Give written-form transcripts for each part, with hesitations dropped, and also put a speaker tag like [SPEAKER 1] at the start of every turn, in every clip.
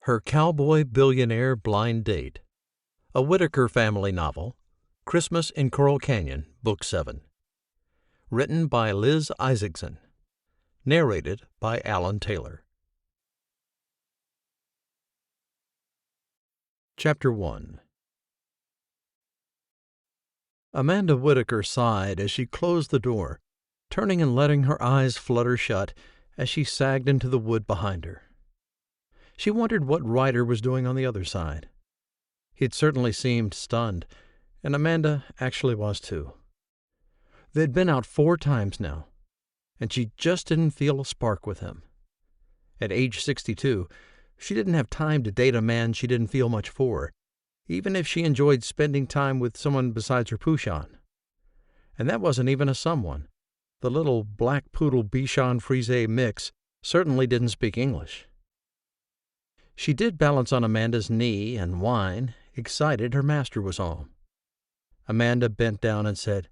[SPEAKER 1] Her Cowboy Billionaire Blind Date, a Whittaker family novel, Christmas in Coral Canyon, Book 7. Written by Liz Isaacson. Narrated by Alan Taylor. Chapter 1. Amanda Whittaker sighed as she closed the door, turning and letting her eyes flutter shut as she sagged into the wood behind her. She wondered what Ryder was doing on the other side. He'd certainly seemed stunned, and Amanda actually was too. They'd been out 4 times now, and she just didn't feel a spark with him. At age 62, she didn't have time to date a man she didn't feel much for, even if she enjoyed spending time with someone besides her Pouchon. And that wasn't even a someone. The little black poodle Bichon Frise mix certainly didn't speak English. She did balance on Amanda's knee and whine, excited her master was home. Amanda bent down and said,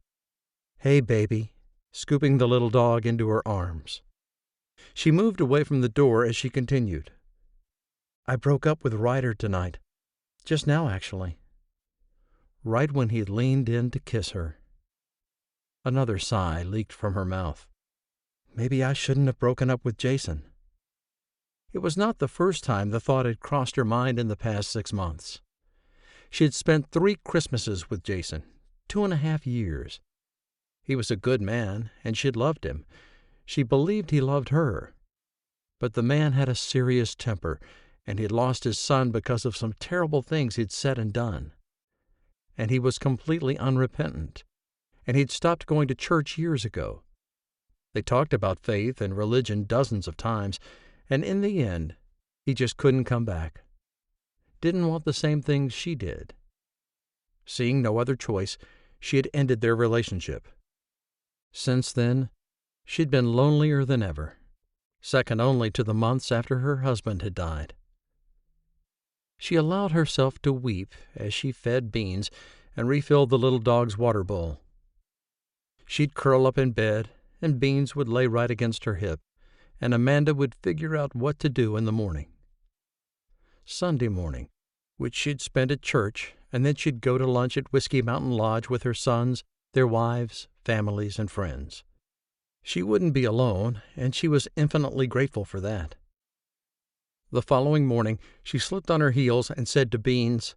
[SPEAKER 1] "Hey, baby," scooping the little dog into her arms. She moved away from the door as she continued. "I broke up with Ryder tonight. Just now, actually." Right when he leaned in to kiss her. Another sigh leaked from her mouth. Maybe I shouldn't have broken up with Jason. It was not the first time the thought had crossed her mind in the past 6 months. She had spent 3 Christmases with Jason, 2.5 years. He was a good man, and she'd loved him. She believed he loved her. But the man had a serious temper, and he'd lost his son because of some terrible things he'd said and done. And he was completely unrepentant, and he'd stopped going to church years ago. They talked about faith and religion dozens of times, and in the end, he just couldn't come back. Didn't want the same things she did. Seeing no other choice, she had ended their relationship. Since then, she'd been lonelier than ever, second only to the months after her husband had died. She allowed herself to weep as she fed Beans and refilled the little dog's water bowl. She'd curl up in bed, and Beans would lay right against her hip, and Amanda would figure out what to do in the morning. Sunday morning, which she'd spend at church, and then she'd go to lunch at Whiskey Mountain Lodge with her sons, their wives, families, and friends. She wouldn't be alone, and she was infinitely grateful for that. The following morning, she slipped on her heels and said to Beans,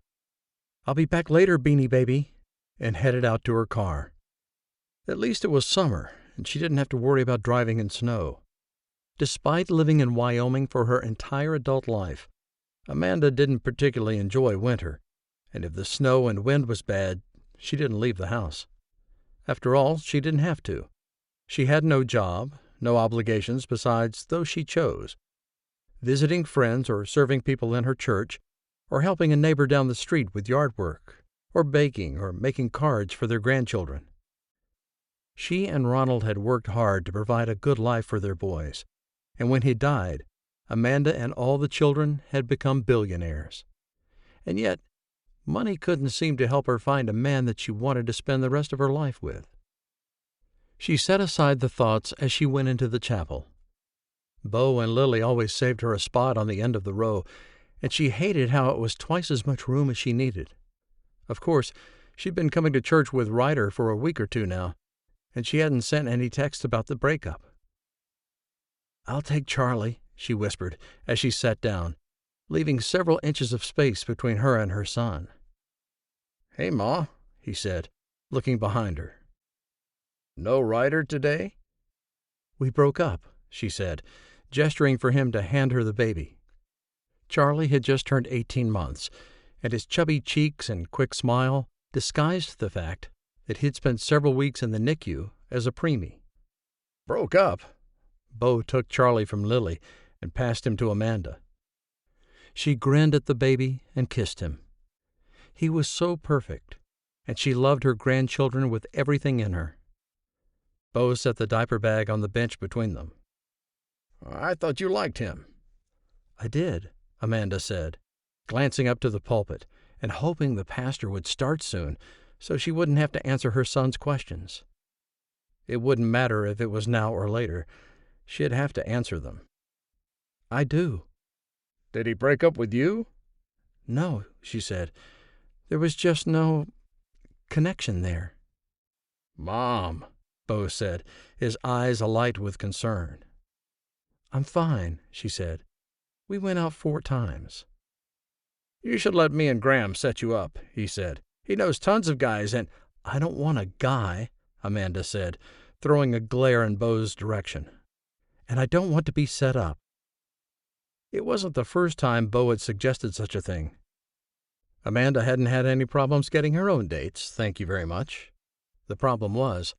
[SPEAKER 1] "I'll be back later, Beanie Baby," and headed out to her car. At least it was summer, and she didn't have to worry about driving in snow. Despite living in Wyoming for her entire adult life, Amanda didn't particularly enjoy winter, and if the snow and wind was bad, she didn't leave the house. After all, she didn't have to. She had no job, no obligations besides those she chose: visiting friends or serving people in her church, or helping a neighbor down the street with yard work, or baking or making cards for their grandchildren. She and Ronald had worked hard to provide a good life for their boys, and when he died, Amanda and all the children had become billionaires. And yet, money couldn't seem to help her find a man that she wanted to spend the rest of her life with. She set aside the thoughts as she went into the chapel. Bo and Lily always saved her a spot on the end of the row, and she hated how it was twice as much room as she needed. Of course, she'd been coming to church with Ryder for a week or 2 now, and she hadn't sent any text about the breakup. "I'll take Charlie," she whispered as she sat down, leaving several inches of space between her and her son. "Hey, Ma," he said, looking behind her. "No Ryder today?" "We broke up," she said, gesturing for him to hand her the baby. Charlie had just turned 18 months, and his chubby cheeks and quick smile disguised the fact that he'd spent several weeks in the NICU as a preemie. "Broke up?" Bo took Charlie from Lily and passed him to Amanda. She grinned at the baby and kissed him. He was so perfect, and she loved her grandchildren with everything in her. Bo set the diaper bag on the bench between them. "I thought you liked him." "I did," Amanda said, glancing up to the pulpit and hoping the pastor would start soon so she wouldn't have to answer her son's questions. It wouldn't matter if it was now or later. She'd have to answer them. "I do."
[SPEAKER 2] Did he break up with you?
[SPEAKER 1] No, she said. There was just no connection there.
[SPEAKER 2] Mom,
[SPEAKER 1] Bo said, his eyes alight with concern. I'm fine, she said. We went out 4 times.
[SPEAKER 2] You should let me and Graham set you up, he said. He knows tons of guys and—
[SPEAKER 1] I don't want a guy, Amanda said, throwing a glare in Bo's direction. And I don't want to be set up. It wasn't the first time Bo had suggested such a thing. Amanda hadn't had any problems getting her own dates, thank you very much. The problem was,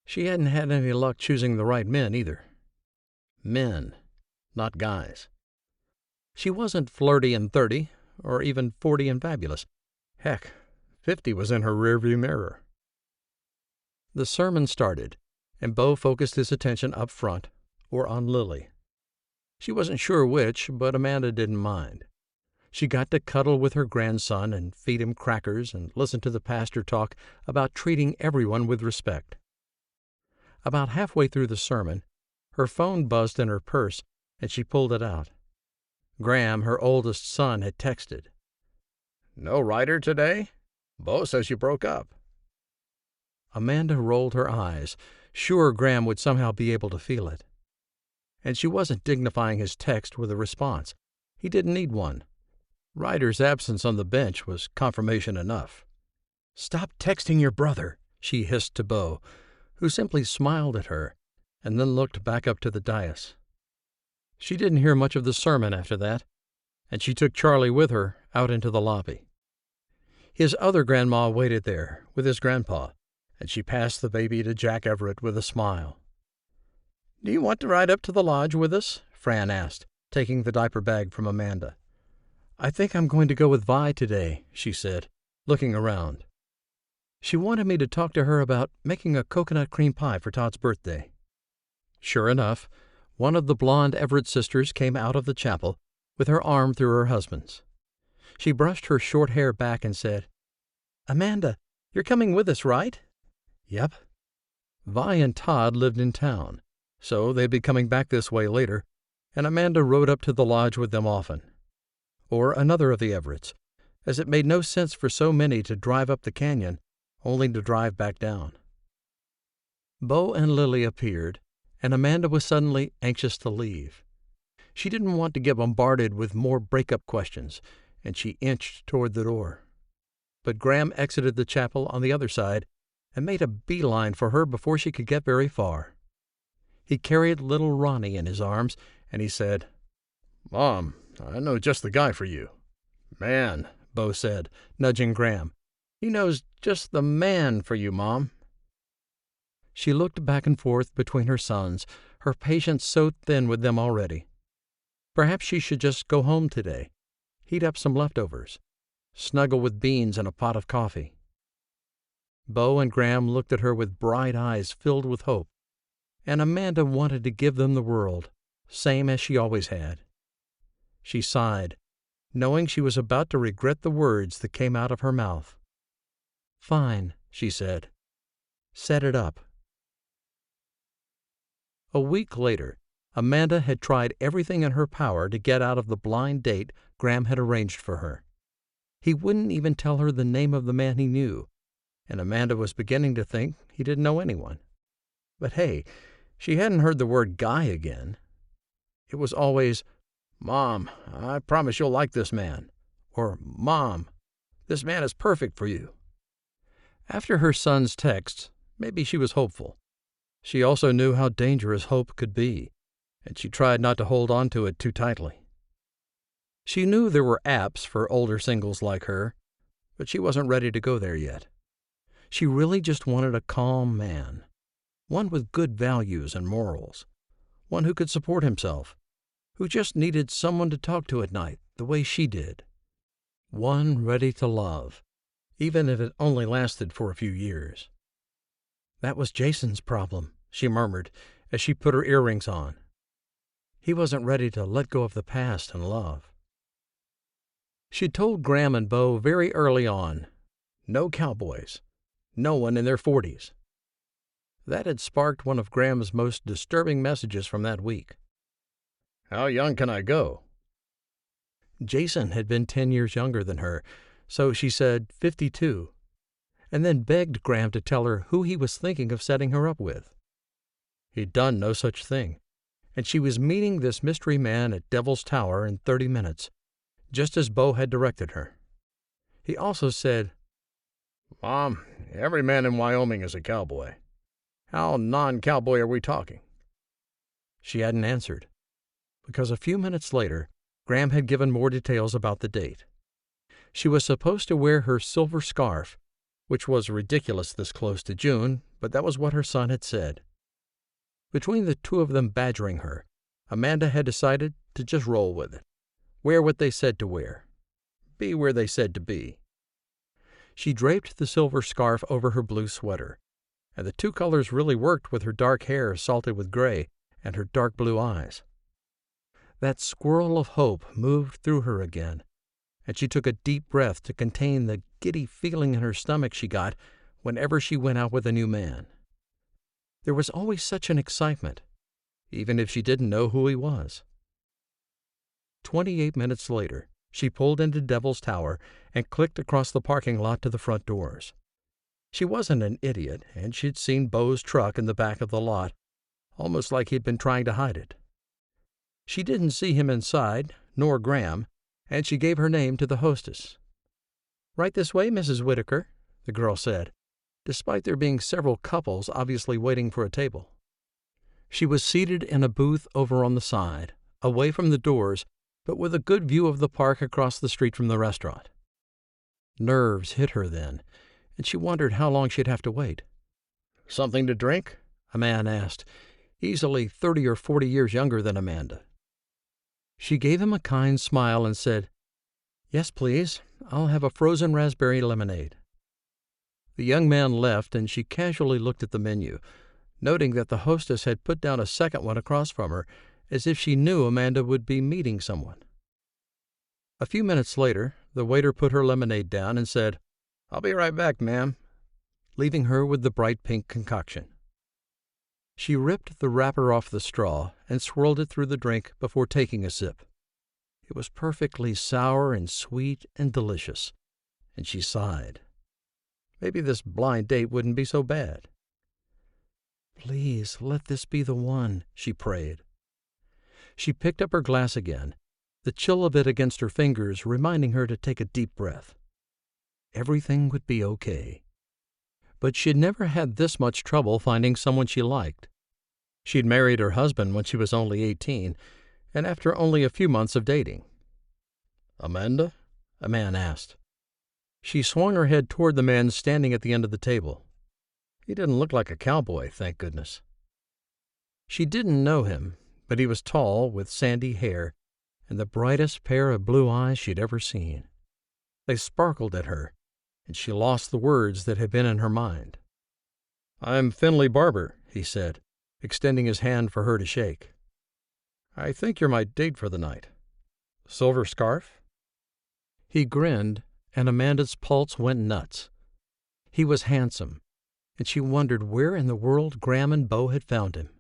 [SPEAKER 1] she hadn't had any luck choosing the right men either. Men, not guys. She wasn't flirty and 30, or even 40 and fabulous. Heck, 50 was in her rearview mirror. The sermon started, and Bo focused his attention up front, or on Lily. She wasn't sure which, but Amanda didn't mind. She got to cuddle with her grandson and feed him crackers and listen to the pastor talk about treating everyone with respect. About halfway through the sermon, her phone buzzed in her purse, and she pulled it out. Graham, her oldest son, had texted.
[SPEAKER 2] No rider today? Bo says you broke up.
[SPEAKER 1] Amanda rolled her eyes, sure Graham would somehow be able to feel it. And she wasn't dignifying his text with a response. He didn't need one. Ryder's absence on the bench was confirmation enough. "Stop texting your brother," she hissed to Bo, who simply smiled at her and then looked back up to the dais. She didn't hear much of the sermon after that, and she took Charlie with her out into the lobby. His other grandma waited there with his grandpa, and she passed the baby to Jack Everett with a smile. "Do you want to ride up to the lodge with us?" Fran asked, taking the diaper bag from Amanda. "I think I'm going to go with Vi today," she said, looking around. She wanted me to talk to her about making a coconut cream pie for Todd's birthday. Sure enough, one of the blonde Everett sisters came out of the chapel with her arm through her husband's. She brushed her short hair back and said, "Amanda, you're coming with us, right?" "Yep." Vi and Todd lived in town, so they'd be coming back this way later, and Amanda rode up to the lodge with them often. Or another of the Everetts, as it made no sense for so many to drive up the canyon, only to drive back down. Bo and Lily appeared, and Amanda was suddenly anxious to leave. She didn't want to get bombarded with more breakup questions, and she inched toward the door. But Graham exited the chapel on the other side and made a beeline for her before she could get very far. He carried little Ronnie in his arms, and he said,
[SPEAKER 2] "Mom, I know just the guy for you."
[SPEAKER 1] "Man," Bo said, nudging Graham. "He knows just the man for you, Mom." She looked back and forth between her sons, her patience so thin with them already. Perhaps she should just go home today, heat up some leftovers, snuggle with beans and a pot of coffee. Bo and Graham looked at her with bright eyes filled with hope, and Amanda wanted to give them the world, same as she always had. She sighed, knowing she was about to regret the words that came out of her mouth. "Fine," she said. "Set it up." A week later, Amanda had tried everything in her power to get out of the blind date Graham had arranged for her. He wouldn't even tell her the name of the man he knew, and Amanda was beginning to think he didn't know anyone. But hey, she hadn't heard the word guy again. It was always, "Mom, I promise you'll like this man," or "Mom, this man is perfect for you." After her son's text, maybe she was hopeful. She also knew how dangerous hope could be, and she tried not to hold on to it too tightly. She knew there were apps for older singles like her, but she wasn't ready to go there yet. She really just wanted a calm man, one with good values and morals, one who could support himself, who just needed someone to talk to at night the way she did. One ready to love, even if it only lasted for a few years. "That was Jason's problem," she murmured as she put her earrings on. He wasn't ready to let go of the past and love. She'd told Graham and Bo very early on, no cowboys, no one in their 40s. That had sparked one of Graham's most disturbing messages from that week.
[SPEAKER 2] "How young can I go?"
[SPEAKER 1] Jason had been 10 years younger than her, so she said 52, and then begged Graham to tell her who he was thinking of setting her up with. He'd done no such thing, and she was meeting this mystery man at Devil's Tower in 30 minutes, just as Bo had directed her. He also said,
[SPEAKER 2] Mom, every man in Wyoming is a cowboy. How non-cowboy are we talking?
[SPEAKER 1] She hadn't answered, because a few minutes later, Graham had given more details about the date. She was supposed to wear her silver scarf, which was ridiculous this close to June, but that was what her son had said. Between the two of them badgering her, Amanda had decided to just roll with it. Wear what they said to wear. Be where they said to be. She draped the silver scarf over her blue sweater, and the two colors really worked with her dark hair salted with gray and her dark blue eyes. That swirl of hope moved through her again, and she took a deep breath to contain the giddy feeling in her stomach she got whenever she went out with a new man. There was always such an excitement, even if she didn't know who he was. 28 minutes later, she pulled into Devil's Tower and clicked across the parking lot to the front doors. She wasn't an idiot, and she'd seen Bo's truck in the back of the lot, almost like he'd been trying to hide it. She didn't see him inside, nor Graham, and she gave her name to the hostess. "Right this way, Mrs. Whittaker," the girl said, despite there being several couples obviously waiting for a table. She was seated in a booth over on the side, away from the doors, but with a good view of the park across the street from the restaurant. Nerves hit her then, and she wondered how long she'd have to wait.
[SPEAKER 2] Something to drink?
[SPEAKER 1] A man asked, easily 30 or 40 years younger than Amanda. She gave him a kind smile and said, "Yes, please. I'll have a frozen raspberry lemonade." The young man left, and she casually looked at the menu, noting that the hostess had put down a second one across from her, as if she knew Amanda would be meeting someone. A few minutes later, the waiter put her lemonade down and said, "I'll be right back, ma'am," leaving her with the bright pink concoction. She ripped the wrapper off the straw and swirled it through the drink before taking a sip. It was perfectly sour and sweet and delicious, and she sighed. Maybe this blind date wouldn't be so bad. "Please, let this be the one," she prayed. She picked up her glass again, the chill of it against her fingers reminding her to take a deep breath. Everything would be okay. But she'd never had this much trouble finding someone she liked. She'd married her husband when she was only 18, and after only a few months of dating.
[SPEAKER 2] "Amanda?"
[SPEAKER 1] a man asked. She swung her head toward the man standing at the end of the table. He didn't look like a cowboy, thank goodness. She didn't know him, but he was tall, with sandy hair, and the brightest pair of blue eyes she'd ever seen. They sparkled at her, and she lost the words that had been in her mind. "I'm Finley Barber," he said, extending his hand for her to shake. "I think you're my date for the night. Silver scarf?" He grinned, and Amanda's pulse went nuts. He was handsome, and she wondered where in the world Graham and Bo had found him.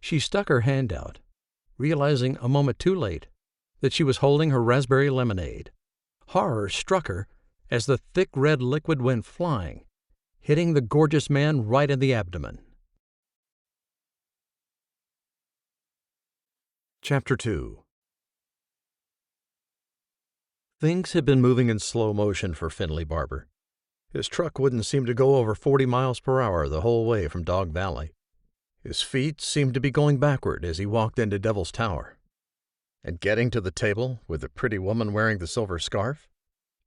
[SPEAKER 1] She stuck her hand out, realizing a moment too late that she was holding her raspberry lemonade. Horror struck her as the thick red liquid went flying, hitting the gorgeous man right in the abdomen. Chapter 2. Things had been moving in slow motion for Finley Barber. His truck wouldn't seem to go over 40 miles per hour the whole way from Dog Valley. His feet seemed to be going backward as he walked into Devil's Tower. And getting to the table with the pretty woman wearing the silver scarf?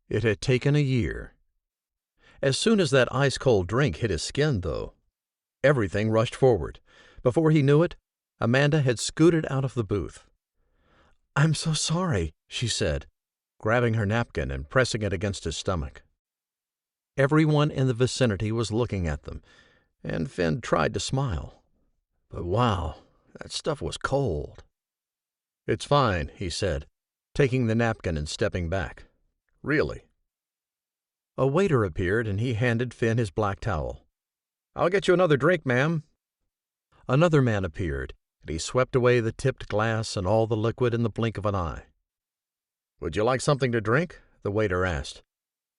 [SPEAKER 1] It had taken a year. As soon as that ice-cold drink hit his skin, though, everything rushed forward. Before he knew it, Amanda had scooted out of the booth. "I'm so sorry," she said, grabbing her napkin and pressing it against his stomach. Everyone in the vicinity was looking at them, and Finn tried to smile. But wow, that stuff was cold. "It's fine," he said, taking the napkin and stepping back. "Really." A waiter appeared, and he handed Finn his black towel. "I'll get you another drink, ma'am." Another man appeared, and he swept away the tipped glass and all the liquid in the blink of an eye.
[SPEAKER 2] Would you like something to drink? The waiter asked,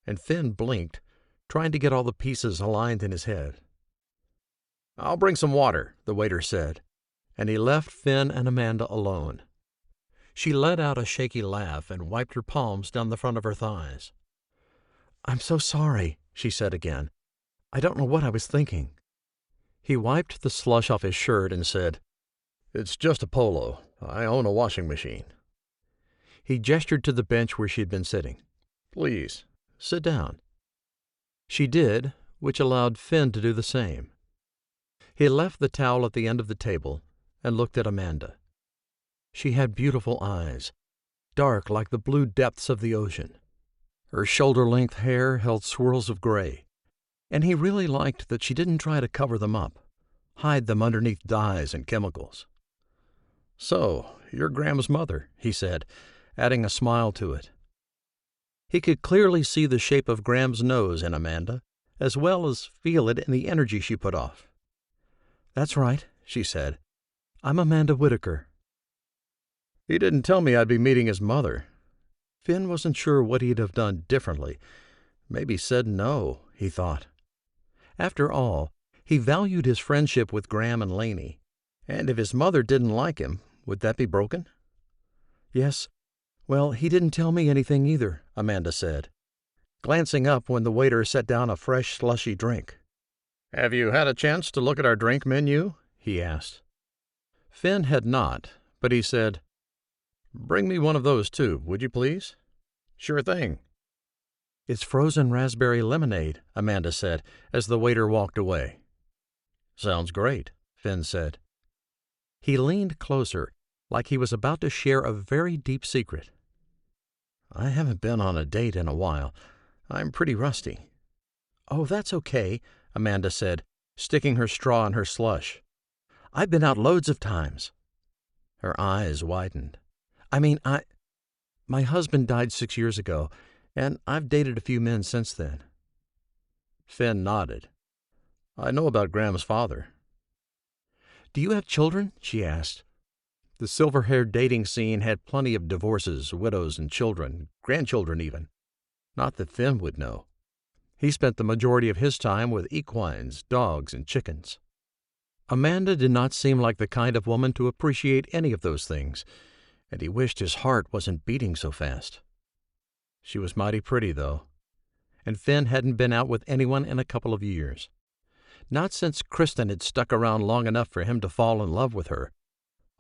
[SPEAKER 2] and Finn blinked, trying to get all the pieces aligned in his head. I'll bring some water, the waiter said, and he left Finn and Amanda alone. She let out a shaky laugh and wiped her palms down the front of her thighs. I'm so sorry, she said again. I don't know what I was thinking. He wiped the slush off his shirt and said, It's just a polo. I own a washing machine. He gestured to the bench where she had been sitting. Please, sit down. She did, which allowed Finn to do the same. He left the towel at the end of the table and looked at Amanda. She had beautiful eyes, dark like the blue depths of the ocean. Her shoulder-length hair held swirls of gray, and he really liked that she didn't try to cover them up, hide them underneath dyes and chemicals. So, you're Graham's mother, he said, adding a smile to it. He could clearly see the shape of Graham's nose in Amanda, as well as feel it in the energy she put off. That's right, she said. I'm Amanda Whittaker. He didn't tell me I'd be meeting his mother. Finn wasn't sure what he'd have done differently. Maybe said no, he thought. After all, he valued his friendship with Graham and Laney, and if his mother didn't like him, would that be broken? Yes. Well, he didn't tell me anything either, Amanda said, glancing up when the waiter set down a fresh, slushy drink. Have you had a chance to look at our drink menu? He asked. Finn had not, but he said, Bring me one of those too, would you please? Sure thing. It's frozen raspberry lemonade, Amanda said, as the waiter walked away. Sounds great, Finn said. He leaned closer, like he was about to share a very deep secret. I haven't been on a date in a while. I'm pretty rusty. Oh, that's okay, Amanda said, sticking her straw in her slush. I've been out loads of times. Her eyes widened. My husband died 6 years ago, and I've dated a few men since then. Finn nodded. I know about Graham's father. Do you have children? She asked. The silver-haired dating scene had plenty of divorces, widows, and children, grandchildren even. Not that Finn would know. He spent the majority of his time with equines, dogs, and chickens. Amanda did not seem like the kind of woman to appreciate any of those things, and he wished his heart wasn't beating so fast. She was mighty pretty, though, and Finn hadn't been out with anyone in a couple of years. Not since Kristen had stuck around long enough for him to fall in love with her,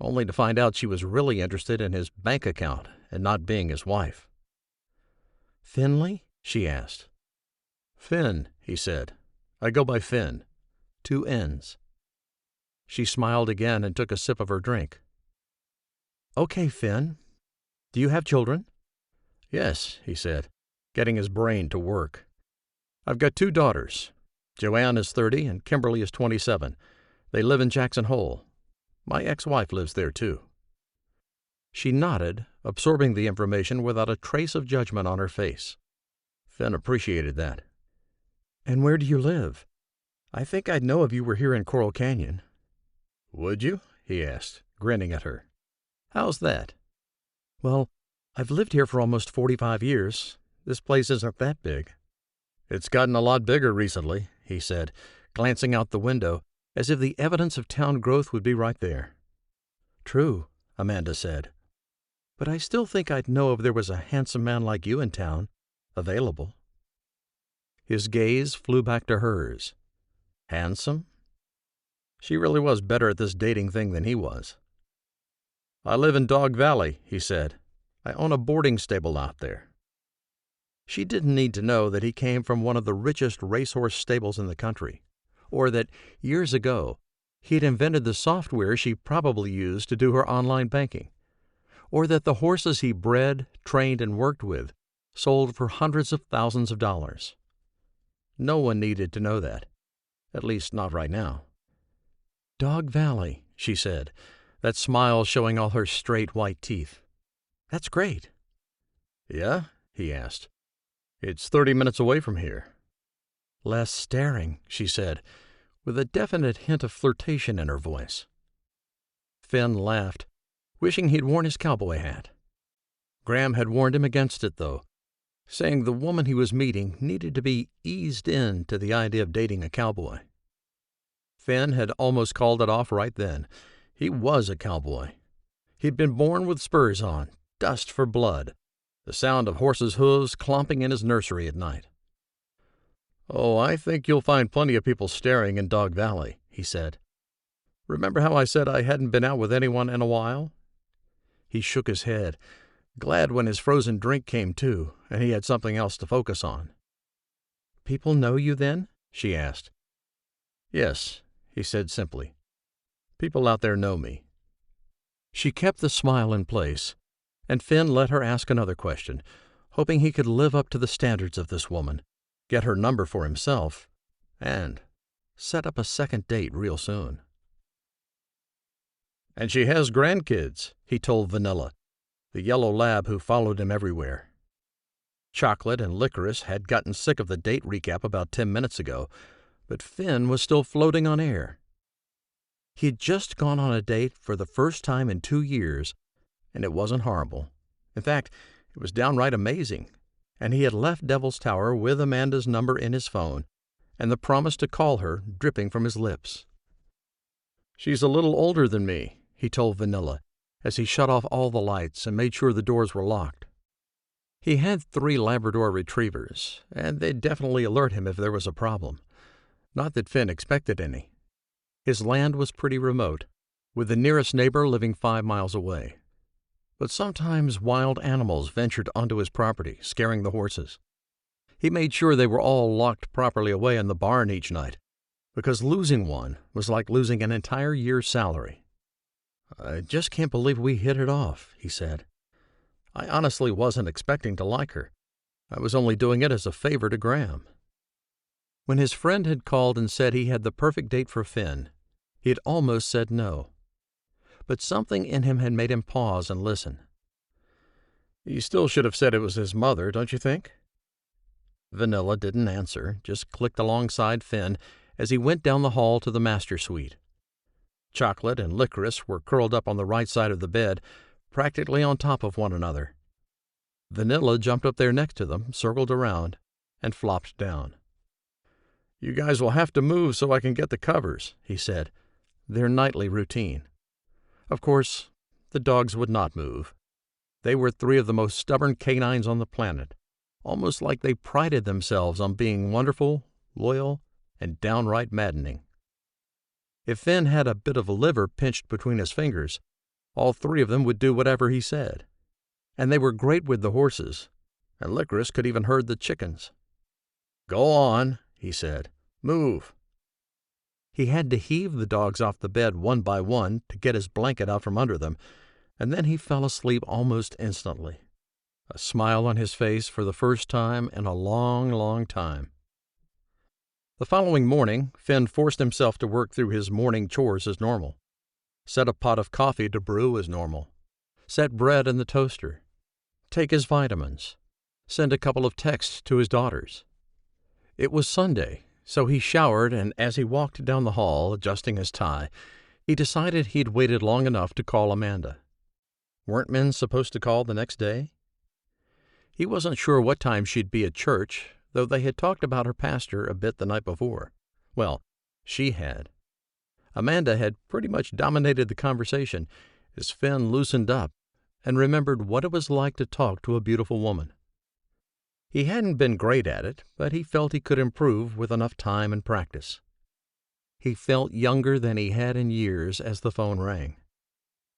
[SPEAKER 2] only to find out she was really interested in his bank account and not being his wife. Finley? She asked. Finn, he said. I go by Finn. 2 N's. She smiled again and took a sip of her drink. Okay, Finn. Do you have children? Yes, he said, getting his brain to work. I've got 2 daughters. Joanne is 30 and Kimberly is 27. They live in Jackson Hole. My ex-wife lives there, too. She nodded, absorbing the information without a trace of judgment on her face. Finn appreciated that. And where do you live? I think I'd know if you were here in Coral Canyon. Would you? He asked, grinning at her. How's that? Well, I've lived here for almost 45 years. This place isn't that big. It's gotten a lot bigger recently, he said, glancing out the window, as if the evidence of town growth would be right there. True, Amanda said. But I still think I'd know if there was a handsome man like you in town, available. His gaze flew back to hers. Handsome? She really was better at this dating thing than he was. I live in Dog Valley, he said. I own a boarding stable out there. She didn't need to know that he came from one of the richest racehorse stables in the country, or that, years ago, he'd invented the software she probably used to do her online banking, or that the horses he bred, trained, and worked with sold for hundreds of thousands of dollars. No one needed to know that, at least not right now. Dog Valley, she said, that smile showing all her straight white teeth. That's great. Yeah? He asked. It's 30 minutes away from here. Less staring, she said, with a definite hint of flirtation in her voice. Finn laughed, wishing he'd worn his cowboy hat.
[SPEAKER 1] Graham had warned him against it, though, saying the woman he was meeting needed to be eased in to the idea of dating a cowboy. Finn had almost called it off right then. He was a cowboy. He'd been born with spurs on, dust for blood, the sound of horses' hooves clomping in his nursery at night. "Oh, I think you'll find plenty of people staring in Dog Valley," he said. "Remember how I said I hadn't been out with anyone in a while?" He shook his head, glad when his frozen drink came too, and he had something else to focus on. "People know you then?" she asked. "Yes," he said simply. "People out there know me." She kept the smile in place, and Finn let her ask another question, hoping he could live up to the standards of this woman, get her number for himself, and set up a second date real soon. "And she has grandkids," he told Vanilla, the yellow lab who followed him everywhere. Chocolate and Licorice had gotten sick of the date recap about 10 minutes ago, but Finn was still floating on air. He had just gone on a date for the first time in 2 years, and it wasn't horrible. In fact, it was downright amazing, and he had left Devil's Tower with Amanda's number in his phone and the promise to call her dripping from his lips. "She's a little older than me," he told Vanilla, as he shut off all the lights and made sure the doors were locked. He had 3 Labrador retrievers, and they'd definitely alert him if there was a problem. Not that Finn expected any. His land was pretty remote, with the nearest neighbor living 5 miles away. But sometimes wild animals ventured onto his property, scaring the horses. He made sure they were all locked properly away in the barn each night, because losing one was like losing an entire year's salary. "I just can't believe we hit it off," he said. "I honestly wasn't expecting to like her. I was only doing it as a favor to Graham." When his friend had called and said he had the perfect date for Finn, he had almost said no. But something in him had made him pause and listen. "You still should have said it was his mother, don't you think?" Vanilla didn't answer, just clicked alongside Finn as he went down the hall to the master suite. Chocolate and Licorice were curled up on the right side of the bed, practically on top of one another. Vanilla jumped up there next to them, circled around, and flopped down. "You guys will have to move so I can get the covers," he said, their nightly routine. Of course, the dogs would not move. They were 3 of the most stubborn canines on the planet, almost like they prided themselves on being wonderful, loyal, and downright maddening. If Finn had a bit of a liver pinched between his fingers, all 3 of them would do whatever he said. And they were great with the horses, and Licorice could even herd the chickens. "Go on," he said. "Move." He had to heave the dogs off the bed one by one to get his blanket out from under them, and then he fell asleep almost instantly, a smile on his face for the first time in a long, long time. The following morning, Finn forced himself to work through his morning chores as normal, set a pot of coffee to brew as normal, set bread in the toaster, take his vitamins, send a couple of texts to his daughters. It was Sunday, so he showered, and as he walked down the hall, adjusting his tie, he decided he'd waited long enough to call Amanda. Weren't men supposed to call the next day? He wasn't sure what time she'd be at church, though they had talked about her pastor a bit the night before. Well, she had. Amanda had pretty much dominated the conversation as Finn loosened up and remembered what it was like to talk to a beautiful woman. He hadn't been great at it, but he felt he could improve with enough time and practice. He felt younger than he had in years as the phone rang.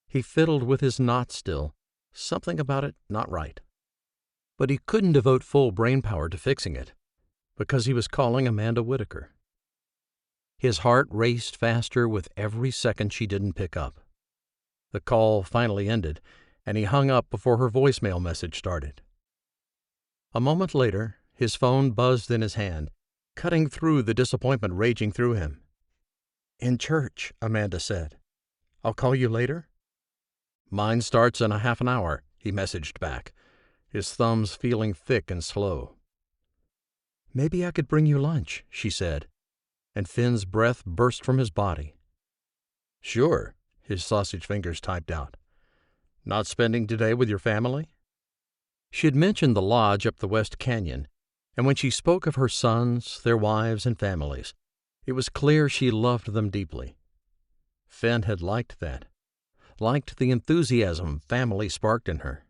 [SPEAKER 1] He fiddled with his knot still, something about it not right. But he couldn't devote full brain power to fixing it, because he was calling Amanda Whittaker. His heart raced faster with every second she didn't pick up. The call finally ended, and he hung up before her voicemail message started. A moment later, his phone buzzed in his hand, cutting through the disappointment raging through him. "In church," Amanda said. "I'll call you later?" "Mine starts in a half an hour," he messaged back, his thumbs feeling thick and slow. "Maybe I could bring you lunch," she said, and Finn's breath burst from his body. "Sure," his sausage fingers typed out. "Not spending today with your family?" She had mentioned the lodge up the West Canyon, and when she spoke of her sons, their wives, and families, it was clear she loved them deeply. Finn had liked that, liked the enthusiasm family sparked in her.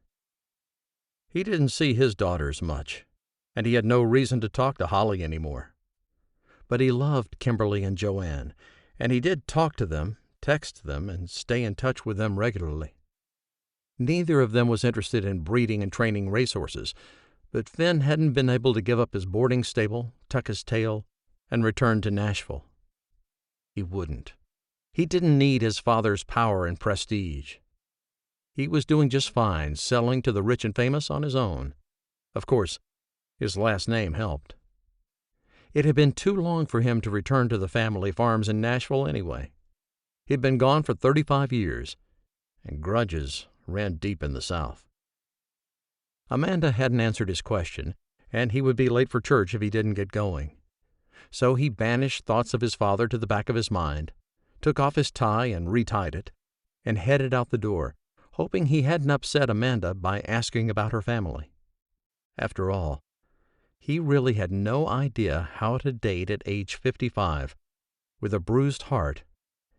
[SPEAKER 1] He didn't see his daughters much, and he had no reason to talk to Holly anymore. But he loved Kimberly and Joanne, and he did talk to them, text them, and stay in touch with them regularly. Neither of them was interested in breeding and training racehorses, but Finn hadn't been able to give up his boarding stable, tuck his tail, and return to Nashville. He wouldn't. He didn't need his father's power and prestige. He was doing just fine selling to the rich and famous on his own. Of course, his last name helped. It had been too long for him to return to the family farms in Nashville anyway. He'd been gone for 35 years, and grudges ran deep in the South. Amanda hadn't answered his question, and he would be late for church if he didn't get going. So he banished thoughts of his father to the back of his mind, took off his tie and retied it, and headed out the door, hoping he hadn't upset Amanda by asking about her family. After all, he really had no idea how to date at age 55, with a bruised heart,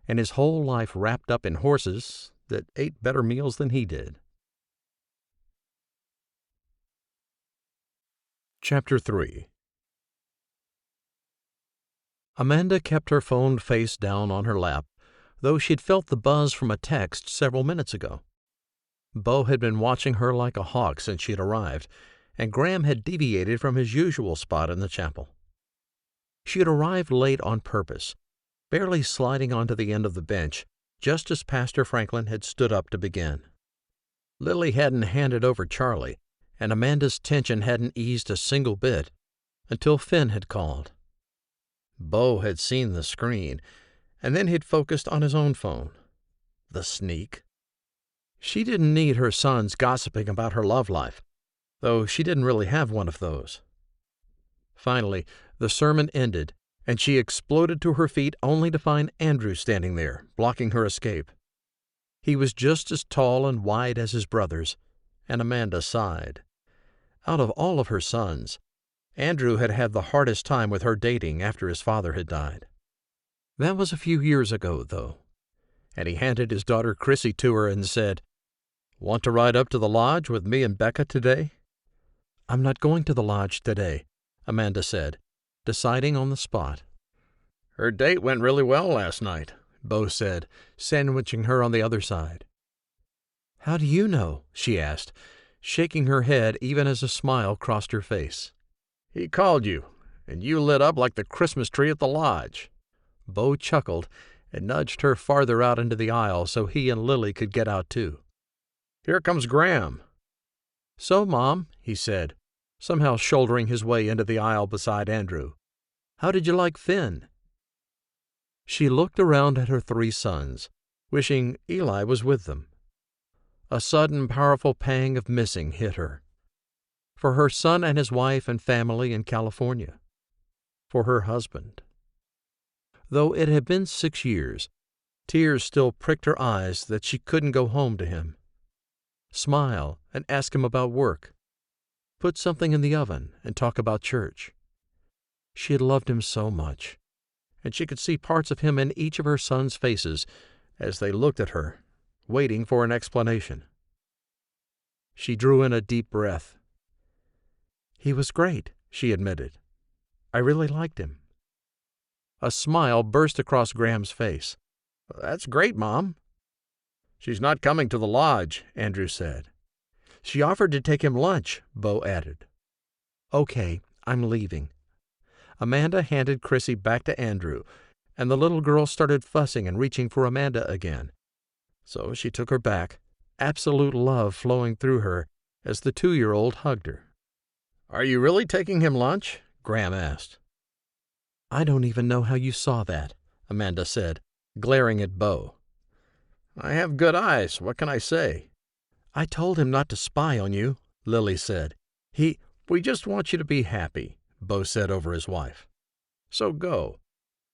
[SPEAKER 1] and his whole life wrapped up in horses that ate better meals than he did. Chapter 3. Amanda kept her phone face down on her lap, though she'd felt the buzz from a text several minutes ago. Bo had been watching her like a hawk since she'd arrived, and Graham had deviated from his usual spot in the chapel. She had arrived late on purpose, barely sliding onto the end of the bench, just as Pastor Franklin had stood up to begin. Lily hadn't handed over Charlie, and Amanda's tension hadn't eased a single bit until Finn had called. Bo had seen the screen, and then he'd focused on his own phone. The sneak. She didn't need her sons gossiping about her love life, though she didn't really have one of those. Finally, the sermon ended, and she exploded to her feet only to find Andrew standing there, blocking her escape. He was just as tall and wide as his brothers, and Amanda sighed. Out of all of her sons, Andrew had had the hardest time with her dating after his father had died. That was a few years ago, though, and he handed his daughter Chrissy to her and said, "Want to ride up to the lodge with me and Becca today?" "I'm not going to the lodge today," Amanda said, deciding on the spot. "Her date went really well last night," Bo said, sandwiching her on the other side. "How do you know?" she asked, shaking her head even as a smile crossed her face. "He called you, and you lit up like the Christmas tree at the lodge." Bo chuckled and nudged her farther out into the aisle so he and Lily could get out too. "Here comes Graham." "So, Mom," he said, somehow shouldering his way into the aisle beside Andrew, "how did you like Finn?" She looked around at her three sons, wishing Eli was with them. A sudden, powerful pang of missing hit her. For her son and his wife and family in California. For her husband. Though it had been 6 years, tears still pricked her eyes that she couldn't go home to him. Smile and ask him about work. Put something in the oven and talk about church. She had loved him so much, and she could see parts of him in each of her sons' faces as they looked at her, waiting for an explanation. She drew in a deep breath. "He was great," she admitted. "I really liked him." A smile burst across Graham's face. "That's great, Mom." "She's not coming to the lodge," Andrew said. "She offered to take him lunch," Bo added. "Okay, I'm leaving." Amanda handed Chrissy back to Andrew, and the little girl started fussing and reaching for Amanda again. So she took her back, absolute love flowing through her as the 2-year-old hugged her. "Are you really taking him lunch?" Graham asked. "I don't even know how you saw that," Amanda said, glaring at Bo. "I have good eyes. What can I say?" "I told him not to spy on you," Lily said. "We just want you to be happy," Bo said over his wife. "So go.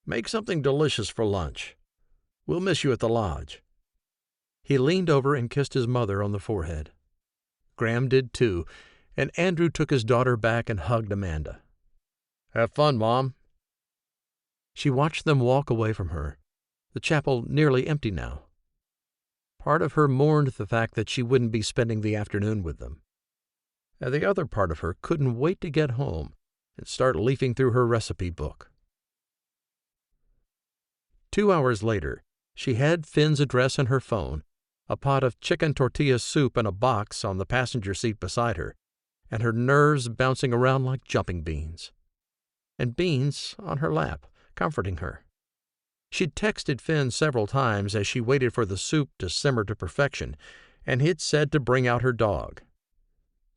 [SPEAKER 1] Make something delicious for lunch. We'll miss you at the lodge." He leaned over and kissed his mother on the forehead. Graham did too, and Andrew took his daughter back and hugged Amanda.
[SPEAKER 2] "Have fun, Mom."
[SPEAKER 1] She watched them walk away from her, the chapel nearly empty now. Part of her mourned the fact that she wouldn't be spending the afternoon with them, and the other part of her couldn't wait to get home and start leafing through her recipe book. 2 hours later, she had Finn's address in her phone, a pot of chicken tortilla soup in a box on the passenger seat beside her, and her nerves bouncing around like jumping beans. And Beans on her lap, comforting her. She'd texted Finn several times as she waited for the soup to simmer to perfection, and he'd said to bring out her dog.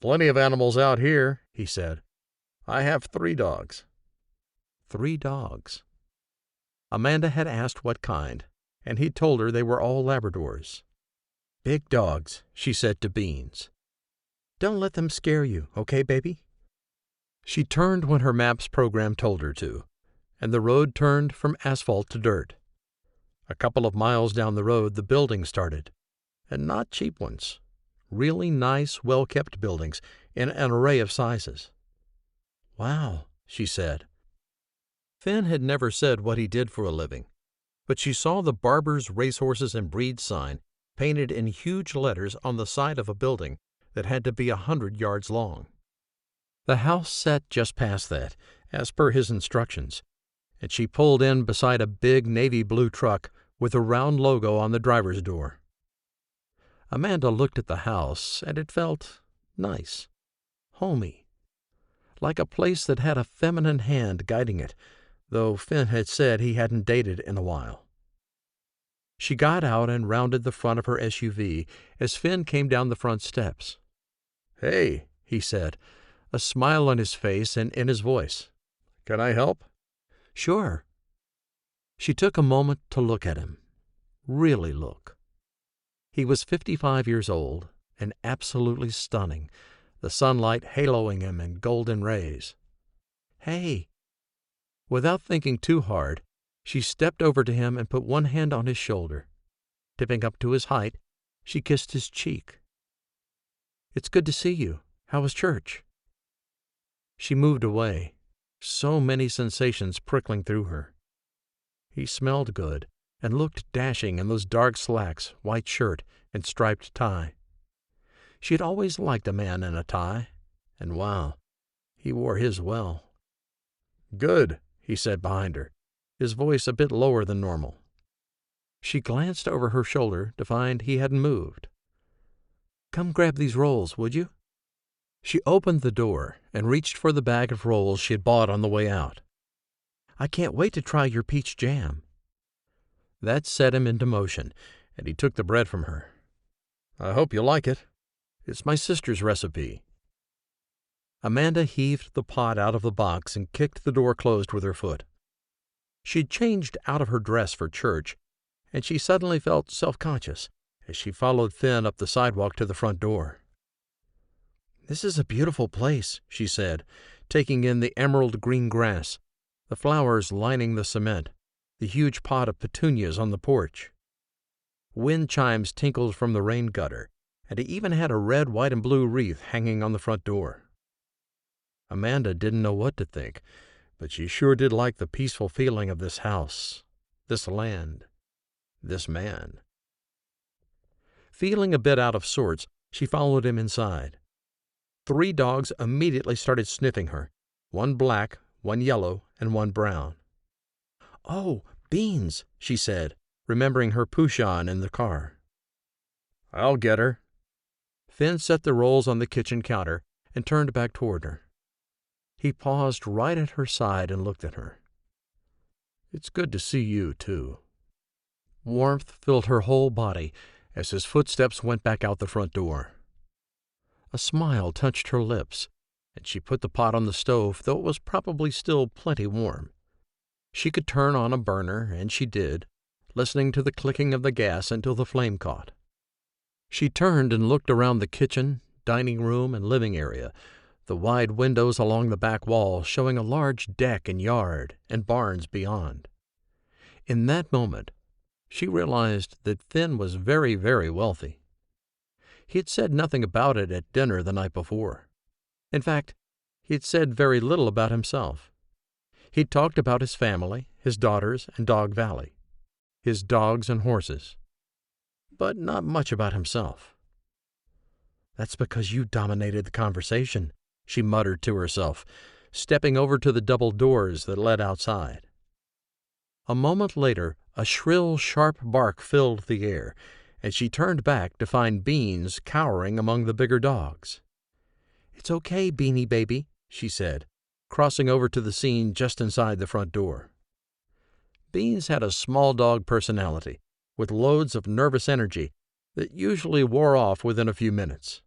[SPEAKER 2] "Plenty of animals out here," he said. "I have 3 dogs."
[SPEAKER 1] 3 dogs. Amanda had asked what kind, and he'd told her they were all Labradors. "Big dogs," she said to Beans. "Don't let them scare you, okay, baby?" She turned when her maps program told her to, and the road turned from asphalt to dirt. A couple of miles down the road the buildings started, and not cheap ones. Really nice, well-kept buildings in an array of sizes. "Wow," she said. Finn had never said what he did for a living, but she saw the Barber's Racehorses and Breeds sign painted in huge letters on the side of a building that had to be 100 yards long. The house sat just past that, as per his instructions, and she pulled in beside a big navy blue truck with a round logo on the driver's door. Amanda looked at the house, and it felt nice, homey, like a place that had a feminine hand guiding it, though Finn had said he hadn't dated in a while. She got out and rounded the front of her SUV as Finn came down the front steps.
[SPEAKER 2] "Hey,"
[SPEAKER 1] he said, a smile on his face and in his voice.
[SPEAKER 2] "Can I help?"
[SPEAKER 1] "Sure." She took a moment to look at him. Really look. He was 55 years old and absolutely stunning, the sunlight haloing him in golden rays. "Hey." Without thinking too hard, she stepped over to him and put one hand on his shoulder. Tipping up to his height, she kissed his cheek. "It's good to see you. How was church?" She moved away, so many sensations prickling through her. He smelled good and looked dashing in those dark slacks, white shirt, and striped tie. She had always liked a man in a tie, and wow, he wore his well.
[SPEAKER 2] "Good,"
[SPEAKER 1] he said behind her, his voice a bit lower than normal. She glanced over her shoulder to find he hadn't moved. "Come grab these rolls, would you?" She opened the door and reached for the bag of rolls she had bought on the way out. "I can't wait to try your peach jam." That set him into motion, and he took the bread from her.
[SPEAKER 2] "I hope you like it.
[SPEAKER 1] It's my sister's recipe." Amanda heaved the pot out of the box and kicked the door closed with her foot. She'd changed out of her dress for church, and she suddenly felt self-conscious as she followed Finn up the sidewalk to the front door. "This is a beautiful place," she said, taking in the emerald green grass, the flowers lining the cement, the huge pot of petunias on the porch. Wind chimes tinkled from the rain gutter, and he even had a red, white, and blue wreath hanging on the front door. Amanda didn't know what to think, but she sure did like the peaceful feeling of this house, this land, this man. Feeling a bit out of sorts, she followed him inside. 3 dogs immediately started sniffing her, one black, one yellow, and one brown. "Oh, Beans," she said, remembering her Pouchon in the car.
[SPEAKER 2] "I'll get her."
[SPEAKER 1] Finn set the rolls on the kitchen counter and turned back toward her. He paused right at her side and looked at her. "It's good to see you, too." Warmth filled her whole body as his footsteps went back out the front door. A smile touched her lips, and she put the pot on the stove, though it was probably still plenty warm. She could turn on a burner, and she did, listening to the clicking of the gas until the flame caught. She turned and looked around the kitchen, dining room, and living area, the wide windows along the back wall showing a large deck and yard and barns beyond. In that moment, she realized that Finn was very, very wealthy. He had said nothing about it at dinner the night before. In fact, he'd said very little about himself. He'd talked about his family, his daughters and Dog Valley, his dogs and horses, but not much about himself. "That's because you dominated the conversation," she muttered to herself, stepping over to the double doors that led outside. A moment later, a shrill, sharp bark filled the air, and she turned back to find Beans cowering among the bigger dogs. "It's okay, Beanie baby," she said, crossing over to the scene just inside the front door. Beans had a small dog personality, with loads of nervous energy that usually wore off within a few minutes.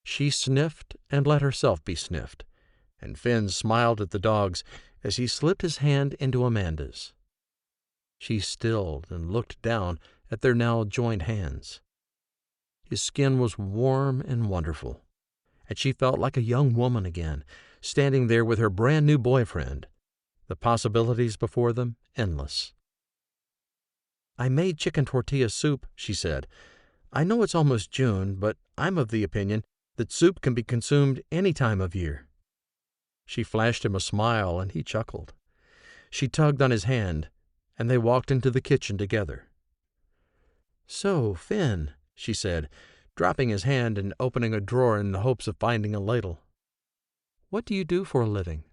[SPEAKER 1] She sniffed and let herself be sniffed, and Finn smiled at the dogs as he slipped his hand into Amanda's. She stilled and looked down at their now joined hands. His skin was warm and wonderful, and she felt like a young woman again, standing there with her brand-new boyfriend, the possibilities before them endless. "I made chicken tortilla soup," she said. "I know it's almost June, but I'm of the opinion that soup can be consumed any time of year." She flashed him a smile, and he chuckled. She tugged on his hand, and they walked into the kitchen together. "So, Finn," she said, dropping his hand and opening a drawer in the hopes of finding a ladle, "what do you do for a living?"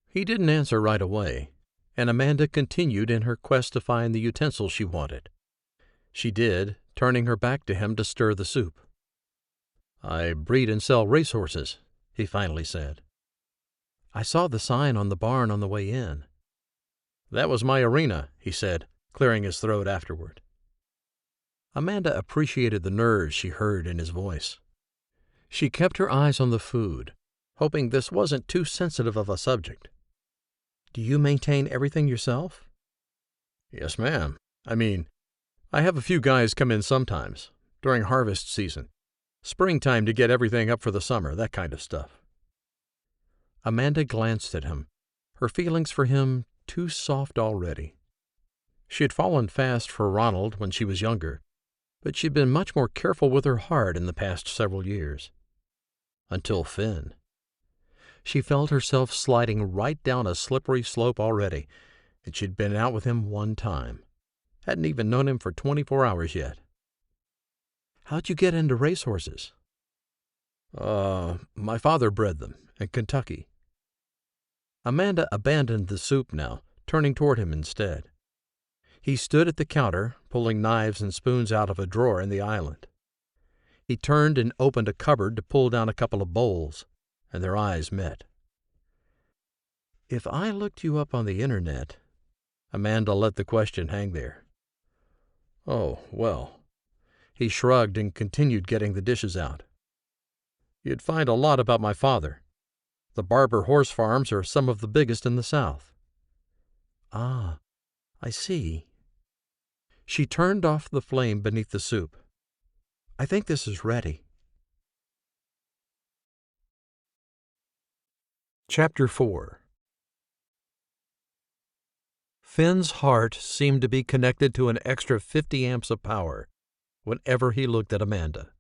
[SPEAKER 1] He didn't answer right away, and Amanda continued in her quest to find the utensil she wanted. She did, turning her back to him to stir the soup. "I breed and sell racehorses," he finally said. "I saw the sign on the barn on the way in." "That was my arena," he said, clearing his throat afterward. Amanda appreciated the nerves she heard in his voice. She kept her eyes on the food, hoping this wasn't too sensitive of a subject. "Do you maintain everything yourself?" "Yes, ma'am. I have a few guys come in sometimes, during harvest season, springtime to get everything up for the summer, that kind of stuff." Amanda glanced at him, her feelings for him too soft already. She had fallen fast for Ronald when she was younger, but she'd been much more careful with her heart in the past several years. Until Finn. She felt herself sliding right down a slippery slope already, and she'd been out with him one time. Hadn't even known him for 24 hours yet. "How'd you get into racehorses?" My father bred them in Kentucky." Amanda abandoned the soup now, turning toward him instead. He stood at the counter, pulling knives and spoons out of a drawer in the island. He turned and opened a cupboard to pull down a couple of bowls, and their eyes met. "If I looked you up on the internet—" Amanda let the question hang there. "Oh, well." He shrugged and continued getting the dishes out. "You'd find a lot about my father. The Barber horse farms are some of the biggest in the South." "Ah, I see." She turned off the flame beneath the soup. "I think this is ready." Chapter 4. Finn's heart seemed to be connected to an extra 50 amps of power whenever he looked at Amanda,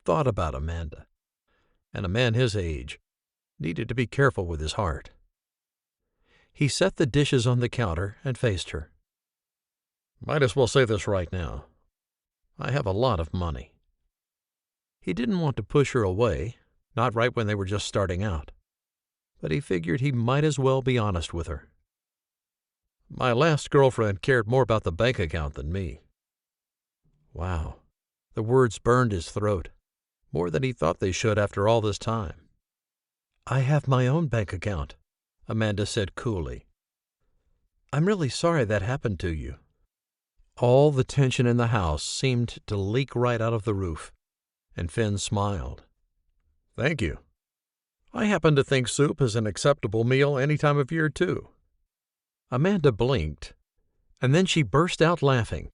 [SPEAKER 1] thought about Amanda, and a man his age needed to be careful with his heart. He set the dishes on the counter and faced her. "Might as well say this right now. I have a lot of money." He didn't want to push her away, not right when they were just starting out, but he figured he might as well be honest with her. "My last girlfriend cared more about the bank account than me." Wow. The words burned his throat, more than he thought they should after all this time. "I have my own bank account," Amanda said coolly. "I'm really sorry that happened to you." All the tension in the house seemed to leak right out of the roof, and Finn smiled. "Thank you. I happen to think soup is an acceptable meal any time of year, too." Amanda blinked, and then she burst out laughing,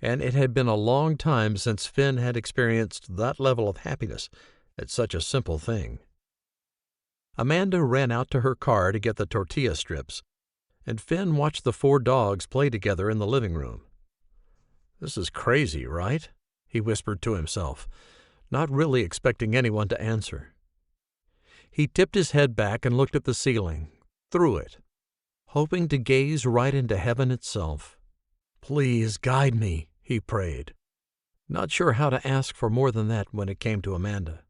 [SPEAKER 1] and it had been a long time since Finn had experienced that level of happiness at such a simple thing. Amanda ran out to her car to get the tortilla strips, and Finn watched the 4 dogs play together in the living room. "This is crazy, right?" he whispered to himself, not really expecting anyone to answer. He tipped his head back and looked at the ceiling, through it, hoping to gaze right into heaven itself. "Please guide me," he prayed, not sure how to ask for more than that when it came to Amanda.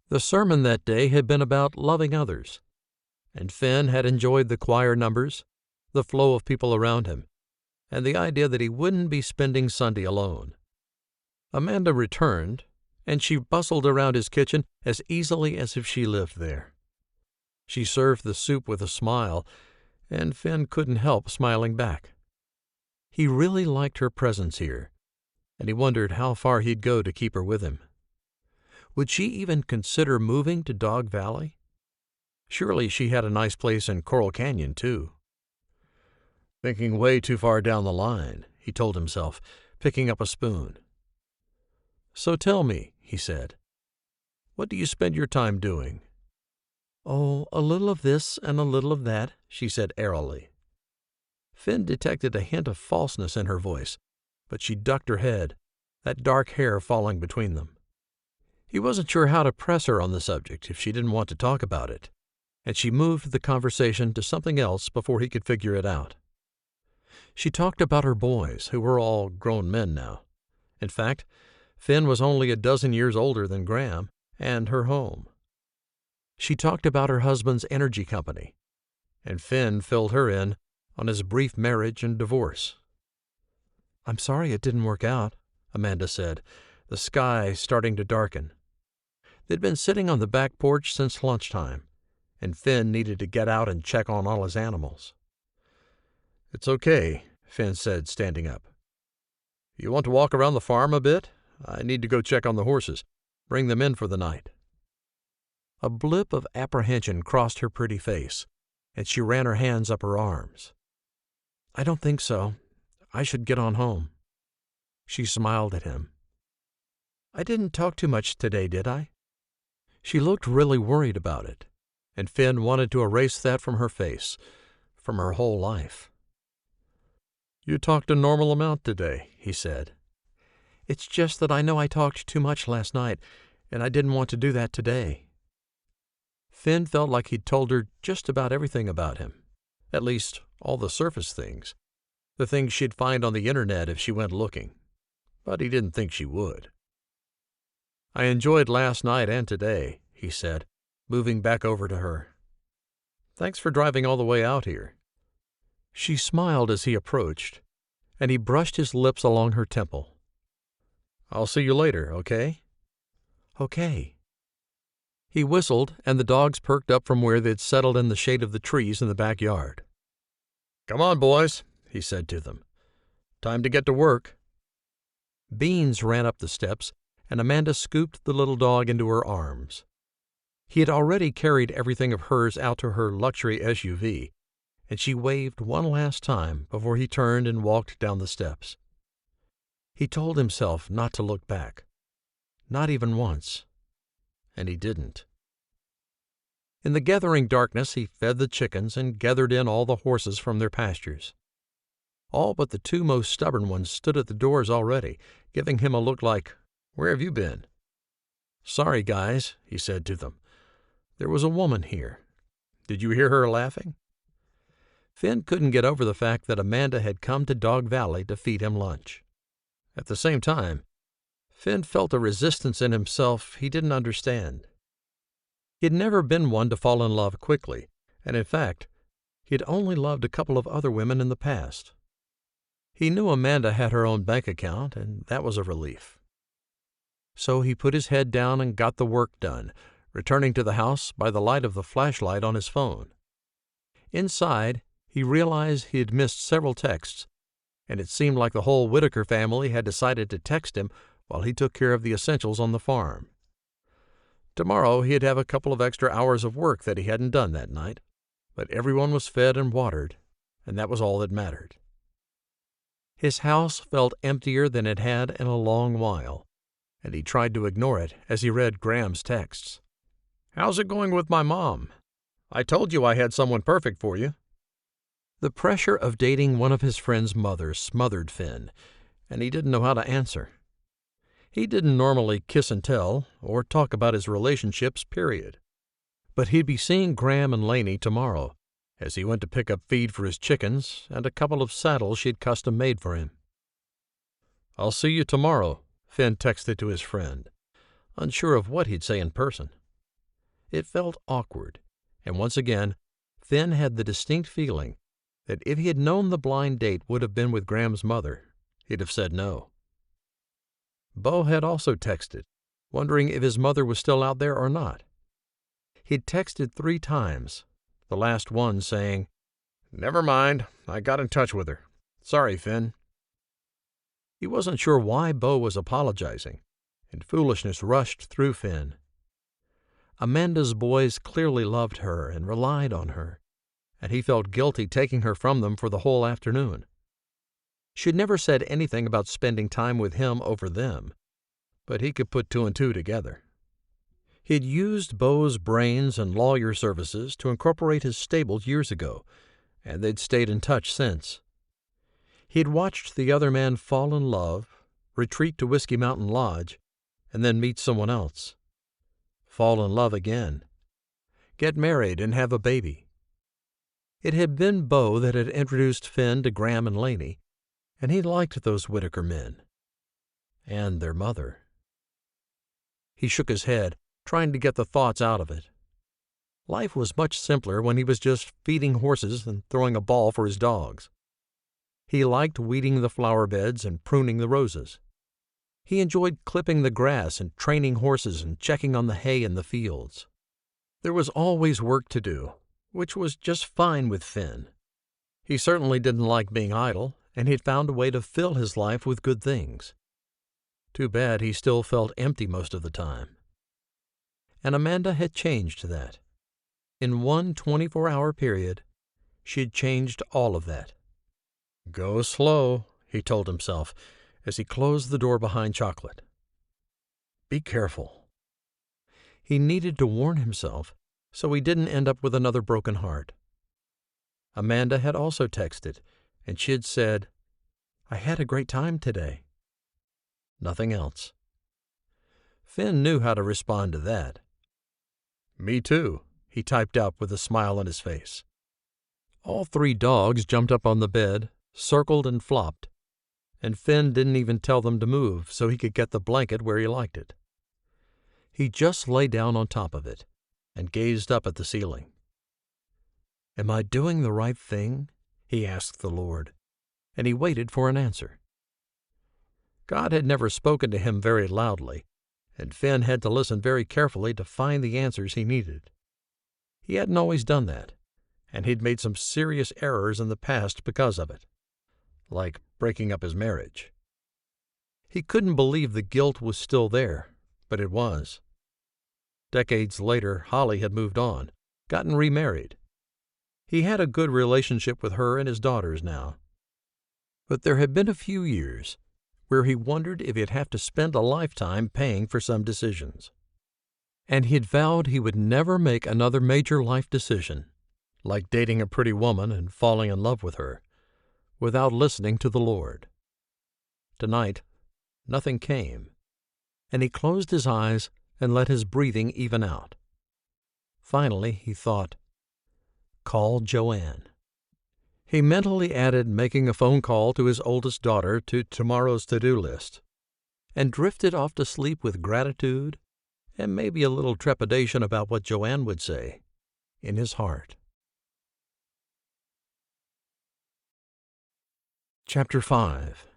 [SPEAKER 1] The sermon that day had been about loving others, and Finn had enjoyed the choir numbers, the flow of people around him, and the idea that he wouldn't be spending Sunday alone. Amanda returned, and she bustled around his kitchen as easily as if she lived there. She served the soup with a smile, and Finn couldn't help smiling back. He really liked her presence here, and he wondered how far he'd go to keep her with him. Would she even consider moving to Dog Valley? Surely she had a nice place in Coral Canyon, too. Thinking way too far down the line, he told himself, picking up a spoon. "So tell me," he said, "what do you spend your time doing?" "Oh, a little of this and a little of that," she said airily. Finn detected a hint of falseness in her voice, but she ducked her head, that dark hair falling between them. He wasn't sure how to press her on the subject if she didn't want to talk about it, and she moved the conversation to something else before he could figure it out. She talked about her boys, who were all grown men now. In fact, Finn was only a dozen years older than Graham, and her home. She talked about her husband's energy company, and Finn filled her in on his brief marriage and divorce. "I'm sorry it didn't work out," Amanda said, the sky starting to darken. They'd been sitting on the back porch since lunchtime, and Finn needed to get out and check on all his animals. "It's okay," Finn said, standing up. "You want to walk around the farm a bit? I need to go check on the horses, bring them in for the night." A blip of apprehension crossed her pretty face, and she ran her hands up her arms. "I don't think so. I should get on home." She smiled at him. "I didn't talk too much today, did I?" She looked really worried about it, and Finn wanted to erase that from her face, from her whole life. "You talked a normal amount today," he said. "It's just that I know I talked too much last night, and I didn't want to do that today." Finn felt like he'd told her just about everything about him, at least all the surface things, the things she'd find on the internet if she went looking, but he didn't think she would. "I enjoyed last night and today," he said, moving back over to her. "Thanks for driving all the way out here." She smiled as he approached, and he brushed his lips along her temple. "I'll see you later, okay?" "Okay." He whistled, and the dogs perked up from where they'd settled in the shade of the trees in the backyard. "Come on, boys," he said to them. "Time to get to work." Beans ran up the steps, and Amanda scooped the little dog into her arms. He had already carried everything of hers out to her luxury SUV, and she waved one last time before he turned and walked down the steps. He told himself not to look back, not even once, and he didn't. In the gathering darkness he fed the chickens and gathered in all the horses from their pastures. All but the two most stubborn ones stood at the doors already, giving him a look like, "Where have you been?" "Sorry, guys," he said to them. "There was a woman here. Did you hear her laughing?" Finn couldn't get over the fact that Amanda had come to Dog Valley to feed him lunch. At the same time, Finn felt a resistance in himself he didn't understand. He'd never been one to fall in love quickly, and in fact, he'd only loved a couple of other women in the past. He knew Amanda had her own bank account, and that was a relief. So he put his head down and got the work done, returning to the house by the light of the flashlight on his phone. Inside, he realized he had missed several texts, and it seemed like the whole Whittaker family had decided to text him while he took care of the essentials on the farm. Tomorrow he'd have a couple of extra hours of work that he hadn't done that night, but everyone was fed and watered, and that was all that mattered. His house felt emptier than it had in a long while, and he tried to ignore it as he read Graham's texts. "How's it going with my mom? I told you I had someone perfect for you." The pressure of dating one of his friend's mothers smothered Finn, and he didn't know how to answer. He didn't normally kiss and tell or talk about his relationships, period. but he'd be seeing Graham and Laney tomorrow, as he went to pick up feed for his chickens and a couple of saddles she'd custom made for him. "I'll see you tomorrow," Finn texted to his friend, unsure of what he'd say in person. It felt awkward, and once again, Finn had the distinct feeling that if he had known the blind date would have been with Graham's mother, he'd have said no. Bo had also texted, wondering if his mother was still out there or not. He'd texted 3 times, the last one saying, "Never mind, I got in touch with her. Sorry, Finn." He wasn't sure why Bo was apologizing, and foolishness rushed through Finn. Amanda's boys clearly loved her and relied on her, and he felt guilty taking her from them for the whole afternoon. She'd never said anything about spending time with him over them, but he could put 2 and 2 together. He'd used Bo's brains and lawyer services to incorporate his stable years ago, and they'd stayed in touch since. He'd watched the other man fall in love, retreat to Whiskey Mountain Lodge, and then meet someone else. Fall in love again. Get married and have a baby. It had been Bo that had introduced Finn to Graham and Laney, and he liked those Whittaker men. And their mother. He shook his head, trying to get the thoughts out of it. Life was much simpler when he was just feeding horses and throwing a ball for his dogs. He liked weeding the flower beds and pruning the roses. He enjoyed clipping the grass and training horses and checking on the hay in the fields. There was always work to do, which was just fine with Finn. He certainly didn't like being idle, and he'd found a way to fill his life with good things. Too bad he still felt empty most of the time. And Amanda had changed that. In one 24-hour period, she'd changed all of that. "Go slow," he told himself as he closed the door behind Chocolate. "Be careful." He needed to warn himself so he didn't end up with another broken heart. Amanda had also texted, and she'd said, "I had a great time today." Nothing else. Finn knew how to respond to that. "Me too," he typed out with a smile on his face. All 3 dogs jumped up on the bed, circled and flopped, and Finn didn't even tell them to move so he could get the blanket where he liked it. He just lay down on top of it and gazed up at the ceiling. "Am I doing the right thing?" he asked the Lord, and he waited for an answer. God had never spoken to him very loudly, and Finn had to listen very carefully to find the answers he needed. He hadn't always done that, and he'd made some serious errors in the past because of it, like breaking up his marriage. He couldn't believe the guilt was still there, but it was. Decades later, Holly had moved on, gotten remarried. He had a good relationship with her and his daughters now. But there had been a few years where he wondered if he'd have to spend a lifetime paying for some decisions. And he'd vowed he would never make another major life decision, like dating a pretty woman and falling in love with her, without listening to the Lord. Tonight, nothing came, and he closed his eyes and let his breathing even out. Finally, he thought, "Call Joanne." He mentally added making a phone call to his oldest daughter to tomorrow's to-do list, and drifted off to sleep with gratitude and maybe a little trepidation about what Joanne would say in his heart. Chapter 5.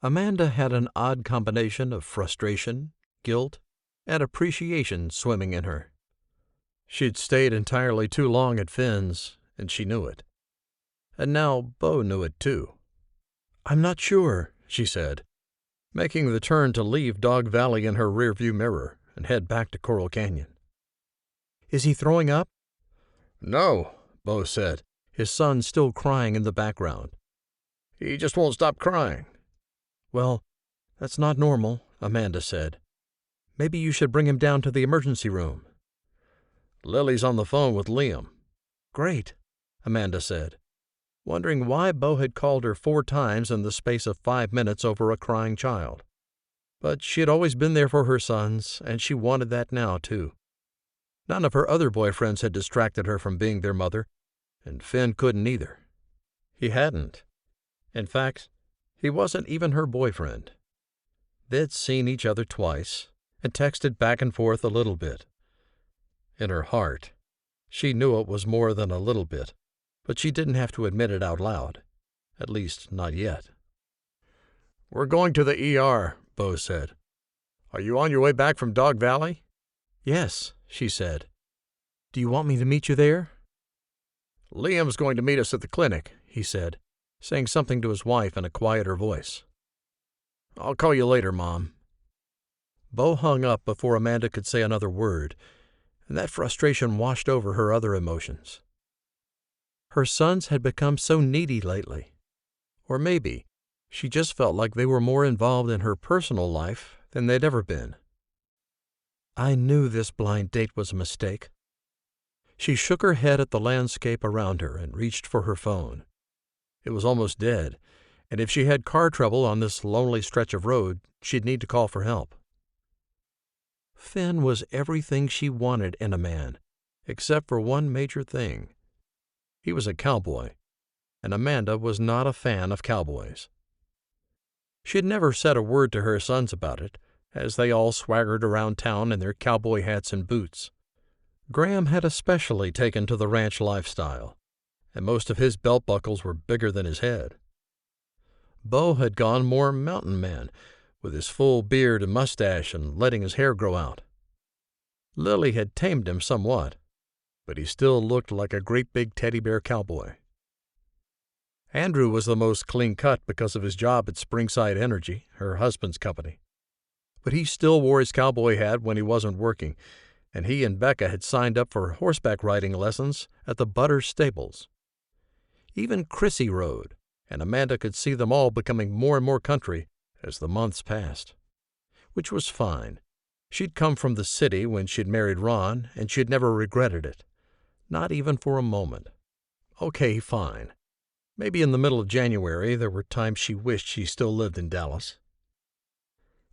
[SPEAKER 1] Amanda had an odd combination of frustration, guilt, and appreciation swimming in her. She'd stayed entirely too long at Finn's, and she knew it. And now Bo knew it too. "I'm not sure," she said, making the turn to leave Dog Valley in her rearview mirror and head back to Coral Canyon. "Is he throwing up?" "No," Bo said, his son still crying in the background. "He just won't stop crying." "Well, that's not normal," Amanda said. "Maybe you should bring him down to the emergency room." "Lily's on the phone with Liam." "Great," Amanda said, wondering why Bo had called her 4 times in the space of 5 minutes over a crying child. But she had always been there for her sons, and she wanted that now, too. None of her other boyfriends had distracted her from being their mother, and Finn couldn't either. He hadn't. In fact, he wasn't even her boyfriend. They'd seen each other twice, and texted back and forth a little bit. In her heart, she knew it was more than a little bit, but she didn't have to admit it out loud. At least, not yet. "We're going to the ER, Bo said. "Are you on your way back from Dog Valley?" "Yes," she said. "Do you want me to meet you there?" "Liam's going to meet us at the clinic," he said, saying something to his wife in a quieter voice. "I'll call you later, Mom." Bo hung up before Amanda could say another word, and that frustration washed over her other emotions. Her sons had become so needy lately. Or maybe she just felt like they were more involved in her personal life than they'd ever been. I knew this blind date was a mistake. She shook her head at the landscape around her and reached for her phone. It was almost dead, and if she had car trouble on this lonely stretch of road, she'd need to call for help. Finn was everything she wanted in a man, except for one major thing. He was a cowboy, and Amanda was not a fan of cowboys. She had never said a word to her sons about it, as they all swaggered around town in their cowboy hats and boots. Graham had especially taken to the ranch lifestyle, and most of his belt buckles were bigger than his head. Bo had gone more mountain man, with his full beard and mustache and letting his hair grow out. Lily had tamed him somewhat, but he still looked like a great big teddy bear cowboy. Andrew was the most clean-cut because of his job at Springside Energy, her husband's company. But he still wore his cowboy hat when he wasn't working, and he and Becca had signed up for horseback riding lessons at the Butters stables. Even Chrissy rode, and Amanda could see them all becoming more and more country as the months passed. Which was fine. She'd come from the city when she'd married Ron, and she'd never regretted it. Not even for a moment. Okay, fine. Maybe in the middle of January there were times she wished she still lived in Dallas.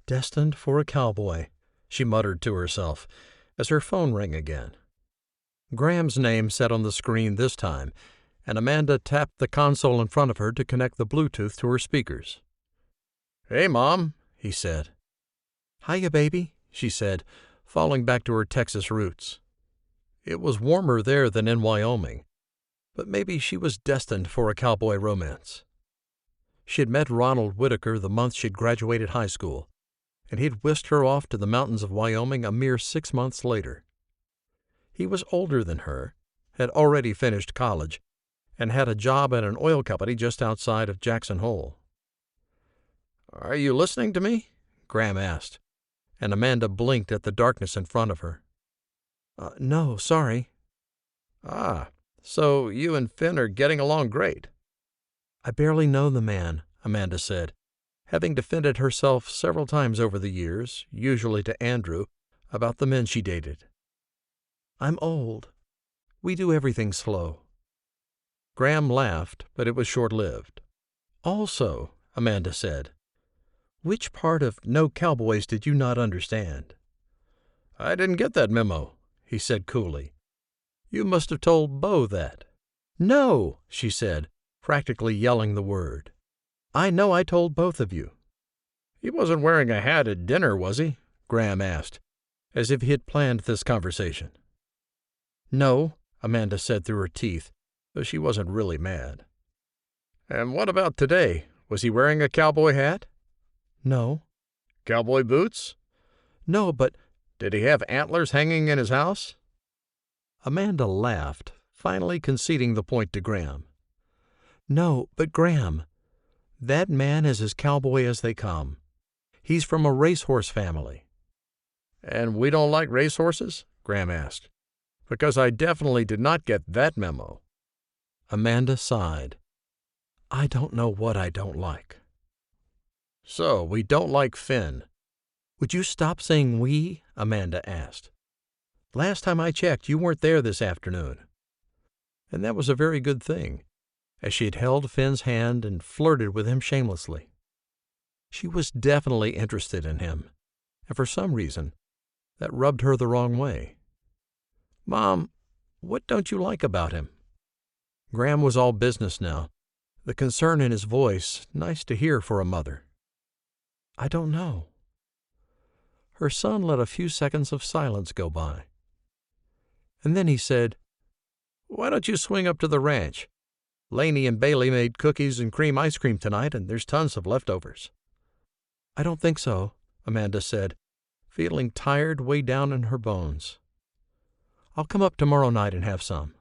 [SPEAKER 1] "Destined for a cowboy," she muttered to herself, as her phone rang again. Graham's name sat on the screen this time, and Amanda tapped the console in front of her to connect the Bluetooth to her speakers. "Hey, Mom," he said. "Hiya, baby," she said, falling back to her Texas roots. It was warmer there than in Wyoming, but maybe she was destined for a cowboy romance. She'd met Ronald Whittaker the month she'd graduated high school, and he'd whisked her off to the mountains of Wyoming a mere 6 months later. He was older than her, had already finished college, and had a job at an oil company just outside of Jackson Hole. "Are you listening to me?" Graham asked, and Amanda blinked at the darkness in front of her. "No, sorry." "Ah, so you and Finn are getting along great." "I barely know the man," Amanda said, having defended herself several times over the years, usually to Andrew, about the men she dated. "I'm old. We do everything slow." Graham laughed, but it was short-lived. "Also," Amanda said, "which part of No Cowboys did you not understand?" "I didn't get that memo," he said coolly. "You must have told Bo that." "No," she said, practically yelling the word. "I know I told both of you." "He wasn't wearing a hat at dinner, was he?" Graham asked, as if he had planned this conversation. "No," Amanda said through her teeth, though she wasn't really mad. "And what about today? Was he wearing a cowboy hat?" "No." "Cowboy boots?" "No, but—" "Did he have antlers hanging in his house?" Amanda laughed, finally conceding the point to Graham. "No, but Graham, that man is as cowboy as they come. He's from a racehorse family." "And we don't like racehorses?" Graham asked. "Because I definitely did not get that memo." Amanda sighed. "I don't know what I don't like." "So, we don't like Finn." "Would you stop saying we?" Amanda asked. "Last time I checked, you weren't there this afternoon." And that was a very good thing, as she had held Finn's hand and flirted with him shamelessly. She was definitely interested in him, and for some reason, that rubbed her the wrong way. "Mom, what don't you like about him?" Graham was all business now, the concern in his voice nice to hear for a mother. "I don't know." Her son let a few seconds of silence go by. And then he said, "Why don't you swing up to the ranch? Laney and Bailey made cookies and cream ice cream tonight, and there's tons of leftovers." "I don't think so," Amanda said, feeling tired way down in her bones. "I'll come up tomorrow night and have some.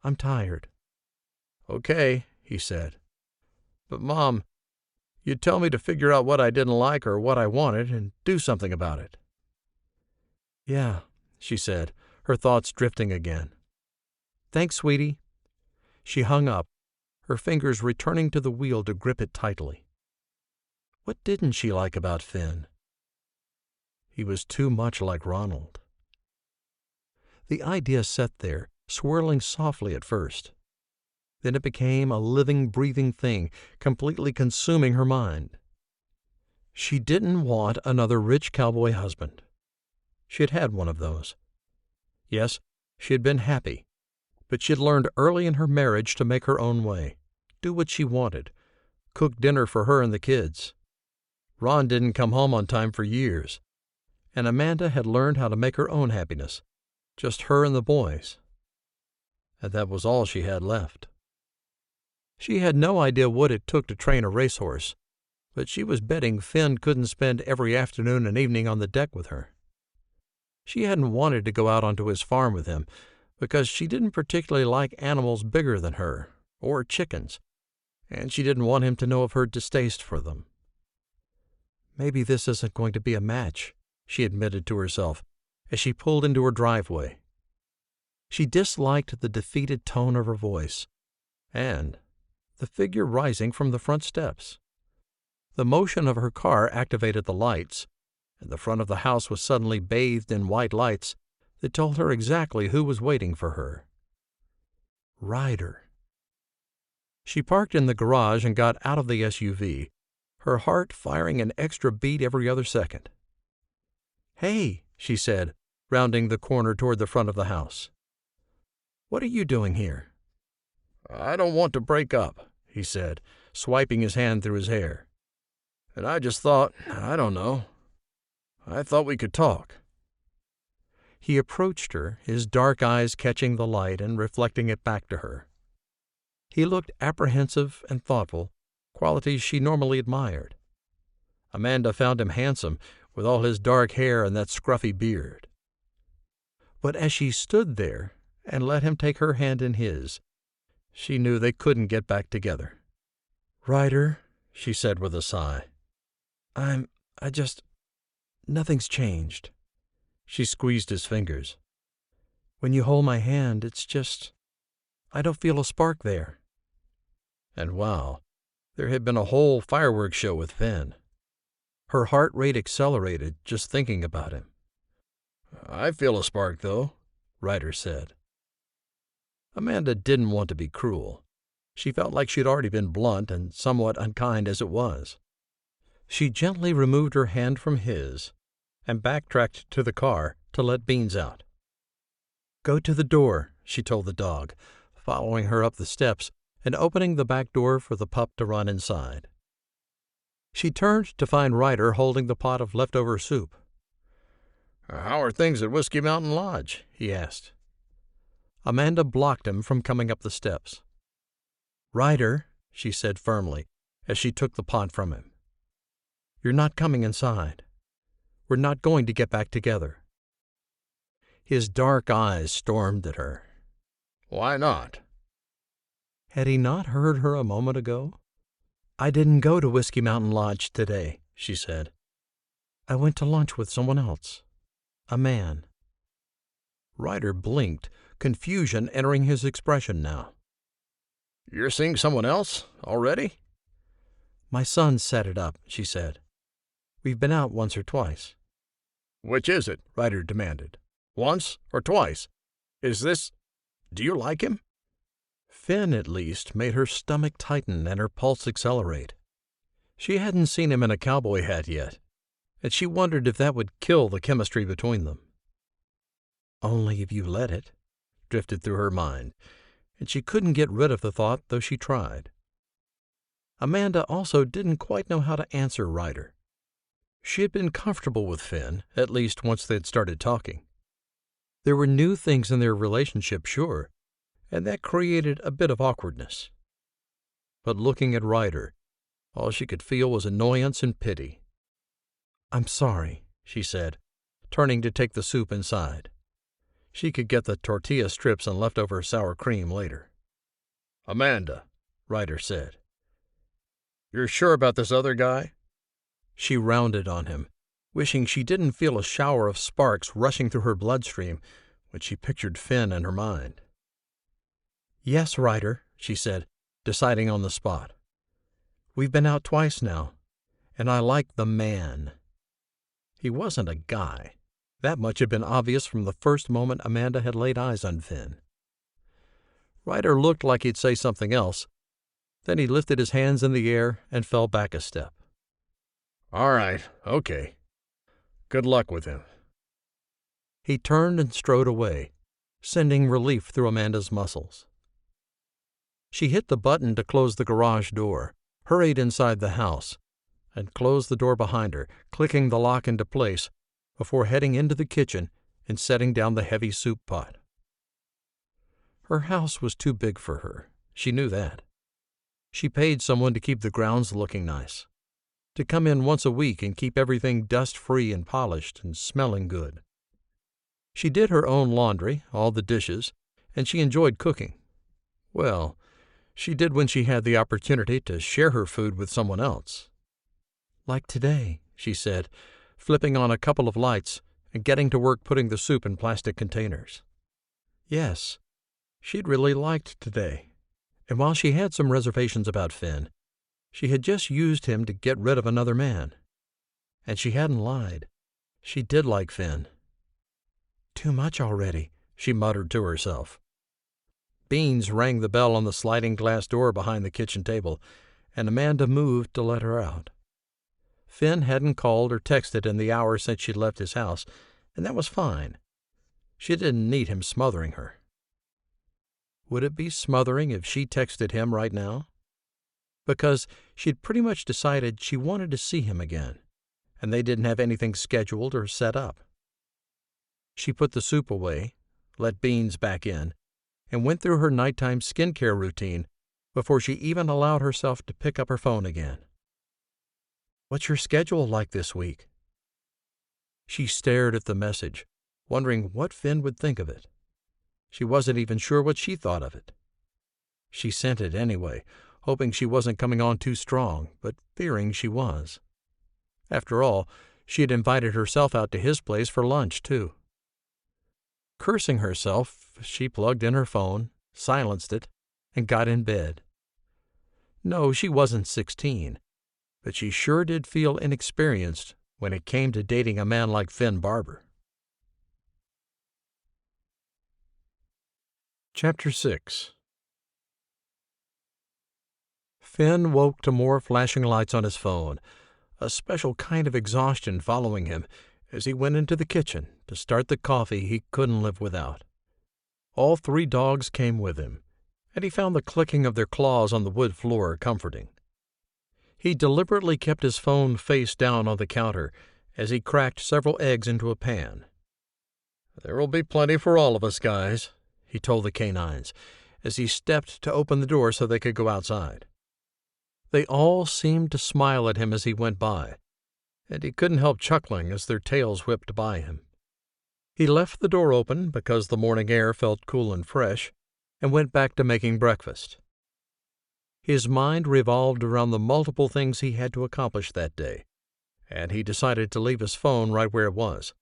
[SPEAKER 1] I'm tired." "Okay," he said. "But, Mom, you'd tell me to figure out what I didn't like or what I wanted and do something about it." "Yeah," she said, her thoughts drifting again. "Thanks, sweetie." She hung up, her fingers returning to the wheel to grip it tightly. What didn't she like about Finn? He was too much like Ronald. The idea sat there, swirling softly at first. Then it became a living, breathing thing, completely consuming her mind. She didn't want another rich cowboy husband. She had had one of those. Yes, she had been happy, but she had learned early in her marriage to make her own way, do what she wanted, cook dinner for her and the kids. Ron didn't come home on time for years, and Amanda had learned how to make her own happiness, just her and the boys. And that was all she had left. She had no idea what it took to train a racehorse, but she was betting Finn couldn't spend every afternoon and evening on the deck with her. She hadn't wanted to go out onto his farm with him because she didn't particularly like animals bigger than her, or chickens, and she didn't want him to know of her distaste for them. "Maybe this isn't going to be a match," she admitted to herself as she pulled into her driveway. She disliked the defeated tone of her voice, and the figure rising from the front steps. The motion of her car activated the lights, and the front of the house was suddenly bathed in white lights that told her exactly who was waiting for her. Ryder. She parked in the garage and got out of the SUV, her heart firing an extra beat every other second. "Hey," she said, rounding the corner toward the front of the house. "What are you doing here?" "I don't want to break up," he said, swiping his hand through his hair. "And I just thought, I don't know, I thought we could talk." He approached her, his dark eyes catching the light and reflecting it back to her. He looked apprehensive and thoughtful, qualities she normally admired. Amanda found him handsome, with all his dark hair and that scruffy beard. But as she stood there and let him take her hand in his, she knew they couldn't get back together. "Ryder," she said with a sigh, nothing's changed." She squeezed his fingers. "When you hold my hand, it's just, I don't feel a spark there." And wow, there had been a whole fireworks show with Finn. Her heart rate accelerated just thinking about him. "I feel a spark, though," Ryder said. Amanda didn't want to be cruel. She felt like she'd already been blunt and somewhat unkind as it was. She gently removed her hand from his and backtracked to the car to let Beans out. "Go to the door," she told the dog, following her up the steps and opening the back door for the pup to run inside. She turned to find Ryder holding the pot of leftover soup. "How are things at Whiskey Mountain Lodge?" he asked. Amanda blocked him from coming up the steps. "Ryder," she said firmly as she took the pot from him, "you're not coming inside. We're not going to get back together." His dark eyes stormed at her. "Why not?" Had he not heard her a moment ago? "I didn't go to Whiskey Mountain Lodge today," she said. "I went to lunch with someone else. A man." Ryder blinked, confusion entering his expression now. "You're seeing someone else already?" "My son set it up," she said. "We've been out once or twice." "Which is it?" Ryder demanded. "Once or twice? Do you like him?" Finn, at least, made her stomach tighten and her pulse accelerate. She hadn't seen him in a cowboy hat yet, and she wondered if that would kill the chemistry between them. "Only if you let it," drifted through her mind, and she couldn't get rid of the thought, though she tried. Amanda also didn't quite know how to answer Ryder. She had been comfortable with Finn, at least once they'd started talking. There were new things in their relationship, sure, and that created a bit of awkwardness. But looking at Ryder, all she could feel was annoyance and pity. "I'm sorry," she said, turning to take the soup inside. She could get the tortilla strips and leftover sour cream later.
[SPEAKER 2] "Amanda," Ryder said, "you're sure about this other guy?"
[SPEAKER 1] She rounded on him, wishing she didn't feel a shower of sparks rushing through her bloodstream when she pictured Finn in her mind. "Yes, Ryder," she said, deciding on the spot. "We've been out twice now, and I like the man." He wasn't a guy. That much had been obvious from the first moment Amanda had laid eyes on Finn. Ryder looked like he'd say something else. Then he lifted his hands in the air and fell back a step.
[SPEAKER 2] "All right, okay. Good luck with him."
[SPEAKER 1] He turned and strode away, sending relief through Amanda's muscles. She hit the button to close the garage door, hurried inside the house, and closed the door behind her, clicking the lock into place before heading into the kitchen and setting down the heavy soup pot. Her house was too big for her. She knew that. She paid someone to keep the grounds looking nice, to come in once a week and keep everything dust-free and polished and smelling good. She did her own laundry, all the dishes, and she enjoyed cooking. Well, she did when she had the opportunity to share her food with someone else. "Like today," she said, flipping on a couple of lights and getting to work putting the soup in plastic containers. Yes, she'd really liked today, and while she had some reservations about Finn, she had just used him to get rid of another man. And she hadn't lied. She did like Finn. "Too much already," she muttered to herself. Beans rang the bell on the sliding glass door behind the kitchen table, and Amanda moved to let her out. Finn hadn't called or texted in the hour since she'd left his house, and that was fine. She didn't need him smothering her. Would it be smothering if she texted him right now? Because she'd pretty much decided she wanted to see him again, and they didn't have anything scheduled or set up. She put the soup away, let Beans back in, and went through her nighttime skincare routine before she even allowed herself to pick up her phone again. "What's your schedule like this week?" She stared at the message, wondering what Finn would think of it. She wasn't even sure what she thought of it. She sent it anyway, hoping she wasn't coming on too strong, but fearing she was. After all, she had invited herself out to his place for lunch, too. Cursing herself, she plugged in her phone, silenced it, and got in bed. No, she wasn't 16, but she sure did feel inexperienced when it came to dating a man like Finley Barber. Chapter 6. Finn woke to more flashing lights on his phone, a special kind of exhaustion following him as he went into the kitchen to start the coffee he couldn't live without. All 3 dogs came with him, and he found the clicking of their claws on the wood floor comforting. He deliberately kept his phone face down on the counter as he cracked several eggs into a pan. "There will be plenty for all of us, guys," he told the canines as he stepped to open the door so they could go outside. They all seemed to smile at him as he went by, and he couldn't help chuckling as their tails whipped by him. He left the door open because the morning air felt cool and fresh, and went back to making breakfast. His mind revolved around the multiple things he had to accomplish that day, and he decided to leave his phone right where it was.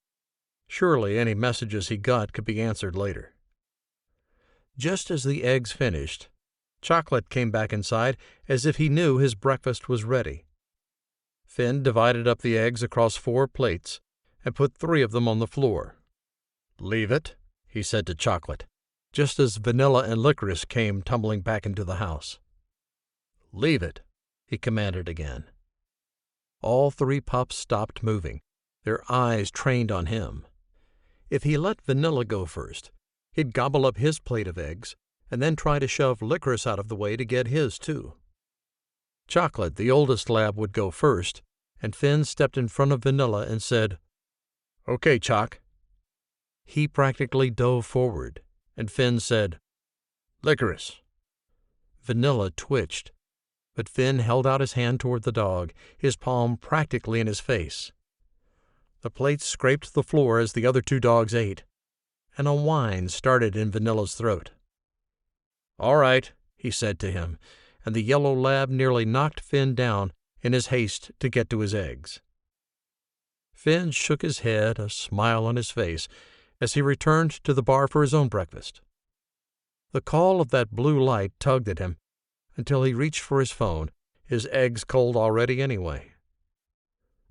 [SPEAKER 1] Surely any messages he got could be answered later. Just as the eggs finished, Chocolate came back inside as if he knew his breakfast was ready. Finn divided up the eggs across 4 plates and put 3 of them on the floor. "Leave it," he said to Chocolate, just as Vanilla and Licorice came tumbling back into the house. "Leave it," he commanded again. All three pups stopped moving, their eyes trained on him. If he let Vanilla go first, he'd gobble up his plate of eggs and then try to shove Licorice out of the way to get his, too. Chocolate, the oldest lab, would go first, and Finn stepped in front of Vanilla and said, "Okay, Choc." He practically dove forward, and Finn said, "Licorice." Vanilla twitched, but Finn held out his hand toward the dog, his palm practically in his face. The plates scraped the floor as the other two dogs ate, and a whine started in Vanilla's throat. "All right," he said to him, and the yellow lab nearly knocked Finn down in his haste to get to his eggs. Finn shook his head, a smile on his face, as he returned to the bar for his own breakfast. The call of that blue light tugged at him until he reached for his phone, his eggs cold already anyway.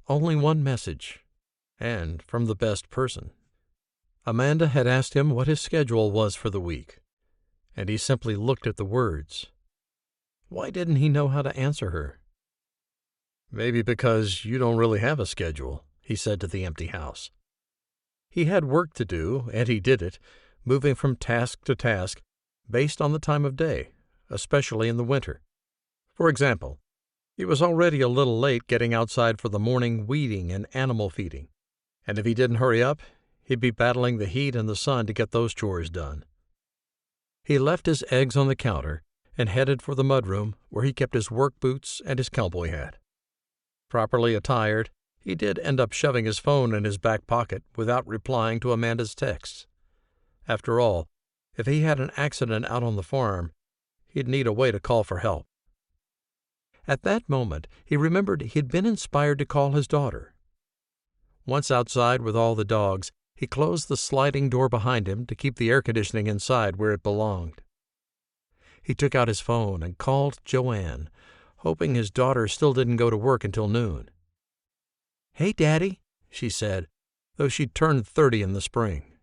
[SPEAKER 1] Only one message, and from the best person. Amanda had asked him what his schedule was for the week, and he simply looked at the words. Why didn't he know how to answer her? "Maybe because you don't really have a schedule," he said to the empty house. He had work to do, and he did it, moving from task to task, based on the time of day, especially in the winter. For example, he was already a little late getting outside for the morning weeding and animal feeding, and if he didn't hurry up, he'd be battling the heat and the sun to get those chores done. He left his eggs on the counter and headed for the mudroom where he kept his work boots and his cowboy hat. Properly attired, he did end up shoving his phone in his back pocket without replying to Amanda's texts. After all, if he had an accident out on the farm, he'd need a way to call for help. At that moment, he remembered he'd been inspired to call his daughter. Once outside with all the dogs, he closed the sliding door behind him to keep the air conditioning inside where it belonged. He took out his phone and called Joanne, hoping his daughter still didn't go to work until noon. "Hey, Daddy," she said, though she'd turned 30 in the spring.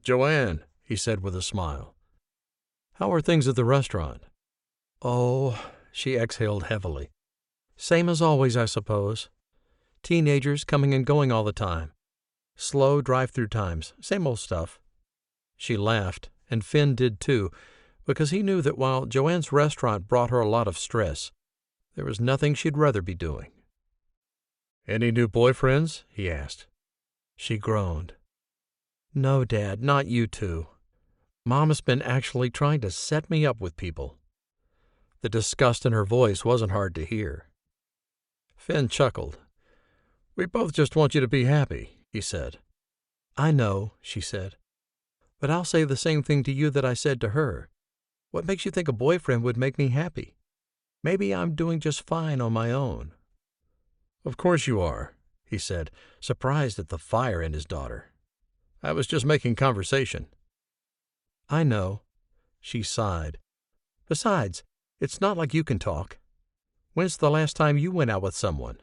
[SPEAKER 1] "Joanne," he said with a smile. "How are things at the restaurant?" "Oh," she exhaled heavily. "Same as always, I suppose. Teenagers coming and going all the time. Slow drive-through times, same old stuff." She laughed, and Finn did too, because he knew that while Joanne's restaurant brought her a lot of stress, there was nothing she'd rather be doing. "Any new boyfriends?" he asked. She groaned. "No, Dad, not you two. Mama's been actually trying to set me up with people." The disgust in her voice wasn't hard to hear. Finn chuckled. "We both just want you to be happy," he said. "I know," she said. "But I'll say the same thing to you that I said to her. What makes you think a boyfriend would make me happy? Maybe I'm doing just fine on my own." "Of course you are," he said, surprised at the fire in his daughter. "I was just making conversation." "I know." She sighed. "Besides, it's not like you can talk. When's the last time you went out with someone?"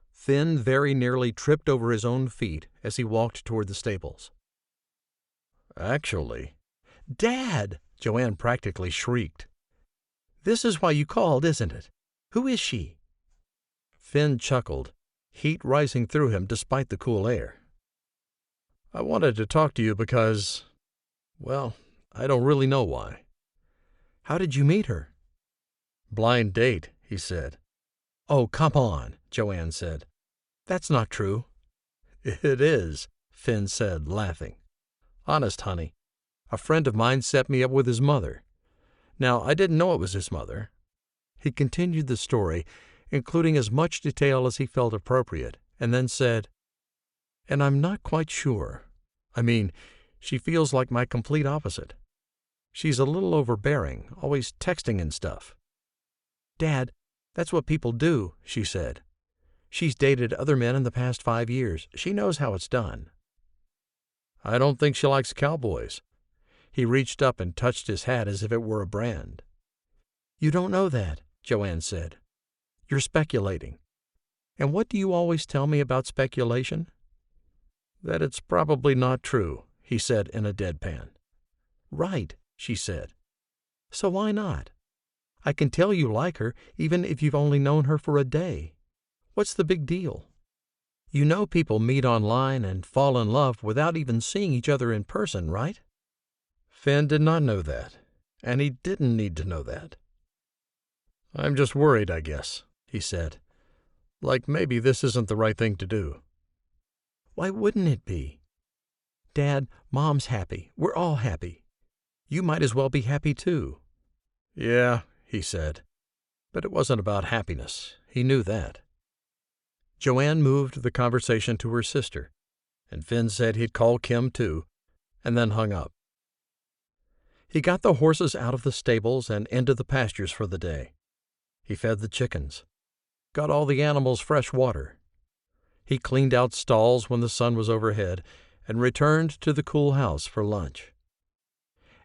[SPEAKER 1] Finn very nearly tripped over his own feet as he walked toward the stables. "Actually—" "Dad!" Joanne practically shrieked. "This is why you called, isn't it? Who is she?" Finn chuckled, heat rising through him despite the cool air. "I wanted to talk to you because, well, I don't really know why." "How did you meet her?" "Blind date," he said. "Oh, come on," Joanne said. "That's not true." "It is," Finn said, laughing. "Honest, honey. A friend of mine set me up with his mother. Now, I didn't know it was his mother." He continued the story, including as much detail as he felt appropriate, and then said, "And I'm not quite sure. I mean, she feels like my complete opposite. She's a little overbearing, always texting and stuff." "Dad, that's what people do," she said. "She's dated other men in the past 5 years. She knows how it's done." "I don't think she likes cowboys." He reached up and touched his hat as if it were a brand. "You don't know that," Joanne said. "You're speculating. And what do you always tell me about speculation?" "That it's probably not true," he said in a deadpan. "Right," she said. "So why not? I can tell you like her even if you've only known her for a day. What's the big deal? You know people meet online and fall in love without even seeing each other in person, right?
[SPEAKER 2] Finn did not know that, and he didn't need to know that. I'm just worried, I guess, he said. Like maybe this isn't the right thing to do.
[SPEAKER 1] Why wouldn't it be? Dad, Mom's happy. We're all happy. You might as well be happy too.
[SPEAKER 2] Yeah, he said. But it wasn't about happiness. He knew that. Joanne moved the conversation to her sister, and Finn said he'd call Kim too, and then hung up. He got the horses out of the stables and into the pastures for the day. He fed the chickens, got all the animals fresh water. He cleaned out stalls when the sun was overhead and returned to the cool house for lunch.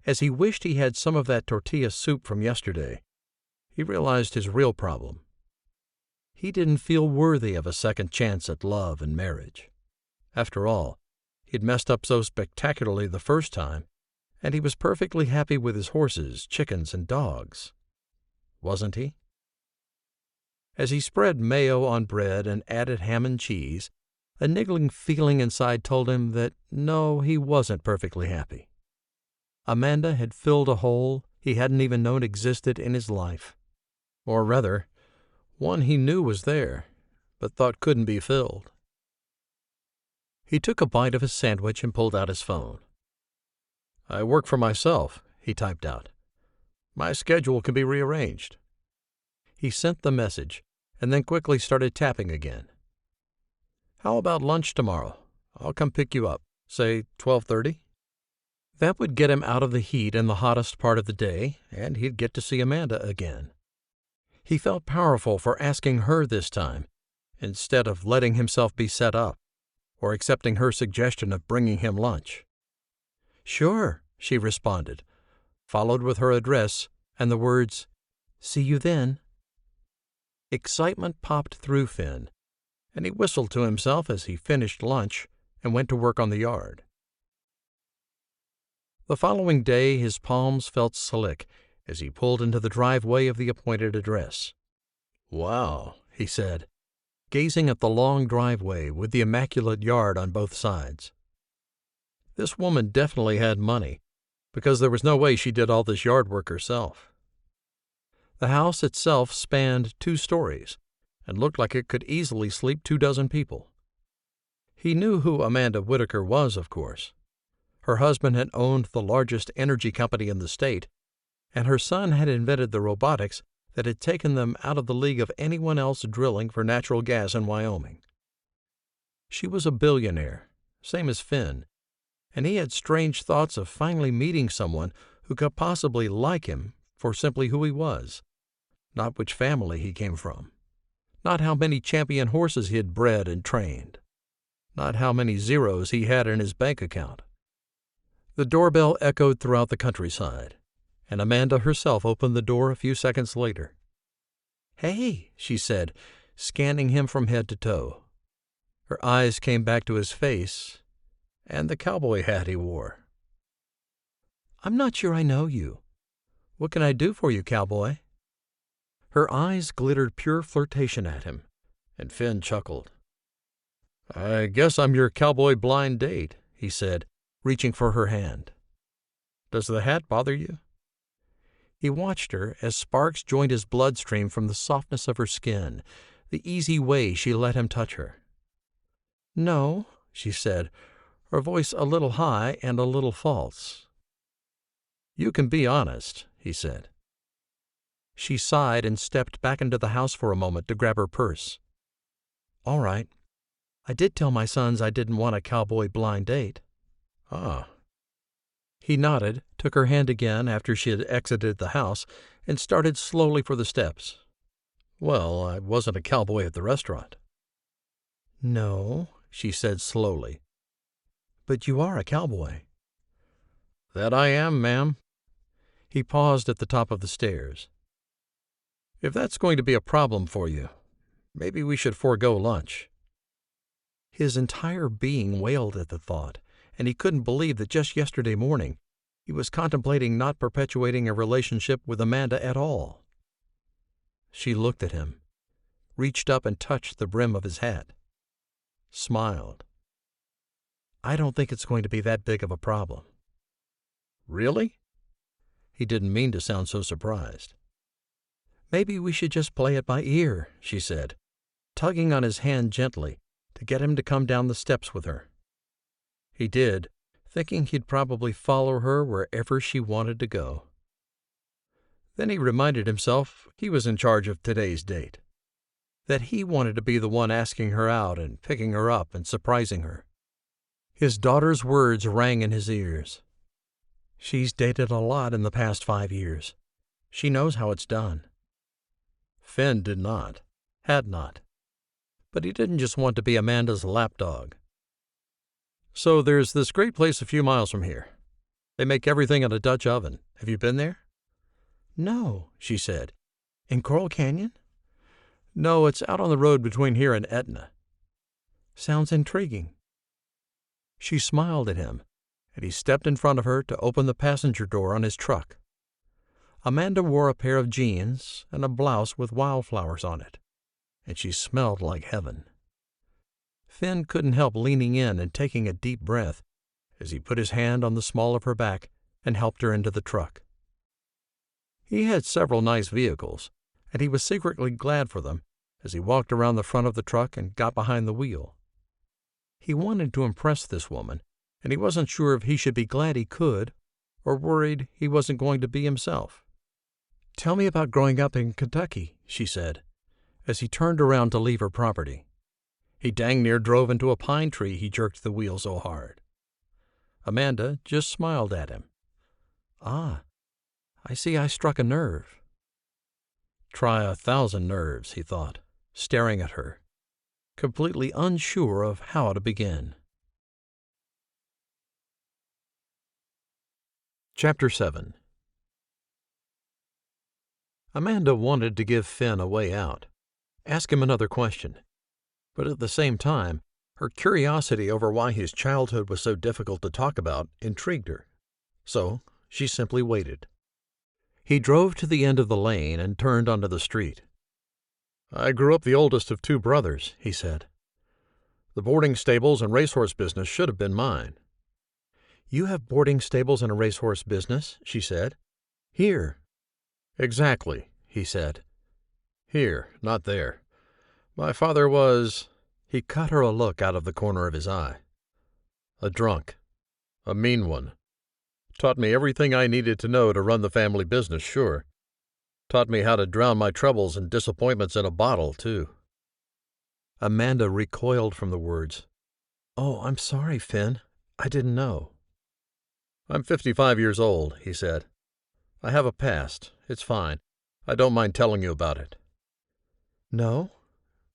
[SPEAKER 2] As he wished he had some of that tortilla soup from yesterday, he realized his real problem. He didn't feel worthy of a second chance at love and marriage. After all, he'd messed up so spectacularly the first time, and he was perfectly happy with his horses, chickens, and dogs. Wasn't he? As he spread mayo on bread and added ham and cheese, a niggling feeling inside told him that no, he wasn't perfectly happy. Amanda had filled a hole he hadn't even known existed in his life. Or rather, one he knew was there, but thought couldn't be filled. He took a bite of his sandwich and pulled out his phone. I work for myself, he typed out. My schedule can be rearranged. He sent the message, and then quickly started tapping again. How about lunch tomorrow? I'll come pick you up, say 12:30. That would get him out of the heat in the hottest part of the day, and he'd get to see Amanda again. He felt powerful for asking her this time, instead of letting himself be set up, or accepting her suggestion of bringing him lunch. Sure, she responded, followed with her address and the words, "See you then." Excitement popped through Finn, and he whistled to himself as he finished lunch and went to work on the yard. The following day his palms felt slick as he pulled into the driveway of the appointed address. Wow, he said, gazing at the long driveway with the immaculate yard on both sides. This woman definitely had money, because there was no way she did all this yard work herself. The house itself spanned 2 stories and looked like it could easily sleep 24 people. He knew who Amanda Whittaker was, of course. Her husband had owned the largest energy company in the state, and her son had invented the robotics that had taken them out of the league of anyone else drilling for natural gas in Wyoming. She was a billionaire, same as Finn, and he had strange thoughts of finally meeting someone who could possibly like him for simply who he was, not which family he came from, not how many champion horses he had bred and trained, not how many zeros he had in his bank account. The doorbell echoed throughout the countryside, and Amanda herself opened the door a few seconds later. "Hey," she said, scanning him from head to toe. Her eyes came back to his face and the cowboy hat he wore. "I'm not sure I know you. What can I do for you, cowboy?" Her eyes glittered pure flirtation at him, and Finn chuckled. "I guess I'm your cowboy blind date," he said, reaching for her hand. "Does the hat bother you?" He watched her as sparks joined his bloodstream from the softness of her skin, the easy way she let him touch her. "No," she said, her voice a little high and a little false. "You can be honest," he said. She sighed and stepped back into the house for a moment to grab her purse. "All right. I did tell my sons I didn't want a cowboy blind date." "Ah." He nodded, took her hand again after she had exited the house, and started slowly for the steps. "Well, I wasn't a cowboy at the restaurant." "No," she said slowly. "But you are a cowboy." "That I am, ma'am." He paused at the top of the stairs. "If that's going to be a problem for you, maybe we should forego lunch." His entire being wailed at the thought, and he couldn't believe that just yesterday morning he was contemplating not perpetuating a relationship with Amanda at all. She looked at him,
[SPEAKER 1] reached up and touched the brim of his hat. Smiled. "I don't think it's going to be that big of a problem."
[SPEAKER 2] "Really?"
[SPEAKER 1] He didn't mean to sound so surprised. "Maybe we should just play it by ear," she said, tugging on his hand gently to get him to come down the steps with her. He did, thinking he'd probably follow her wherever she wanted to go. Then he reminded himself he was in charge of today's date, that he wanted to be the one asking her out and picking her up and surprising her. His daughter's words rang in his ears. "She's dated a lot in the past 5 years. She knows how it's done." Finn did not, had not. But he didn't just want to be Amanda's lapdog. "So there's this great place a few miles from here. They make everything in a Dutch oven. Have you been there?" "No," she said. "In Coral Canyon?" "No, it's out on the road between here and Etna." "Sounds intriguing." She smiled at him, and he stepped in front of her to open the passenger door on his truck. Amanda wore a pair of jeans and a blouse with wildflowers on it, and she smelled like heaven. Finn couldn't help leaning in and taking a deep breath as he put his hand on the small of her back and helped her into the truck. He had several nice vehicles, and he was secretly glad for them as he walked around the front of the truck and got behind the wheel. He wanted to impress this woman, and he wasn't sure if he should be glad he could or worried he wasn't going to be himself. "Tell me about growing up in Kentucky," she said, as he turned around to leave her property. He dang near drove into a pine tree, he jerked the wheel so hard. Amanda just smiled at him. "Ah, I see I struck a nerve." Try 1,000 nerves, he thought, staring at her, completely unsure of how to begin. Chapter 7. Amanda wanted to give Finn a way out, ask him another question, but at the same time, her curiosity over why his childhood was so difficult to talk about intrigued her. So she simply waited. He drove to the end of the lane and turned onto the street. "I grew up the oldest of 2 brothers," he said. "The boarding stables and racehorse business should have been mine." "You have boarding stables and a racehorse business?" she said. "Here." "Exactly," he said. "Here, not there. My father was—" He cut her a look out of the corner of his eye. "A drunk. A mean one. Taught me everything I needed to know to run the family business, sure. Taught me how to drown my troubles and disappointments in a bottle, too." Amanda recoiled from the words. "Oh, I'm sorry, Finn. I didn't know." "I'm 55 years old," he said. "I have a past. It's fine. I don't mind telling you about it." "No?"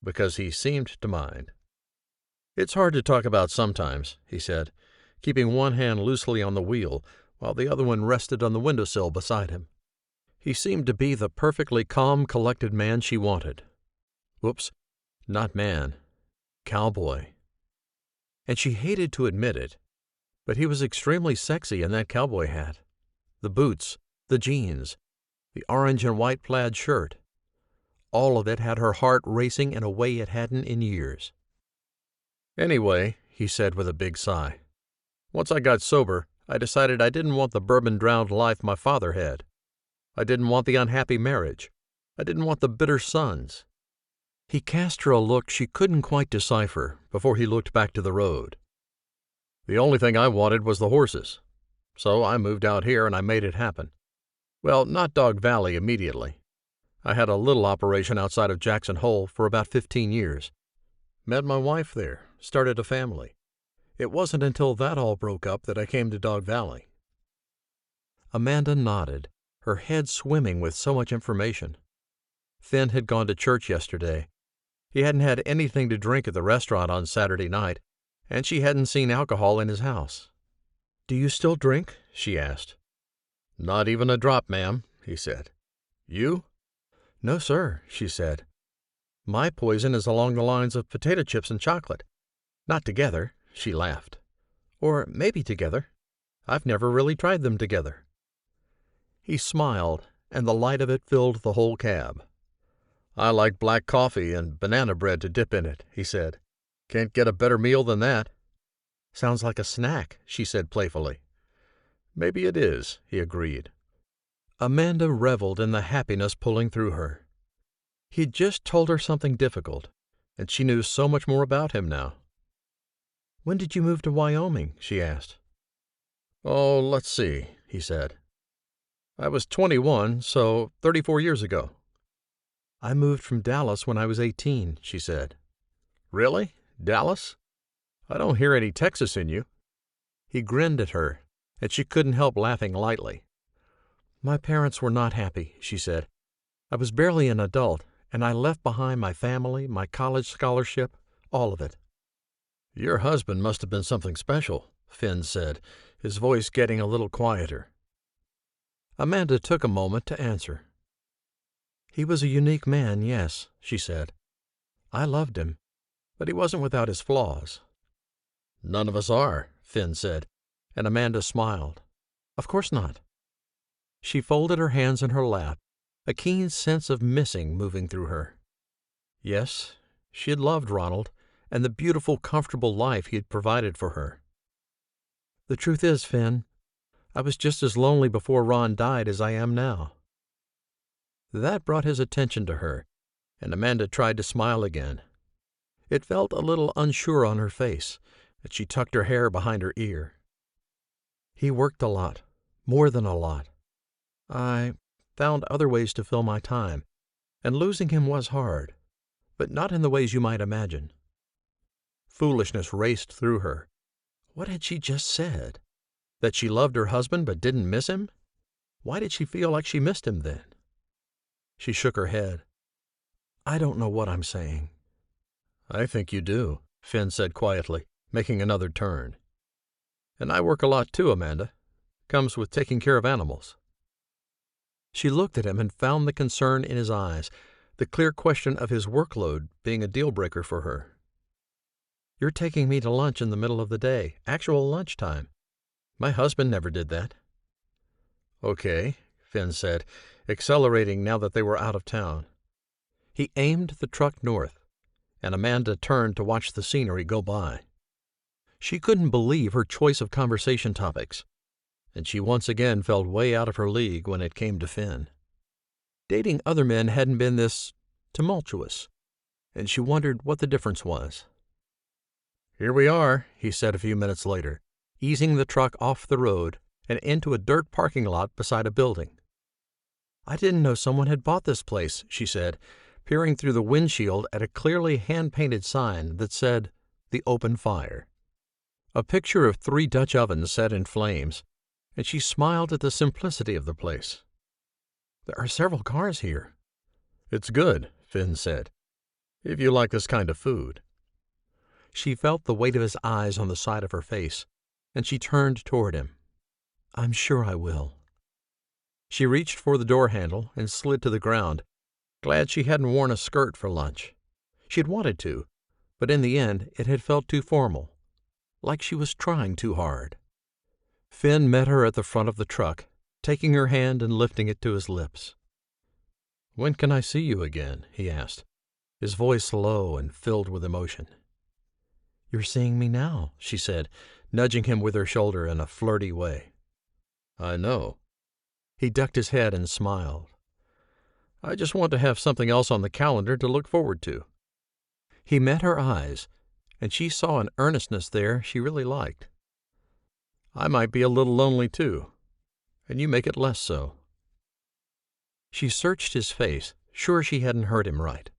[SPEAKER 1] Because he seemed to mind. "It's hard to talk about sometimes," he said, keeping one hand loosely on the wheel while the other one rested on the windowsill beside him. He seemed to be the perfectly calm, collected man she wanted. Whoops, not man. Cowboy. And she hated to admit it, but he was extremely sexy in that cowboy hat. The boots, the jeans, the orange and white plaid shirt. All of it had her heart racing in a way it hadn't in years. "Anyway," he said with a big sigh, "once I got sober, I decided I didn't want the bourbon-drowned life my father had. I didn't want the unhappy marriage. I didn't want the bitter sons." He cast her a look she couldn't quite decipher before he looked back to the road. "The only thing I wanted was the horses. So I moved out here and I made it happen. Well, not Dog Valley immediately. I had a little operation outside of Jackson Hole for about 15 years. Met my wife there, started a family. It wasn't until that all broke up that I came to Dog Valley." Amanda nodded, her head swimming with so much information. Finn had gone to church yesterday. He hadn't had anything to drink at the restaurant on Saturday night, and she hadn't seen alcohol in his house. "Do you still drink?" she asked. "Not even a drop, ma'am," he said. "You?" "No, sir," she said. "My poison is along the lines of potato chips and chocolate. Not together," she laughed. "Or maybe together. I've never really tried them together." He smiled, and the light of it filled the whole cab.
[SPEAKER 2] I like black coffee and banana bread to dip in it, he said. Can't get a better meal than that.
[SPEAKER 1] Sounds like a snack, she said playfully.
[SPEAKER 2] Maybe it is, he agreed.
[SPEAKER 1] Amanda reveled in the happiness pulling through her. He'd just told her something difficult, and she knew so much more about him now. When did you move to Wyoming? She asked.
[SPEAKER 2] Oh, let's see, he said. I was 21, so 34 years ago.
[SPEAKER 1] I moved from Dallas when I was 18, she said.
[SPEAKER 2] Really? Dallas? I don't hear any Texas in you.
[SPEAKER 1] He grinned at her, and she couldn't help laughing lightly. My parents were not happy, she said. I was barely an adult, and I left behind my family, my college scholarship, all of it.
[SPEAKER 2] Your husband must have been something special, Finn said, his voice getting a little quieter.
[SPEAKER 1] Amanda took a moment to answer. He was a unique man, yes, she said. I loved him, but he wasn't without his flaws.
[SPEAKER 2] None of us are, Finn said,
[SPEAKER 1] and Amanda smiled. Of course not. She folded her hands in her lap, a keen sense of missing moving through her. Yes, she had loved Ronald and the beautiful, comfortable life he had provided for her. The truth is, Finn, I was just as lonely before Ron died as I am now. That brought his attention to her, and Amanda tried to smile again. It felt a little unsure on her face, and she tucked her hair behind her ear. He worked a lot, more than a lot. I found other ways to fill my time, and losing him was hard, but not in the ways you might imagine. Foolishness raced through her. What had she just said? That she loved her husband but didn't miss him? Why did she feel like she missed him then? She shook her head. I don't know what I'm saying.
[SPEAKER 2] I think you do, Finn said quietly, making another turn. And I work a lot too, Amanda. Comes with taking care of animals.
[SPEAKER 1] She looked at him and found the concern in his eyes, the clear question of his workload being a deal-breaker for her. You're taking me to lunch in the middle of the day, actual lunchtime. My husband never did that.
[SPEAKER 2] Okay, Finn said, accelerating now that they were out of town.
[SPEAKER 1] He aimed the truck north, and Amanda turned to watch the scenery go by. She couldn't believe her choice of conversation topics, and she once again felt way out of her league when it came to Finn. Dating other men hadn't been this tumultuous, and she wondered what the difference was.
[SPEAKER 2] Here we are, he said a few minutes later,
[SPEAKER 1] easing the truck off the road and into a dirt parking lot beside a building. I didn't know someone had bought this place, she said, peering through the windshield at a clearly hand-painted sign that said, The Open Fire. A picture of 3 Dutch ovens set in flames, and she smiled at the simplicity of the place. There are several cars here.
[SPEAKER 2] It's good, Finn said, if you like this kind of food.
[SPEAKER 1] She felt the weight of his eyes on the side of her face, and she turned toward him. I'm sure I will. She reached for the door handle and slid to the ground, glad she hadn't worn a skirt for lunch. She had wanted to, but in the end it had felt too formal, like she was trying too hard. Finn met her at the front of the truck, taking her hand and lifting it to his lips. When can I see you again? He asked, his voice low and filled with emotion. You're seeing me now, she said, nudging him with her shoulder in a flirty way.
[SPEAKER 2] I know.
[SPEAKER 1] He ducked his head and smiled.
[SPEAKER 2] I just want to have something else on the calendar to look forward to.
[SPEAKER 1] He met her eyes, and she saw an earnestness there she really liked.
[SPEAKER 2] I might be a little lonely too, and you make it less so.
[SPEAKER 1] She searched his face, sure she hadn't heard him right.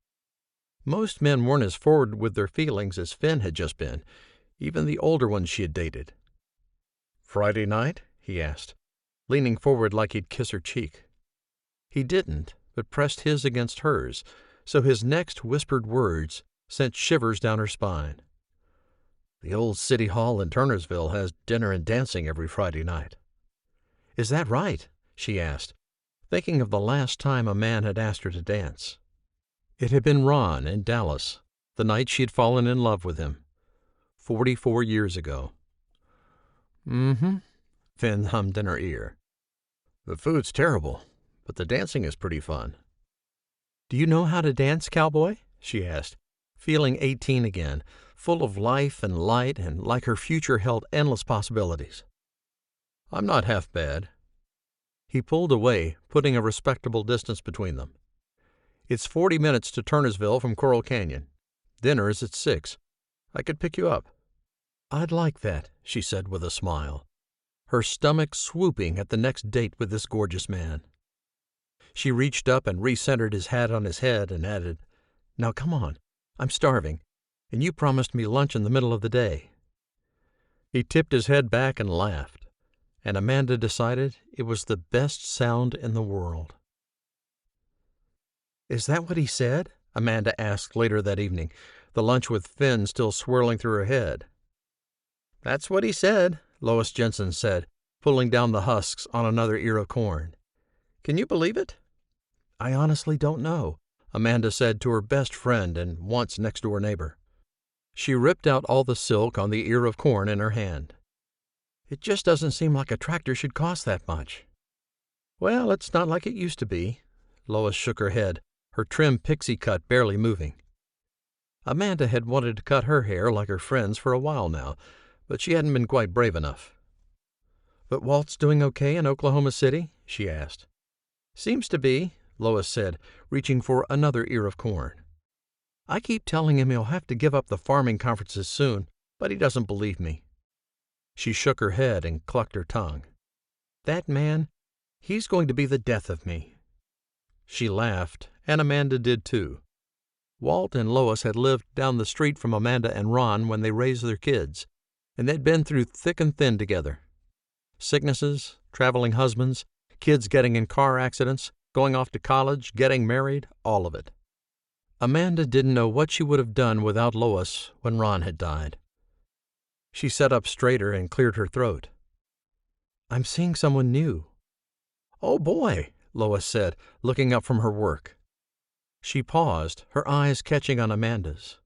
[SPEAKER 1] Most men weren't as forward with their feelings as Finn had just been, even the older ones she had dated.
[SPEAKER 2] Friday night? He asked,
[SPEAKER 1] leaning forward like he'd kiss her cheek. He didn't, but pressed his against hers, so his next whispered words sent shivers down her spine.
[SPEAKER 2] The old city hall in Turnersville has dinner and dancing every Friday night.
[SPEAKER 1] Is that right? She asked, thinking of the last time a man had asked her to dance. It had been Ron in Dallas, the night she had fallen in love with him, 44 years ago.
[SPEAKER 2] Mm-hmm, Finn hummed in her ear. The food's terrible, but the dancing is pretty fun.
[SPEAKER 1] Do you know how to dance, Cowboy? She asked, feeling 18 again, full of life and light and like her future held endless possibilities.
[SPEAKER 2] I'm not half bad.
[SPEAKER 1] He pulled away, putting a respectable distance between them.
[SPEAKER 2] It's 40 minutes to Turnersville from Coral Canyon. Dinner is at 6. I could pick you up.
[SPEAKER 1] I'd like that, she said with a smile, her stomach swooping at the next date with this gorgeous man. She reached up and recentered his hat on his head and added, Now come on, I'm starving, and you promised me lunch in the middle of the day. He tipped his head back and laughed, and Amanda decided it was the best sound in the world. Is that what he said? Amanda asked later that evening, the lunch with Finn still swirling through her head. That's what he said, Lois Jensen said, pulling down the husks on another ear of corn. Can you believe it? I honestly don't know, Amanda said to her best friend and once next-door neighbor. She ripped out all the silk on the ear of corn in her hand. It just doesn't seem like a tractor should cost that much. Well, it's not like it used to be. Lois shook her head, her trim pixie cut barely moving. Amanda had wanted to cut her hair like her friends for a while now, but she hadn't been quite brave enough. But Walt's doing okay in Oklahoma City? She asked. Seems to be, Lois said, reaching for another ear of corn. I keep telling him he'll have to give up the farming conferences soon, but he doesn't believe me. She shook her head and clucked her tongue. That man, he's going to be the death of me. She laughed, and Amanda did too. Walt and Lois had lived down the street from Amanda and Ron when they raised their kids, and they'd been through thick and thin together. Sicknesses, traveling husbands, kids getting in car accidents, going off to college, getting married, all of it. Amanda didn't know what she would have done without Lois when Ron had died. She sat up straighter and cleared her throat. I'm seeing someone new. Oh, boy, Lois said, looking up from her work. She paused, her eyes catching on Amanda's.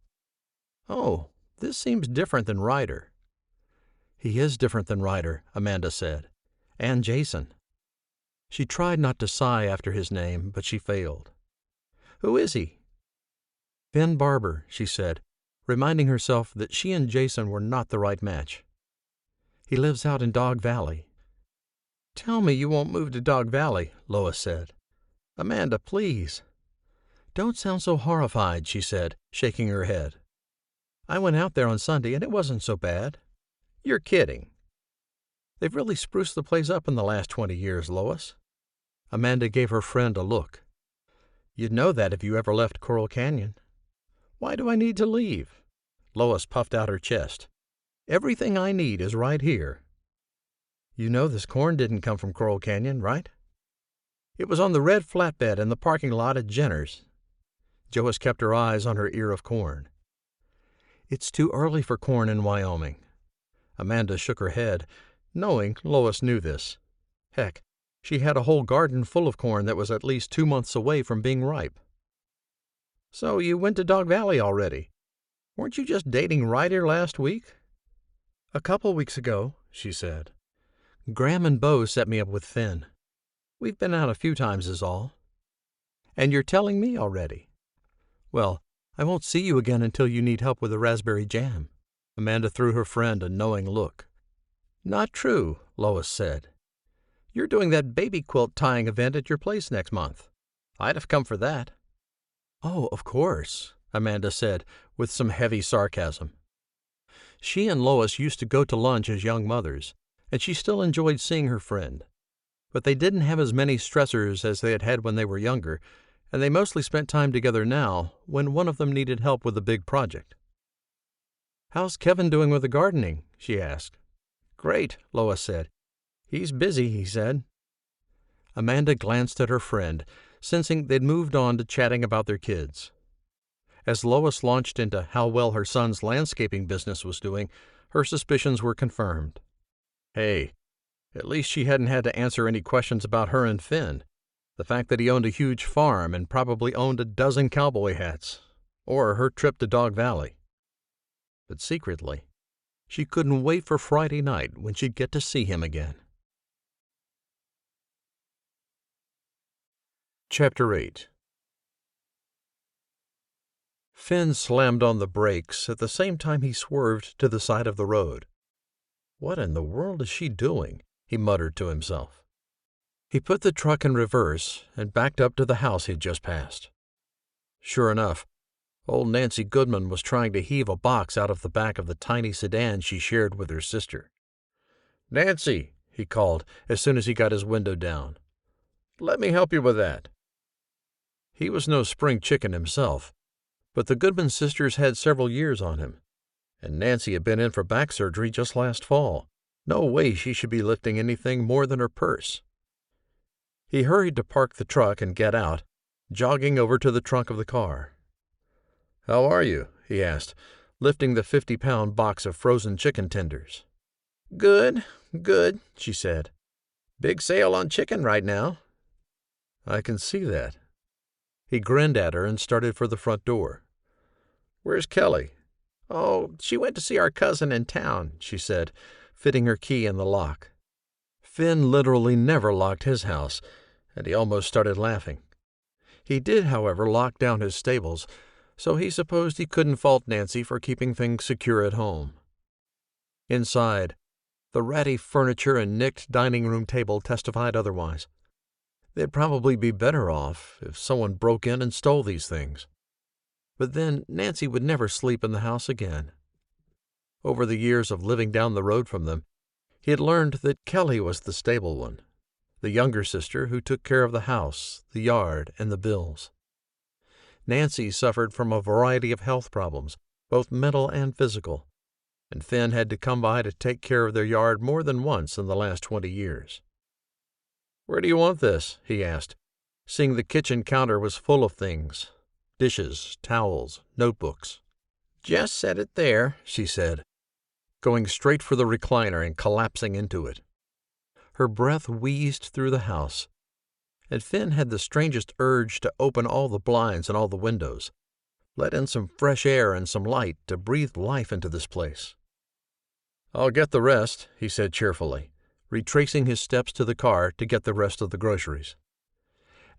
[SPEAKER 1] Oh, this seems different than Ryder. He is different than Ryder, Amanda said. And Jason. She tried not to sigh after his name, but she failed. Who is he? Finley Barber, she said, reminding herself that she and Jason were not the right match. He lives out in Dog Valley. Tell me you won't move to Dog Valley, Lois said. Amanda, please. Don't sound so horrified, she said, shaking her head. I went out there on Sunday and it wasn't so bad. You're kidding. They've really spruced the place up in the last 20 years, Lois. Amanda gave her friend a look. You'd know that if you ever left Coral Canyon. Why do I need to leave? Lois puffed out her chest. Everything I need is right here. You know this corn didn't come from Coral Canyon, right? It was on the red flatbed in the parking lot at Jenner's. Joyce kept her eyes on her ear of corn. It's too early for corn in Wyoming. Amanda shook her head, knowing Lois knew this. Heck, she had a whole garden full of corn that was at least 2 months away from being ripe. So you went to Dog Valley already? Weren't you just dating Ryder last week? A couple weeks ago, she said. Graham and Bo set me up with Finn. We've been out a few times is all. And you're telling me already? Well, I won't see you again until you need help with the raspberry jam. Amanda threw her friend a knowing look. Not true, Lois said. You're doing that baby quilt tying event at your place next month. I'd have come for that. Oh, of course, Amanda said, with some heavy sarcasm. She and Lois used to go to lunch as young mothers, and she still enjoyed seeing her friend. But they didn't have as many stressors as they had had when they were younger, and they mostly spent time together now when one of them needed help with a big project. How's Kevin doing with the gardening? She asked. Great, Lois said. He's busy, he said. Amanda glanced at her friend, sensing they'd moved on to chatting about their kids. As Lois launched into how well her son's landscaping business was doing, her suspicions were confirmed. Hey, at least she hadn't had to answer any questions about her and Finn. The fact that he owned a huge farm and probably owned a dozen cowboy hats, or her trip to Dog Valley. But secretly, she couldn't wait for Friday night when she'd get to see him again. Chapter 8. Finn slammed on the brakes at the same time he swerved to the side of the road. "What in the world is she doing?" he muttered to himself. He put the truck in reverse and backed up to the house he'd just passed. Sure enough, old Nancy Goodman was trying to heave a box out of the back of the tiny sedan she shared with her sister. "Nancy," he called as soon as he got his window down, "let me help you with that." He was no spring chicken himself, but the Goodman sisters had several years on him, and Nancy had been in for back surgery just last fall. No way she should be lifting anything more than her purse. He hurried to park the truck and get out, jogging over to the trunk of the car. "How are you?" he asked, lifting the 50-pound box of frozen chicken tenders. "Good, good," she said. "Big sale on chicken right now." "I can see that." He grinned at her and started for the front door. "Where's Kelly?" "Oh, she went to see our cousin in town," she said, fitting her key in the lock. Finn literally never locked his house, and he almost started laughing. He did, however, lock down his stables, so he supposed he couldn't fault Nancy for keeping things secure at home. Inside, the ratty furniture and nicked dining room table testified otherwise. They'd probably be better off if someone broke in and stole these things. But then Nancy would never sleep in the house again. Over the years of living down the road from them, he had learned that Kelly was the stable one, the younger sister who took care of the house, the yard, and the bills. Nancy suffered from a variety of health problems, both mental and physical, and Finn had to come by to take care of their yard more than once in the last 20 years. "Where do you want this?" he asked, seeing the kitchen counter was full of things, dishes, towels, notebooks. "Just set it there," she said, going straight for the recliner and collapsing into it. Her breath wheezed through the house, and Finn had the strangest urge to open all the blinds and all the windows, let in some fresh air and some light to breathe life into this place. "I'll get the rest," he said cheerfully, retracing his steps to the car to get the rest of the groceries.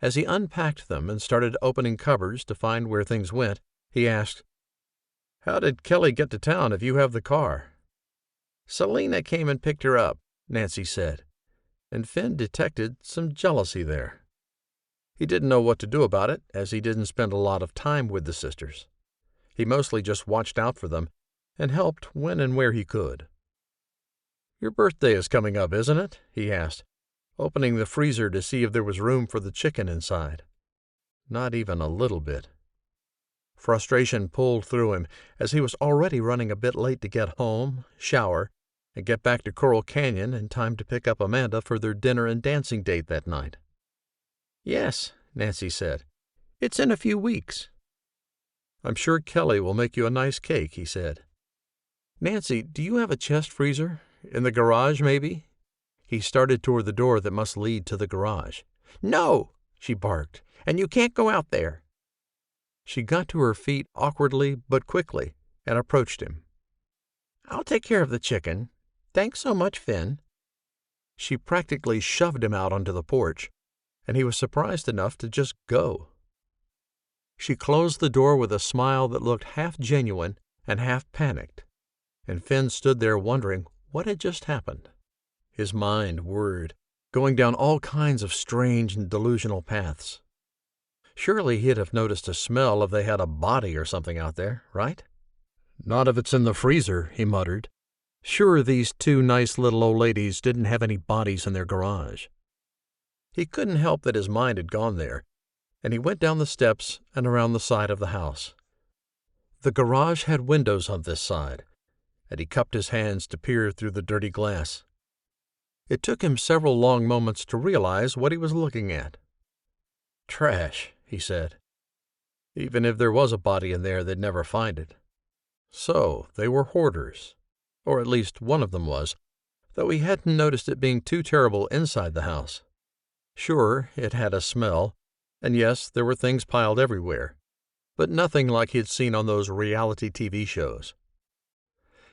[SPEAKER 1] As he unpacked them and started opening cupboards to find where things went, he asked, "How did Kelly get to town if you have the car?" "Selina came and picked her up," Nancy said, and Finn detected some jealousy there. He didn't know what to do about it, as he didn't spend a lot of time with the sisters. He mostly just watched out for them and helped when and where he could. "Your birthday is coming up, isn't it?" he asked, opening the freezer to see if there was room for the chicken inside. Not even a little bit. Frustration pulled through him as he was already running a bit late to get home, shower, and get back to Coral Canyon in time to pick up Amanda for their dinner and dancing date that night. "Yes," Nancy said. "It's in a few weeks." "I'm sure Kelly will make you a nice cake," he said. "Nancy, do you have a chest freezer? In the garage, maybe?" He started toward the door that must lead to the garage. "No," she barked, "and you can't go out there." She got to her feet awkwardly but quickly and approached him. "I'll take care of the chicken. Thanks so much, Finn." She practically shoved him out onto the porch, and he was surprised enough to just go. She closed the door with a smile that looked half genuine and half panicked, and Finn stood there wondering what had just happened. His mind whirred, going down all kinds of strange and delusional paths. Surely he'd have noticed a smell if they had a body or something out there, right? "Not if it's in the freezer," he muttered. Sure, these two nice little old ladies didn't have any bodies in their garage. He couldn't help that his mind had gone there, and he went down the steps and around the side of the house. The garage had windows on this side, and he cupped his hands to peer through the dirty glass. It took him several long moments to realize what he was looking at. "Trash," he said. Even if there was a body in there, they'd never find it. So they were hoarders, or at least one of them was, though he hadn't noticed it being too terrible inside the house. Sure, it had a smell, and yes, there were things piled everywhere, but nothing like he'd seen on those reality TV shows.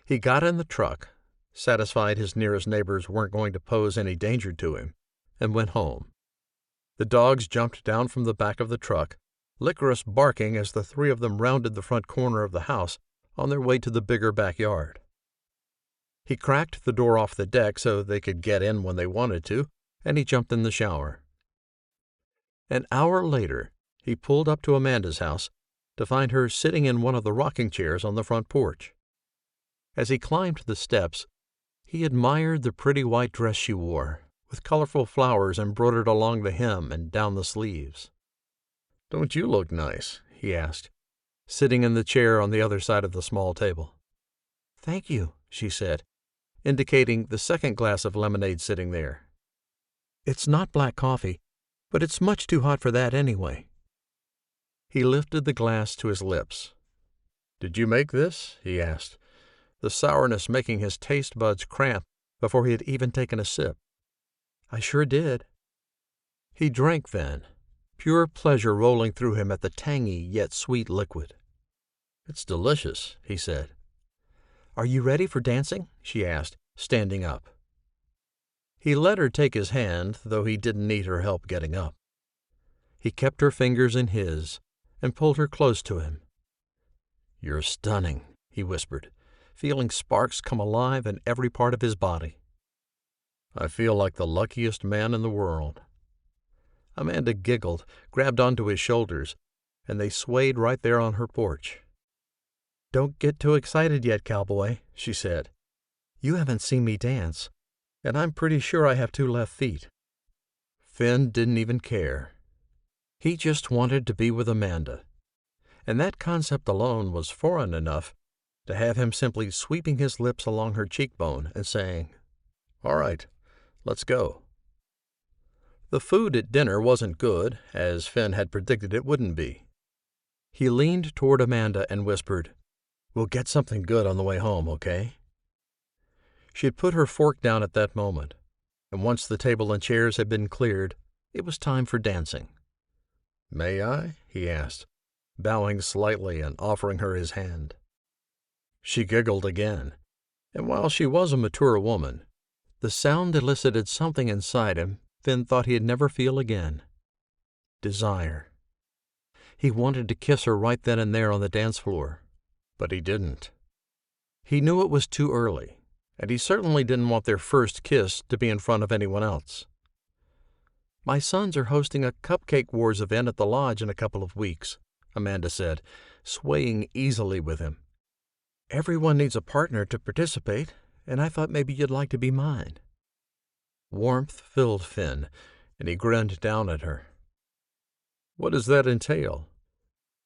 [SPEAKER 1] He got in the truck, satisfied his nearest neighbors weren't going to pose any danger to him, and went home. The dogs jumped down from the back of the truck, Licorice barking as the three of them rounded the front corner of the house on their way to the bigger backyard. He cracked the door off the deck so they could get in when they wanted to, and he jumped in the shower. An hour later, he pulled up to Amanda's house to find her sitting in one of the rocking chairs on the front porch. As he climbed the steps, he admired the pretty white dress she wore, with colorful flowers embroidered along the hem and down the sleeves. "Don't you look nice?" he asked, sitting in the chair on the other side of the small table. "Thank you," she said, indicating the second glass of lemonade sitting there. "It's not black coffee, but it's much too hot for that anyway." He lifted the glass to his lips. "Did you make this?" he asked, the sourness making his taste buds cramp before he had even taken a sip. "I sure did." He drank then, pure pleasure rolling through him at the tangy yet sweet liquid. "It's delicious," he said. "Are you ready for dancing?" she asked, standing up. He let her take his hand, though he didn't need her help getting up. He kept her fingers in his and pulled her close to him. "You're stunning," he whispered, feeling sparks come alive in every part of his body. "I feel like the luckiest man in the world." Amanda giggled, grabbed onto his shoulders, and they swayed right there on her porch. "Don't get too excited yet, Cowboy," she said. "You haven't seen me dance, and I'm pretty sure I have 2 left feet." Finn didn't even care. He just wanted to be with Amanda, and that concept alone was foreign enough to have him simply sweeping his lips along her cheekbone and saying, "All right, let's go." The food at dinner wasn't good, as Finn had predicted it wouldn't be. He leaned toward Amanda and whispered, "We'll get something good on the way home, okay?" She had put her fork down at that moment, and once the table and chairs had been cleared, it was time for dancing. "May I?" he asked, bowing slightly and offering her his hand. She giggled again, and while she was a mature woman, the sound elicited something inside him Finn thought he'd never feel again. Desire. He wanted to kiss her right then and there on the dance floor, but he didn't. He knew it was too early, and he certainly didn't want their first kiss to be in front of anyone else. "My sons are hosting a Cupcake Wars event at the lodge in a couple of weeks," Amanda said, swaying easily with him. "Everyone needs a partner to participate, and I thought maybe you'd like to be mine." Warmth filled Finn, and he grinned down at her. "What does that entail?"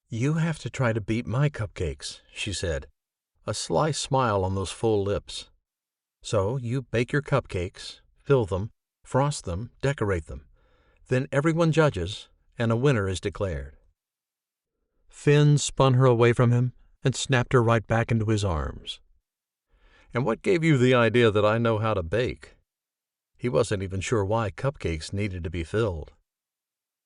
[SPEAKER 1] "You have to try to beat my cupcakes," she said, a sly smile on those full lips. "So you bake your cupcakes, fill them, frost them, decorate them. Then everyone judges, and a winner is declared." Finn spun her away from him and snapped her right back into his arms. "And what gave you the idea that I know how to bake?" He wasn't even sure why cupcakes needed to be filled.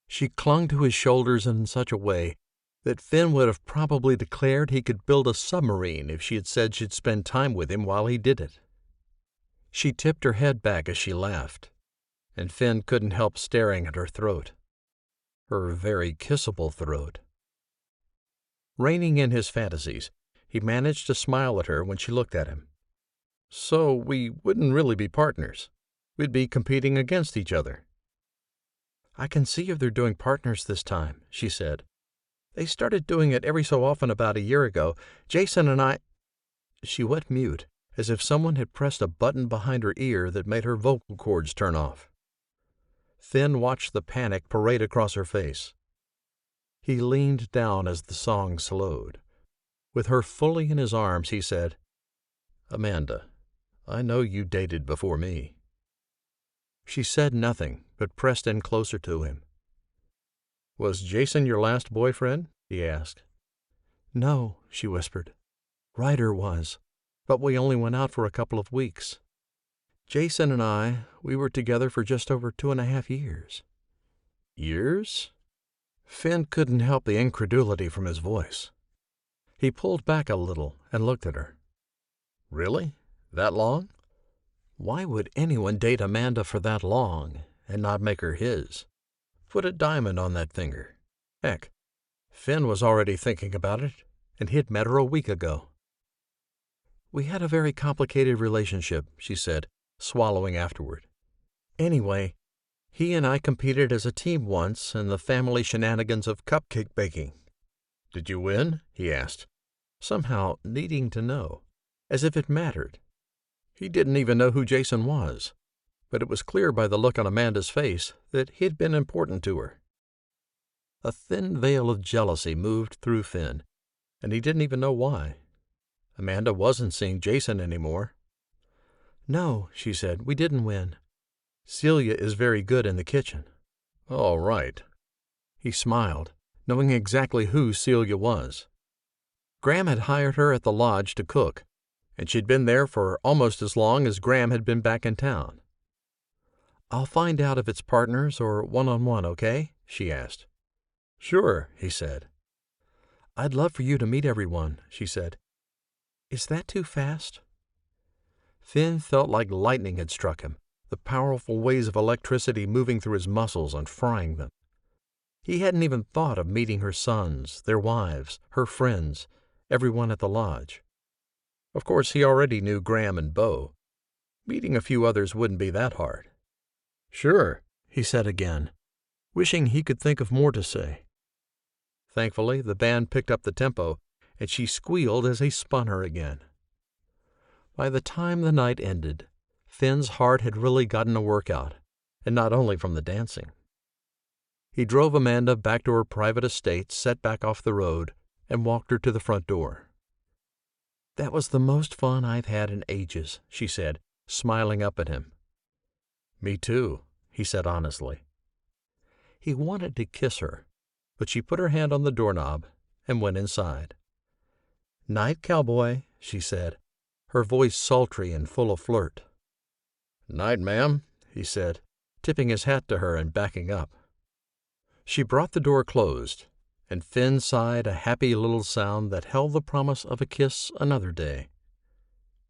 [SPEAKER 1] She clung to his shoulders in such a way that Finn would have probably declared he could build a submarine if she had said she'd spend time with him while he did it. She tipped her head back as she laughed, and Finn couldn't help staring at her throat. Her very kissable throat. Reining in his fantasies, he managed to smile at her when she looked at him. "So we wouldn't really be partners. We'd be competing against each other." "I can see if they're doing partners this time," she said. "They started doing it every so often about a year ago. Jason and I—" She went mute, as if someone had pressed a button behind her ear that made her vocal cords turn off. Finn watched the panic parade across her face. He leaned down as the song slowed. With her fully in his arms, he said, "Amanda, I know you dated before me." She said nothing, but pressed in closer to him. "Was Jason your last boyfriend?" he asked. "No," she whispered. "Ryder was, but we only went out for a couple of weeks. Jason and we were together for just over 2.5 years. "Years?" Finn couldn't help the incredulity from his voice. He pulled back a little and looked at her. "Really? That long?" Why would anyone date Amanda for that long and not make her his? Put a diamond on that finger. Heck, Finn was already thinking about it, and he'd met her a week ago. "We had a very complicated relationship," she said, swallowing afterward. "Anyway, he and I competed as a team once in the family shenanigans of cupcake baking." "Did you win?" he asked, somehow needing to know, as if it mattered. He didn't even know who Jason was, but it was clear by the look on Amanda's face that he'd been important to her. A thin veil of jealousy moved through Finn, and he didn't even know why. Amanda wasn't seeing Jason anymore. "No," she said, "we didn't win. Celia is very good in the kitchen." "All right." He smiled, knowing exactly who Celia was. Graham had hired her at the lodge to cook, and she'd been there for almost as long as Graham had been back in town. "I'll find out if it's partners or one-on-one, okay?" she asked. "Sure," he said. "I'd love for you to meet everyone," she said. "Is that too fast?" Finn felt like lightning had struck him, the powerful waves of electricity moving through his muscles and frying them. He hadn't even thought of meeting her sons, their wives, her friends, everyone at the lodge. Of course, he already knew Graham and Beau. Meeting a few others wouldn't be that hard. "Sure," he said again, wishing he could think of more to say. Thankfully, the band picked up the tempo, and she squealed as he spun her again. By the time the night ended, Finn's heart had really gotten a workout, and not only from the dancing. He drove Amanda back to her private estate set back off the road and walked her to the front door. "That was the most fun I've had in ages," she said, smiling up at him. "Me too," he said honestly. He wanted to kiss her, but she put her hand on the doorknob and went inside. "Night, Cowboy," she said, her voice sultry and full of flirt. "Night, ma'am," he said, tipping his hat to her and backing up. She brought the door closed, and Finn sighed a happy little sound that held the promise of a kiss another day.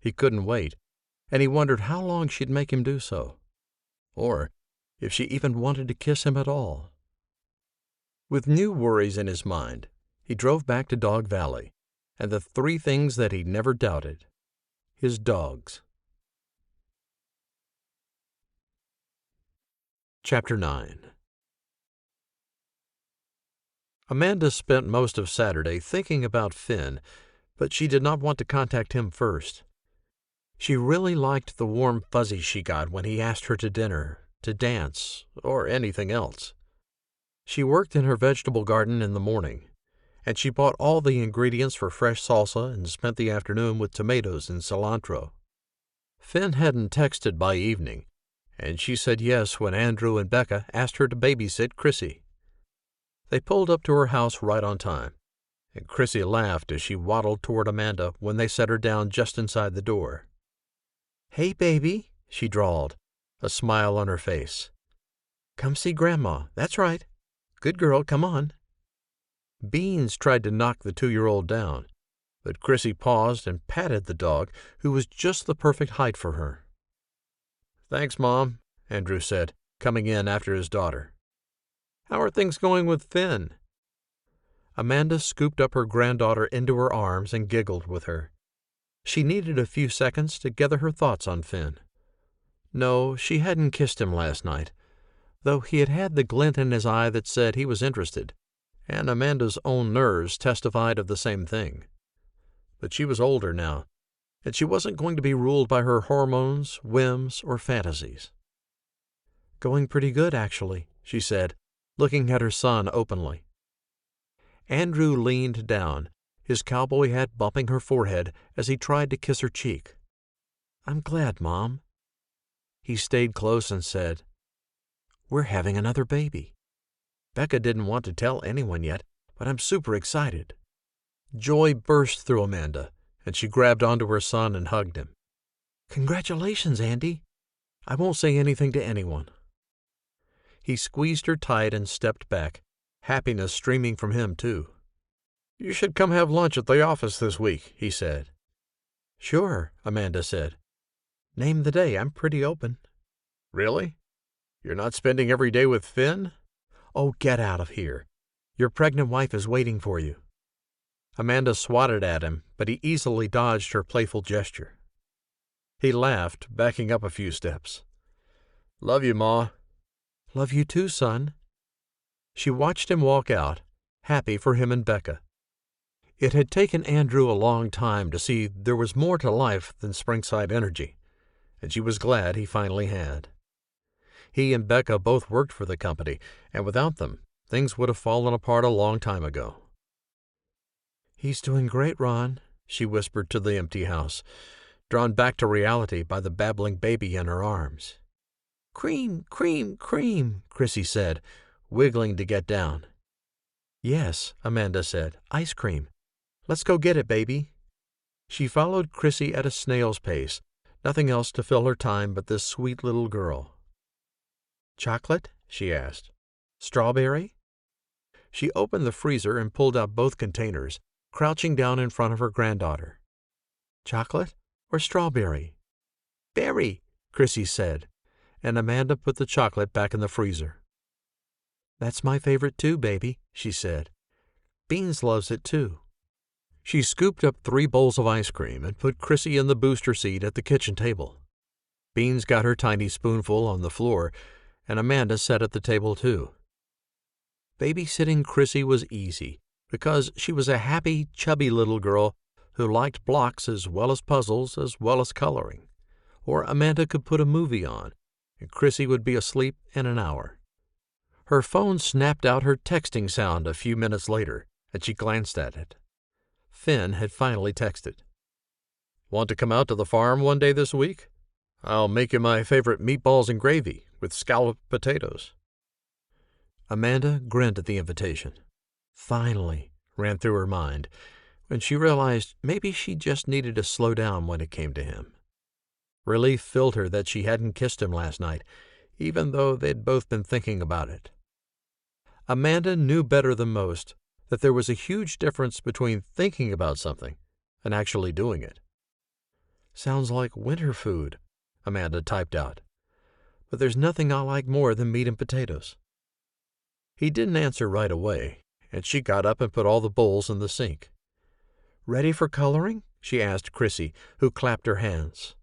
[SPEAKER 1] He couldn't wait, and he wondered how long she'd make him do so, or if she even wanted to kiss him at all. With new worries in his mind, he drove back to Dog Valley, and the three things that he never doubted: his dogs. Chapter 9. Amanda spent most of Saturday thinking about Finn, but she did not want to contact him first. She really liked the warm fuzzies she got when he asked her to dinner, to dance, or anything else. She worked in her vegetable garden in the morning, and she bought all the ingredients for fresh salsa and spent the afternoon with tomatoes and cilantro. Finn hadn't texted by evening, and she said yes when Andrew and Becca asked her to babysit Chrissy. They pulled up to her house right on time, and Chrissy laughed as she waddled toward Amanda when they set her down just inside the door. "Hey, baby," she drawled, a smile on her face. "Come see Grandma. That's right. Good girl, come on." Beans tried to knock the 2-year-old down, but Chrissy paused and patted the dog, who was just the perfect height for her. "Thanks, Mom," Andrew said, coming in after his daughter. "How are things going with Finn?" Amanda scooped up her granddaughter into her arms and giggled with her. She needed a few seconds to gather her thoughts on Finn. No, she hadn't kissed him last night, though he had had the glint in his eye that said he was interested, and Amanda's own nerves testified of the same thing. But she was older now, and she wasn't going to be ruled by her hormones, whims, or fantasies. "Going pretty good, actually," she said, looking at her son openly. Andrew leaned down, his cowboy hat bumping her forehead as he tried to kiss her cheek. "I'm glad, Mom." He stayed close and said, "We're having another baby. Becca didn't want to tell anyone yet, but I'm super excited." Joy burst through Amanda, and she grabbed onto her son and hugged him. "Congratulations, Andy. I won't say anything to anyone." He squeezed her tight and stepped back, happiness streaming from him, too. "You should come have lunch at the office this week," he said. "Sure," Amanda said. "Name the day. I'm pretty open." "Really? You're not spending every day with Finn?" "Oh, get out of here. Your pregnant wife is waiting for you." Amanda swatted at him, but he easily dodged her playful gesture. He laughed, backing up a few steps. "Love you, Ma." "Love you too, son." She watched him walk out, happy for him and Becca. It had taken Andrew a long time to see there was more to life than Springside Energy, and she was glad he finally had. He and Becca both worked for the company, and without them, things would have fallen apart a long time ago. "He's doing great, Ron," she whispered to the empty house, drawn back to reality by the babbling baby in her arms. "Cream, cream, cream," Chrissy said, wiggling to get down. "Yes," Amanda said, "ice cream. Let's go get it, baby." She followed Chrissy at a snail's pace, nothing else to fill her time but this sweet little girl. "Chocolate?" she asked. "Strawberry?" She opened the freezer and pulled out both containers, crouching down in front of her granddaughter. "Chocolate or strawberry?" "Berry," Chrissy said, and Amanda put the chocolate back in the freezer. "That's my favorite too, baby," she said. "Beans loves it too." She scooped up 3 bowls of ice cream and put Chrissy in the booster seat at the kitchen table. Beans got her tiny spoonful on the floor, and Amanda sat at the table too. Babysitting Chrissy was easy, because she was a happy, chubby little girl who liked blocks as well as puzzles as well as coloring. Or Amanda could put a movie on, and Chrissy would be asleep in an hour. Her phone snapped out her texting sound a few minutes later, and she glanced at it. Finn had finally texted. "Want to come out to the farm one day this week? I'll make you my favorite meatballs and gravy with scalloped potatoes." Amanda grinned at the invitation. "Finally," ran through her mind, when she realized maybe she just needed to slow down when it came to him. Relief filled her that she hadn't kissed him last night, even though they'd both been thinking about it. Amanda knew better than most that there was a huge difference between thinking about something and actually doing it. "Sounds like winter food," Amanda typed out. "But there's nothing I like more than meat and potatoes." He didn't answer right away, and she got up and put all the bowls in the sink. "Ready for coloring?" she asked Chrissy, who clapped her hands.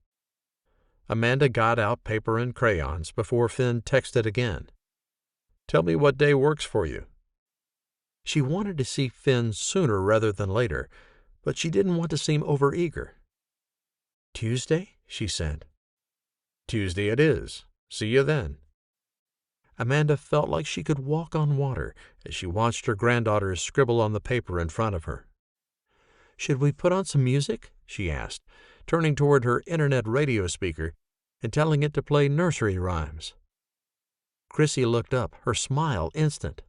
[SPEAKER 1] Amanda got out paper and crayons before Finn texted again. "Tell me what day works for you." She wanted to see Finn sooner rather than later, but she didn't want to seem overeager. "Tuesday?" she said. "Tuesday it is. See you then." Amanda felt like she could walk on water as she watched her granddaughters scribble on the paper in front of her. "Should we put on some music?" she asked, turning toward her internet radio speaker and telling it to play nursery rhymes. Chrissy looked up, her smile instant.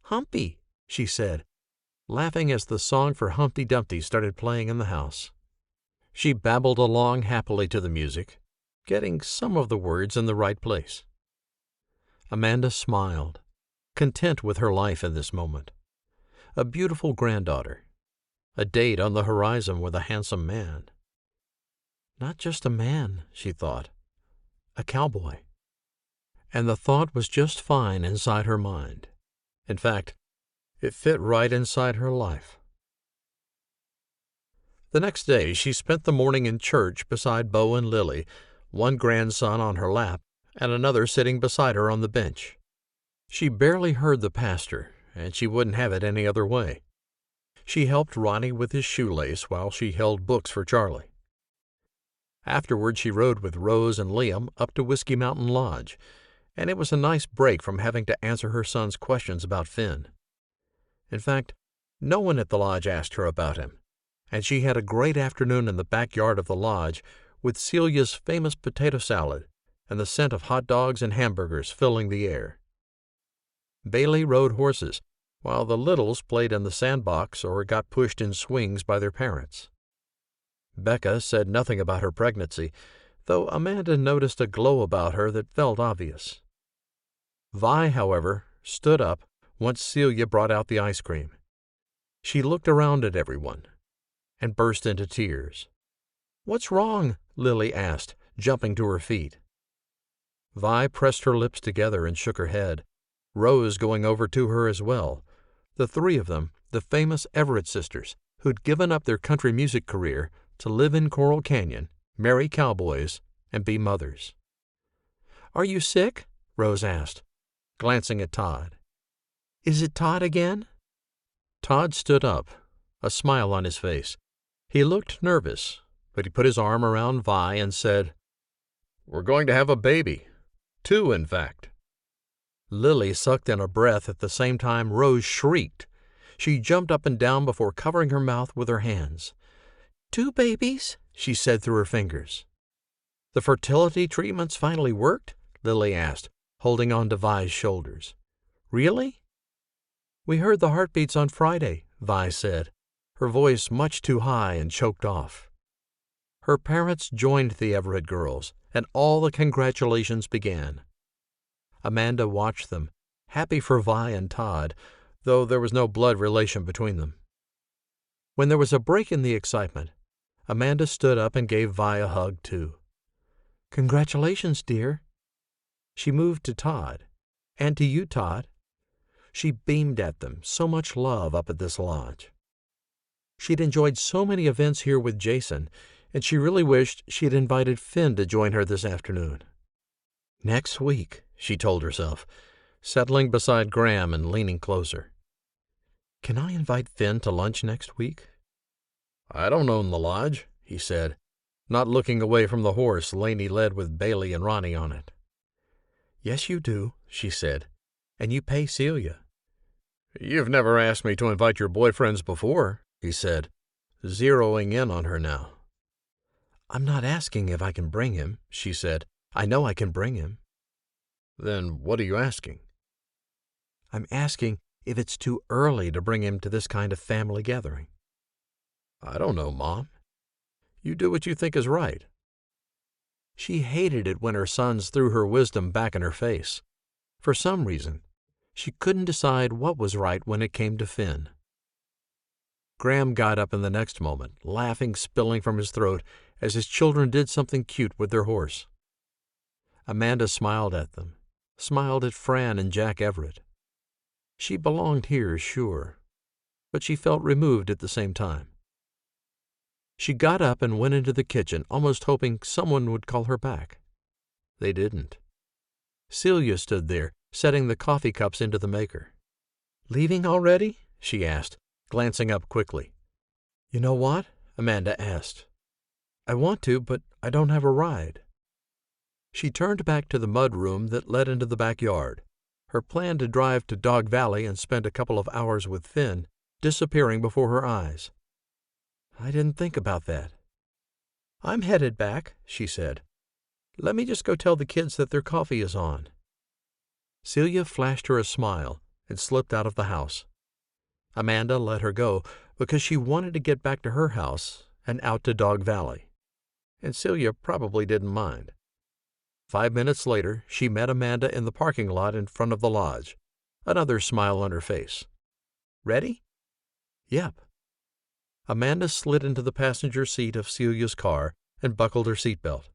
[SPEAKER 1] "Humpy," she said, laughing as the song for Humpty Dumpty started playing in the house. She babbled along happily to the music, getting some of the words in the right place. Amanda smiled, content with her life in this moment. A beautiful granddaughter. A date on the horizon with a handsome man. Not just a man, she thought. A cowboy. And the thought was just fine inside her mind. In fact, it fit right inside her life. The next day she spent the morning in church beside Bo and Lily, one grandson on her lap and another sitting beside her on the bench. She barely heard the pastor, and she wouldn't have it any other way. She helped Ronnie with his shoelace while she held books for Charlie. Afterward she rode with Rose and Liam up to Whiskey Mountain Lodge, and it was a nice break from having to answer her son's questions about Finn. In fact, no one at the lodge asked her about him, and she had a great afternoon in the backyard of the lodge with Celia's famous potato salad and the scent of hot dogs and hamburgers filling the air. Bailey rode horses, while the littles played in the sandbox or got pushed in swings by their parents. Becca said nothing about her pregnancy, though Amanda noticed a glow about her that felt obvious. Vi, however, stood up once Celia brought out the ice cream. She looked around at everyone and burst into tears. "What's wrong?" Lily asked, jumping to her feet. Vi pressed her lips together and shook her head, Rose going over to her as well, The three of them, the famous Everett sisters, who'd given up their country music career to live in Coral Canyon, marry cowboys, and be mothers. "Are you sick?" Rose asked, glancing at Todd. "Is it Todd again?" Todd stood up, a smile on his face. He looked nervous, but he put his arm around Vi and said, "We're going to have a baby. 2, in fact." Lily sucked in a breath at the same time Rose shrieked. She jumped up and down before covering her mouth with her hands. "2 babies?" she said through her fingers. "The fertility treatments finally worked?" Lily asked, holding on to Vi's shoulders. "Really?" "We heard the heartbeats on Friday," Vi said, her voice much too high and choked off. Her parents joined the Everett girls, and all the congratulations began. Amanda watched them, happy for Vi and Todd, though there was no blood relation between them. When there was a break in the excitement, Amanda stood up and gave Vi a hug, too. "Congratulations, dear." She moved to Todd. "And to you, Todd." She beamed at them, so much love up at this lodge. She'd enjoyed so many events here with Jason, and she really wished she'd invited Finn to join her this afternoon. "Next week," she told herself, settling beside Graham and leaning closer. "Can I invite Finn to lunch next week?" "I don't own the lodge," he said, not looking away from the horse Laney led with Bailey and Ronnie on it. "Yes, you do," she said, "and you pay Celia." "You've never asked me to invite your boyfriends before," he said, zeroing in on her now. "I'm not asking if I can bring him," she said. "I know I can bring him." "Then what are you asking?" "I'm asking if it's too early to bring him to this kind of family gathering." "I don't know, Mom. You do what you think is right." She hated it when her sons threw her wisdom back in her face. For some reason, she couldn't decide what was right when it came to Finn. Graham got up in the next moment, laughing spilling from his throat as his children did something cute with their horse. Amanda smiled at them, smiled at Fran and Jack Everett. She belonged here, sure, but she felt removed at the same time. She got up and went into the kitchen, almost hoping someone would call her back. They didn't. Celia stood there, setting the coffee cups into the maker. "Leaving already?" she asked, glancing up quickly. "You know what?" Amanda asked. "I want to, but I don't have a ride." She turned back to the mud room that led into the backyard, her plan to drive to Dog Valley and spend a couple of hours with Finn disappearing before her eyes. "I didn't think about that." "I'm headed back," she said. "Let me just go tell the kids that their coffee is on." Celia flashed her a smile and slipped out of the house. Amanda let her go because she wanted to get back to her house and out to Dog Valley, and Celia probably didn't mind. 5 minutes later, she met Amanda in the parking lot in front of the lodge, another smile on her face. "Ready?" "Yep." Amanda slid into the passenger seat of Celia's car and buckled her seatbelt.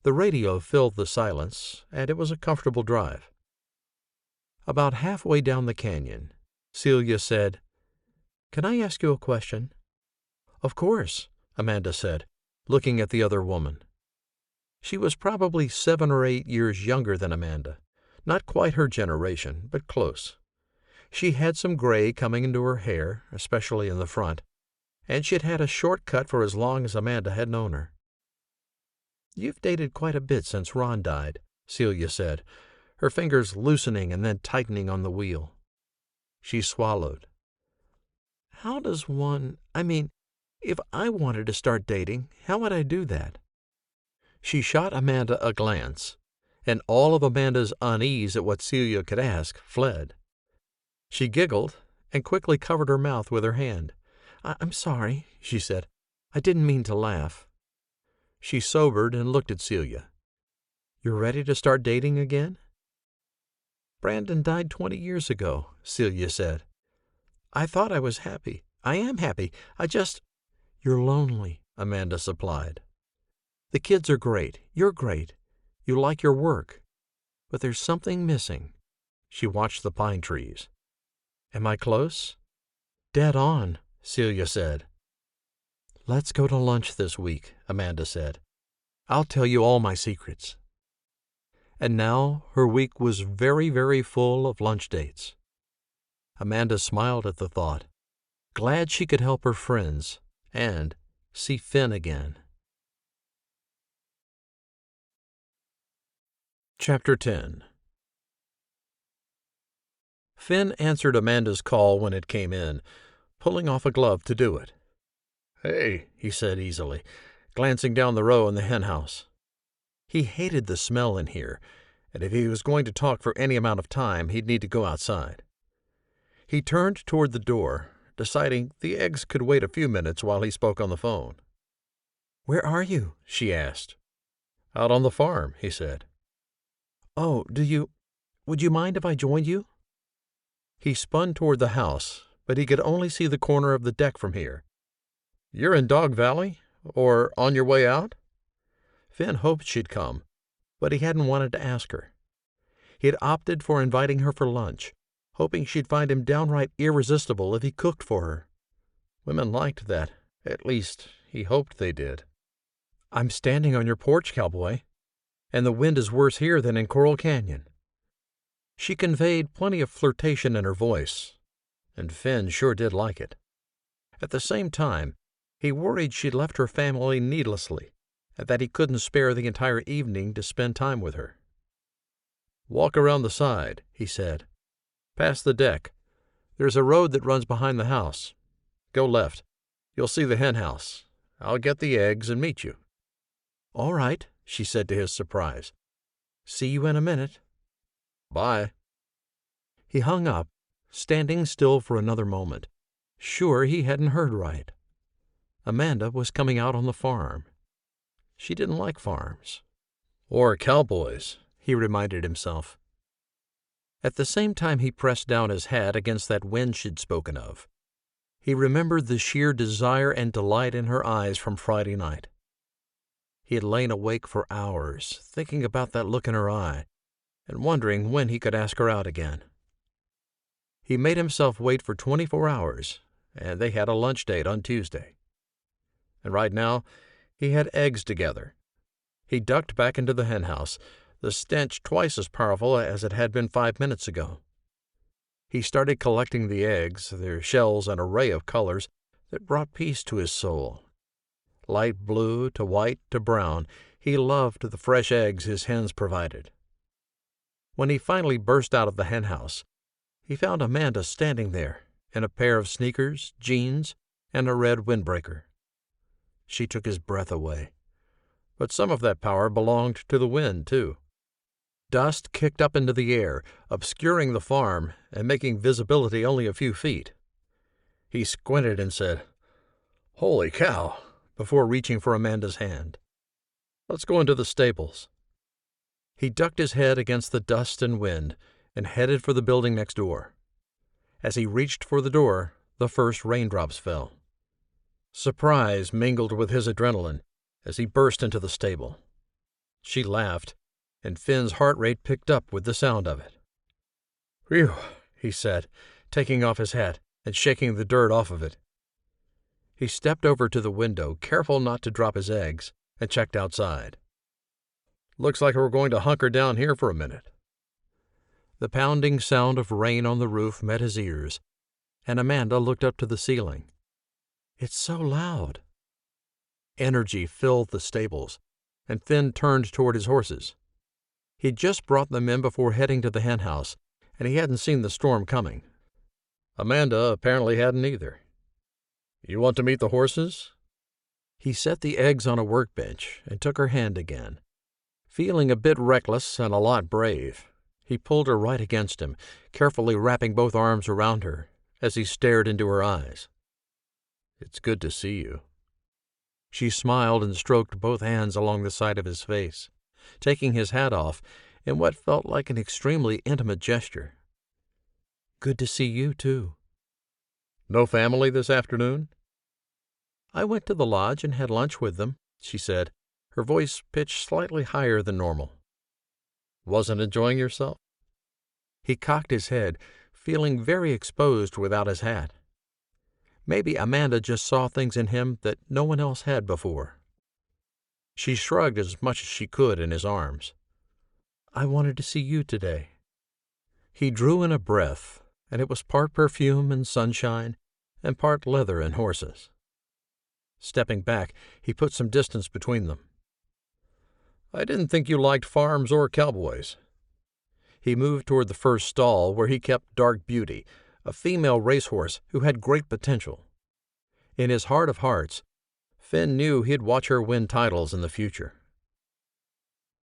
[SPEAKER 1] The radio filled the silence, and it was a comfortable drive. About halfway down the canyon, Celia said, "Can I ask you a question?" "Of course," Amanda said, looking at the other woman. She was probably 7 or 8 years younger than Amanda, not quite her generation, but close. She had some gray coming into her hair, especially in the front, and she'd had a short cut for as long as Amanda had known her. "You've dated quite a bit since Ron died," Celia said, her fingers loosening and then tightening on the wheel. She swallowed. "How does one, if I wanted to start dating, how would I do that?" She shot Amanda a glance, and all of Amanda's unease at what Celia could ask fled. She giggled and quickly covered her mouth with her hand. I'm sorry," she said. "I didn't mean to laugh." She sobered and looked at Celia. "You're ready to start dating again?" "Brandon died 20 years ago," Celia said. "I thought I was happy. I am happy. You're lonely," Amanda supplied. "The kids are great. You're great. You like your work. But there's something missing." She watched the pine trees. Am I close? Dead on, Celia said. Let's go to lunch this week, Amanda said. I'll tell you all my secrets. And now her week was very, very full of lunch dates. Amanda smiled at the thought, glad she could help her friends and see Finn again. Chapter 10. Finn answered Amanda's call when it came in, pulling off a glove to do it. "Hey," he said easily, glancing down the row in the henhouse. He hated the smell in here, and if he was going to talk for any amount of time, he'd need to go outside. He turned toward the door, deciding the eggs could wait a few minutes while he spoke on the phone. "Where are you?" she asked. "Out on the farm," he said. "Oh, would you mind if I joined you?" He spun toward the house, but he could only see the corner of the deck from here. "You're in Dog Valley? Or on your way out?" Finn hoped she'd come, but he hadn't wanted to ask her. He had opted for inviting her for lunch, hoping she'd find him downright irresistible if he cooked for her. Women liked that. At least, he hoped they did. "I'm standing on your porch, Cowboy, and the wind is worse here than in Coral Canyon." She conveyed plenty of flirtation in her voice, and Finn sure did like it. At the same time, he worried she'd left her family needlessly, and that he couldn't spare the entire evening to spend time with her. "Walk around the side," he said. "Past the deck. There's a road that runs behind the house. Go left. You'll see the henhouse. I'll get the eggs and meet you." "All right," she said to his surprise. "See you in a minute." "Bye." He hung up, standing still for another moment, sure he hadn't heard right. Amanda was coming out on the farm. She didn't like farms. Or cowboys, he reminded himself. At the same time he pressed down his hat against that wind she'd spoken of, he remembered the sheer desire and delight in her eyes from Friday night. He had lain awake for hours, thinking about that look in her eye, and wondering when he could ask her out again. He made himself wait for 24 hours, and they had a lunch date on Tuesday. And right now, he had eggs together. He ducked back into the henhouse, the stench twice as powerful as it had been 5 minutes ago. He started collecting the eggs, their shells an array of colors that brought peace to his soul. Light blue to white to brown, he loved the fresh eggs his hens provided. When he finally burst out of the henhouse, he found Amanda standing there in a pair of sneakers, jeans, and a red windbreaker. She took his breath away. But some of that power belonged to the wind, too. Dust kicked up into the air, obscuring the farm and making visibility only a few feet. He squinted and said, "Holy cow," before reaching for Amanda's hand. "Let's go into the stables." He ducked his head against the dust and wind and headed for the building next door. As he reached for the door, the first raindrops fell. Surprise mingled with his adrenaline as he burst into the stable. She laughed, and Finn's heart rate picked up with the sound of it. "Whew," he said, taking off his hat and shaking the dirt off of it. He stepped over to the window, careful not to drop his eggs, and checked outside. "Looks like we're going to hunker down here for a minute." The pounding sound of rain on the roof met his ears, and Amanda looked up to the ceiling. "It's so loud." Energy filled the stables, and Finn turned toward his horses. He'd just brought them in before heading to the henhouse, and he hadn't seen the storm coming. Amanda apparently hadn't either. "You want to meet the horses?" He set the eggs on a workbench and took her hand again. Feeling a bit reckless and a lot brave, he pulled her right against him, carefully wrapping both arms around her as he stared into her eyes. "It's good to see you." She smiled and stroked both hands along the side of his face, taking his hat off in what felt like an extremely intimate gesture. "Good to see you, too." "No family this afternoon?" "I went to the lodge and had lunch with them," she said, her voice pitched slightly higher than normal. "Wasn't enjoying yourself?" He cocked his head, feeling very exposed without his hat. Maybe Amanda just saw things in him that no one else had before. She shrugged as much as she could in his arms. "I wanted to see you today." He drew in a breath, and it was part perfume and sunshine and part leather and horses. Stepping back, he put some distance between them. "I didn't think you liked farms or cowboys." He moved toward the first stall, where he kept Dark Beauty, a female racehorse who had great potential. In his heart of hearts, Finn knew he'd watch her win titles in the future.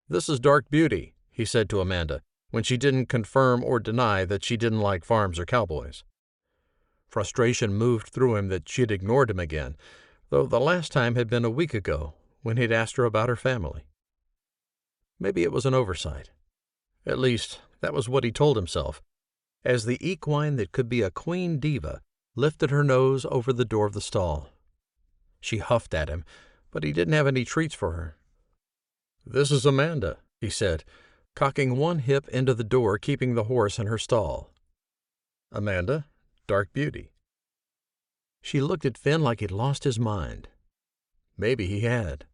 [SPEAKER 1] "This is Dark Beauty," he said to Amanda, when she didn't confirm or deny that she didn't like farms or cowboys. Frustration moved through him that she'd ignored him again, though the last time had been a week ago, when he'd asked her about her family. Maybe it was an oversight. At least, that was what he told himself, as the equine that could be a queen diva lifted her nose over the door of the stall. She huffed at him, but he didn't have any treats for her. "This is Amanda," he said, cocking one hip into the door, keeping the horse in her stall. "Amanda, Dark Beauty." She looked at Finn like he'd lost his mind. Maybe he had.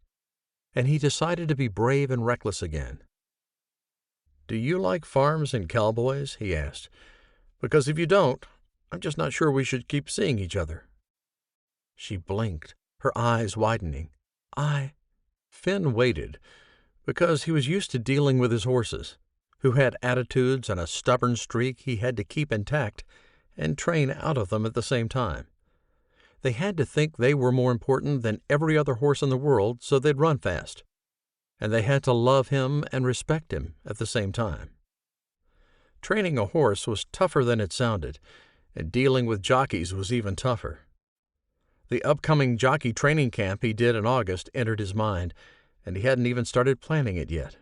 [SPEAKER 1] And he decided to be brave and reckless again. "Do you like farms and cowboys?" he asked. "Because if you don't, I'm just not sure we should keep seeing each other." She blinked, her eyes widening. Finn waited, because he was used to dealing with his horses, who had attitudes and a stubborn streak he had to keep intact and train out of them at the same time. They had to think they were more important than every other horse in the world, so they'd run fast. And they had to love him and respect him at the same time. Training a horse was tougher than it sounded, and dealing with jockeys was even tougher. The upcoming jockey training camp he did in August entered his mind, and he hadn't even started planning it yet.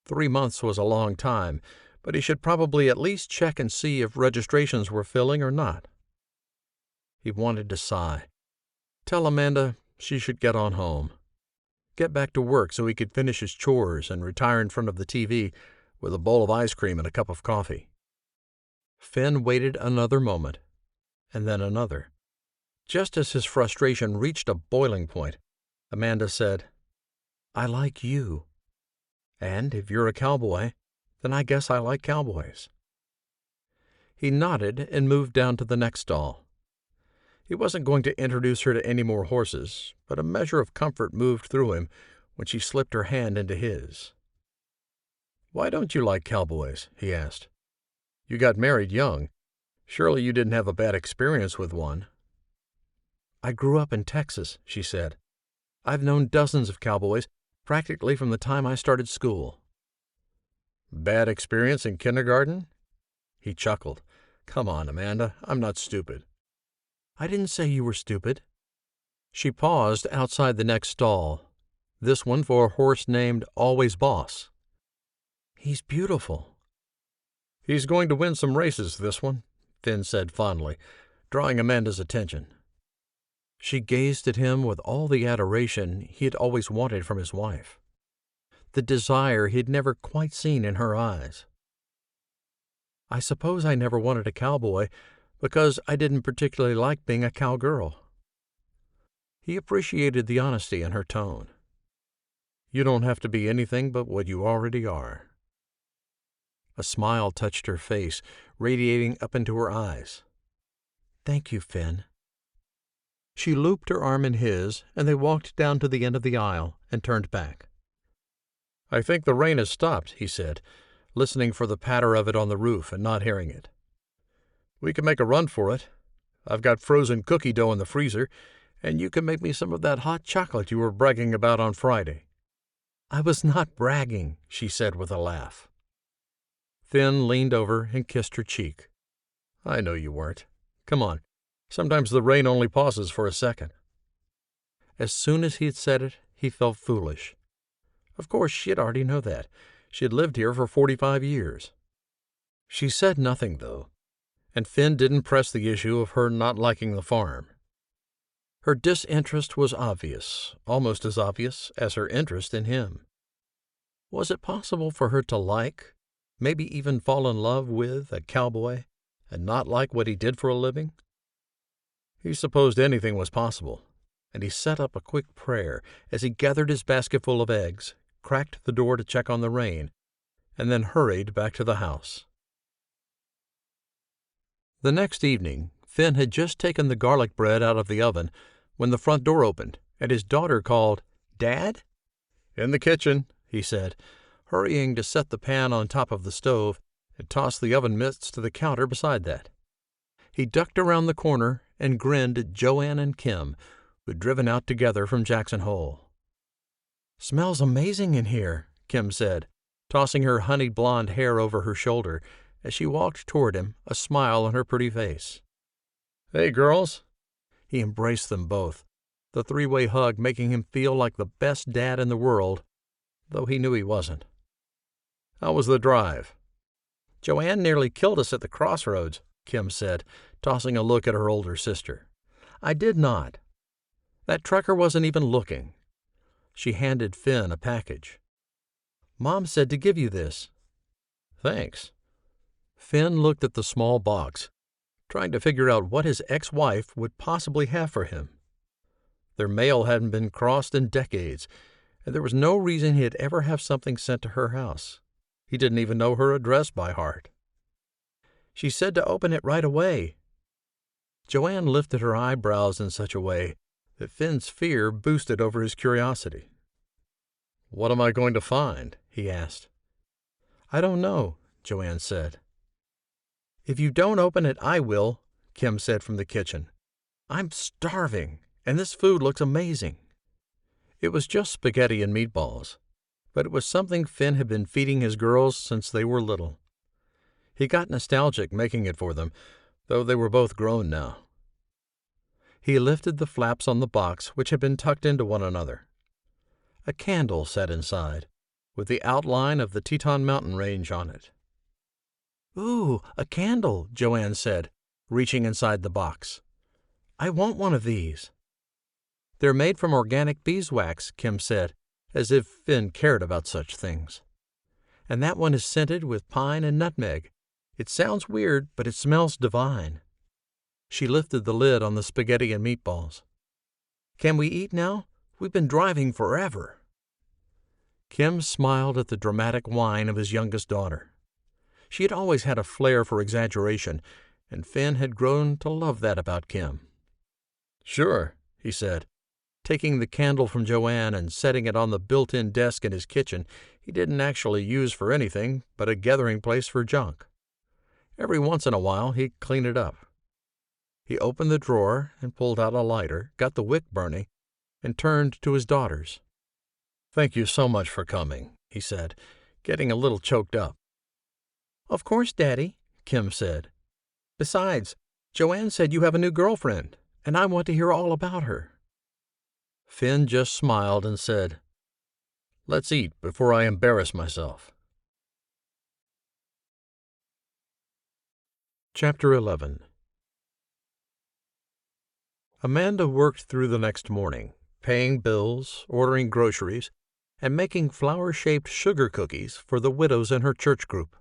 [SPEAKER 1] 3 months was a long time, but he should probably at least check and see if registrations were filling or not. He wanted to sigh. Tell Amanda she should get on home. Get back to work so he could finish his chores and retire in front of the TV with a bowl of ice cream and a cup of coffee. Finn waited another moment, and then another. Just as his frustration reached a boiling point, Amanda said, "I like you. And if you're a cowboy, then I guess I like cowboys." He nodded and moved down to the next stall. He wasn't going to introduce her to any more horses, but a measure of comfort moved through him when she slipped her hand into his. "Why don't you like cowboys?" he asked. "You got married young. Surely you didn't have a bad experience with one." "I grew up in Texas," she said. "I've known dozens of cowboys, practically from the time I started school." "Bad experience in kindergarten?" He chuckled. "Come on, Amanda, I'm not stupid." "I didn't say you were stupid." She paused outside the next stall, this one for a horse named Always Boss. "He's beautiful." "He's going to win some races, this one," Finn said fondly, drawing Amanda's attention. She gazed at him with all the adoration he had always wanted from his wife, the desire he'd never quite seen in her eyes. "I suppose I never wanted a cowboy because I didn't particularly like being a cowgirl." He appreciated the honesty in her tone. "You don't have to be anything but what you already are." A smile touched her face, radiating up into her eyes. "Thank you, Finn." She looped her arm in his, and they walked down to the end of the aisle and turned back. "I think the rain has stopped," he said, listening for the patter of it on the roof and not hearing it. "We can make a run for it. I've got frozen cookie dough in the freezer, and you can make me some of that hot chocolate you were bragging about on Friday." "I was not bragging," she said with a laugh. Finn leaned over and kissed her cheek. "I know you weren't. Come on. Sometimes the rain only pauses for a second." As soon as he had said it, he felt foolish. Of course, she'd already know that. She had lived here for 45 years. She said nothing, though, and Finn didn't press the issue of her not liking the farm. Her disinterest was obvious, almost as obvious as her interest in him. Was it possible for her to like, maybe even fall in love with, a cowboy
[SPEAKER 2] and not like what he did for a living? He supposed anything was possible, and he set up a quick prayer as he gathered his basketful of eggs, cracked the door to check on the rain, and then hurried back to the house. The next evening, Finn had just taken the garlic bread out of the oven when the front door opened, and his daughter called, "Dad?" "In the kitchen," he said, hurrying to set the pan on top of the stove and toss the oven mitts to the counter beside that. He ducked around the corner and grinned at Joanne and Kim, who'd driven out together from Jackson Hole. "Smells amazing in here," Kim said, tossing her honey blonde hair over her shoulder as she walked toward him, a smile on her pretty face. "Hey, girls." He embraced them both, the three-way hug making him feel like the best dad in the world, though he knew he wasn't. "How was the drive?" "Joanne nearly killed us at the crossroads," Kim said, tossing a look at her older sister. "I did not. That trucker wasn't even looking." She handed Finn a package. "Mom said to give you this." "Thanks." Finn looked at the small box, trying to figure out what his ex-wife would possibly have for him. Their mail hadn't been crossed in decades, and there was no reason he'd ever have something sent to her house. He didn't even know her address by heart. "She said to open it right away." Joanne lifted her eyebrows in such a way that Finn's fear boosted over his curiosity. "What am I going to find?" he asked. "I don't know," Joanne said. "If you don't open it, I will," Kim said from the kitchen. "I'm starving, and this food looks amazing." It was just spaghetti and meatballs, but it was something Finn had been feeding his girls since they were little. He got nostalgic making it for them, though they were both grown now. He lifted the flaps on the box, which had been tucked into one another. A candle sat inside, with the outline of the Teton Mountain Range on it. "Ooh, a candle," Joanne said, reaching inside the box. "I want one of these." "They're made from organic beeswax," Kim said, as if Finn cared about such things. "And that one is scented with pine and nutmeg. It sounds weird, but it smells divine." She lifted the lid on the spaghetti and meatballs. "Can we eat now? We've been driving forever." Kim smiled at the dramatic whine of his youngest daughter. She had always had a flair for exaggeration, and Finn had grown to love that about Kim. "Sure," he said, taking the candle from Joanne and setting it on the built-in desk in his kitchen he didn't actually use for anything but a gathering place for junk. Every once in a while he'd clean it up. He opened the drawer and pulled out a lighter, got the wick burning, and turned to his daughters. "Thank you so much for coming," he said, getting a little choked up. "Of course, Daddy," Kim said. "Besides, Joanne said you have a new girlfriend, and I want to hear all about her." Finn just smiled and said, "Let's eat before I embarrass myself." Chapter 11. Amanda worked through the next morning, paying bills, ordering groceries, and making flower-shaped sugar cookies for the widows in her church group.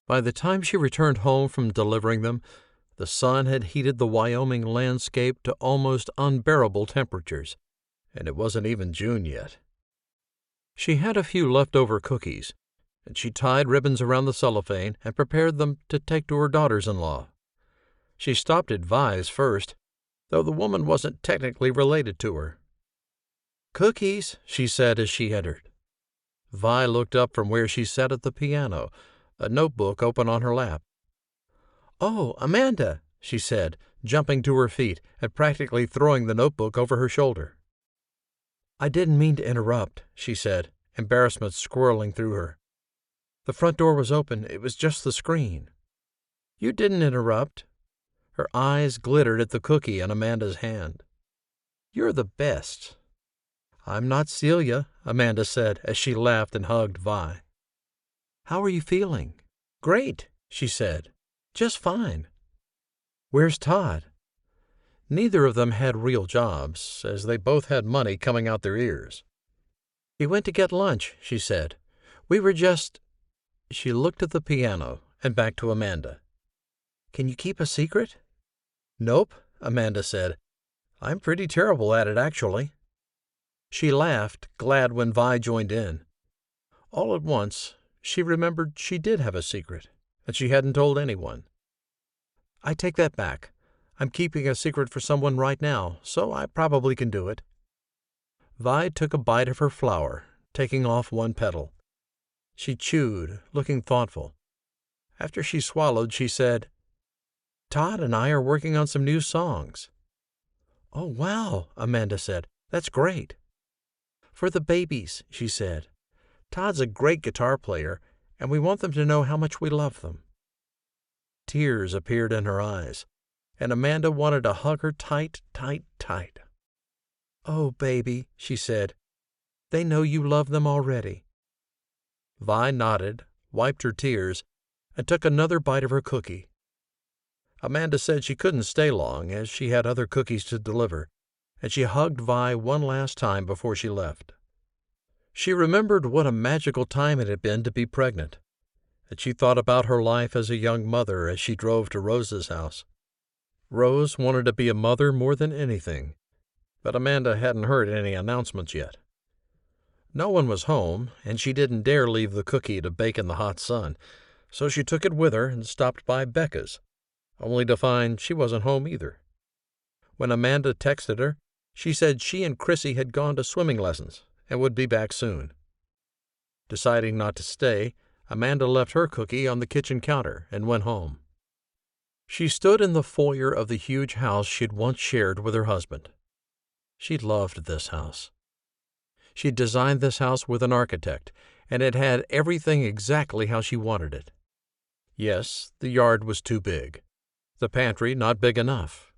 [SPEAKER 2] By the time she returned home from delivering them, the sun had heated the Wyoming landscape to almost unbearable temperatures, and it wasn't even June yet. She had a few leftover cookies, and she tied ribbons around the cellophane and prepared them to take to her daughters-in-law. She stopped at Vi's first, though the woman wasn't technically related to her. "Cookies," she said as she entered. Vi looked up from where she sat at the piano, a notebook open on her lap. "Oh, Amanda," she said, jumping to her feet and practically throwing the notebook over her shoulder. "I didn't mean to interrupt," she said, embarrassment swirling through her. "The front door was open. It was just the screen." "You didn't interrupt." Her eyes glittered at the cookie in Amanda's hand. "You're the best." "I'm not Celia," Amanda said as she laughed and hugged Vi. "How are you feeling?" "Great," she said. "Just fine." "Where's Todd?" Neither of them had real jobs, as they both had money coming out their ears. "He went to get lunch," she said. "We were just—" She looked at the piano and back to Amanda.
[SPEAKER 1] Can you keep a secret?" "Nope," Amanda said. "I'm pretty terrible at it, actually." She laughed, glad when Vi joined in. All at once, she remembered she did have a secret, and she hadn't told anyone. "I take that back. I'm keeping a secret for someone right now, so I probably can do it." Vi took a bite of her flower, taking off one petal. She chewed, looking thoughtful. After she swallowed, she said, "Todd and I are working on some new songs." "Oh, wow," Amanda said. "That's great." "For the babies," she said. "Todd's a great guitar player, and we want them to know how much we love them." Tears appeared in her eyes, and Amanda wanted to hug her tight, tight, tight. "Oh, baby," she said, "they know you love them already." Vi nodded, wiped her tears, and took another bite of her cookie. Amanda said she couldn't stay long, as she had other cookies to deliver, and she hugged Vi one last time before she left. She remembered what a magical time it had been to be pregnant, and she thought about her life as a young mother as she drove to Rose's house. Rose wanted to be a mother more than anything, but Amanda hadn't heard any announcements yet. No one was home, and she didn't dare leave the cookie to bake in the hot sun, so she took it with her and stopped by Becca's, only to find she wasn't home either. When Amanda texted her, she said she and Chrissy had gone to swimming lessons and would be back soon. Deciding not to stay, Amanda left her cookie on the kitchen counter and went home. She stood in the foyer of the huge house she'd once shared with her husband. She loved this house. She'd designed this house with an architect, and it had everything exactly how she wanted it. Yes, the yard was too big. The pantry not big enough.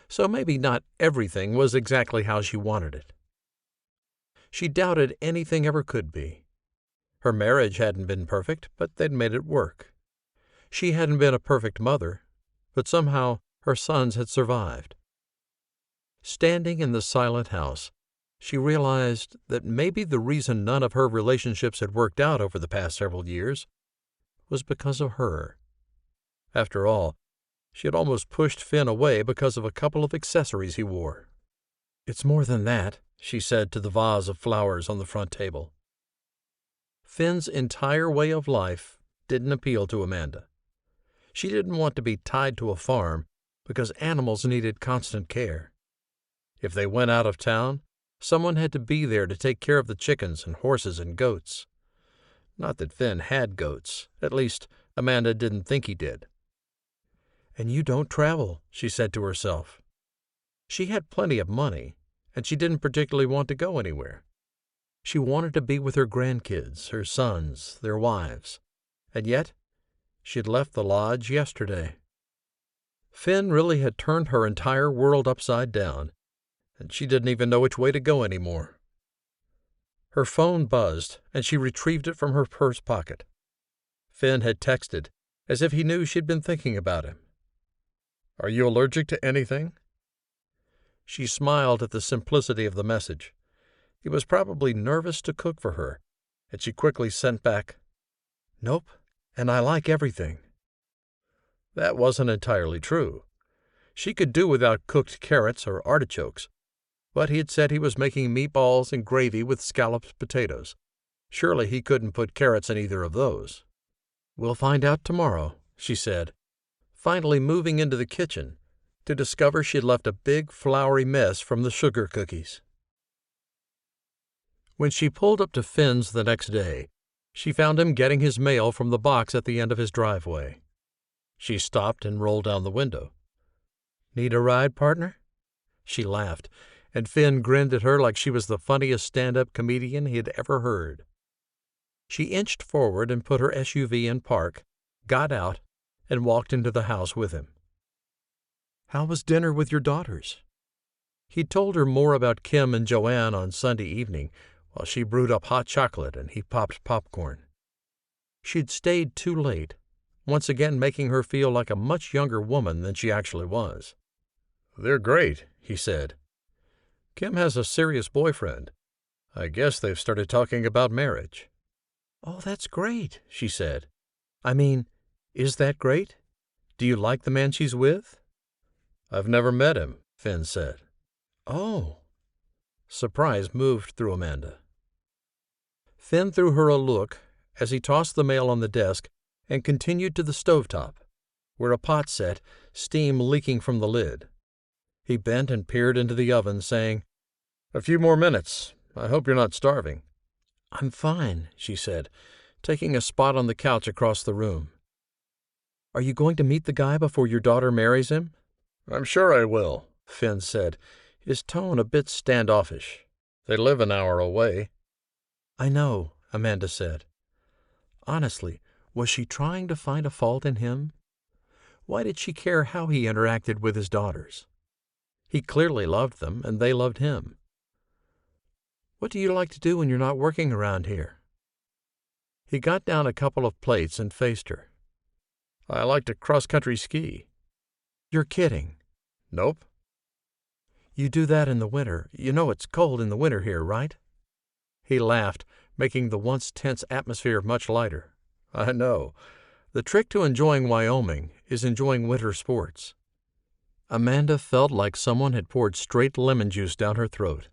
[SPEAKER 1] So maybe not everything was exactly how she wanted it. She doubted anything ever could be. Her marriage hadn't been perfect, but they'd made it work. She hadn't been a perfect mother, but somehow her sons had survived. Standing in the silent house, she realized that maybe the reason none of her relationships had worked out over the past several years was because of her. After all, she had almost pushed Finn away because of a couple of accessories he wore. "It's more than that," she said to the vase of flowers on the front table. Finn's entire way of life didn't appeal to Amanda. She didn't want to be tied to a farm because animals needed constant care. If they went out of town, someone had to be there to take care of the chickens and horses and goats. Not that Finn had goats. At least, Amanda didn't think he did. "And you don't travel," she said to herself. She had plenty of money, and she didn't particularly want to go anywhere. She wanted to be with her grandkids, her sons, their wives. And yet, she'd left the lodge yesterday. Finn really had turned her entire world upside down, and she didn't even know which way to go anymore. Her phone buzzed, and she retrieved it from her purse pocket. Finn had texted, as if he knew she'd been thinking about him. "Are you allergic to anything?" She smiled at the simplicity of the message. He was probably nervous to cook for her, and she quickly sent back, "Nope, and I like everything." That wasn't entirely true. She could do without cooked carrots or artichokes, but he had said he was making meatballs and gravy with scalloped potatoes. Surely he couldn't put carrots in either of those. "We'll find out tomorrow," she said, finally moving into the kitchen to discover she'd left a big floury mess from the sugar cookies. When she pulled up to Finn's the next day, she found him getting his mail from the box at the end of his driveway. She stopped and rolled down the window. "Need a ride, partner?" She laughed, and Finn grinned at her like she was the funniest stand-up comedian he had ever heard. She inched forward and put her SUV in park, got out, and walked into the house with him. "How was dinner with your daughters?" He told her more about Kim and Joanne on Sunday evening, while she brewed up hot chocolate and he popped popcorn. She'd stayed too late, once again making her feel like a much younger woman than she actually was. "They're great," he said. "Kim has a serious boyfriend. I guess they've started talking about marriage." "Oh, that's great," she said. "I mean, is that great? Do you like the man she's with?"
[SPEAKER 2] "I've never met him," Finn said.
[SPEAKER 1] "Oh."
[SPEAKER 2] Surprise moved through Amanda.
[SPEAKER 1] Finn threw her a look as he tossed the mail on the desk and continued to the stovetop, where a pot sat, steam leaking from the lid. He bent and peered into the oven, saying,
[SPEAKER 2] "A few more minutes. I hope you're not starving."
[SPEAKER 1] "I'm fine," she said, taking a spot on the couch across the room. "Are you going to meet the guy before your daughter marries him?"
[SPEAKER 2] "I'm sure I will,"
[SPEAKER 1] Finn said, his tone a bit standoffish.
[SPEAKER 2] "They live an hour away."
[SPEAKER 1] "I know," Amanda said. Honestly, was she trying to find a fault in him? Why did she care how he interacted with his daughters? He clearly loved them, and they loved him. "What do you like to do when you're not working around here?" He got down a couple of plates and faced her.
[SPEAKER 2] "I like to cross-country ski."
[SPEAKER 1] "You're kidding."
[SPEAKER 2] "Nope."
[SPEAKER 1] "You do that in the winter. You know it's cold in the winter here, right?" He laughed, making the once tense atmosphere much lighter.
[SPEAKER 2] "I know.
[SPEAKER 1] The trick to enjoying Wyoming is enjoying winter sports." Amanda felt like someone had poured straight lemon juice down her throat.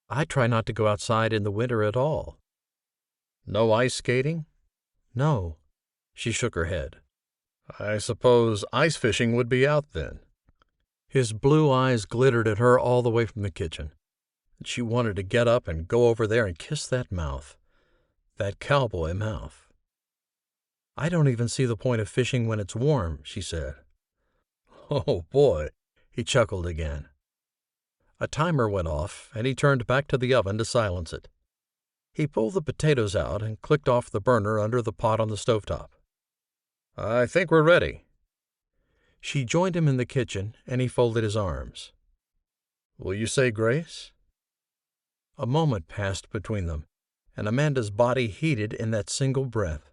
[SPEAKER 1] "I try not to go outside in the winter at all."
[SPEAKER 2] "No ice skating?"
[SPEAKER 1] "No." She shook her head.
[SPEAKER 2] "I suppose ice fishing would be out then."
[SPEAKER 1] His blue eyes glittered at her all the way from the kitchen. She wanted to get up and go over there and kiss that mouth. That cowboy mouth. "I don't even see the point of fishing when it's warm," she said.
[SPEAKER 2] "Oh, boy,"
[SPEAKER 1] he chuckled again. A timer went off, and he turned back to the oven to silence it. He pulled the potatoes out and clicked off the burner under the pot on the stovetop.
[SPEAKER 2] "I think we're ready."
[SPEAKER 1] She joined him in the kitchen, and he folded his arms.
[SPEAKER 2] "Will you say grace?"
[SPEAKER 1] A moment passed between them, and Amanda's body heated in that single breath.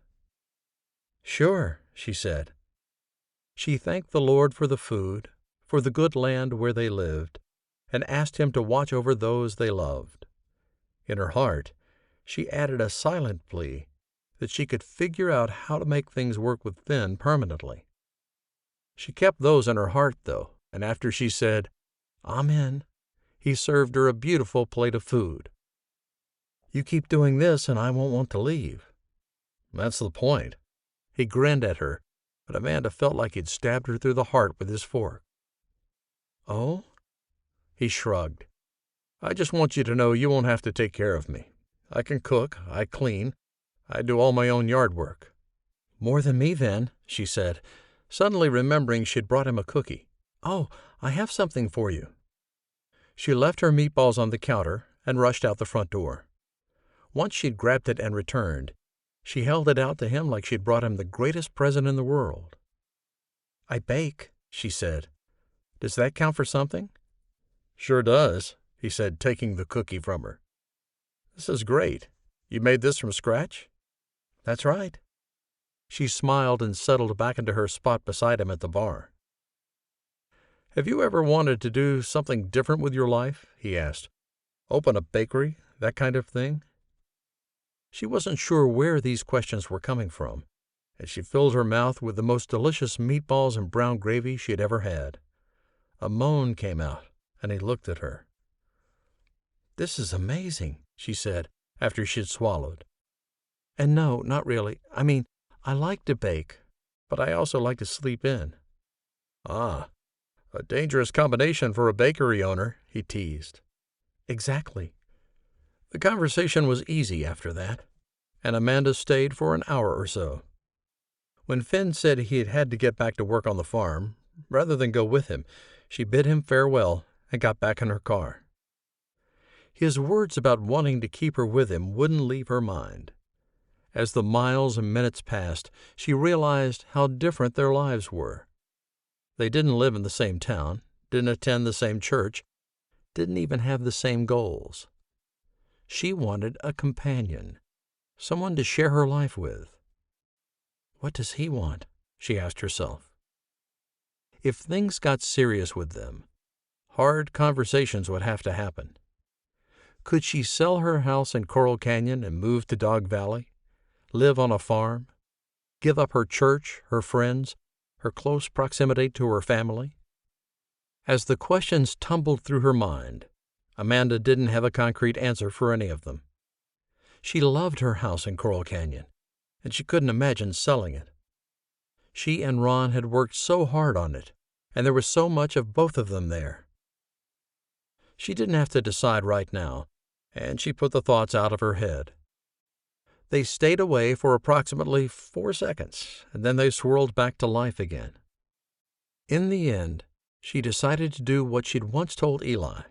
[SPEAKER 1] "Sure," she said. She thanked the Lord for the food, for the good land where they lived, and asked him to watch over those they loved. In her heart, she added a silent plea that she could figure out how to make things work with Finn permanently. She kept those in her heart, though, and after she said, "Amen," he served her a beautiful plate of food. "You keep doing this and I won't want to leave."
[SPEAKER 2] "That's the point."
[SPEAKER 1] He grinned at her, but Amanda felt like he'd stabbed her through the heart with his fork. "Oh?" He shrugged. "I just want you to know you won't have to take care of me. I can cook, I clean, I do all my own yard work." "More than me, then," she said, suddenly remembering she'd brought him a cookie. "Oh, I have something for you." She left her meatballs on the counter and rushed out the front door. Once she'd grabbed it and returned, she held it out to him like she'd brought him the greatest present in the world. "I bake," she said. "Does that count for something?"
[SPEAKER 2] "Sure does,"
[SPEAKER 1] he said, taking the cookie from her.
[SPEAKER 2] "This is great. You made this from scratch?"
[SPEAKER 1] "That's right." She smiled and settled back into her spot beside him at the bar. "Have you ever wanted to do something different with your life?" he asked. "Open a bakery, that kind of thing?" She wasn't sure where these questions were coming from, and she filled her mouth with the most delicious meatballs and brown gravy she had ever had. A moan came out, and he looked at her. "This is amazing," she said, after she'd swallowed. "And no, not really. I mean, I like to bake, but I also like to sleep in."
[SPEAKER 2] "Ah, a dangerous combination for a bakery owner," he teased.
[SPEAKER 1] "Exactly." The conversation was easy after that, and Amanda stayed for an hour or so. When Finn said he had to get back to work on the farm, rather than go with him, she bid him farewell and got back in her car. His words about wanting to keep her with him wouldn't leave her mind. As the miles and minutes passed, she realized how different their lives were. They didn't live in the same town, didn't attend the same church, didn't even have the same goals. She wanted a companion, someone to share her life with. What does he want? She asked herself. If things got serious with them, hard conversations would have to happen. Could she sell her house in Coral Canyon and move to Dog Valley, live on a farm, give up her church, her friends, her close proximity to her family? As the questions tumbled through her mind, Amanda didn't have a concrete answer for any of them. She loved her house in Coral Canyon, and she couldn't imagine selling it. She and Ron had worked so hard on it, and there was so much of both of them there. She didn't have to decide right now, and she put the thoughts out of her head. They stayed away for approximately 4 seconds, and then they swirled back to life again. In the end, she decided to do what she'd once told Eli.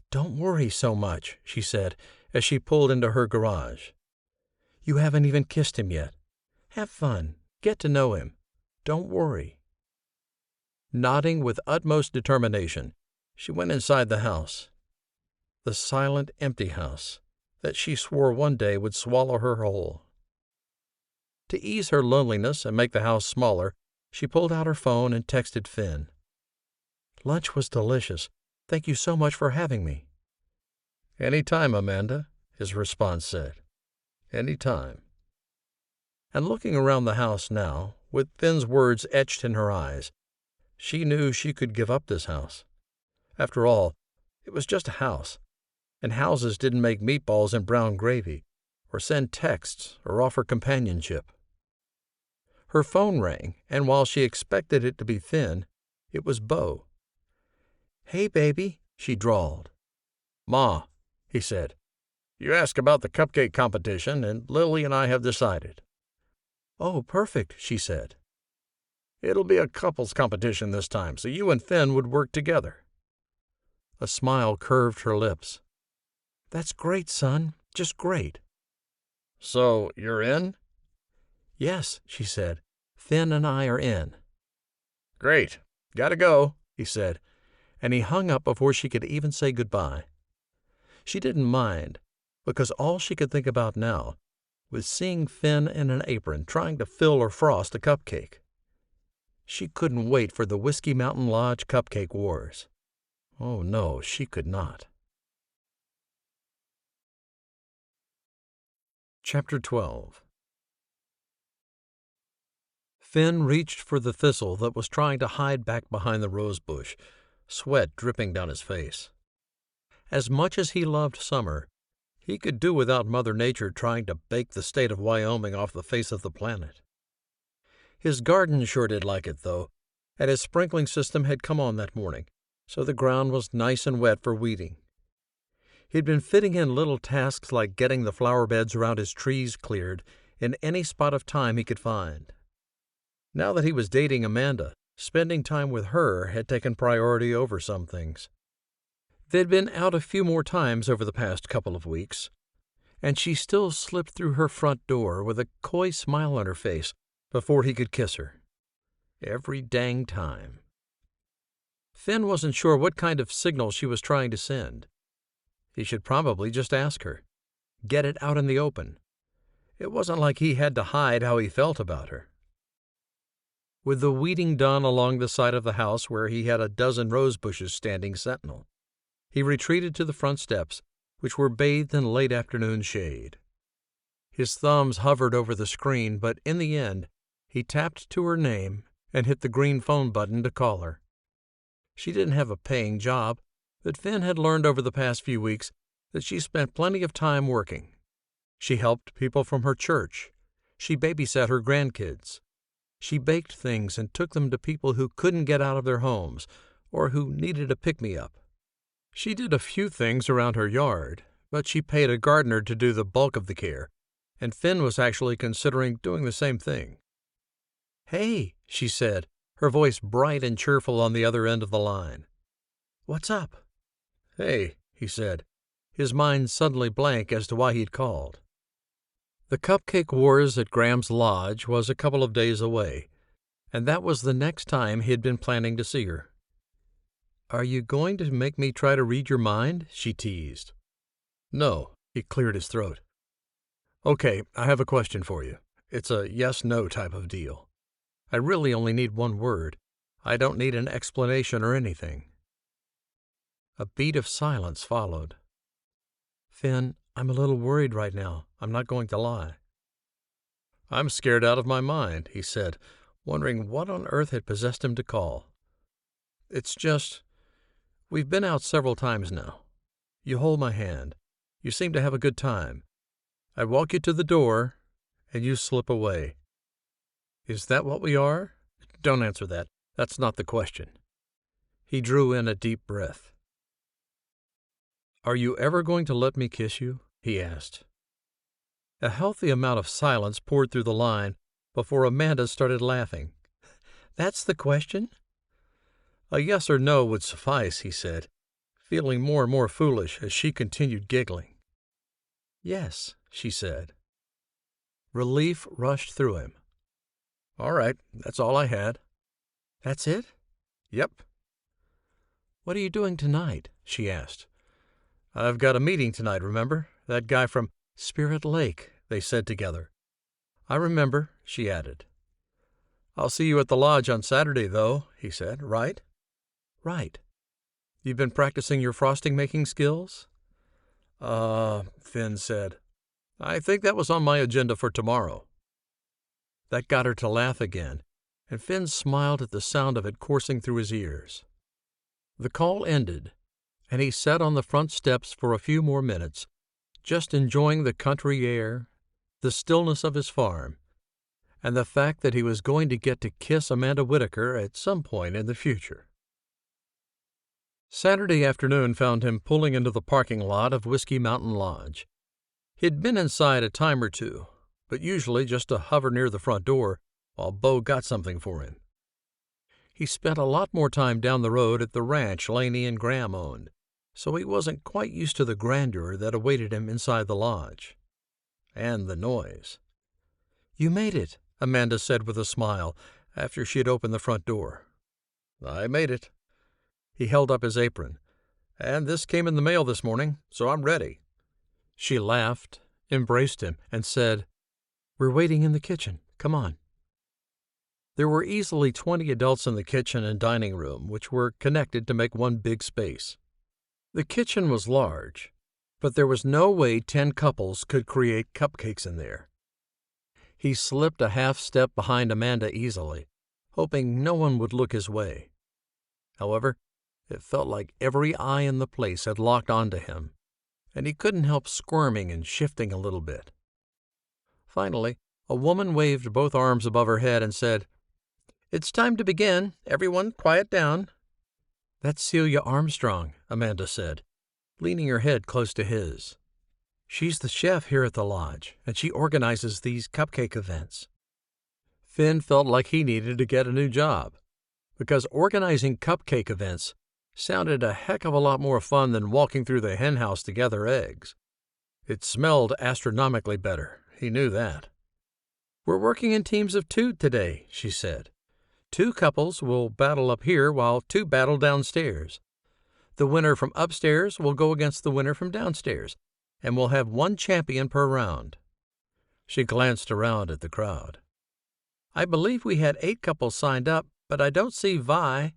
[SPEAKER 1] "Don't worry so much," she said as she pulled into her garage. "You haven't even kissed him yet. Have fun. Get to know him. Don't worry." Nodding with utmost determination, she went inside the house. The silent, empty house that she swore one day would swallow her whole. To ease her loneliness and make the house smaller, she pulled out her phone and texted Finn. "Lunch was delicious. Thank you so much for having me." "Any time, Amanda," his response said. "Any time." And looking around the house now, with Finn's words etched in her eyes, she knew she could give up this house. After all, it was just a house, and houses didn't make meatballs and brown gravy, or send texts, or offer companionship. Her phone rang, and while she expected it to be Finn, it was Bo. "Hey, baby," she drawled. "Ma," he said, "you asked about the cupcake competition, and Lily and I have decided." "Oh, perfect," she said. "It'll be a couples competition this time, so you and Finn would work together." A smile curved her lips. "That's great, son, just great." "So you're in?" "Yes," she said. "Finn and I are in." "Great. Gotta go," he said, and he hung up before she could even say goodbye. She didn't mind, because all she could think about now was seeing Finn in an apron trying to fill or frost a cupcake. She couldn't wait for the Whiskey Mountain Lodge Cupcake Wars. Oh, no, she could not. Chapter 12. Finn reached for the thistle that was trying to hide back behind the rose bush, sweat dripping down his face. As much as he loved summer, he could do without Mother Nature trying to bake the state of Wyoming off the face of the planet. His garden sure did like it, though, and his sprinkling system had come on that morning, so the ground was nice and wet for weeding. He'd been fitting in little tasks like getting the flower beds around his trees cleared in any spot of time he could find. Now that he was dating Amanda, spending time with her had taken priority over some things. They'd been out a few more times over the past couple of weeks, and she still slipped through her front door with a coy smile on her face before he could kiss her. Every dang time. Finn wasn't sure what kind of signal she was trying to send. He should probably just ask her. Get it out in the open. It wasn't like he had to hide how he felt about her. With the weeding done along the side of the house where he had a dozen rose bushes standing sentinel, he retreated to the front steps, which were bathed in late afternoon shade. His thumbs hovered over the screen, but in the end, he tapped to her name and hit the green phone button to call her. She didn't have a paying job, but Finn had learned over the past few weeks that she spent plenty of time working. She helped people from her church. She babysat her grandkids. She baked things and took them to people who couldn't get out of their homes or who needed a pick-me-up. She did a few things around her yard, but she paid a gardener to do the bulk of the care, and Finn was actually considering doing the same thing. "Hey," she said, her voice bright and cheerful on the other end of the line. "What's up?" "Hey," he said, his mind suddenly blank as to why he'd called. The Cupcake Wars at Graham's Lodge was a couple of days away, and that was the next time he'd been planning to see her. "Are you going to make me try to read your mind?" she teased. "No," he cleared his throat. "Okay, I have a question for you. It's a yes-no type of deal. I really only need one word. I don't need an explanation or anything." A beat of silence followed. "Finn, I'm a little worried right now. I'm not going to lie." "I'm scared out of my mind," he said, wondering what on earth had possessed him to call. "It's just, we've been out several times now. You hold my hand. You seem to have a good time. I walk you to the door, and you slip away. Is that what we are? Don't answer that. That's not the question." He drew in a deep breath. "Are you ever going to let me kiss you?" he asked. A healthy amount of silence poured through the line before Amanda started laughing. "That's the question?" "A yes or no would suffice," he said, feeling more and more foolish as she continued giggling. "Yes," she said. Relief rushed through him. "All right, that's all I had." "That's it?" "Yep." "What are you doing tonight?" she asked. "I've got a meeting tonight, remember? That guy from Spirit Lake," they said together. "I remember," she added. "I'll see you at the lodge on Saturday, though," he said. "Right?" "Right." "You've been practicing your frosting-making skills?" Finn said. "I think that was on my agenda for tomorrow." That got her to laugh again, and Finn smiled at the sound of it coursing through his ears. The call ended, and he sat on the front steps for a few more minutes, just enjoying the country air, the stillness of his farm, and the fact that he was going to get to kiss Amanda Whittaker at some point in the future. Saturday afternoon found him pulling into the parking lot of Whiskey Mountain Lodge. He'd been inside a time or two, but usually just to hover near the front door while Bo got something for him. He spent a lot more time down the road at the ranch Laney and Graham owned, so he wasn't quite used to the grandeur that awaited him inside the lodge. And the noise. "You made it," Amanda said with a smile after she had opened the front door. "I made it." He held up his apron. "And this came in the mail this morning, so I'm ready." She laughed, embraced him, and said, "We're waiting in the kitchen. Come on." There were easily 20 adults in the kitchen and dining room, which were connected to make one big space. The kitchen was large, but there was no way 10 couples could create cupcakes in there. He slipped a half step behind Amanda easily, hoping no one would look his way. However, it felt like every eye in the place had locked onto him, and he couldn't help squirming and shifting a little bit. Finally, a woman waved both arms above her head and said, "It's time to begin. Everyone quiet down." "That's Celia Armstrong," Amanda said, leaning her head close to his. "She's the chef here at the lodge, and she organizes these cupcake events." Finn felt like he needed to get a new job, because organizing cupcake events sounded a heck of a lot more fun than walking through the henhouse to gather eggs. It smelled astronomically better, he knew that. "We're working in teams of 2 today," she said. 2 couples will battle up here while 2 battle downstairs. The winner from upstairs will go against the winner from downstairs, and we'll have 1 champion per round. She glanced around at the crowd. "I believe we had 8 couples signed up, but I don't see Vi."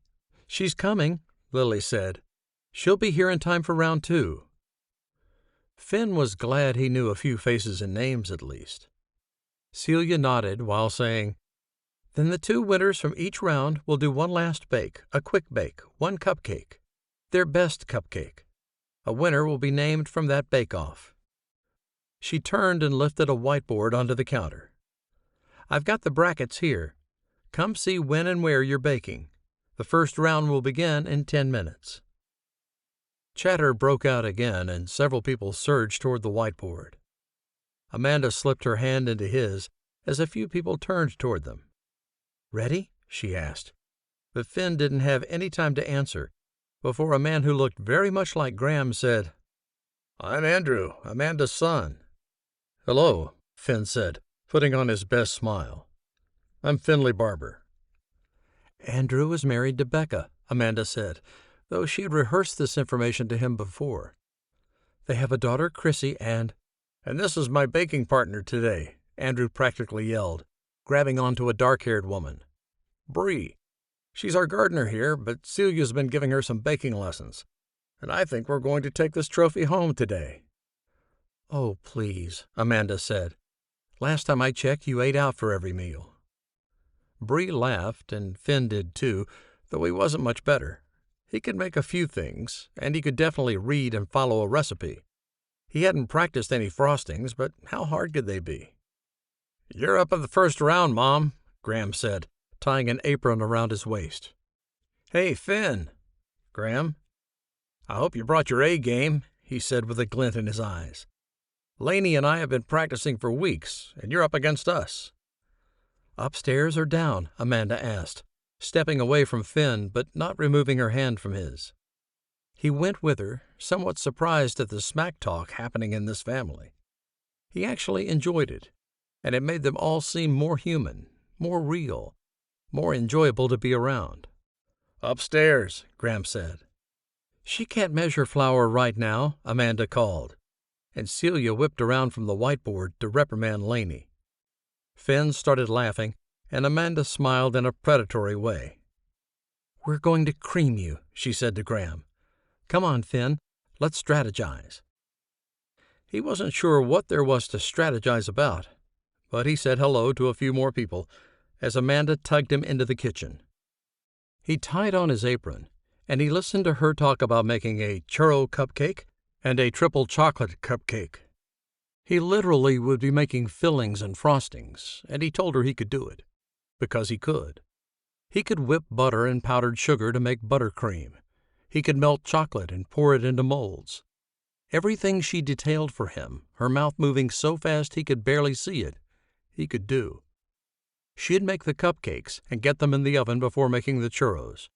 [SPEAKER 1] "She's coming," Lily said. "She'll be here in time for round 2. Finn was glad he knew a few faces and names at least. Celia nodded while saying, "Then the 2 winners from each round will do 1 last bake, a quick bake, 1 cupcake, their best cupcake. A winner will be named from that bake-off." She turned and lifted a whiteboard onto the counter. "I've got the brackets here. Come see when and where you're baking. The first round will begin in 10 minutes. Chatter broke out again, and several people surged toward the whiteboard. Amanda slipped her hand into his as a few people turned toward them. "Ready?" she asked. But Finn didn't have any time to answer before a man who looked very much like Graham said, "I'm Andrew, Amanda's son." "Hello," Finn said, putting on his best smile. "I'm Finley Barber." "Andrew is married to Becca," Amanda said, though she had rehearsed this information to him before. "They have a daughter, Chrissy, and—" "And this is my baking partner today," Andrew practically yelled, grabbing onto a dark-haired woman. "Bree. She's our gardener here, but Celia's been giving her some baking lessons, and I think we're going to take this trophy home today." "Oh, please," Amanda said. "Last time I checked, you ate out for every meal." Bree laughed, and Finn did too, though he wasn't much better. He could make a few things, and he could definitely read and follow a recipe. He hadn't practiced any frostings, but how hard could they be? "You're up at the first round, Mom," Graham said, tying an apron around his waist. "Hey, Finn." "Graham?" "I hope you brought your A-game," he said with a glint in his eyes. "Laney and I have been practicing for weeks, and you're up against us." "Upstairs or down?" Amanda asked, stepping away from Finn but not removing her hand from his. He went with her, somewhat surprised at the smack talk happening in this family. He actually enjoyed it, and it made them all seem more human, more real, more enjoyable to be around. "Upstairs," Graham said. "She can't measure flour right now," Amanda called, and Celia whipped around from the whiteboard to reprimand Laney. Finn started laughing, and Amanda smiled in a predatory way. "We're going to cream you," she said to Graham. "Come on, Finn, let's strategize." He wasn't sure what there was to strategize about, but he said hello to a few more people as Amanda tugged him into the kitchen. He tied on his apron, and he listened to her talk about making a churro cupcake and a triple chocolate cupcake. He literally would be making fillings and frostings, and he told her he could do it, because he could. He could whip butter and powdered sugar to make buttercream. He could melt chocolate and pour it into molds. Everything she detailed for him, her mouth moving so fast he could barely see it, he could do. She'd make the cupcakes and get them in the oven before making the churros.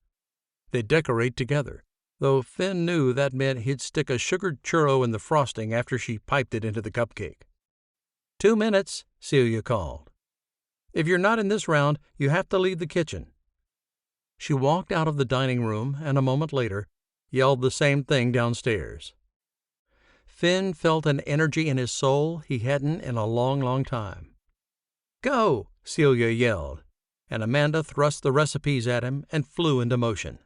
[SPEAKER 1] They'd decorate together, though Finn knew that meant he'd stick a sugared churro in the frosting after she piped it into the cupcake. 2 minutes, Celia called. "If you're not in this round, you have to leave the kitchen." She walked out of the dining room and a moment later yelled the same thing downstairs. Finn felt an energy in his soul he hadn't in a long, long time. "Go!" Celia yelled, and Amanda thrust the recipes at him and flew into motion.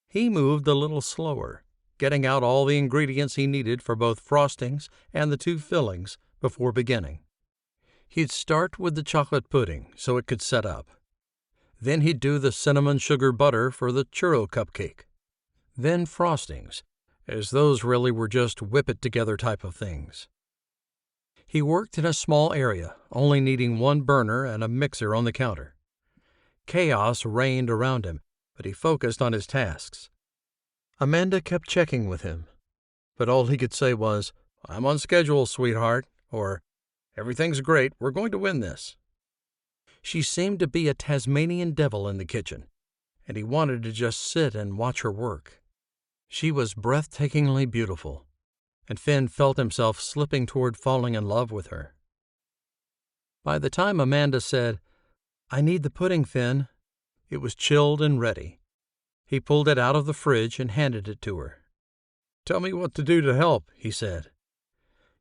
[SPEAKER 1] He moved a little slower, getting out all the ingredients he needed for both frostings and the 2 fillings before beginning. He'd start with the chocolate pudding so it could set up. Then he'd do the cinnamon sugar butter for the churro cupcake. Then frostings, as those really were just whip-it-together type of things. He worked in a small area, only needing 1 burner and a mixer on the counter. Chaos reigned around him, but he focused on his tasks. Amanda kept checking with him, but all he could say was, "I'm on schedule, sweetheart," or "Everything's great, we're going to win this." She seemed to be a Tasmanian devil in the kitchen, and he wanted to just sit and watch her work. She was breathtakingly beautiful, and Finn felt himself slipping toward falling in love with her. By the time Amanda said, "I need the pudding, Finn," it was chilled and ready. He pulled it out of the fridge and handed it to her. "Tell me what to do to help," he said.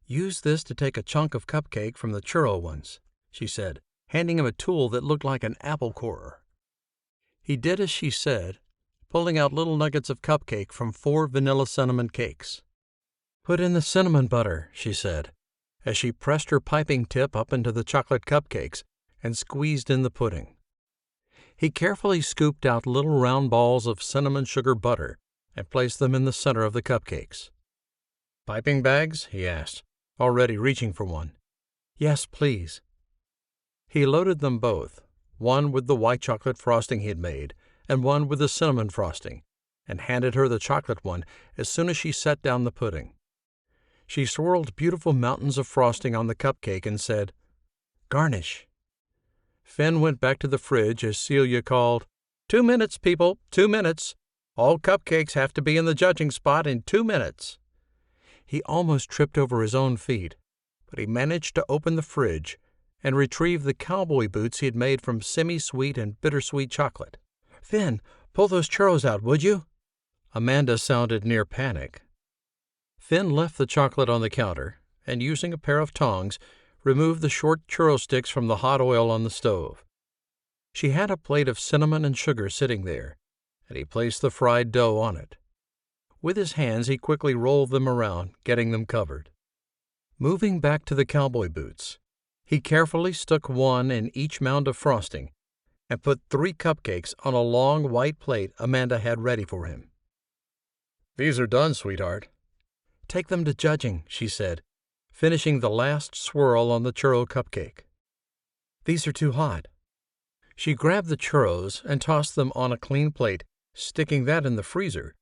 [SPEAKER 1] "Use this to take a chunk of cupcake from the churro ones," she said, handing him a tool that looked like an apple corer. He did as she said, pulling out little nuggets of cupcake from 4 vanilla cinnamon cakes. "Put in the cinnamon butter," she said, as she pressed her piping tip up into the chocolate cupcakes and squeezed in the pudding. He carefully scooped out little round balls of cinnamon sugar butter and placed them in the center of the cupcakes. "Piping bags?" he asked, already reaching for one. "Yes, please." He loaded them both, one with the white chocolate frosting he had made, and one with the cinnamon frosting, and handed her the chocolate one as soon as she set down the pudding. She swirled beautiful mountains of frosting on the cupcake and said, "Garnish." Finn went back to the fridge as Celia called, 2 minutes, people, 2 minutes. All cupcakes have to be in the judging spot in 2 minutes. He almost tripped over his own feet, but he managed to open the fridge and retrieve the cowboy boots he had made from semi-sweet and bittersweet chocolate. "Finn, pull those churros out, would you?" Amanda sounded near panic. Finn left the chocolate on the counter and, using a pair of tongs, removed the short churro sticks from the hot oil on the stove. She had a plate of cinnamon and sugar sitting there, and he placed the fried dough on it. With his hands he quickly rolled them around, getting them covered. Moving back to the cowboy boots, he carefully stuck one in each mound of frosting and put 3 cupcakes on a long white plate Amanda had ready for him.
[SPEAKER 2] "These are done, sweetheart."
[SPEAKER 1] "Take them to judging," she said, finishing the last swirl on the churro cupcake. "These are too hot." She grabbed the churros and tossed them on a clean plate, sticking that in the freezer,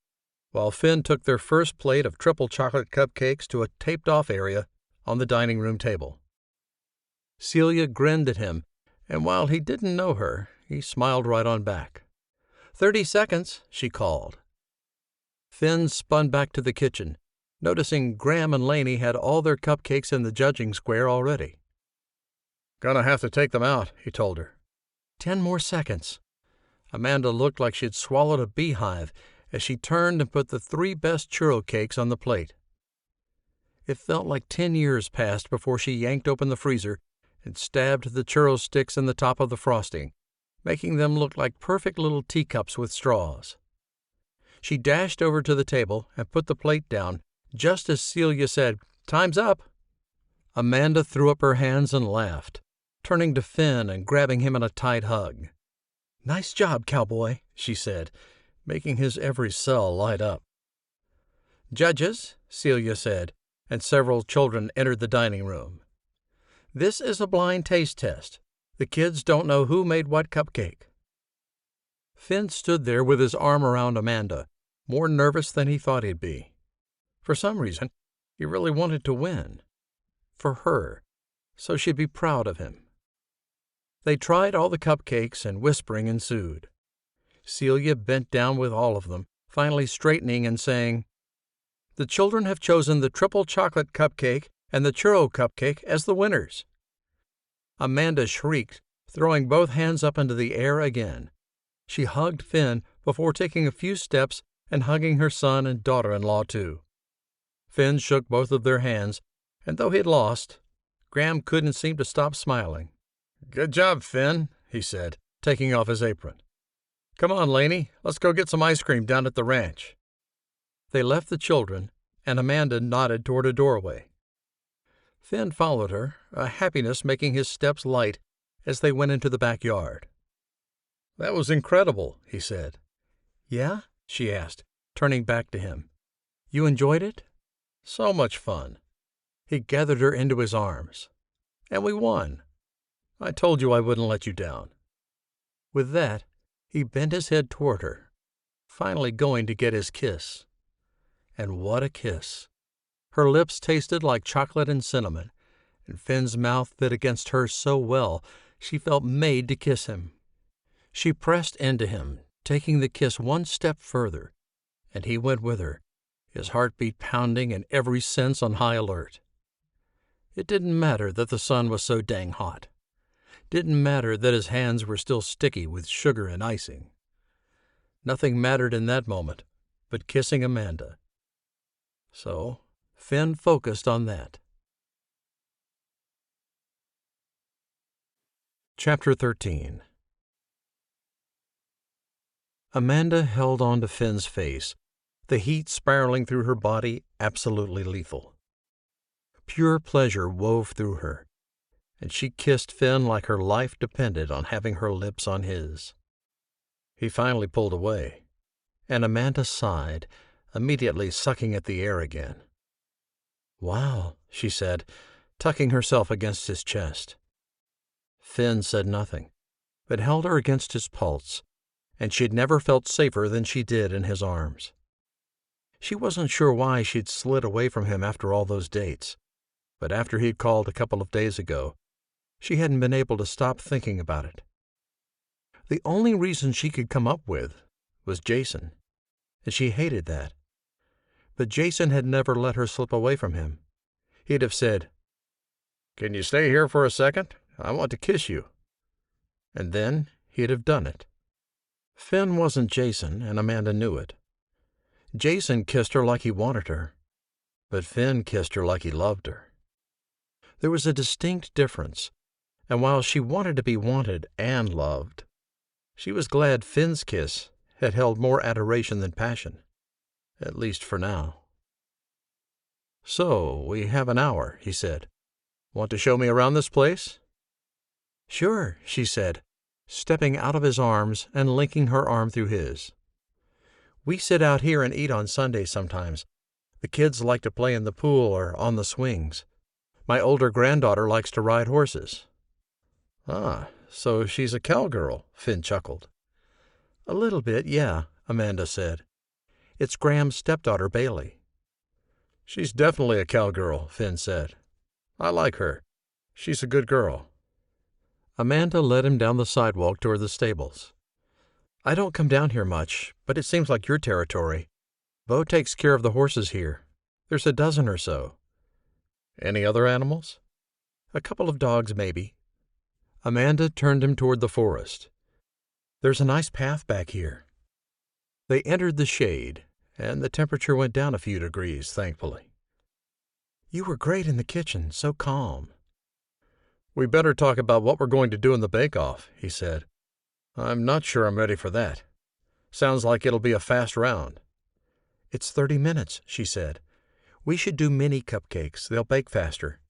[SPEAKER 1] while Finn took their first plate of triple chocolate cupcakes to a taped-off area on the dining room table. Celia grinned at him, and while he didn't know her, he smiled right on back. 30 seconds, she called. Finn spun back to the kitchen, noticing Graham and Laney had all their cupcakes in the judging square already.
[SPEAKER 2] "Gonna have to take them out," he told her.
[SPEAKER 1] 10 more seconds. Amanda looked like she'd swallowed a beehive as she turned and put the 3 best churro cakes on the plate. It felt like 10 years passed before she yanked open the freezer and stabbed the churro sticks in the top of the frosting, making them look like perfect little teacups with straws. She dashed over to the table and put the plate down just as Celia said, "Time's up." Amanda threw up her hands and laughed, turning to Finn and grabbing him in a tight hug. "Nice job, Cowboy," she said, making his every cell light up. "Judges," Celia said, and several children entered the dining room. "This is a blind taste test. The kids don't know who made what cupcake." Finn stood there with his arm around Amanda, more nervous than he thought he'd be. For some reason, he really wanted to win. For her, so she'd be proud of him. They tried all the cupcakes, and whispering ensued. Celia bent down with all of them, finally straightening and saying, "The children have chosen the triple chocolate cupcake and the churro cupcake as the winners." Amanda shrieked, throwing both hands up into the air again. She hugged Finn before taking a few steps and hugging her son and daughter-in-law too. Finn shook both of their hands, and though he'd lost, Graham couldn't seem to stop smiling. "Good job, Finn," he said, taking off his apron. "Come on, Laney, let's go get some ice cream down at the ranch." They left the children, and Amanda nodded toward a doorway. Finn followed her, a happiness making his steps light as they went into the backyard. "That was incredible," he said. "Yeah?" she asked, turning back to him. "You enjoyed it?" "So much fun." He gathered her into his arms. "And we won. I told you I wouldn't let you down." With that, he bent his head toward her, finally going to get his kiss. And what a kiss! Her lips tasted like chocolate and cinnamon, and Finn's mouth fit against hers so well she felt made to kiss him. She pressed into him, taking the kiss one step further, and he went with her, his heartbeat pounding and every sense on high alert. It didn't matter that the sun was so dang hot. Didn't matter that his hands were still sticky with sugar and icing. Nothing mattered in that moment but kissing Amanda. So Finn focused on that. Chapter 13. Amanda held on to Finn's face, the heat spiraling through her body absolutely lethal. Pure pleasure wove through her, and she kissed Finn like her life depended on having her lips on his. He finally pulled away, and Amanda sighed, immediately sucking at the air again. "Wow," she said, tucking herself against his chest. Finn said nothing, but held her against his pulse, and she'd never felt safer than she did in his arms. She wasn't sure why she'd slid away from him after all those dates, but after he'd called a couple of days ago, she hadn't been able to stop thinking about it. The only reason she could come up with was Jason, and she hated that. But Jason had never let her slip away from him. He'd have said, "Can you stay here for a second? I want to kiss you." And then he'd have done it. Finn wasn't Jason, and Amanda knew it. Jason kissed her like he wanted her, but Finn kissed her like he loved her. There was a distinct difference, and while she wanted to be wanted and loved, she was glad Finn's kiss had held more adoration than passion, at least for now. "So, we have an hour," he said. "Want to show me around this place?" "Sure," she said, stepping out of his arms and linking her arm through his. "We sit out here and eat on Sundays sometimes. The kids like to play in the pool or on the swings. My older granddaughter likes to ride horses."
[SPEAKER 2] "Ah, so she's a cowgirl," Finn chuckled.
[SPEAKER 1] "A little bit, yeah," Amanda said. "It's Graham's stepdaughter, Bailey."
[SPEAKER 2] "She's definitely a cowgirl," Finn said. "I like her. She's a good girl."
[SPEAKER 1] Amanda led him down the sidewalk toward the stables. "I don't come down here much, but it seems like your territory. Bo takes care of the horses here. There's a dozen or so."
[SPEAKER 2] "Any other animals?"
[SPEAKER 1] "A couple of dogs, maybe." Amanda turned him toward the forest. "There's a nice path back here." They entered the shade, and the temperature went down a few degrees, thankfully. "You were great in the kitchen, so calm."
[SPEAKER 2] "We better talk about what we're going to do in the bake-off," he said. "I'm not sure I'm ready for that. Sounds like it'll be a fast round."
[SPEAKER 1] "It's 30 minutes, she said. "We should do mini cupcakes. They'll bake faster.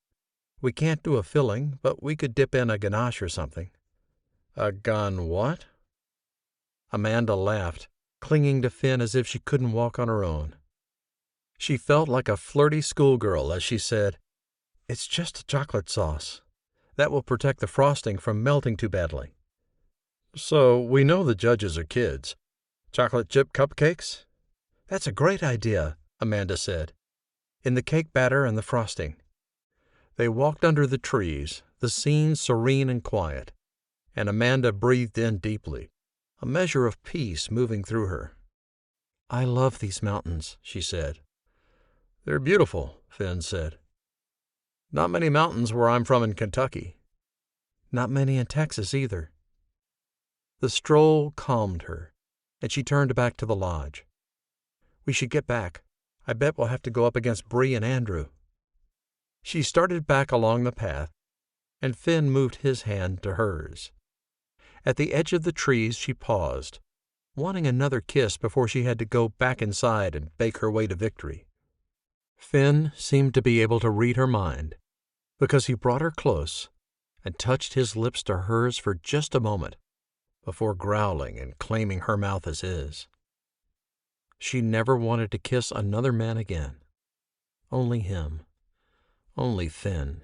[SPEAKER 1] We can't do a filling, but we could dip in a ganache or something."
[SPEAKER 2] "A what?"
[SPEAKER 1] Amanda laughed, clinging to Finn as if she couldn't walk on her own. She felt like a flirty schoolgirl as she said, "It's just a chocolate sauce. That will protect the frosting from melting too badly."
[SPEAKER 2] "So we know the judges are kids. Chocolate chip cupcakes?"
[SPEAKER 1] "That's a great idea," Amanda said. "In the cake batter and the frosting." They walked under the trees, the scene serene and quiet, and Amanda breathed in deeply, a measure of peace moving through her. "I love these mountains," she said.
[SPEAKER 2] "They're beautiful," Finn said. "Not many mountains where I'm from in Kentucky."
[SPEAKER 1] "Not many in Texas either." The stroll calmed her, and she turned back to the lodge. "We should get back. I bet we'll have to go up against Bree and Andrew." She started back along the path, and Finn moved his hand to hers. At the edge of the trees she paused, wanting another kiss before she had to go back inside and bake her way to victory. Finn seemed to be able to read her mind, because he brought her close and touched his lips to hers for just a moment before growling and claiming her mouth as his. She never wanted to kiss another man again. Only him. Only Finn.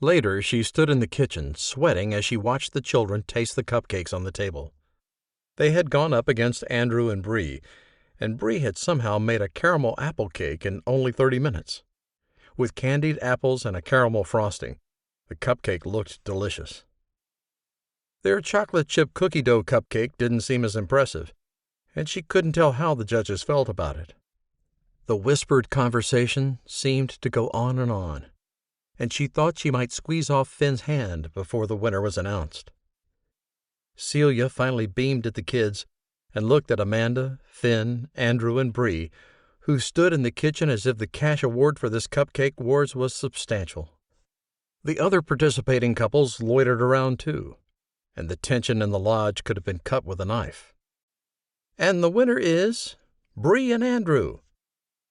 [SPEAKER 1] Later, she stood in the kitchen, sweating as she watched the children taste the cupcakes on the table. They had gone up against Andrew and Bree had somehow made a caramel apple cake in only 30 minutes. With candied apples and a caramel frosting, the cupcake looked delicious. Their chocolate chip cookie dough cupcake didn't seem as impressive, and she couldn't tell how the judges felt about it. The whispered conversation seemed to go on, and she thought she might squeeze off Finn's hand before the winner was announced. Celia finally beamed at the kids and looked at Amanda, Finn, Andrew, and Bree, who stood in the kitchen as if the cash award for this cupcake wars was substantial. The other participating couples loitered around too, and the tension in the lodge could have been cut with a knife. "And the winner is Bree and Andrew."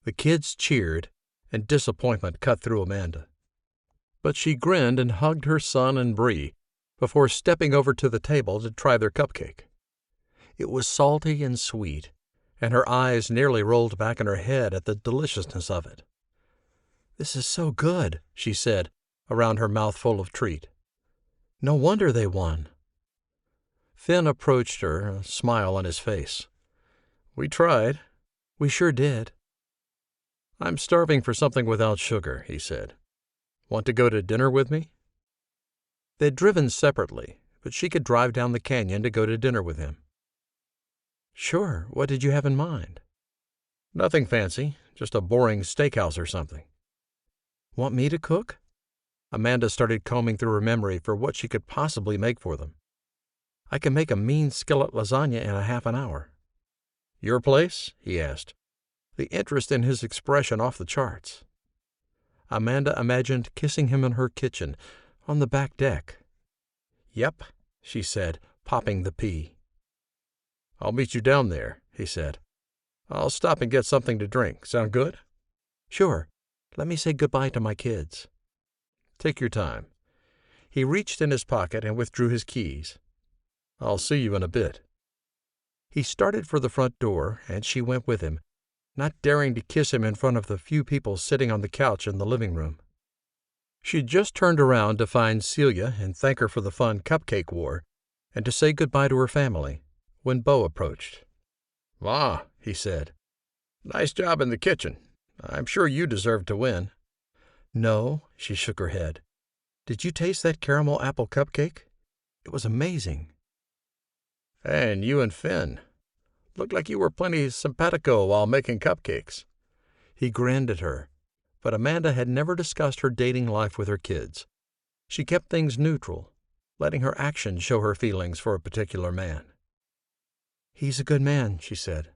[SPEAKER 1] The kids cheered, and disappointment cut through Amanda. But she grinned and hugged her son and Bree before stepping over to the table to try their cupcake. It was salty and sweet, and her eyes nearly rolled back in her head at the deliciousness of it. "This is so good," she said, around her mouth full of treat. "No wonder they won." Finn approached her, a smile on his face. "We tried." "We sure did." "I'm starving for something without sugar," he said. "Want to go to dinner with me?" They'd driven separately, but she could drive down the canyon to go to dinner with him. "Sure. What did you have in mind?" "Nothing fancy, just a boring steakhouse or something." "Want me to cook?" Amanda started combing through her memory for what she could possibly make for them. "I can make a mean skillet lasagna in a half an hour." "Your place?" he asked, the interest in his expression off the charts. Amanda imagined kissing him in her kitchen, on the back deck. "Yep," she said, popping the pea. "I'll meet you down there," he said. "I'll stop and get something to drink. Sound good?" "Sure. Let me say goodbye to my kids." "Take your time."
[SPEAKER 2] He reached in his pocket and withdrew his keys. "I'll see you in a bit." He started for the front door, and she went with him, not daring to kiss him in front of the few people sitting on the couch in the living room. She'd just turned around to find Celia and thank her for the fun Cupcake wore, and to say goodbye to her family, when Beau approached. "Ma," he said, "nice job in the kitchen. I'm sure you deserved to win."
[SPEAKER 1] "No," she shook her head. "Did you taste that caramel apple cupcake? It was amazing."
[SPEAKER 2] "And you and Finn. Looked like you were plenty simpatico while making cupcakes."
[SPEAKER 1] He grinned at her, but Amanda had never discussed her dating life with her kids. She kept things neutral, letting her actions show her feelings for a particular man. "He's a good man," she said.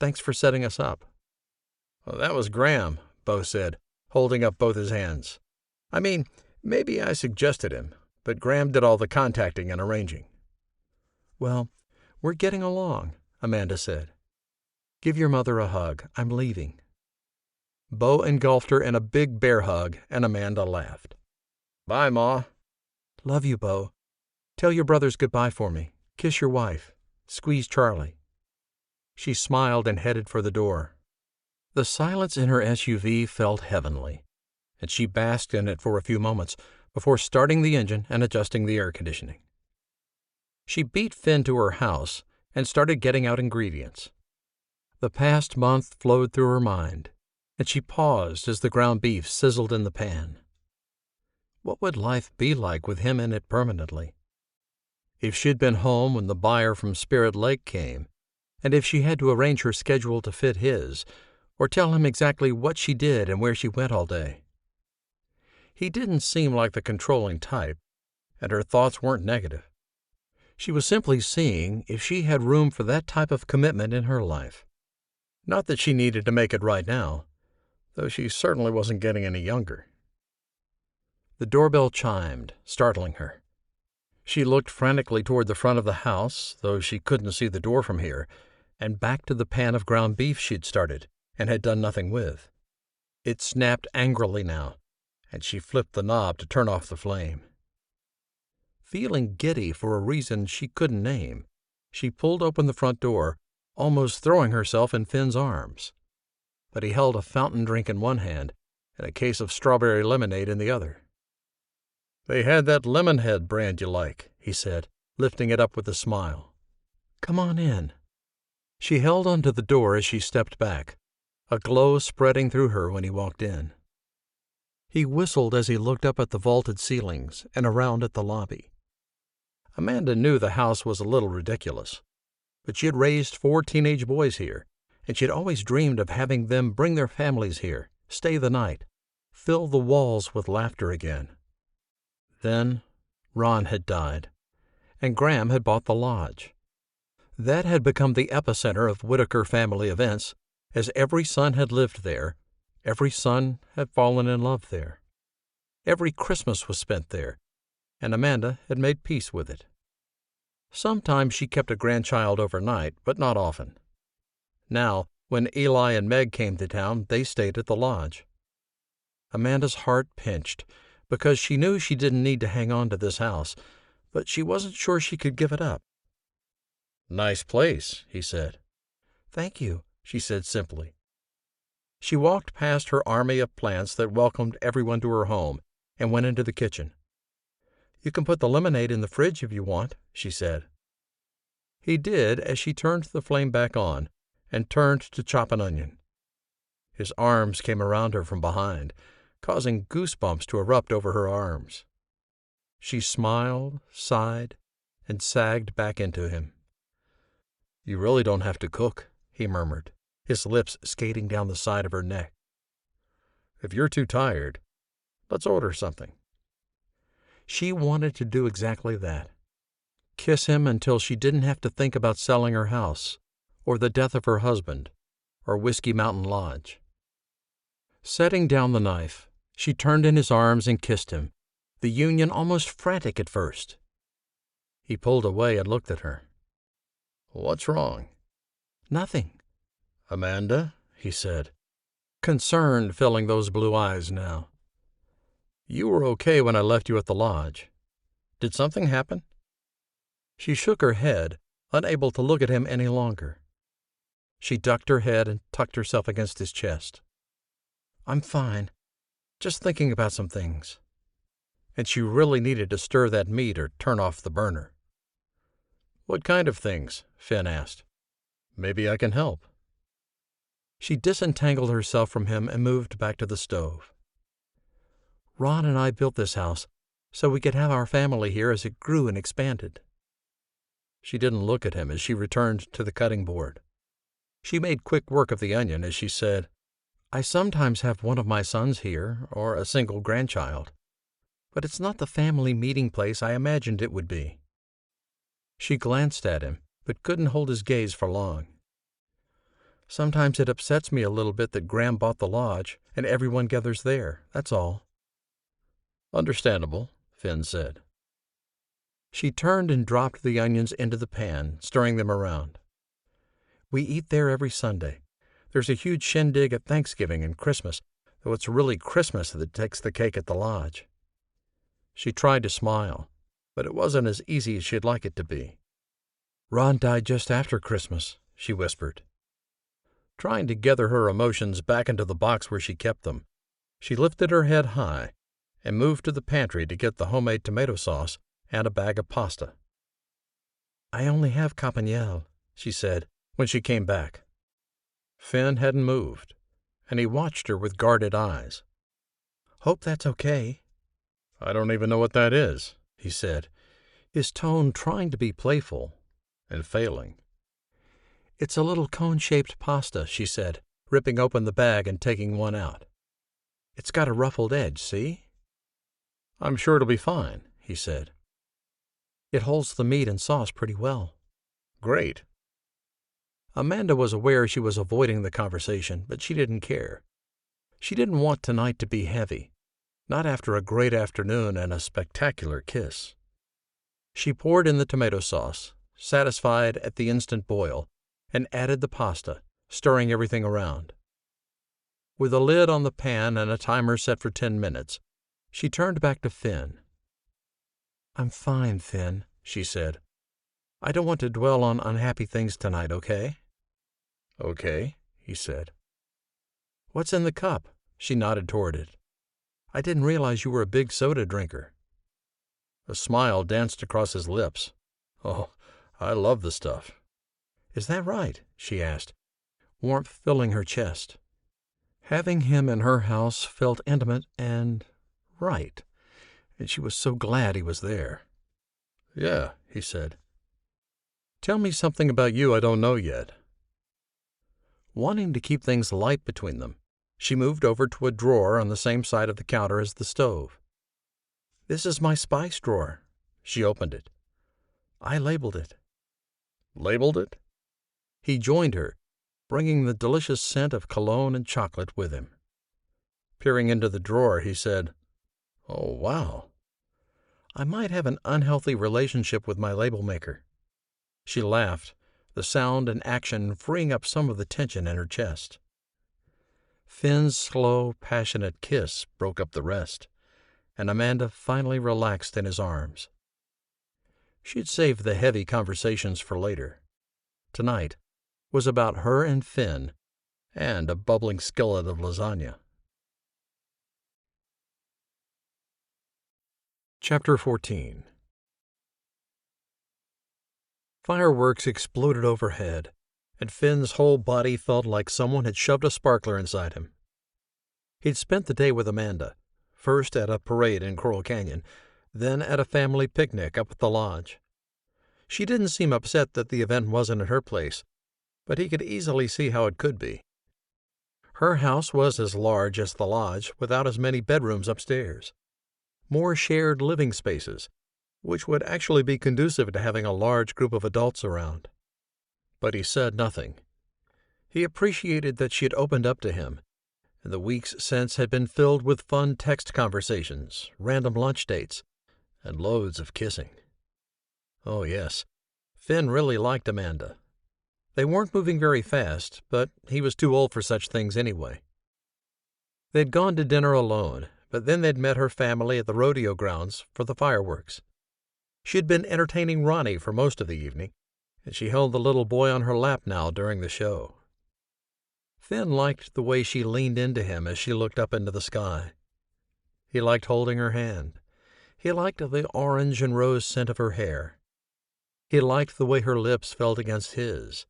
[SPEAKER 1] "Thanks for setting us up."
[SPEAKER 2] "Well, that was Graham," Beau said, holding up both his hands. "I mean, maybe I suggested him, but Graham did all the contacting and arranging."
[SPEAKER 1] "Well, we're getting along," Amanda said. "Give your mother a hug. I'm leaving."
[SPEAKER 2] Beau engulfed her in a big bear hug, and Amanda laughed. "Bye, Ma."
[SPEAKER 1] "Love you, Beau. Tell your brothers goodbye for me. Kiss your wife. Squeeze Charlie." She smiled and headed for the door. The silence in her SUV felt heavenly, and she basked in it for a few moments before starting the engine and adjusting the air conditioning. She beat Finn to her house and started getting out ingredients. The past month flowed through her mind, and she paused as the ground beef sizzled in the pan. What would life be like with him in it permanently? If she'd been home when the buyer from Spirit Lake came, and if she had to arrange her schedule to fit his, or tell him exactly what she did and where she went all day. He didn't seem like the controlling type, and her thoughts weren't negative. She was simply seeing if she had room for that type of commitment in her life. Not that she needed to make it right now, though she certainly wasn't getting any younger. The doorbell chimed, startling her. She looked frantically toward the front of the house, though she couldn't see the door from here, and back to the pan of ground beef she'd started and had done nothing with. It snapped angrily now, and she flipped the knob to turn off the flame. Feeling giddy for a reason she couldn't name, she pulled open the front door, almost throwing herself in Finn's arms. But he held a fountain drink in one hand and a case of strawberry lemonade in the other. "They had that Lemonhead brand you like," he said, lifting it up with a smile. "Come on in." She held onto the door as she stepped back, a glow spreading through her when he walked in. He whistled as he looked up at the vaulted ceilings and around at the lobby. Amanda knew the house was a little ridiculous, but she had raised 4 teenage boys here, and she had always dreamed of having them bring their families here, stay the night, fill the walls with laughter again. Then Ron had died, and Graham had bought the lodge. That had become the epicenter of Whittaker family events, as every son had lived there, every son had fallen in love there. Every Christmas was spent there, and Amanda had made peace with it. Sometimes she kept a grandchild overnight, but not often. Now, when Eli and Meg came to town, they stayed at the lodge. Amanda's heart pinched, because she knew she didn't need to hang on to this house, but she wasn't sure she could give it up. "Nice place," he said. "Thank you," she said simply. She walked past her army of plants that welcomed everyone to her home and went into the kitchen. "You can put the lemonade in the fridge if you want," she said. He did as she turned the flame back on and turned to chop an onion. His arms came around her from behind, causing goosebumps to erupt over her arms. She smiled, sighed, and sagged back into him. "You really don't have to cook," he murmured, his lips skating down the side of her neck. "If you're too tired, let's order something." She wanted to do exactly that. Kiss him until she didn't have to think about selling her house, or the death of her husband, or Whiskey Mountain Lodge. Setting down the knife, she turned in his arms and kissed him, the union almost frantic at first. He pulled away and looked at her. "What's wrong?" "Nothing." "Amanda," he said, concern filling those blue eyes now. "You were okay when I left you at the lodge.
[SPEAKER 2] Did something happen?"
[SPEAKER 1] She shook her head, unable to look at him any longer. She ducked her head and tucked herself against his chest. "I'm fine. Just thinking about some things." And she really needed to stir that meat or turn off the burner.
[SPEAKER 2] "What kind of things?" Finn asked. "Maybe I can help."
[SPEAKER 1] She disentangled herself from him and moved back to the stove. "Ron and I built this house so we could have our family here as it grew and expanded."
[SPEAKER 2] She didn't look at him as she returned to the cutting board. She made quick work of the onion as she said,
[SPEAKER 1] "I sometimes have one of my sons here, or a single grandchild, but it's not the family meeting place I imagined it would be." She glanced at him, but couldn't hold his gaze for long. "Sometimes it upsets me a little bit that Graham bought the lodge, and everyone gathers there, that's all."
[SPEAKER 2] "Understandable," Finn said.
[SPEAKER 1] She turned and dropped the onions into the pan, stirring them around. "We eat there every Sunday. There's a huge shindig at Thanksgiving and Christmas, though it's really Christmas that takes the cake at the lodge." She tried to smile, but it wasn't as easy as she'd like it to be. "Ron died just after Christmas," she whispered. Trying to gather her emotions back into the box where she kept them, she lifted her head high and moved to the pantry to get the homemade tomato sauce and a bag of pasta. "I only have campagnole," she said when she came back. Finn hadn't moved, and he watched her with guarded eyes. "Hope that's okay."
[SPEAKER 2] "I don't even know what that is," he said,
[SPEAKER 1] his tone trying to be playful
[SPEAKER 2] and failing.
[SPEAKER 1] "It's a little cone-shaped pasta," she said, ripping open the bag and taking one out. "It's got a ruffled edge, see?"
[SPEAKER 2] "I'm sure it'll be fine," he said.
[SPEAKER 1] "It holds the meat and sauce pretty well."
[SPEAKER 2] "Great."
[SPEAKER 1] Amanda was aware she was avoiding the conversation, but she didn't care. She didn't want tonight to be heavy, not after a great afternoon and a spectacular kiss. She poured in the tomato sauce, satisfied at the instant boil, and added the pasta, stirring everything around. With a lid on the pan and a timer set for 10 minutes, she turned back to Finn. "I'm fine, Finn," she said. "I don't want to dwell on unhappy things tonight, okay?"
[SPEAKER 2] "Okay," he said.
[SPEAKER 1] "What's in the cup?" She nodded toward it. "I didn't realize you were a big soda drinker."
[SPEAKER 2] A smile danced across his lips. "Oh, I love the stuff."
[SPEAKER 1] "Is that right?" she asked, warmth filling her chest. Having him in her house felt intimate and right, and she was so glad he was there.
[SPEAKER 2] "Yeah," he said.
[SPEAKER 1] "Tell me something about you I don't know yet." Wanting to keep things light between them, she moved over to a drawer on the same side of the counter as the stove. "This is my spice drawer." She opened it. "I labeled it."
[SPEAKER 2] "Labeled it?"
[SPEAKER 1] He joined her, bringing the delicious scent of cologne and chocolate with him.
[SPEAKER 2] Peering into the drawer, he said, "Oh, wow."
[SPEAKER 1] "I might have an unhealthy relationship with my label maker." She laughed, the sound and action freeing up some of the tension in her chest. Finn's slow, passionate kiss broke up the rest, and Amanda finally relaxed in his arms. She'd saved the heavy conversations for later. Tonight was about her and Finn and a bubbling skillet of lasagna. Chapter 14. Fireworks exploded overhead, and Finn's whole body felt like someone had shoved a sparkler inside him. He'd spent the day with Amanda, first at a parade in Coral Canyon, then at a family picnic up at the lodge. She didn't seem upset that the event wasn't at her place, but he could easily see how it could be. Her house was as large as the lodge without as many bedrooms upstairs. More shared living spaces, which would actually be conducive to having a large group of adults around. But he said nothing. He appreciated that she had opened up to him, and the weeks since had been filled with fun text conversations, random lunch dates, and loads of kissing. Oh yes, Finn really liked Amanda. They weren't moving very fast, but he was too old for such things anyway. They'd gone to dinner alone, but then they'd met her family at the rodeo grounds for the fireworks. She had been entertaining Ronnie for most of the evening, and she held the little boy on her lap now during the show. Finn liked the way she leaned into him as she looked up into the sky. He liked holding her hand. He liked the orange and rose scent of her hair. He liked the way her lips felt against his,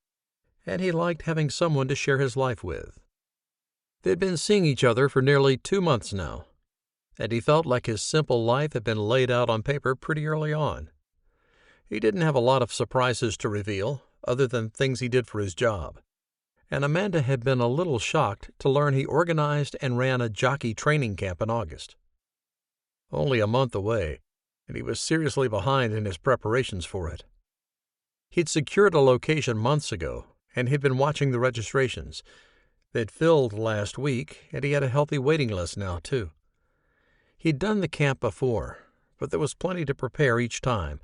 [SPEAKER 1] and he liked having someone to share his life with. They'd been seeing each other for nearly 2 months now, and he felt like his simple life had been laid out on paper pretty early on. He didn't have a lot of surprises to reveal, other than things he did for his job, and Amanda had been a little shocked to learn he organized and ran a jockey training camp in August. Only a month away, and he was seriously behind in his preparations for it. He'd secured a location months ago, and he'd been watching the registrations. They'd filled last week, and he had a healthy waiting list now, too. He'd done the camp before, but there was plenty to prepare each time,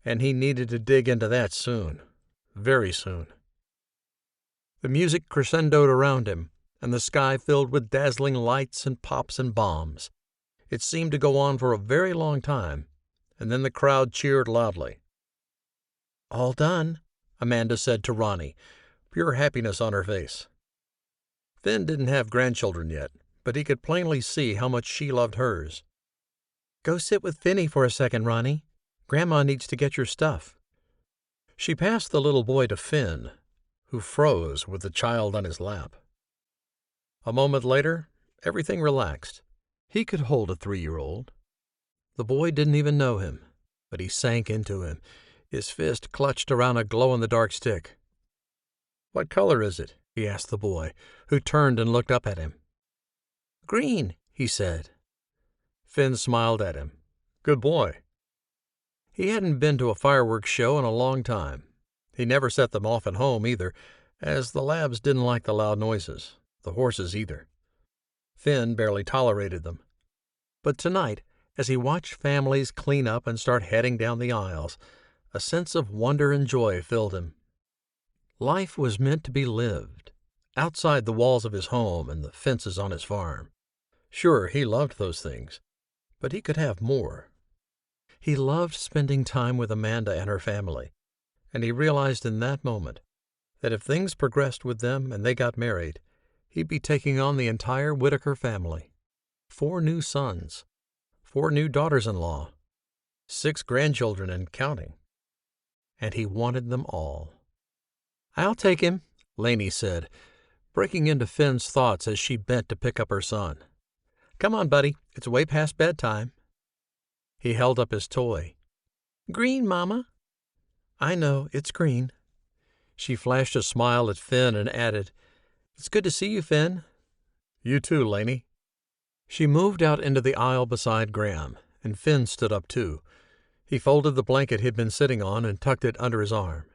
[SPEAKER 1] and he needed to dig into that soon, very soon. The music crescendoed around him, and the sky filled with dazzling lights and pops and bombs. It seemed to go on for a very long time, and then the crowd cheered loudly. "All done," Amanda said to Ronnie, pure happiness on her face. Finn didn't have grandchildren yet, but he could plainly see how much she loved hers. "Go sit with Finny for a second, Ronnie. Grandma needs to get your stuff." She passed the little boy to Finn, who froze with the child on his lap. A moment later, everything relaxed. He could hold a 3-year-old. The boy didn't even know him, but he sank into him, his fist clutched around a glow-in-the-dark stick. "What color is it?" he asked the boy, who turned and looked up at him. "Green," he said. Finn smiled at him. "Good boy." He hadn't been to a fireworks show in a long time. He never set them off at home either, as the labs didn't like the loud noises, the horses either. Finn barely tolerated them. But tonight, as he watched families clean up and start heading down the aisles, a sense of wonder and joy filled him. Life was meant to be lived, outside the walls of his home and the fences on his farm. Sure, he loved those things, but he could have more. He loved spending time with Amanda and her family, and he realized in that moment that if things progressed with them and they got married, he'd be taking on the entire Whittaker family. 4 new sons, 4 new daughters-in-law, 6 grandchildren and counting. And he wanted them all. "I'll take him," Lainey said, breaking into Finn's thoughts as she bent to pick up her son. "Come on, buddy. It's way past bedtime." He held up his toy. "Green, Mama." "I know, it's green." She flashed a smile at Finn and added, "It's good to see you, Finn." "You too, Lainey." She moved out into the aisle beside Graham, and Finn stood up too. He folded the blanket he'd been sitting on and tucked it under his arm.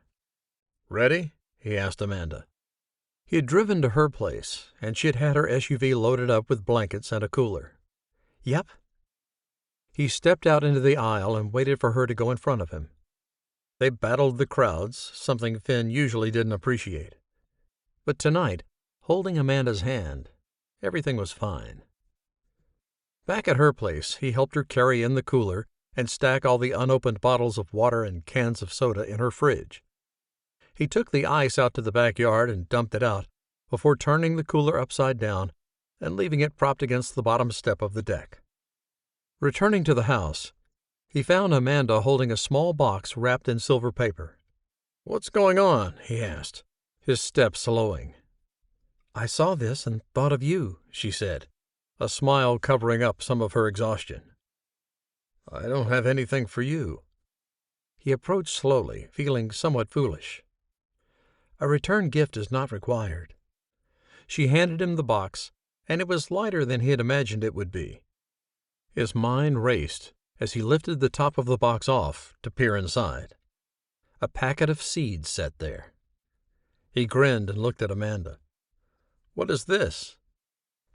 [SPEAKER 1] "Ready?" he asked Amanda. He had driven to her place, and she had had her SUV loaded up with blankets and a cooler. "Yep." He stepped out into the aisle and waited for her to go in front of him. They battled the crowds, something Finn usually didn't appreciate. But tonight, holding Amanda's hand, everything was fine. Back at her place, he helped her carry in the cooler and stack all the unopened bottles of water and cans of soda in her fridge. He took the ice out to the backyard and dumped it out before turning the cooler upside down and leaving it propped against the bottom step of the deck. Returning to the house, he found Amanda holding a small box wrapped in silver paper. "What's going on?" he asked, his step slowing. "I saw this and thought of you," she said, a smile covering up some of her exhaustion. "I don't have anything for you." He approached slowly, feeling somewhat foolish. "A return gift is not required." She handed him the box, and it was lighter than he had imagined it would be. His mind raced as he lifted the top of the box off to peer inside. A packet of seeds sat there. He grinned and looked at Amanda. "What is this?"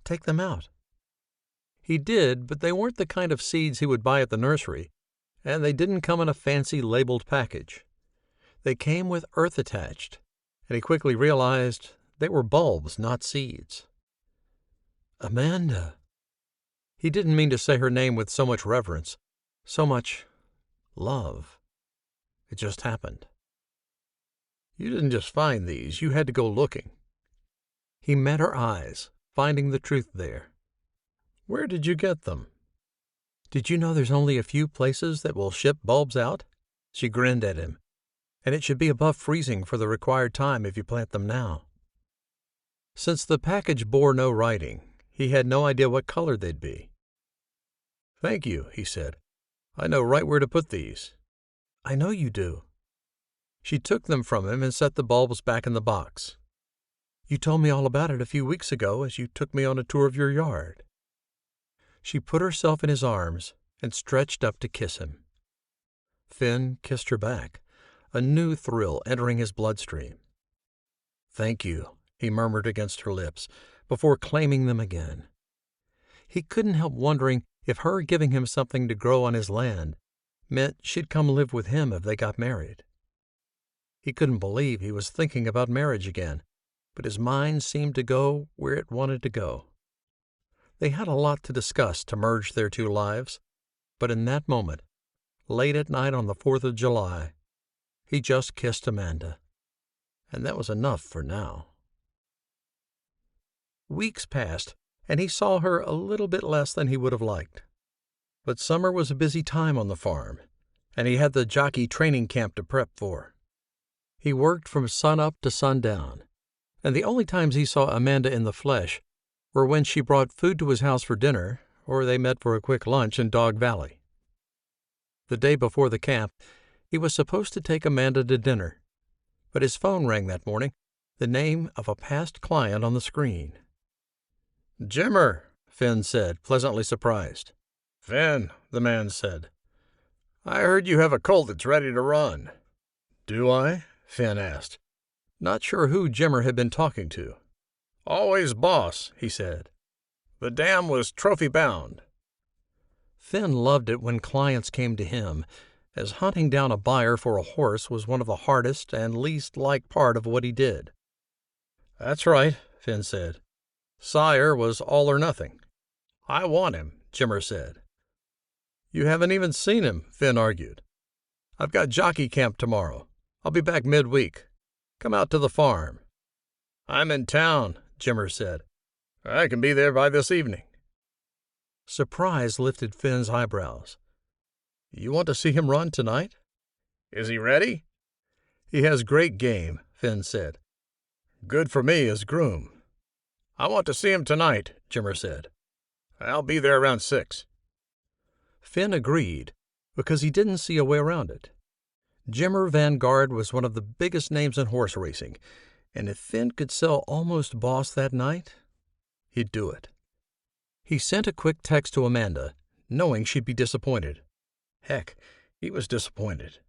[SPEAKER 1] "Take them out." He did, but they weren't the kind of seeds he would buy at the nursery, and they didn't come in a fancy labeled package. They came with earth attached, and he quickly realized they were bulbs, not seeds. "Amanda." He didn't mean to say her name with so much reverence, so much love. It just happened. You didn't just find these, you had to go looking. He met her eyes, finding the truth there. Where did you get them? Did you know there's only a few places that will ship bulbs out? She grinned at him. And it should be above freezing for the required time if you plant them now. Since the package bore no writing, he had no idea what color they'd be. Thank you, he said. I know right where to put these. I know you do. She took them from him and set the bulbs back in the box. You told me all about it a few weeks ago as you took me on a tour of your yard. She put herself in his arms and stretched up to kiss him. Finn kissed her back, a new thrill entering his bloodstream. Thank you, he murmured against her lips, before claiming them again. He couldn't help wondering if her giving him something to grow on his land meant she'd come live with him if they got married. He couldn't believe he was thinking about marriage again, but his mind seemed to go where it wanted to go. They had a lot to discuss to merge their two lives, but in that moment, late at night on the 4th of July, he just kissed Amanda, and that was enough for now. Weeks passed, and he saw her a little bit less than he would have liked. But summer was a busy time on the farm, and he had the jockey training camp to prep for. He worked from sunup to sundown, and the only times he saw Amanda in the flesh were when she brought food to his house for dinner, or they met for a quick lunch in Dog Valley. The day before the camp, he was supposed to take Amanda to dinner, but his phone rang that morning, the name of a past client on the screen. Jimmer, Finn said, pleasantly surprised. Finn, the man said, I heard you have a colt that's ready to run. Do I? Finn asked, not sure who Jimmer had been talking to. Always boss, he said. The dam was trophy-bound. Finn loved it when clients came to him, as hunting down a buyer for a horse was one of the hardest and least liked part of what he did. That's right, Finn said. Sire was all or nothing. I want him, Jimmer said. You haven't even seen him, Finn argued. I've got jockey camp tomorrow. I'll be back midweek. Come out to the farm. I'm in town, Jimmer said. I can be there by this evening. Surprise lifted Finn's eyebrows. You want to see him run tonight? Is he ready? He has great game, Finn said. Good for me as groom. I want to see him tonight, Jimmer said. I'll be there around 6. Finn agreed, because he didn't see a way around it. Jimmer Vanguard was one of the biggest names in horse racing, and if Finn could sell Almost Boss that night, he'd do it. He sent a quick text to Amanda, knowing she'd be disappointed. Heck, he was disappointed.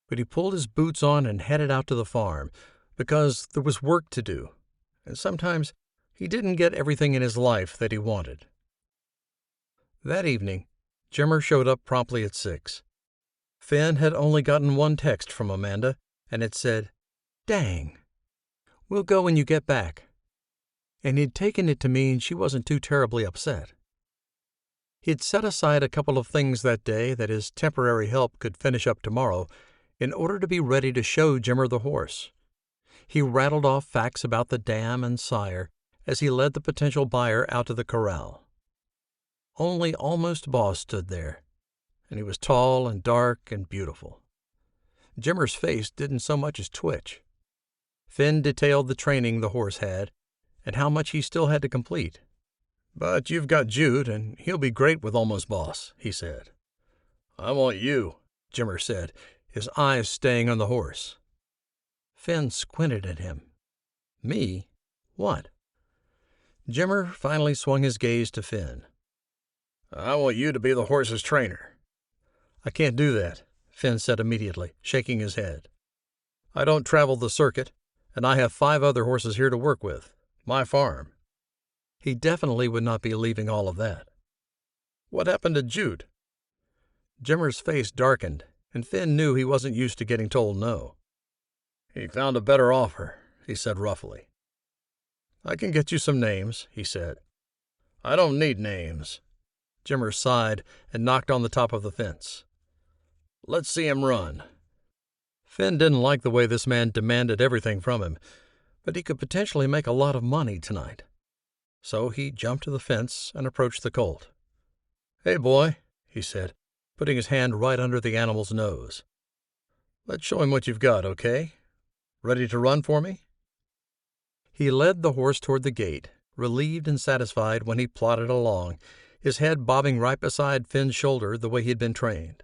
[SPEAKER 1] But he pulled his boots on and headed out to the farm, because there was work to do, and sometimes he didn't get everything in his life that he wanted. That evening, Jimmer showed up promptly at 6. Finn had only gotten one text from Amanda, and it said, Dang. We'll go when you get back. And he'd taken it to mean she wasn't too terribly upset. He'd set aside a couple of things that day that his temporary help could finish up tomorrow in order to be ready to show Jimmer the horse. He rattled off facts about the dam and sire as he led the potential buyer out to the corral. Only Almost Boss stood there, and he was tall and dark and beautiful. Jimmer's face didn't so much as twitch. Finn detailed the training the horse had, and how much he still had to complete. But you've got Jude, and he'll be great with Almost Boss, he said. I want you, Jimmer said, his eyes staying on the horse. Finn squinted at him. Me? What? Jimmer finally swung his gaze to Finn. I want you to be the horse's trainer. I can't do that, Finn said immediately, shaking his head. I don't travel the circuit, and I have 5 other horses here to work with. My farm. He definitely would not be leaving all of that. What happened to Jude? Jimmer's face darkened, and Finn knew he wasn't used to getting told no. He found a better offer, he said roughly. I can get you some names, he said. I don't need names. Jimmer sighed and knocked on the top of the fence. Let's see him run. Finn didn't like the way this man demanded everything from him, but he could potentially make a lot of money tonight. So he jumped to the fence and approached the colt. "Hey, boy," he said, putting his hand right under the animal's nose. "Let's show him what you've got, okay? Ready to run for me?" He led the horse toward the gate, relieved and satisfied when he plodded along, his head bobbing right beside Finn's shoulder the way he had been trained.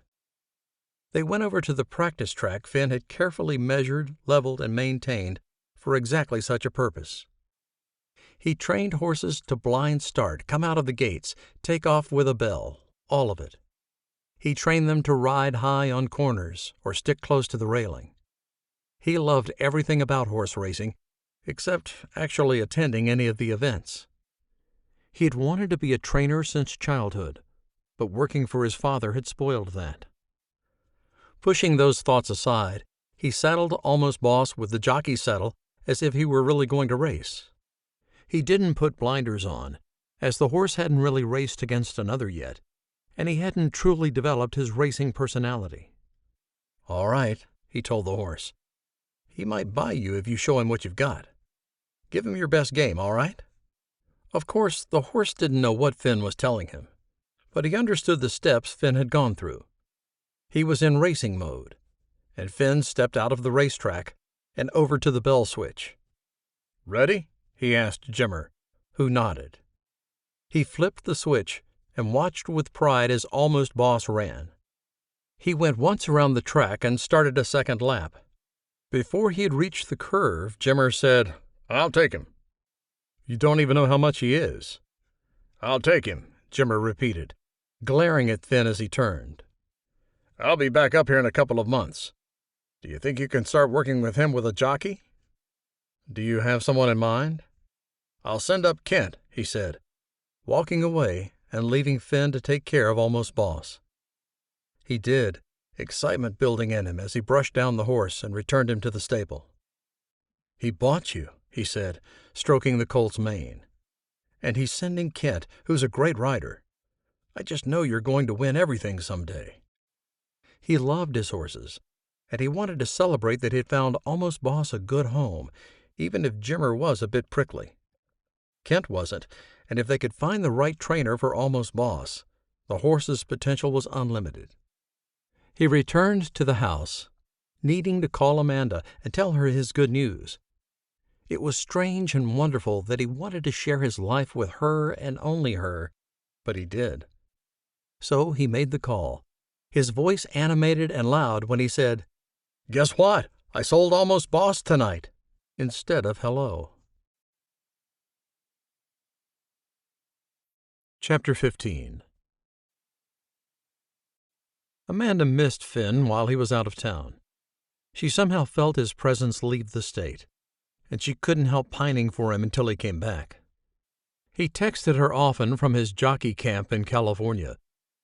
[SPEAKER 1] They went over to the practice track Finn had carefully measured, leveled, and maintained for exactly such a purpose. He trained horses to blind start, come out of the gates, take off with a bell, all of it. He trained them to ride high on corners or stick close to the railing. He loved everything about horse racing, except actually attending any of the events. He had wanted to be a trainer since childhood, but working for his father had spoiled that. Pushing those thoughts aside, he saddled Almost Boss with the jockey saddle as if he were really going to race. He didn't put blinders on, as the horse hadn't really raced against another yet, and he hadn't truly developed his racing personality. "All right," he told the horse. "He might buy you if you show him what you've got. Give him your best game, all right?" Of course, the horse didn't know what Finn was telling him, but he understood the steps Finn had gone through. He was in racing mode, and Finn stepped out of the racetrack and over to the bell switch. "Ready?" he asked Jimmer, who nodded. He flipped the switch and watched with pride as Almost Boss ran. He went once around the track and started a second lap. Before he had reached the curve, Jimmer said, "I'll take him." "You don't even know how much he is." "I'll take him," Jimmer repeated, glaring at Finn as he turned. "I'll be back up here in a couple of months. Do you think you can start working with him with a jockey?" "Do you have someone in mind?" "I'll send up Kent," he said, walking away and leaving Finn to take care of Almost Boss. He did, excitement building in him as he brushed down the horse and returned him to the stable. "He bought you," he said, stroking the colt's mane. "And he's sending Kent, who's a great rider. I just know you're going to win everything someday." He loved his horses, and he wanted to celebrate that he had found Almost Boss a good home, even if Jimmer was a bit prickly. Kent wasn't, and if they could find the right trainer for Almost Boss, the horse's potential was unlimited. He returned to the house, needing to call Amanda and tell her his good news. It was strange and wonderful that he wanted to share his life with her and only her, but he did. So he made the call, his voice animated and loud when he said, "Guess what? I sold Almost Boss tonight," instead of hello. Chapter 15. Amanda missed Finn while he was out of town. She somehow felt his presence leave the state, and she couldn't help pining for him until he came back. He texted her often from his jockey camp in California,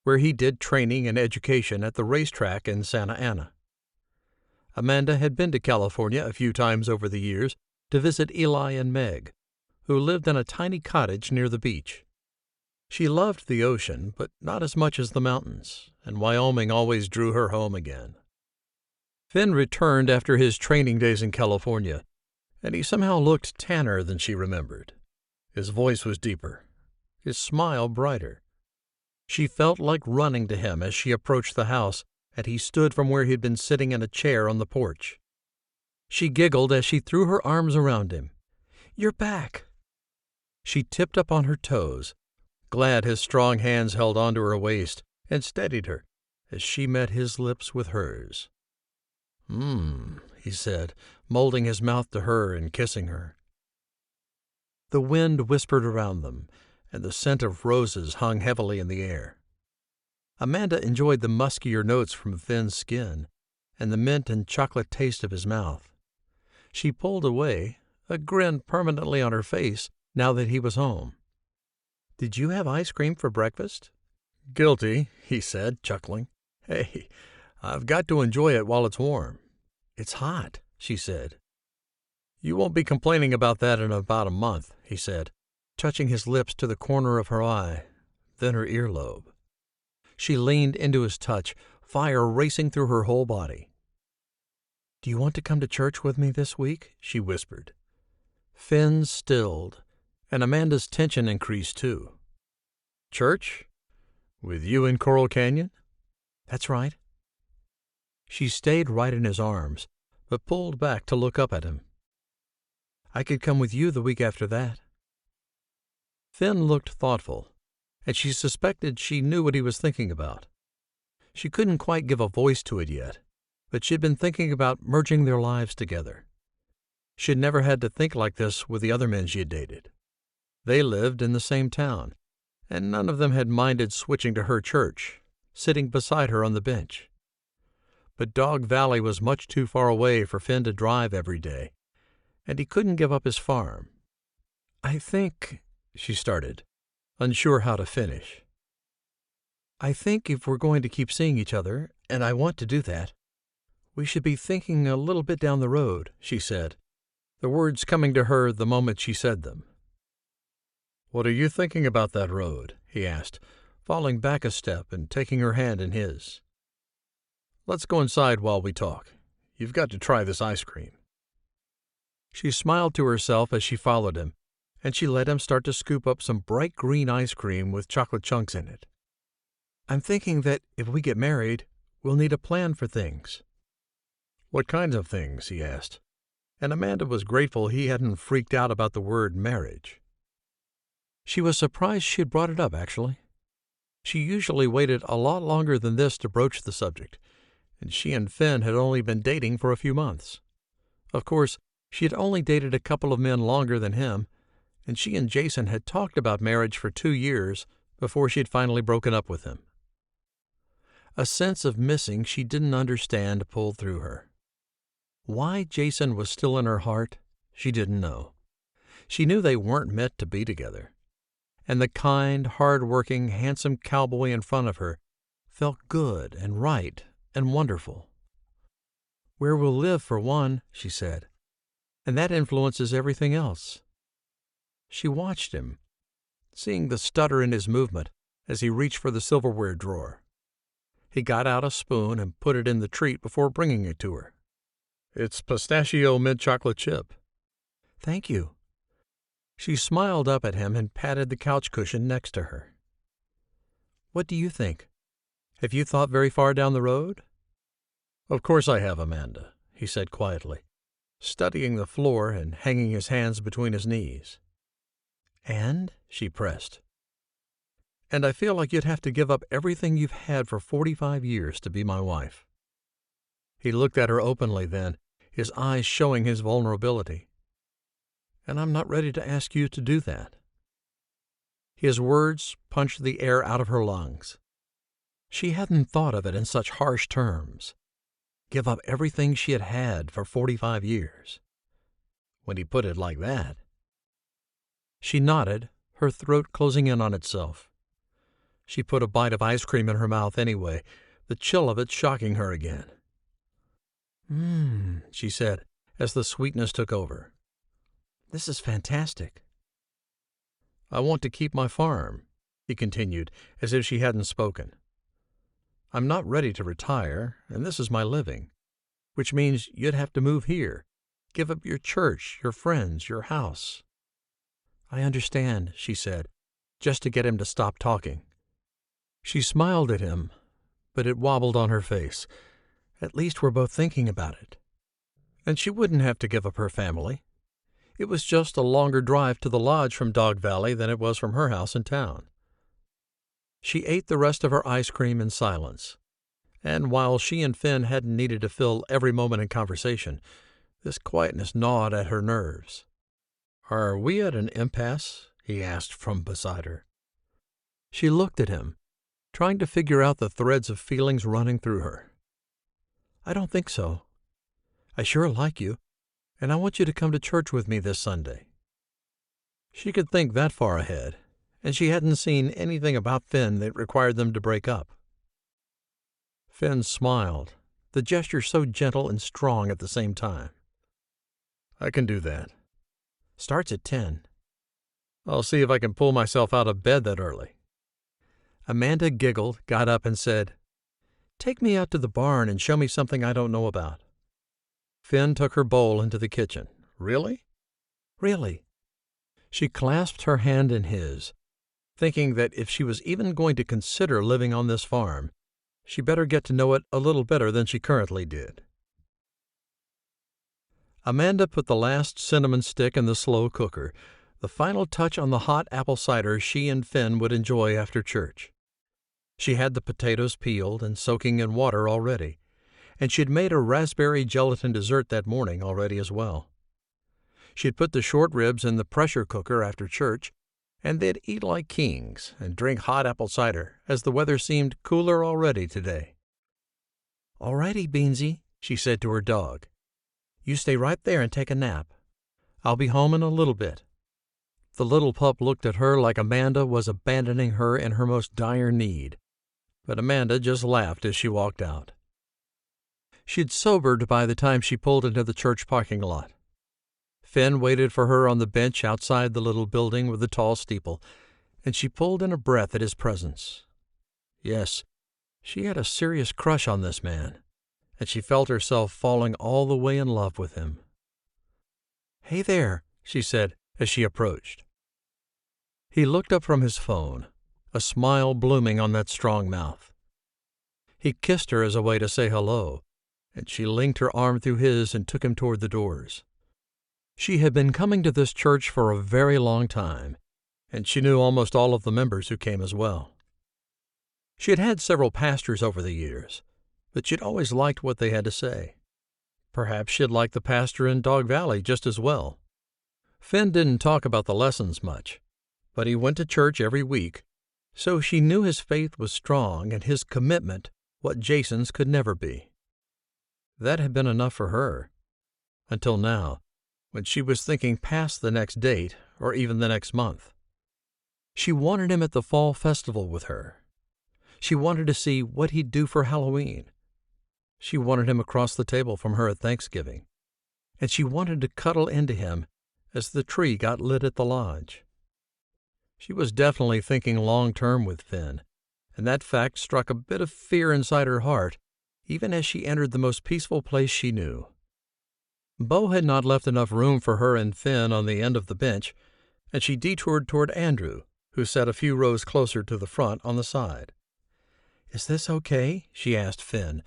[SPEAKER 1] where he did training and education at the racetrack in Santa Ana. Amanda had been to California a few times over the years to visit Eli and Meg, who lived in a tiny cottage near the beach. She loved the ocean, but not as much as the mountains, and Wyoming always drew her home again. Finn returned after his training days in California, and he somehow looked tanner than she remembered. His voice was deeper, his smile brighter. She felt like running to him as she approached the house, and he stood from where he had been sitting in a chair on the porch. She giggled as she threw her arms around him. "You're back!" She tipped up on her toes, glad his strong hands held onto her waist and steadied her as she met his lips with hers. He said, molding his mouth to her and kissing her. The wind whispered around them, and the scent of roses hung heavily in the air. Amanda enjoyed the muskier notes from Finn's skin and the mint and chocolate taste of his mouth. She pulled away, a grin permanently on her face now that he was home. "Did you have ice cream for breakfast?" "Guilty," he said, chuckling. "Hey, I've got to enjoy it while it's warm." "It's hot," she said. "You won't be complaining about that in about a month," he said, touching his lips to the corner of her eye, then her earlobe. She leaned into his touch, fire racing through her whole body. "Do you want to come to church with me this week?" she whispered. Finn stilled, and Amanda's tension increased too. "Church? With you in Coral Canyon?" "That's right." She stayed right in his arms, but pulled back to look up at him. "I could come with you the week after that." Finn looked thoughtful, and she suspected she knew what he was thinking about. She couldn't quite give a voice to it yet, but she'd been thinking about merging their lives together. She'd never had to think like this with the other men she had dated. They lived in the same town, and none of them had minded switching to her church, sitting beside her on the bench. But Dog Valley was much too far away for Finn to drive every day, and he couldn't give up his farm. "I think," she started, unsure how to finish. "I think if we're going to keep seeing each other, and I want to do that, we should be thinking a little bit down the road," she said, the words coming to her the moment she said them. "What are you thinking about that road?" he asked, falling back a step and taking her hand in his. "Let's go inside while we talk. You've got to try this ice cream." She smiled to herself as she followed him, and she let him start to scoop up some bright green ice cream with chocolate chunks in it. "I'm thinking that if we get married, we'll need a plan for things." "What kinds of things?" he asked, and Amanda was grateful he hadn't freaked out about the word marriage. She was surprised she had brought it up, actually. She usually waited a lot longer than this to broach the subject, and she and Finn had only been dating for a few months. Of course, she had only dated a couple of men longer than him, and she and Jason had talked about marriage for 2 years before she had finally broken up with him. A sense of missing she didn't understand pulled through her. Why Jason was still in her heart, she didn't know. She knew they weren't meant to be together, and the kind, hard-working, handsome cowboy in front of her felt good and right and wonderful. "Where we'll live, for one," she said, "and that influences everything else." She watched him, seeing the stutter in his movement as he reached for the silverware drawer. He got out a spoon and put it in the treat before bringing it to her. "It's pistachio mint chocolate chip." "Thank you." She smiled up at him and patted the couch cushion next to her. "What do you think? Have you thought very far down the road?" "Of course I have, Amanda," he said quietly, studying the floor and hanging his hands between his knees. "And?" she pressed. "And I feel like you'd have to give up everything you've had for 45 years to be my wife." He looked at her openly then, his eyes showing his vulnerability. "And I'm not ready to ask you to do that." His words punched the air out of her lungs. She hadn't thought of it in such harsh terms. Give up everything she had had for 45 years. When he put it like that. She nodded, her throat closing in on itself. She put a bite of ice cream in her mouth anyway, the chill of it shocking her again. She said, as the sweetness took over. "This is fantastic." "I want to keep my farm," he continued, as if she hadn't spoken. "I'm not ready to retire, and this is my living, which means you'd have to move here, give up your church, your friends, your house." "I understand," she said, just to get him to stop talking. She smiled at him, but it wobbled on her face. At least we're both thinking about it. And she wouldn't have to give up her family. It was just a longer drive to the lodge from Dog Valley than it was from her house in town. She ate the rest of her ice cream in silence, and while she and Finn hadn't needed to fill every moment in conversation, this quietness gnawed at her nerves. "Are we at an impasse?" he asked from beside her. She looked at him, trying to figure out the threads of feelings running through her. "I don't think so. I sure like you, and I want you to come to church with me this Sunday." She could think that far ahead, and she hadn't seen anything about Finn that required them to break up. Finn smiled, the gesture so gentle and strong at the same time. "I can do that." "Starts at 10. "I'll see if I can pull myself out of bed that early." Amanda giggled, got up, and said, "Take me out to the barn and show me something I don't know about." Finn took her bowl into the kitchen.
[SPEAKER 2] Really?
[SPEAKER 1] Really. She clasped her hand in his, thinking that if she was even going to consider living on this farm, she better get to know it a little better than she currently did. Amanda put the last cinnamon stick in the slow cooker, the final touch on the hot apple cider she and Finn would enjoy after church. She had the potatoes peeled and soaking in water already, and she had made a raspberry gelatin dessert that morning already as well. She had put the short ribs in the pressure cooker after church, and they'd eat like kings and drink hot apple cider as the weather seemed cooler already today. "All righty, Beansy," she said to her dog. "You stay right there and take a nap. I'll be home in a little bit." The little pup looked at her like Amanda was abandoning her in her most dire need, but Amanda just laughed as she walked out. She'd sobered by the time she pulled into the church parking lot. Finn waited for her on the bench outside the little building with the tall steeple, and she pulled in a breath at his presence. Yes, she had a serious crush on this man, and she felt herself falling all the way in love with him. "Hey there," she said as she approached. He looked up from his phone, a smile blooming on that strong mouth. He kissed her as a way to say hello, and she linked her arm through his and took him toward the doors. She had been coming to this church for a very long time, and she knew almost all of the members who came as well. She had had several pastors over the years, but she'd always liked what they had to say. Perhaps she'd liked the pastor in Dog Valley just as well. Finn didn't talk about the lessons much, but he went to church every week, so she knew his faith was strong and his commitment what Jason's could never be. That had been enough for her, until now, when she was thinking past the next date or even the next month. She wanted him at the fall festival with her. She wanted to see what he'd do for Halloween. She wanted him across the table from her at Thanksgiving, and she wanted to cuddle into him as the tree got lit at the lodge. She was definitely thinking long-term with Finn, and that fact struck a bit of fear inside her heart, even as she entered the most peaceful place she knew. Bo had not left enough room for her and Finn on the end of the bench, and she detoured toward Andrew, who sat a few rows closer to the front on the side. "Is this okay?" she asked Finn,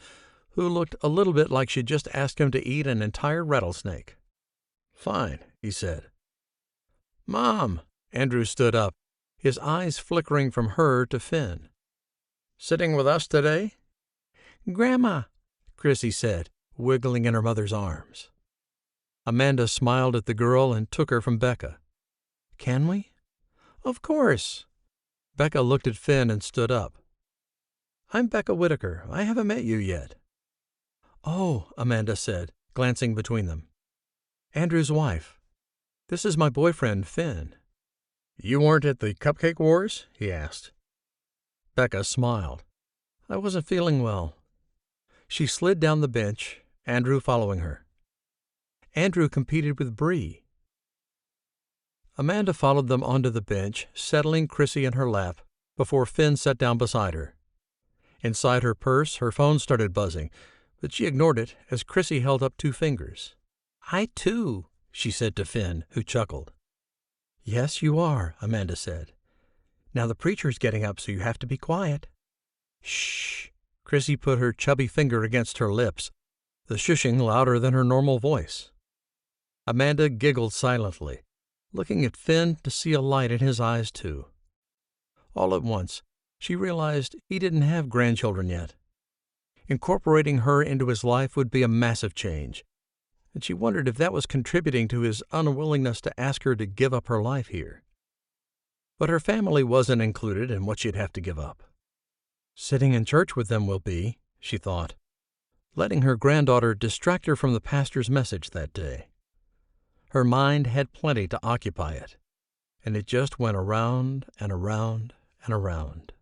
[SPEAKER 1] who looked a little bit like she'd just asked him to eat an entire rattlesnake. "Fine," he said. "Mom!" Andrew stood up, his eyes flickering from her to Finn. "Sitting with us today?" "Grandma," Chrissy said, wiggling in her mother's arms. Amanda smiled at the girl and took her from Becca. "Can we?" "Of course." Becca looked at Finn and stood up. "I'm Becca Whittaker. I haven't met you yet." "Oh," Amanda said, glancing between them. "Andrew's wife. This is my boyfriend, Finn." "You weren't at the Cupcake Wars?" he asked. Becca smiled. "I wasn't feeling well." She slid down the bench, Andrew following her. Andrew competed with Bree. Amanda followed them onto the bench, settling Chrissy in her lap, before Finn sat down beside her. Inside her purse, her phone started buzzing, but she ignored it as Chrissy held up 2 fingers. "I, too," she said to Finn, who chuckled. "Yes, you are," Amanda said. "Now the preacher's getting up, so you have to be quiet." "Shh." Chrissy put her chubby finger against her lips, the shushing louder than her normal voice. Amanda giggled silently, looking at Finn to see a light in his eyes, too. All at once, she realized he didn't have grandchildren yet. Incorporating her into his life would be a massive change, and she wondered if that was contributing to his unwillingness to ask her to give up her life here. But her family wasn't included in what she'd have to give up. Sitting in church with them will be, she thought, letting her granddaughter distract her from the pastor's message that day. Her mind had plenty to occupy it, and it just went around and around and around.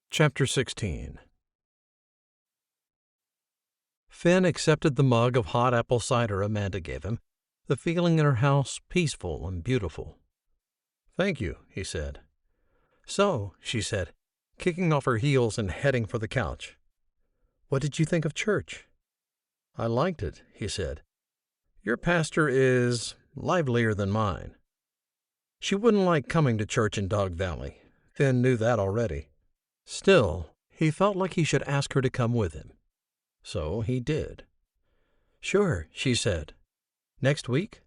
[SPEAKER 1] Chapter 16. Finn accepted the mug of hot apple cider Amanda gave him, the feeling in her house peaceful and beautiful. "Thank you," he said. "So," she said, kicking off her heels and heading for the couch. What did you think of church?
[SPEAKER 2] I liked it, he said. Your pastor is livelier than mine. She wouldn't like coming to church in Dog Valley. Finn knew that already.
[SPEAKER 1] Still, he felt like he should ask her to come with him.
[SPEAKER 2] So he did.
[SPEAKER 1] Sure, she said. Next week?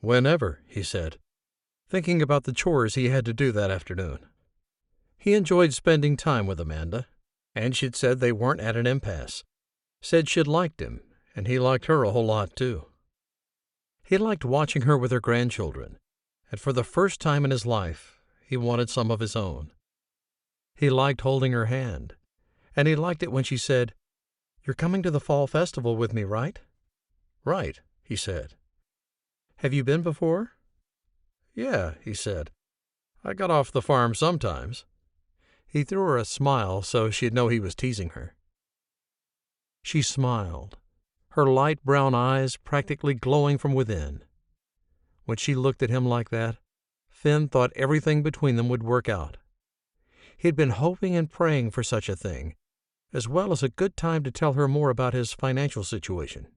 [SPEAKER 2] Whenever, he said, thinking about the chores he had to do that afternoon. He enjoyed spending time with Amanda, and she'd said they weren't at an impasse. Said she'd liked him, and he liked her a whole lot, too. He liked watching her with her grandchildren, and for the first time in his life, he wanted some of his own. He liked holding her hand, and he liked it when she said, "You're coming to the fall festival with me, right?" "Right," he said.
[SPEAKER 1] "Have you been before?"
[SPEAKER 2] "Yeah," he said. "I got off the farm sometimes." He threw her a smile so she'd know he was teasing her. She smiled, her light brown eyes practically glowing from within. When she looked at him like that, Finn thought everything between them would work out. He'd been hoping and praying for such a thing, as well as a good time to tell her more about his financial situation.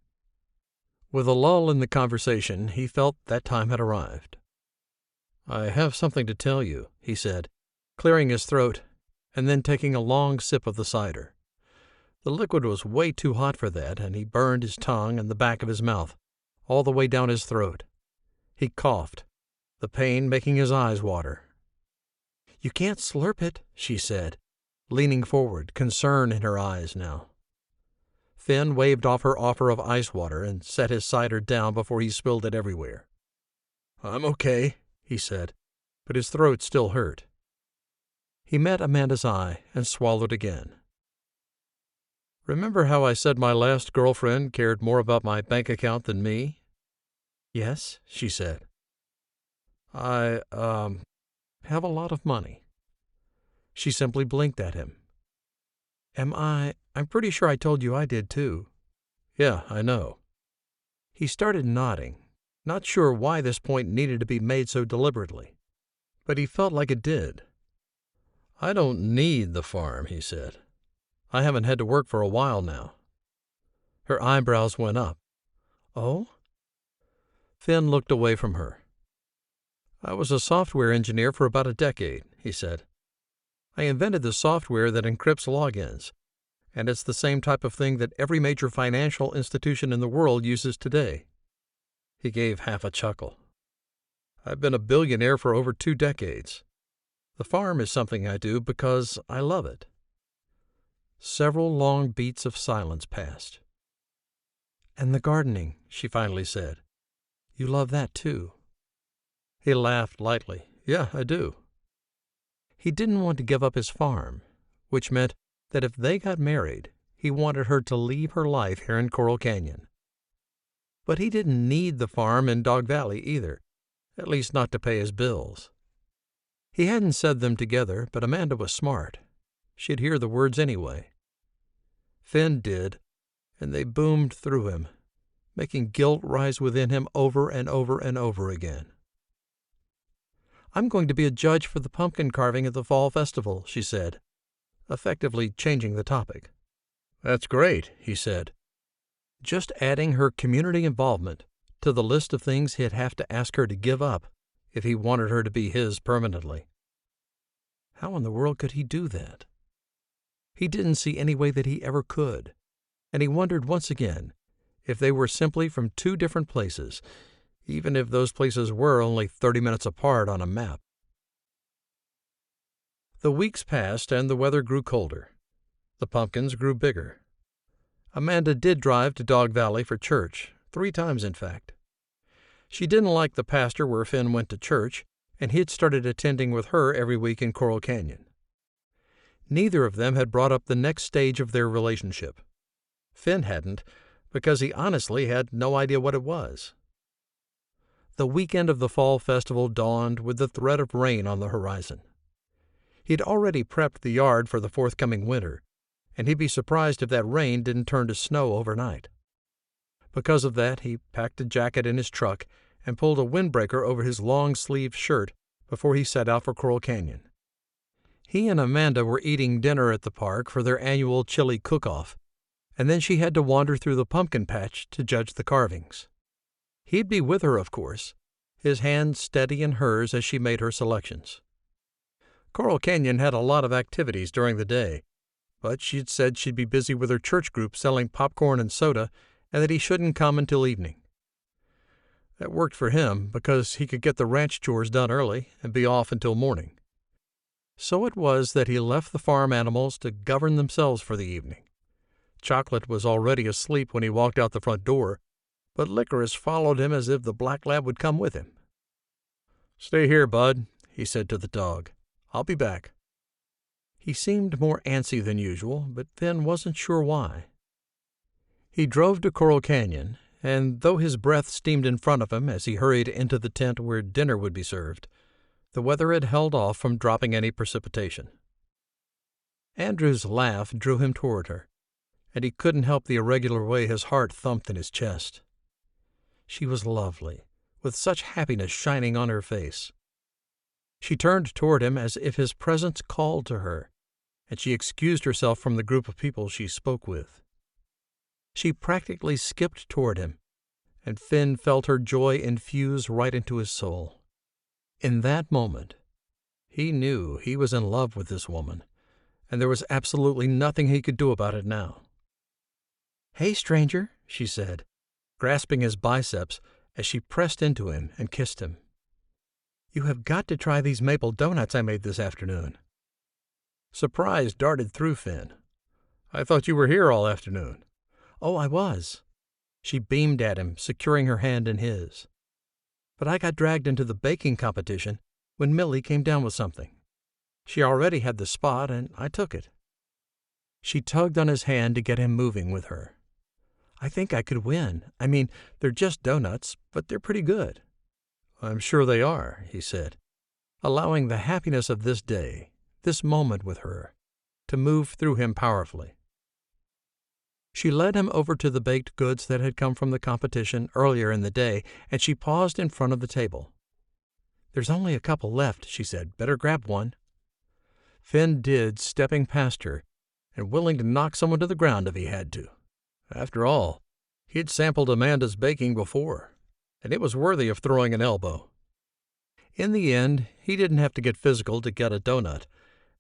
[SPEAKER 2] With a lull in the conversation, he felt that time had arrived. "I have something to tell you," he said, clearing his throat and then taking a long sip of the cider. The liquid was way too hot for that, and he burned his tongue and the back of his mouth, all the way down his throat. He coughed, the pain making his eyes water. "You can't slurp it," she said, leaning forward, concern in her eyes now. Finn waved off her offer of ice water and set his cider down before he spilled it everywhere. "I'm okay," he said, but his throat still hurt. He met Amanda's eye and swallowed again. "Remember how I said my last girlfriend cared more about my bank account than me?"
[SPEAKER 1] "Yes," she said.
[SPEAKER 2] I have a lot of money." She simply blinked at him.
[SPEAKER 1] I'm pretty sure I told you I did, too."
[SPEAKER 2] "Yeah, I know." He started nodding, not sure why this point needed to be made so deliberately, but he felt like it did. "I don't need the farm," he said. "I haven't had to work for a while now." Her eyebrows went up.
[SPEAKER 1] "Oh?"
[SPEAKER 2] Finn looked away from her. "I was a software engineer for about a decade," he said. "I invented the software that encrypts logins, and it's the same type of thing that every major financial institution in the world uses today." He gave half a chuckle. "I've been a billionaire for over 2 decades. The farm is something I do because I love it." Several long beats of silence passed.
[SPEAKER 1] "And the gardening," she finally said. "You love that, too."
[SPEAKER 2] He laughed lightly. "Yeah, I do." He didn't want to give up his farm, which meant that if they got married, he wanted her to leave her life here in Coral Canyon. But he didn't need the farm in Dog Valley either, at least not to pay his bills. He hadn't said them together, but Amanda was smart. She'd hear the words anyway. Finn did, and they boomed through him, making guilt rise within him over and over and over again. "I'm going to be a judge for the pumpkin carving at the fall festival," she said, effectively changing the topic. "That's great," he said, just adding her community involvement to the list of things he'd have to ask her to give up if he wanted her to be his permanently. How in the world could he do that? He didn't see any way that he ever could, and he wondered once again if they were simply from 2 different places, even if those places were only 30 minutes apart on a map. The weeks passed and the weather grew colder. The pumpkins grew bigger. Amanda did drive to Dog Valley for church, 3 times in fact. She didn't like the pastor where Finn went to church, and he had started attending with her every week in Coral Canyon. Neither of them had brought up the next stage of their relationship. Finn hadn't, because he honestly had no idea what it was. The weekend of the fall festival dawned with the threat of rain on the horizon. He'd already prepped the yard for the forthcoming winter, and he'd be surprised if that rain didn't turn to snow overnight. Because of that, he packed a jacket in his truck and pulled a windbreaker over his long-sleeved shirt before he set out for Coral Canyon. He and Amanda were eating dinner at the park for their annual chili cook-off,
[SPEAKER 1] and then she had to wander through the pumpkin patch to judge the carvings. He'd be with her, of course, his hand steady in hers as she made her selections. Coral Canyon had a lot of activities during the day, but she'd said she'd be busy with her church group selling popcorn and soda and that he shouldn't come until evening. That worked for him because he could get the ranch chores done early and be off until morning. So it was that he left the farm animals to govern themselves for the evening. Chocolate was already asleep when he walked out the front door, but Licorice followed him as if the black lab would come with him. "Stay here, Bud," he said to the dog. "I'll be back." He seemed more antsy than usual, but Finn wasn't sure why. He drove to Coral Canyon, and though his breath steamed in front of him as he hurried into the tent where dinner would be served, the weather had held off from dropping any precipitation. Andrew's laugh drew him toward her, and he couldn't help the irregular way his heart thumped in his chest. She was lovely, with such happiness shining on her face. She turned toward him as if his presence called to her, and she excused herself from the group of people she spoke with. She practically skipped toward him, and Finn felt her joy infuse right into his soul. In that moment, he knew he was in love with this woman, and there was absolutely nothing he could do about it now. "Hey, stranger," she said, grasping his biceps as she pressed into him and kissed him. "You have got to try these maple donuts I made this afternoon." Surprise darted through Finn. "I thought you were here all afternoon." "Oh, I was." She beamed at him, securing her hand in his. "But I got dragged into the baking competition when Millie came down with something. She already had the spot, and I took it." She tugged on his hand to get him moving with her. "I think I could win. I mean, they're just donuts, but they're pretty good." "I'm sure they are," he said, allowing the happiness of this day, this moment with her, to move through him powerfully. She led him over to the baked goods that had come from the competition earlier in the day, and she paused in front of the table. "There's only a couple left," she said. "Better grab one." Finn did, stepping past her, and willing to knock someone to the ground if he had to. After all, he had sampled Amanda's baking before, and it was worthy of throwing an elbow. In the end, he didn't have to get physical to get a donut,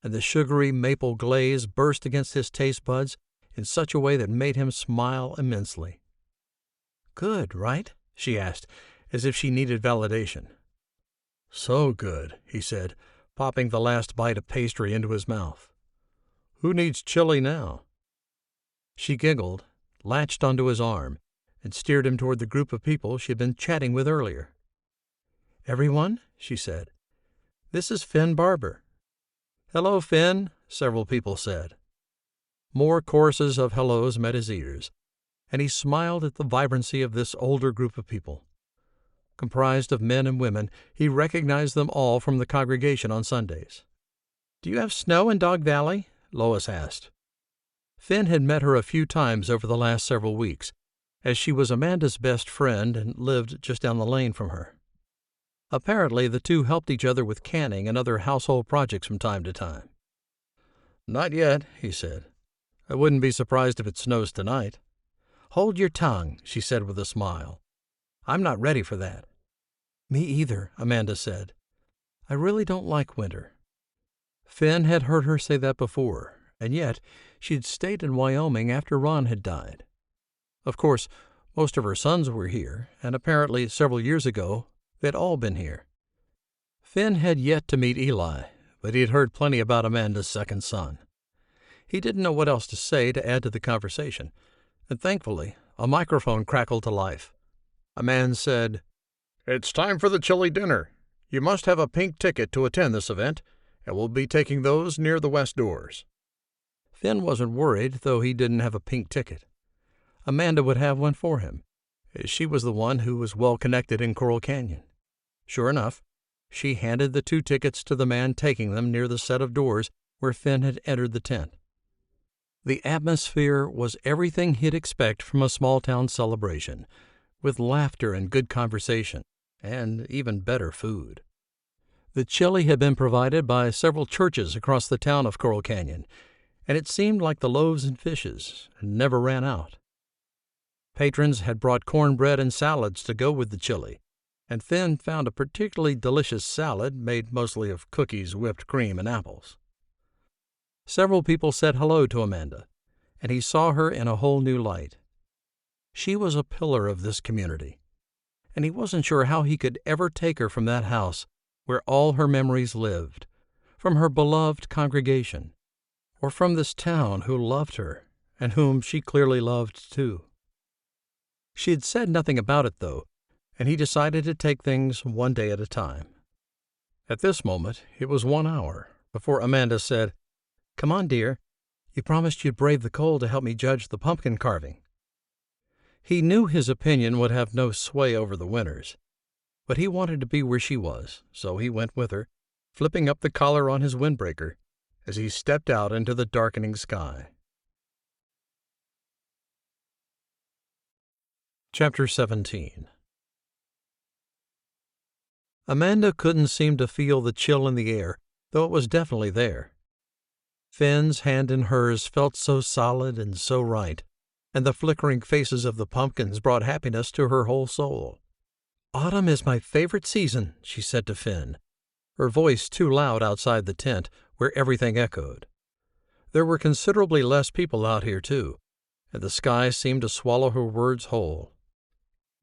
[SPEAKER 1] and the sugary maple glaze burst against his taste buds in such a way that made him smile immensely. "Good, right?" she asked, as if she needed validation. "So good," he said, popping the last bite of pastry into his mouth. "Who needs chili now?" She giggled, latched onto his arm, and steered him toward the group of people she had been chatting with earlier. "Everyone," she said, "this is Finn Barber." "Hello, Finn," several people said. More choruses of hellos met his ears, and he smiled at the vibrancy of this older group of people. Comprised of men and women, he recognized them all from the congregation on Sundays. "Do you have snow in Dog Valley?" Lois asked. Finn had met her a few times over the last several weeks, as she was Amanda's best friend and lived just down the lane from her. Apparently, the two helped each other with canning and other household projects from time to time. "Not yet," he said. "I wouldn't be surprised if it snows tonight." "Hold your tongue," she said with a smile. "I'm not ready for that." "Me either," Amanda said. "I really don't like winter." Finn had heard her say that before, and yet she'd stayed in Wyoming after Ron had died. Of course, most of her sons were here, and apparently several years ago they'd all been here. Finn had yet to meet Eli, but he'd heard plenty about Amanda's second son. He didn't know what else to say to add to the conversation, and thankfully a microphone crackled to life. A man said, "It's time for the chili dinner. You must have a pink ticket to attend this event, and we'll be taking those near the west doors." Finn wasn't worried, though he didn't have a pink ticket. Amanda would have one for him. She was the one who was well connected in Coral Canyon. Sure enough, she handed the 2 tickets to the man taking them near the set of doors where Finn had entered the tent. The atmosphere was everything he'd expect from a small-town celebration, with laughter and good conversation, and even better food. The chili had been provided by several churches across the town of Coral Canyon, and it seemed like the loaves and fishes never ran out. Patrons had brought cornbread and salads to go with the chili, and Finn found a particularly delicious salad made mostly of cookies, whipped cream, and apples. Several people said hello to Amanda, and he saw her in a whole new light. She was a pillar of this community, and he wasn't sure how he could ever take her from that house where all her memories lived, from her beloved congregation, or from this town who loved her and whom she clearly loved too. She had said nothing about it, though, and he decided to take things one day at a time. At this moment, it was 1 hour before Amanda said, "Come on, dear. You promised you'd brave the cold to help me judge the pumpkin carving." He knew his opinion would have no sway over the Winters, but he wanted to be where she was, so he went with her, flipping up the collar on his windbreaker as he stepped out into the darkening sky. Chapter 17. Amanda couldn't seem to feel the chill in the air, though it was definitely there. Finn's hand in hers felt so solid and so right, and the flickering faces of the pumpkins brought happiness to her whole soul. "Autumn is my favorite season," she said to Finn, her voice too loud outside the tent, where everything echoed. There were considerably less people out here, too, and the sky seemed to swallow her words whole.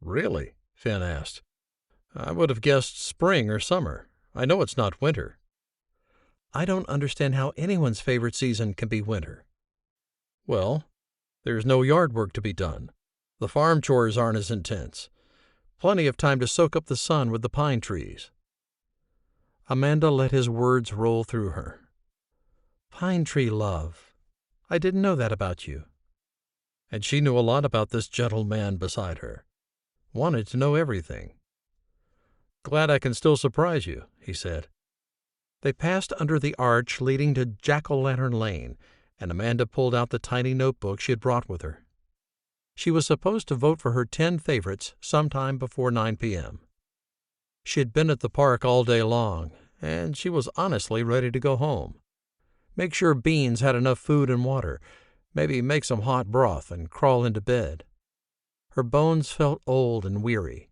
[SPEAKER 1] "Really?" Finn asked. "I would have guessed spring or summer. I know it's not winter." "I don't understand how anyone's favorite season can be winter." "Well, there's no yard work to be done. The farm chores aren't as intense. Plenty of time to soak up the sun with the pine trees." Amanda let his words roll through her. "Pine tree love. I didn't know that about you." And she knew a lot about this gentle man beside her. Wanted to know everything. "Glad I can still surprise you," he said. They passed under the arch leading to Jack-o'-lantern Lane, and Amanda pulled out the tiny notebook she had brought with her. She was supposed to vote for her 10 favorites sometime before 9 p.m. She had been at the park all day long, and she was honestly ready to go home. Make sure Beans had enough food and water, maybe make some hot broth and crawl into bed. Her bones felt old and weary,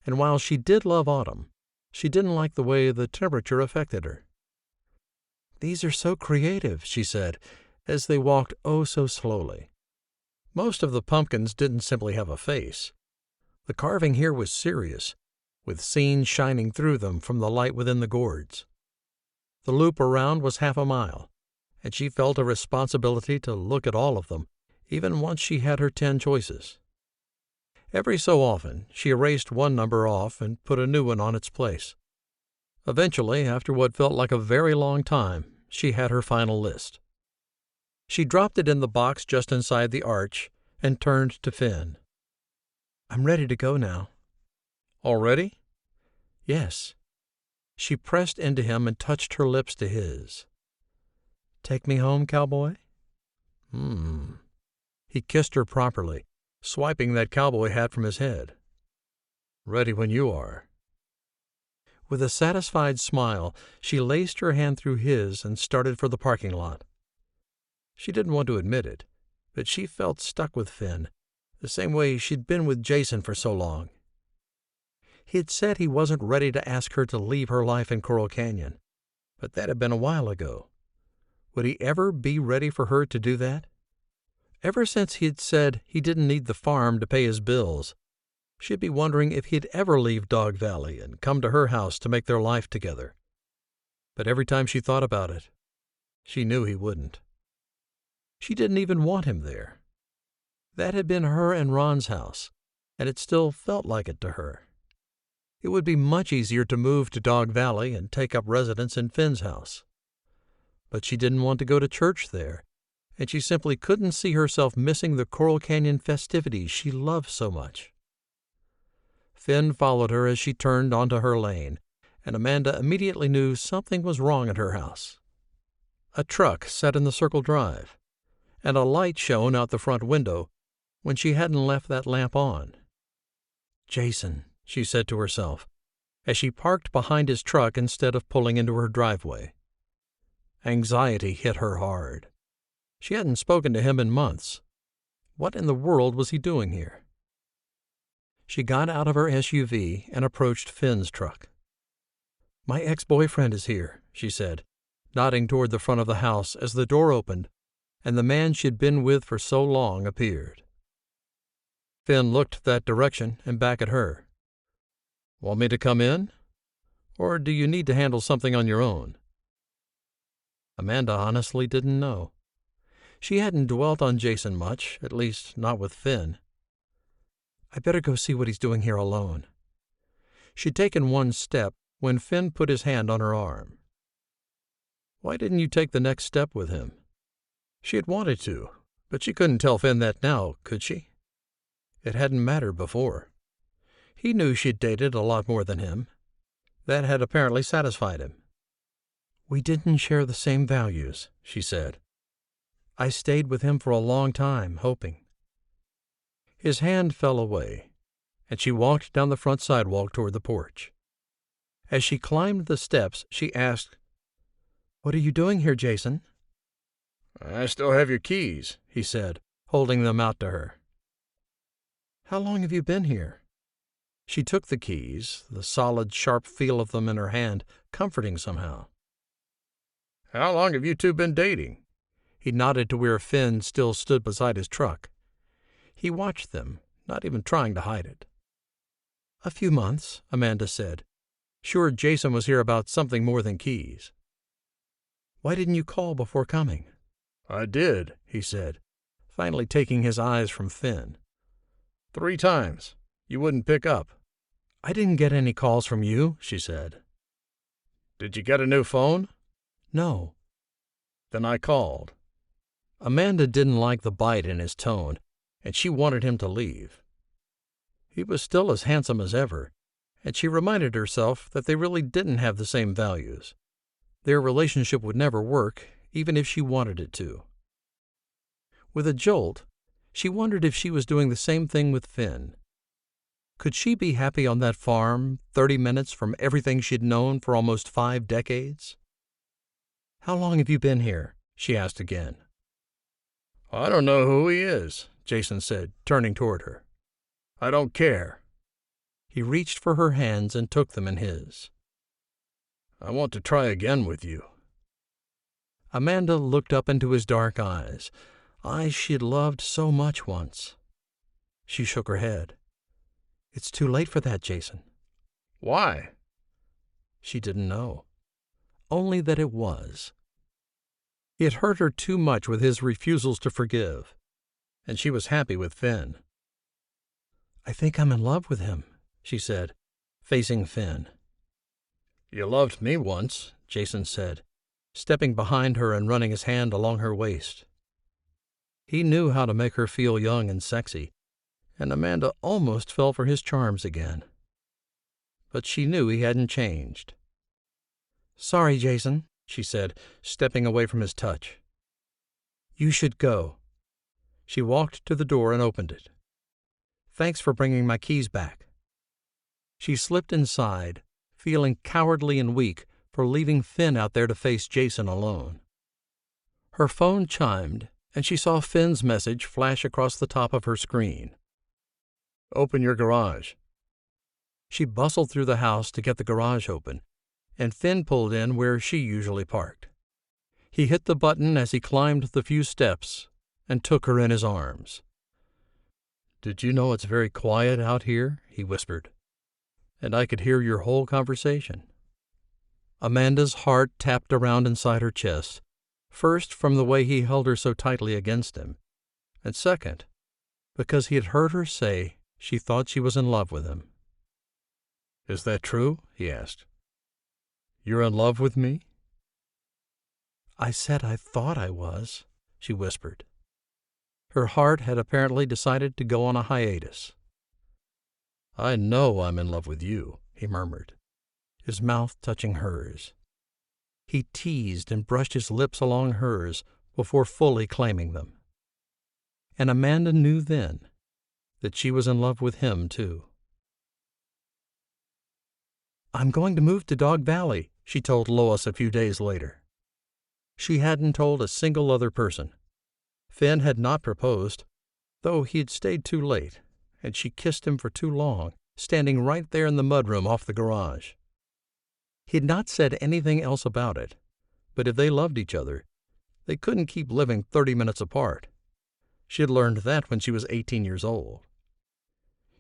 [SPEAKER 1] and while she did love autumn, she didn't like the way the temperature affected her. "These are so creative," she said, as they walked oh so slowly. Most of the pumpkins didn't simply have a face. The carving here was serious, with scenes shining through them from the light within the gourds. The loop around was 1/2 a mile, and she felt a responsibility to look at all of them, even once she had her 10 choices. Every so often, she erased one number off and put a new one on its place. Eventually, after what felt like a very long time, she had her final list. She dropped it in the box just inside the arch and turned to Finn. "I'm ready to go now." "Already?" "Yes." She pressed into him and touched her lips to his. "Take me home, cowboy?" He kissed her properly, swiping that cowboy hat from his head. "Ready when you are." With a satisfied smile, she laced her hand through his and started for the parking lot. She didn't want to admit it, but she felt stuck with Finn, the same way she'd been with Jason for so long. He had said he wasn't ready to ask her to leave her life in Coral Canyon, but that had been a while ago. Would he ever be ready for her to do that? Ever since he had said he didn't need the farm to pay his bills, she'd be wondering if he'd ever leave Dog Valley and come to her house to make their life together. But every time she thought about it, she knew he wouldn't. She didn't even want him there. That had been her and Ron's house, and it still felt like it to her. It would be much easier to move to Dog Valley and take up residence in Finn's house. But she didn't want to go to church there, and she simply couldn't see herself missing the Coral Canyon festivities she loved so much. Finn followed her as she turned onto her lane, and Amanda immediately knew something was wrong at her house. A truck sat in the circle drive, and a light shone out the front window when she hadn't left that lamp on. "Jason," she said to herself, as she parked behind his truck instead of pulling into her driveway. Anxiety hit her hard. She hadn't spoken to him in months. What in the world was he doing here? She got out of her SUV and approached Finn's truck. "My ex-boyfriend is here," she said, nodding toward the front of the house as the door opened and the man she'd been with for so long appeared. Finn looked that direction and back at her. "Want me to come in? Or do you need to handle something on your own?" Amanda honestly didn't know. She hadn't dwelt on Jason much, at least not with Finn. "I better go see what he's doing here alone." She'd taken one step when Finn put his hand on her arm. "Why didn't you take the next step with him?" She had wanted to, but she couldn't tell Finn that now, could she? It hadn't mattered before. He knew she'd dated a lot more than him. That had apparently satisfied him. "We didn't share the same values," she said. "I stayed with him for a long time, hoping." His hand fell away, and she walked down the front sidewalk toward the porch. As she climbed the steps, she asked, "What are you doing here, Jason?"
[SPEAKER 2] "I still have your keys," he said,
[SPEAKER 1] holding them out to her. "How long have you been here?" She took the keys, the solid, sharp feel of them in her hand, comforting somehow.
[SPEAKER 2] "How long have you two been dating?"
[SPEAKER 1] He nodded to where Finn still stood beside his truck. He watched them, not even trying to hide it. "A few months," Amanda said, sure Jason was here about something more than keys. "Why didn't you call before coming?"
[SPEAKER 2] "I did," he said,
[SPEAKER 1] finally taking his eyes from Finn.
[SPEAKER 2] 3 times. You wouldn't pick up."
[SPEAKER 1] "I didn't get any calls from you," she said.
[SPEAKER 2] "Did you get a new phone?"
[SPEAKER 1] "No."
[SPEAKER 2] "Then I called."
[SPEAKER 1] Amanda didn't like the bite in his tone, and she wanted him to leave. He was still as handsome as ever, and she reminded herself that they really didn't have the same values. Their relationship would never work, even if she wanted it to. With a jolt, she wondered if she was doing the same thing with Finn. Could she be happy on that farm, 30 minutes from everything she'd known for almost 5 decades? "How long have you been here?" she asked again.
[SPEAKER 2] "I don't know who he is," Jason said, turning toward her. "I don't care."
[SPEAKER 1] He reached for her hands and took them in his.
[SPEAKER 2] "I want to try again with you."
[SPEAKER 1] Amanda looked up into his dark eyes she'd loved so much once. She shook her head. "It's too late for that, Jason."
[SPEAKER 2] "Why?"
[SPEAKER 1] She didn't know. Only that it was. It hurt her too much with his refusals to forgive, and she was happy with Finn. "I think I'm in love with him," she said, facing Finn.
[SPEAKER 2] "You loved me once,"
[SPEAKER 1] Jason said, stepping behind her and running his hand along her waist. He knew how to make her feel young and sexy, and Amanda almost fell for his charms again. But she knew he hadn't changed. "Sorry, Jason," she said, stepping away from his touch. "You should go." She walked to the door and opened it. "Thanks for bringing my keys back." She slipped inside, feeling cowardly and weak for leaving Finn out there to face Jason alone. Her phone chimed, and she saw Finn's message flash across the top of her screen.
[SPEAKER 2] "Open your garage."
[SPEAKER 1] She bustled through the house to get the garage open, and Finn pulled in where she usually parked. He hit the button as he climbed the few steps and took her in his arms. "Did you know it's very quiet out here?" he whispered. "And I could hear your whole conversation." Amanda's heart tapped around inside her chest, first from the way he held her so tightly against him, and second, because he had heard her say she thought she was in love with him. "Is that true?" he asked. "You're in love with me?" "I said I thought I was," she whispered. Her heart had apparently decided to go on a hiatus. "I know I'm in love with you," he murmured, his mouth touching hers. He teased and brushed his lips along hers before fully claiming them. And Amanda knew then that she was in love with him, too. "I'm going to move to Dog Valley," she told Lois a few days later. She hadn't told a single other person. Finn had not proposed, though he had stayed too late, and she kissed him for too long, standing right there in the mudroom off the garage. He had not said anything else about it, but if they loved each other, they couldn't keep living 30 minutes apart. She had learned that when she was 18 years old.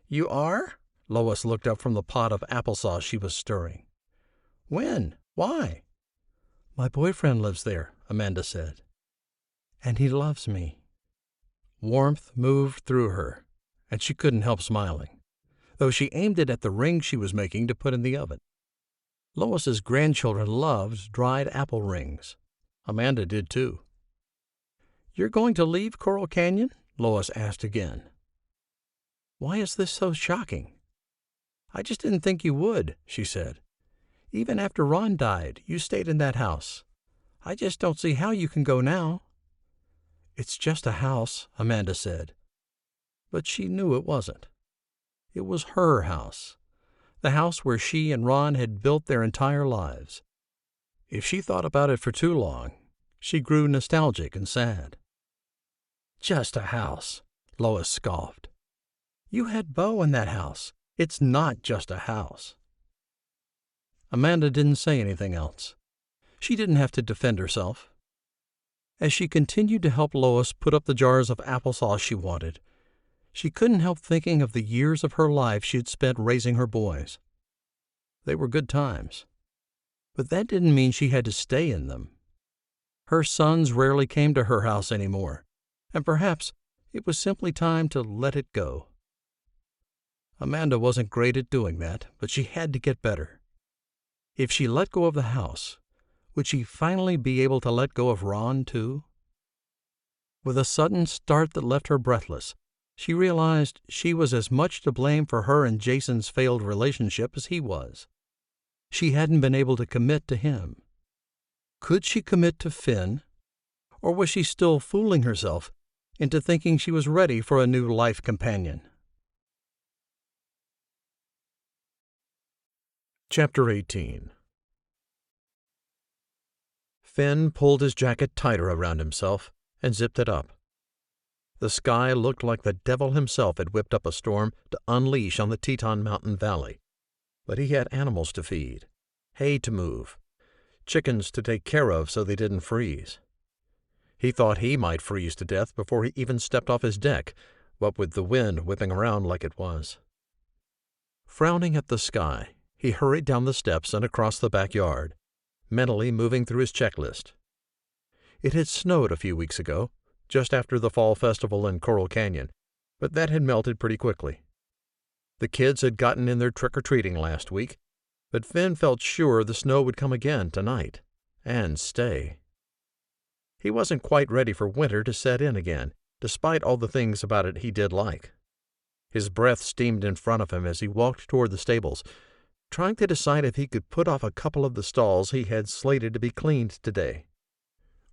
[SPEAKER 1] "You are?" Lois looked up from the pot of applesauce she was stirring. "When? Why?" "My boyfriend lives there," Amanda said. "And he loves me." Warmth moved through her, and she couldn't help smiling, though she aimed it at the ring she was making to put in the oven. Lois's grandchildren loved dried apple rings. Amanda did too. "You're going to leave Coral Canyon?" Lois asked again. "Why is this so shocking?" "I just didn't think you would," she said. "Even after Ron died, you stayed in that house. I just don't see how you can go now." "It's just a house," Amanda said. But she knew it wasn't. It was her house, the house where she and Ron had built their entire lives. If she thought about it for too long, she grew nostalgic and sad. "Just a house," Lois scoffed. "You had Beau in that house. It's not just a house." Amanda didn't say anything else. She didn't have to defend herself. As she continued to help Lois put up the jars of applesauce she wanted, she couldn't help thinking of the years of her life she had spent raising her boys. They were good times, but that didn't mean she had to stay in them. Her sons rarely came to her house anymore, and perhaps it was simply time to let it go. Amanda wasn't great at doing that, but she had to get better. If she let go of the house, would she finally be able to let go of Ron, too? With a sudden start that left her breathless, she realized she was as much to blame for her and Jason's failed relationship as he was. She hadn't been able to commit to him. Could she commit to Finn? Or was she still fooling herself into thinking she was ready for a new life companion? Chapter 18. Finn pulled his jacket tighter around himself and zipped it up. The sky looked like the devil himself had whipped up a storm to unleash on the Teton Mountain Valley. But he had animals to feed, hay to move, chickens to take care of so they didn't freeze. He thought he might freeze to death before he even stepped off his deck, what with the wind whipping around like it was. Frowning at the sky, he hurried down the steps and across the backyard, mentally moving through his checklist. It had snowed a few weeks ago, just after the fall festival in Coral Canyon, but that had melted pretty quickly. The kids had gotten in their trick-or-treating last week, but Finn felt sure the snow would come again tonight, and stay. He wasn't quite ready for winter to set in again, despite all the things about it he did like. His breath steamed in front of him as he walked toward the stables, trying to decide if he could put off a couple of the stalls he had slated to be cleaned today.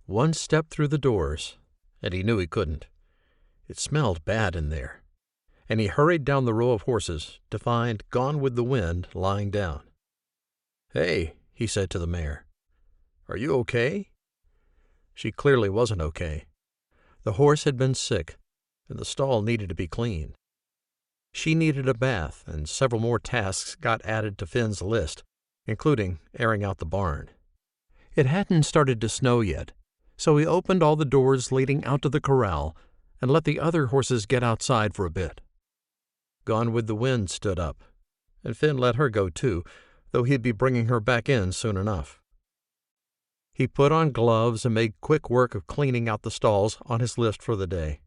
[SPEAKER 1] One step through the doors, and he knew he couldn't. It smelled bad in there, and he hurried down the row of horses to find Gone with the Wind lying down. "Hey," he said to the mare, "are you okay?" She clearly wasn't okay. The horse had been sick, and the stall needed to be cleaned. She needed a bath, and several more tasks got added to Finn's list, including airing out the barn. It hadn't started to snow yet, so he opened all the doors leading out to the corral and let the other horses get outside for a bit. Gone with the Wind stood up, and Finn let her go too, though he'd be bringing her back in soon enough. He put on gloves and made quick work of cleaning out the stalls on his list for the day.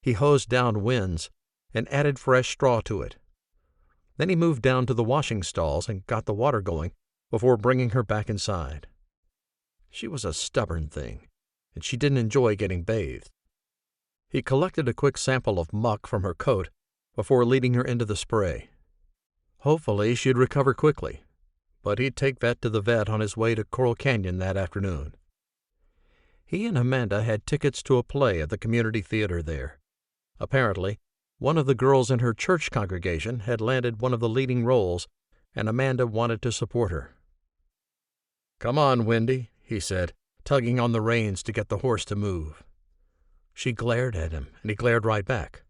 [SPEAKER 1] He hosed down Wind's and added fresh straw to it. Then he moved down to the washing stalls and got the water going before bringing her back inside. She was a stubborn thing, and she didn't enjoy getting bathed. He collected a quick sample of muck from her coat before leading her into the spray. Hopefully she'd recover quickly, but he'd take that to the vet on his way to Coral Canyon that afternoon. He and Amanda had tickets to a play at the community theater there. Apparently, one of the girls in her church congregation had landed one of the leading roles, and Amanda wanted to support her. "Come on, Wendy," he said, tugging on the reins to get the horse to move. She glared at him, and he glared right back.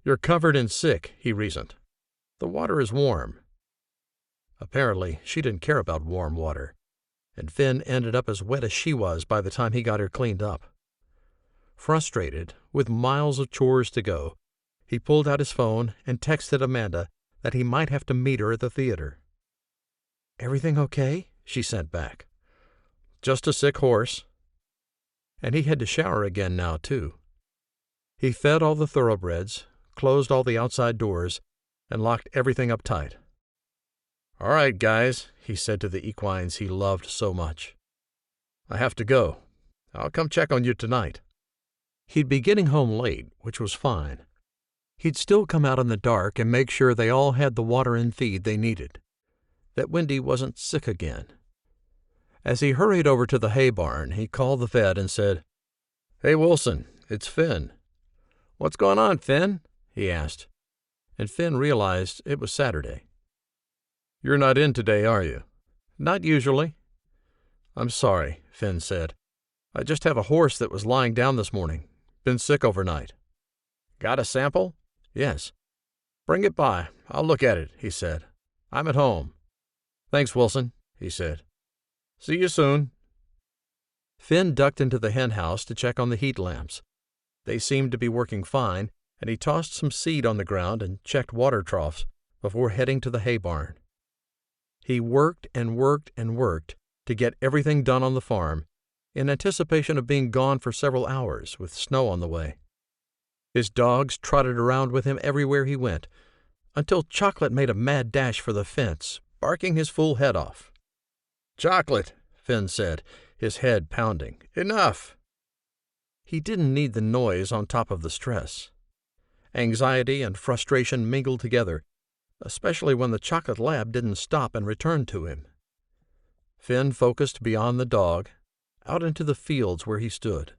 [SPEAKER 1] "You're covered in sick," he reasoned. "The water is warm." Apparently, she didn't care about warm water, and Finn ended up as wet as she was by the time he got her cleaned up. Frustrated, with miles of chores to go, he pulled out his phone and texted Amanda that he might have to meet her at the theater. "Everything okay?" she sent back. "Just a sick horse." And he had to shower again now, too. He fed all the thoroughbreds, closed all the outside doors, and locked everything up tight. "All right, guys," he said to the equines he loved so much. "I have to go. I'll come check on you tonight." He'd be getting home late, which was fine. He'd still come out in the dark and make sure they all had the water and feed they needed, that Wendy wasn't sick again. As he hurried over to the hay barn, he called the vet and said, "Hey, Wilson, it's Finn." "What's going on, Finn?" he asked, and Finn realized it was Saturday. "You're not in today, are you?" "Not usually." "I'm sorry," Finn said. "I just have a horse that was lying down this morning. Been sick overnight." "Got a sample?" "Yes." "Bring it by. I'll look at it," he said. "I'm at home." "Thanks, Wilson," he said. "See you soon." Finn ducked into the hen house to check on the heat lamps. They seemed to be working fine, and he tossed some seed on the ground and checked water troughs before heading to the hay barn. He worked and worked and worked to get everything done on the farm, in anticipation of being gone for several hours with snow on the way. His dogs trotted around with him everywhere he went, until Chocolate made a mad dash for the fence, barking his fool head off. "Chocolate," Finn said, his head pounding. "Enough!" He didn't need the noise on top of the stress. Anxiety and frustration mingled together, especially when the chocolate lab didn't stop and return to him. Finn focused beyond the dog, out into the fields where he stood.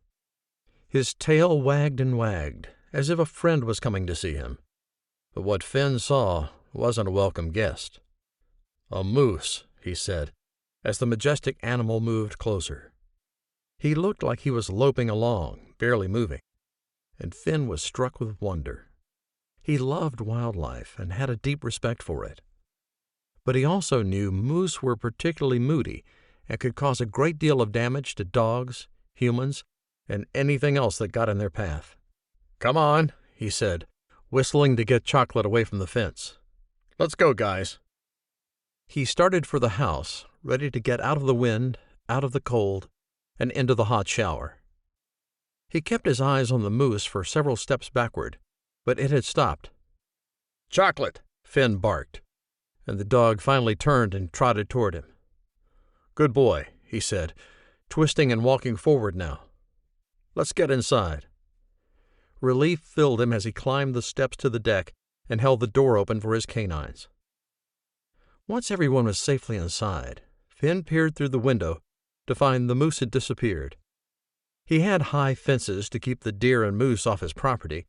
[SPEAKER 1] His tail wagged and wagged, as if a friend was coming to see him. But what Finn saw wasn't a welcome guest. "A moose," he said, as the majestic animal moved closer. He looked like he was loping along, barely moving, and Finn was struck with wonder. He loved wildlife and had a deep respect for it. But he also knew moose were particularly moody and could cause a great deal of damage to dogs, humans, and anything else that got in their path. "Come on," he said, whistling to get Chocolate away from the fence. "Let's go, guys." He started for the house, ready to get out of the wind, out of the cold, and into the hot shower. He kept his eyes on the moose for several steps backward, but it had stopped. "Chocolate!" Finn barked, and the dog finally turned and trotted toward him. "Good boy," he said, twisting and walking forward now. "Let's get inside." Relief filled him as he climbed the steps to the deck and held the door open for his canines. Once everyone was safely inside, Finn peered through the window to find the moose had disappeared. He had high fences to keep the deer and moose off his property,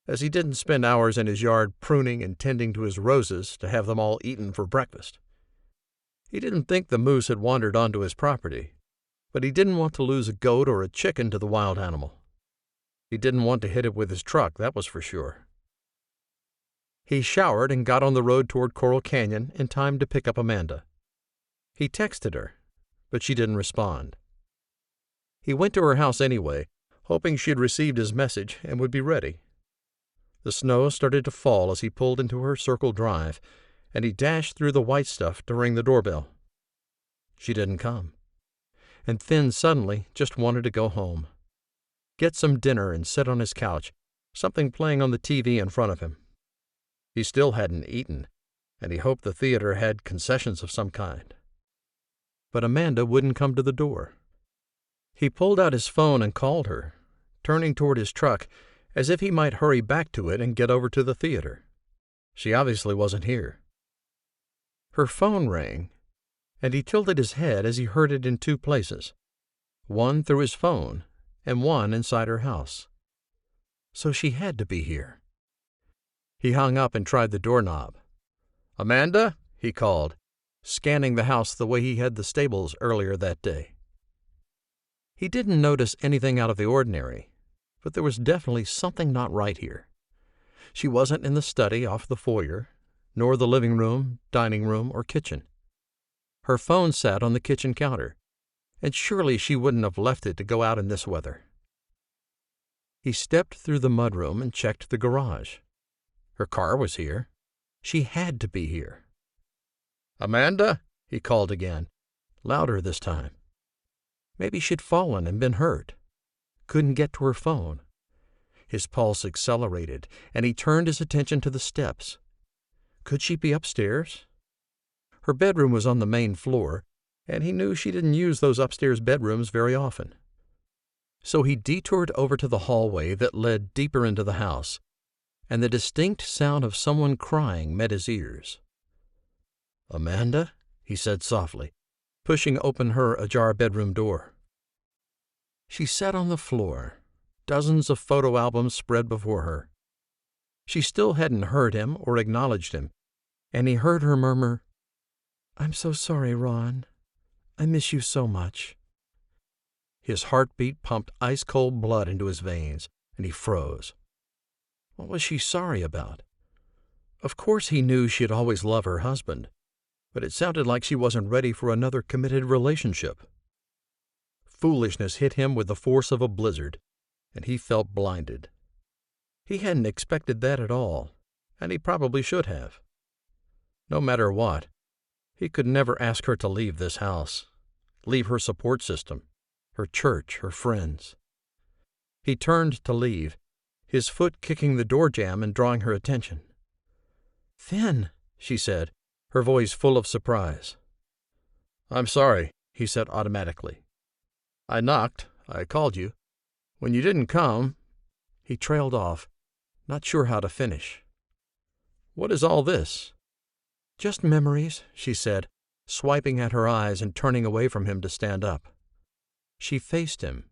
[SPEAKER 1] as he didn't spend hours in his yard pruning and tending to his roses to have them all eaten for breakfast. He didn't think the moose had wandered onto his property, but he didn't want to lose a goat or a chicken to the wild animal. He didn't want to hit it with his truck, that was for sure. He showered and got on the road toward Coral Canyon in time to pick up Amanda. He texted her, but she didn't respond. He went to her house anyway, hoping she had received his message and would be ready. The snow started to fall as he pulled into her circle drive, and he dashed through the white stuff to ring the doorbell. She didn't come, and Finn suddenly just wanted to go home, get some dinner and sit on his couch, something playing on the TV in front of him. He still hadn't eaten, and he hoped the theater had concessions of some kind. But Amanda wouldn't come to the door. He pulled out his phone and called her, turning toward his truck as if he might hurry back to it and get over to the theater. She obviously wasn't here. Her phone rang, and he tilted his head as he heard it in two places, one through his phone and one inside her house. So she had to be here. He hung up and tried the doorknob. "Amanda?" he called, scanning the house the way he had the stables earlier that day. He didn't notice anything out of the ordinary, but there was definitely something not right here. She wasn't in the study off the foyer, nor the living room, dining room, or kitchen. Her phone sat on the kitchen counter, and surely she wouldn't have left it to go out in this weather. He stepped through the mudroom and checked the garage. Her car was here. She had to be here. "Amanda?" he called again, louder this time. Maybe she'd fallen and been hurt. Couldn't get to her phone. His pulse accelerated, and he turned his attention to the steps. Could she be upstairs? Her bedroom was on the main floor, and he knew she didn't use those upstairs bedrooms very often. So he detoured over to the hallway that led deeper into the house, and the distinct sound of someone crying met his ears. "Amanda?" he said softly, pushing open her ajar bedroom door. She sat on the floor, dozens of photo albums spread before her. She still hadn't heard him or acknowledged him, and he heard her murmur, "I'm so sorry, Ron. I miss you so much." His heartbeat pumped ice-cold blood into his veins, and he froze. What was she sorry about? Of course he knew she'd always love her husband, but it sounded like she wasn't ready for another committed relationship. Foolishness hit him with the force of a blizzard, and he felt blinded. He hadn't expected that at all, and he probably should have. No matter what, he could never ask her to leave this house, leave her support system, her church, her friends. He turned to leave, his foot kicking the door jamb and drawing her attention. "Finn," she said, her voice full of surprise. "I'm sorry," he said automatically. "I knocked. I called you. When you didn't come—" He trailed off, not sure how to finish. "What is all this?" "Just memories," she said, swiping at her eyes and turning away from him to stand up. She faced him,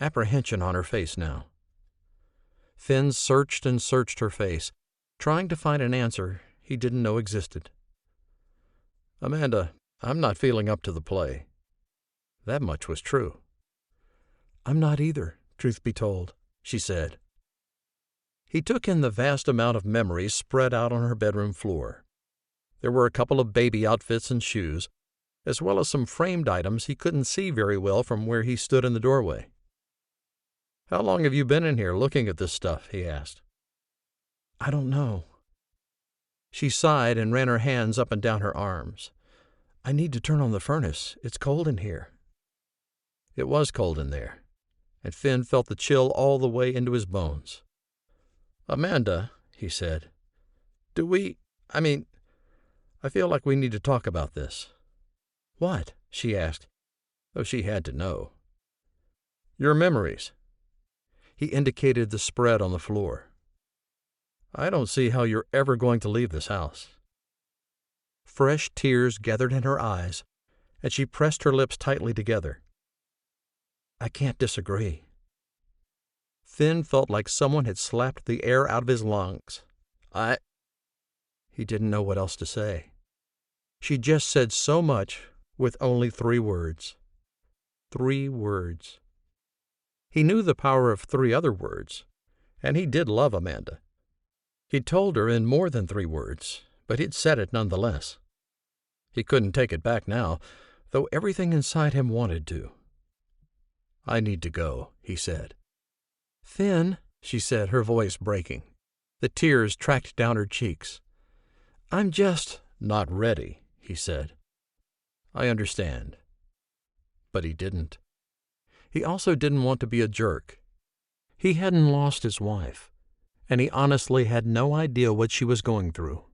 [SPEAKER 1] apprehension on her face now. Finn searched and searched her face, trying to find an answer he didn't know existed. "Amanda, I'm not feeling up to the play." That much was true. "I'm not either, truth be told," she said. He took in the vast amount of memories spread out on her bedroom floor. There were a couple of baby outfits and shoes, as well as some framed items he couldn't see very well from where he stood in the doorway. "How long have you been in here looking at this stuff?" he asked. "I don't know." She sighed and ran her hands up and down her arms. "I need to turn on the furnace. It's cold in here." It was cold in there, and Finn felt the chill all the way into his bones. "Amanda," he said, I feel like we need to talk about this." "What?" she asked, though she had to know. "Your memories." He indicated the spread on the floor. "I don't see how you're ever going to leave this house." Fresh tears gathered in her eyes, and she pressed her lips tightly together. "I can't disagree." Finn felt like someone had slapped the air out of his lungs. He didn't know what else to say. She just said so much with only 3 words. 3 words. He knew the power of 3 other words, and he did love Amanda. He'd told her in more than 3 words, but he'd said it nonetheless. He couldn't take it back now, though everything inside him wanted to. "I need to go," he said. "Finn," she said, her voice breaking. The tears tracked down her cheeks. "I'm just—" "Not ready," he said. "I understand." But he didn't. He also didn't want to be a jerk. He hadn't lost his wife, and he honestly had no idea what she was going through.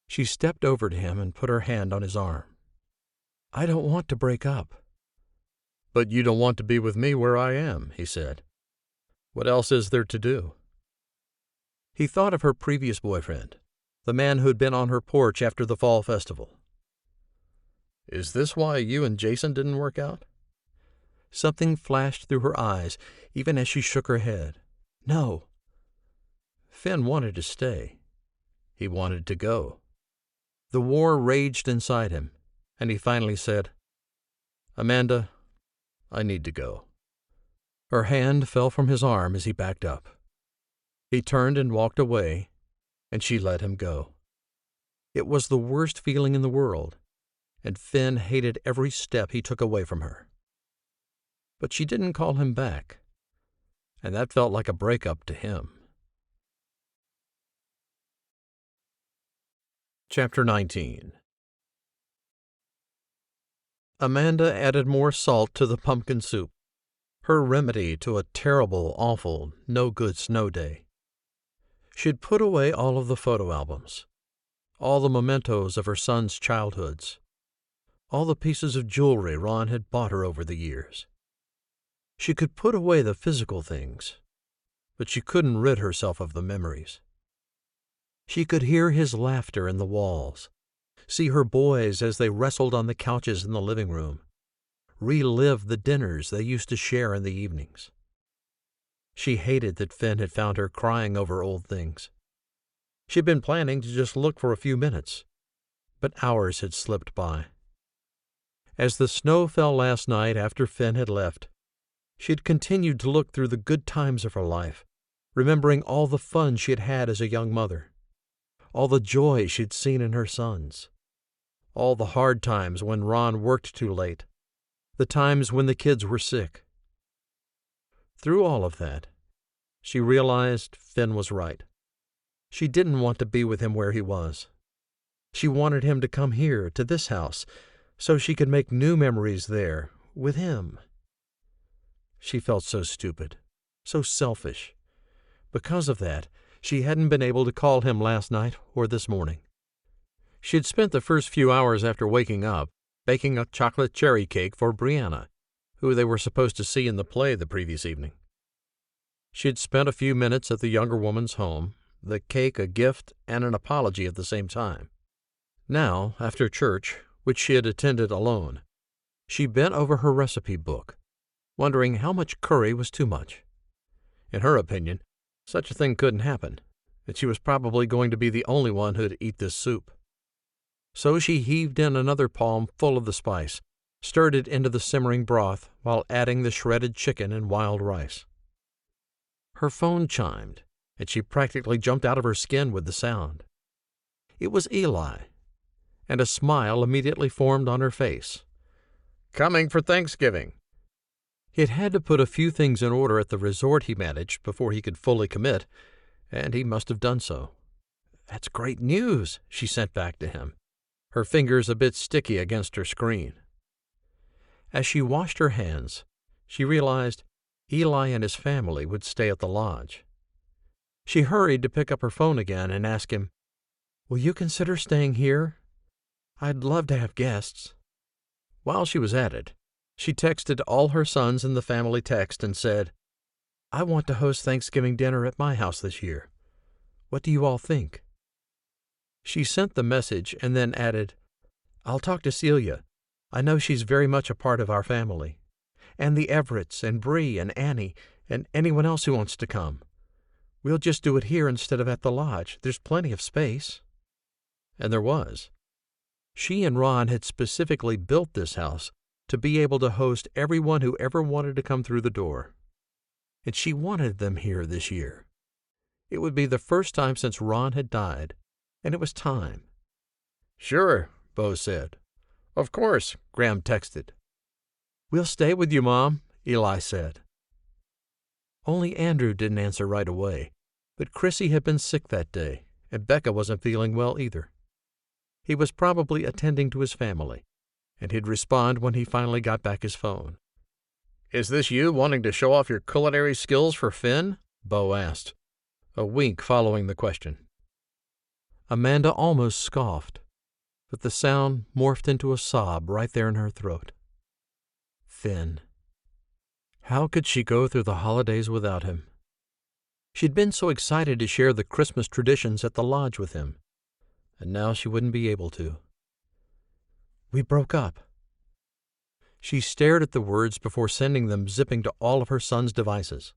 [SPEAKER 1] She stepped over to him and put her hand on his arm. "I don't want to break up." "But you don't want to be with me where I am," he said. "What else is there to do?" He thought of her previous boyfriend, the man who'd been on her porch after the fall festival. "Is this why you and Jason didn't work out?" Something flashed through her eyes, even as she shook her head. "No." Finn wanted to stay. He wanted to go. The war raged inside him, and he finally said, "Amanda, I need to go." Her hand fell from his arm as he backed up. He turned and walked away, and she let him go. It was the worst feeling in the world, and Finn hated every step he took away from her. But she didn't call him back, and that felt like a breakup to him. Chapter 19. Amanda added more salt to the pumpkin soup, her remedy to a terrible, awful, no-good snow day. She'd put away all of the photo albums, all the mementos of her son's childhoods, all the pieces of jewelry Ron had bought her over the years. She could put away the physical things, but she couldn't rid herself of the memories. She could hear his laughter in the walls, see her boys as they wrestled on the couches in the living room, relive the dinners they used to share in the evenings. She hated that Finn had found her crying over old things. She'd been planning to just look for a few minutes, but hours had slipped by. As the snow fell last night after Finn had left, she had continued to look through the good times of her life, remembering all the fun she had had as a young mother, all the joy she'd seen in her sons, all the hard times when Ron worked too late, the times when the kids were sick. Through all of that, she realized Finn was right. She didn't want to be with him where he was. She wanted him to come here, to this house, so she could make new memories there, with him. She felt so stupid, so selfish. Because of that, she hadn't been able to call him last night or this morning. She'd spent the first few hours after waking up baking a chocolate cherry cake for Brianna, who they were supposed to see in the play the previous evening. She'd spent a few minutes at the younger woman's home, the cake a gift and an apology at the same time. Now, after church, which she had attended alone, she bent over her recipe book, wondering how much curry was too much. In her opinion, such a thing couldn't happen, and she was probably going to be the only one who'd eat this soup. So she heaved in another palm full of the spice, stirred it into the simmering broth while adding the shredded chicken and wild rice. Her phone chimed, and she practically jumped out of her skin with the sound. It was Eli, and a smile immediately formed on her face. "Coming for Thanksgiving." He had had to put a few things in order at the resort he managed before he could fully commit, and he must have done so. "That's great news," she sent back to him, her fingers a bit sticky against her screen. As she washed her hands, she realized Eli and his family would stay at the lodge. She hurried to pick up her phone again and ask him, "Will you consider staying here? I'd love to have guests." While she was at it, she texted all her sons in the family text and said, "I want to host Thanksgiving dinner at my house this year. What do you all think?" She sent the message and then added, "I'll talk to Celia. I know she's very much a part of our family. And the Everetts and Bree and Annie and anyone else who wants to come. We'll just do it here instead of at the lodge. There's plenty of space." And there was. She and Ron had specifically built this house to be able to host everyone who ever wanted to come through the door. And she wanted them here this year. It would be the first time since Ron had died, and it was time. "Sure," Bo said. "Of course," Graham texted. "We'll stay with you, Mom," Eli said. Only Andrew didn't answer right away, but Chrissy had been sick that day, and Becca wasn't feeling well either. He was probably attending to his family, and he'd respond when he finally got back his phone. "Is this you wanting to show off your culinary skills for Finn?" Bo asked, a wink following the question. Amanda almost scoffed, but the sound morphed into a sob right there in her throat. Finn. How could she go through the holidays without him? She'd been so excited to share the Christmas traditions at the lodge with him, and now she wouldn't be able to. "We broke up." She stared at the words before sending them zipping to all of her son's devices.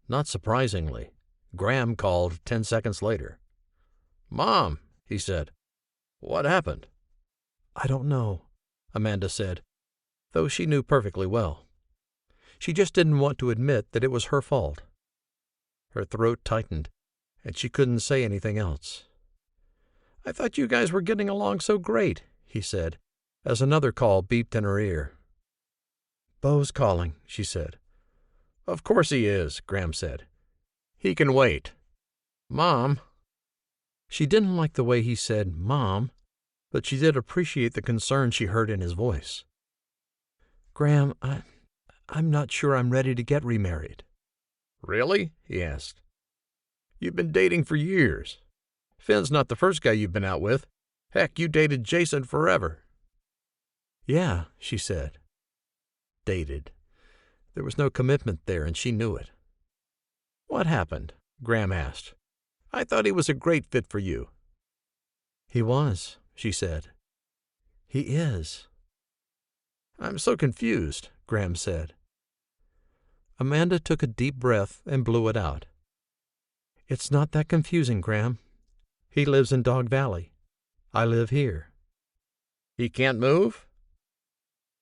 [SPEAKER 1] Not surprisingly, Graham called 10 seconds later. "Mom," he said, "what happened?" "I don't know," Amanda said, though she knew perfectly well. She just didn't want to admit that it was her fault. Her throat tightened, and she couldn't say anything else. "I thought you guys were getting along so great," he said, as another call beeped in her ear. "Beau's calling," she said. "Of course he is," Graham said. "He can wait. Mom." She didn't like the way he said "Mom," but she did appreciate the concern she heard in his voice. "Graham, I'm not sure I'm ready to get remarried." "Really?" he asked. "You've been dating for years. Finn's not the first guy you've been out with. Heck, you dated Jason forever." "Yeah," she said. Dated. There was no commitment there, and she knew it. "What happened?" Graham asked. "I thought he was a great fit for you." "He was," she said. "He is." "I'm so confused," Graham said. Amanda took a deep breath and blew it out. "It's not that confusing, Graham. He lives in Dog Valley. I live here." "He can't move?"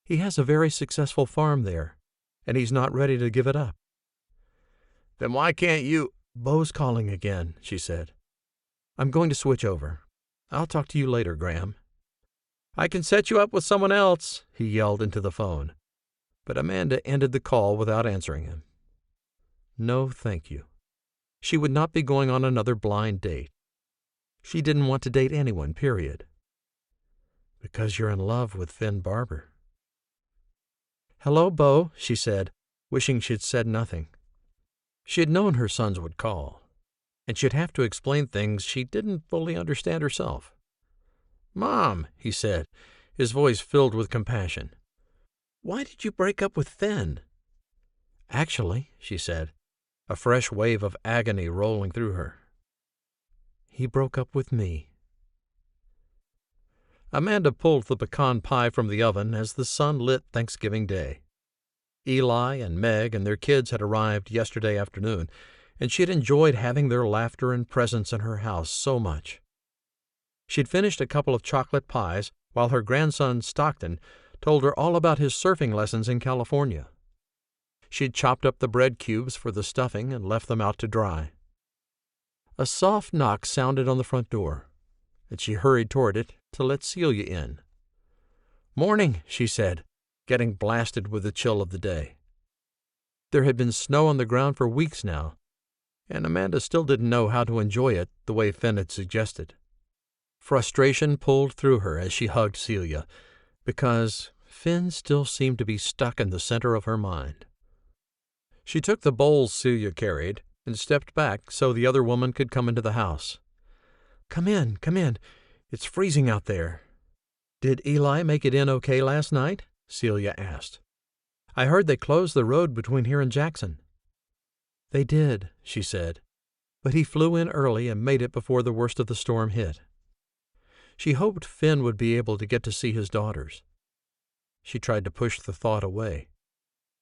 [SPEAKER 1] "He has a very successful farm there, and he's not ready to give it up." "Then why can't you—" "Beau's calling again," she said. "I'm going to switch over. I'll talk to you later, Graham." "I can set you up with someone else," he yelled into the phone. But Amanda ended the call without answering him. No, thank you. She would not be going on another blind date. She didn't want to date anyone, period. Because you're in love with Finn Barber. "Hello, Beau," she said, wishing she'd said nothing. She had known her sons would call, and she'd have to explain things she didn't fully understand herself. "Mom," he said, his voice filled with compassion, "why did you break up with Finn?" "Actually," she said, a fresh wave of agony rolling through her, "he broke up with me." Amanda pulled the pecan pie from the oven as the sun lit Thanksgiving Day. Eli and Meg and their kids had arrived yesterday afternoon, and she had enjoyed having their laughter and presence in her house so much. She'd finished a couple of chocolate pies while her grandson Stockton told her all about his surfing lessons in California. She'd chopped up the bread cubes for the stuffing and left them out to dry. A soft knock sounded on the front door, and she hurried toward it to let Celia in. "Morning," she said, getting blasted with the chill of the day. There had been snow on the ground for weeks now, and Amanda still didn't know how to enjoy it the way Finn had suggested. Frustration pulled through her as she hugged Celia, because Finn still seemed to be stuck in the center of her mind. She took the bowls Celia carried and stepped back so the other woman could come into the house. Come in. It's freezing out there." "Did Eli make it in okay last night?" Celia asked. "I heard they closed the road between here and Jackson." "They did," she said, "but he flew in early and made it before the worst of the storm hit." She hoped Finn would be able to get to see his daughters. She tried to push the thought away.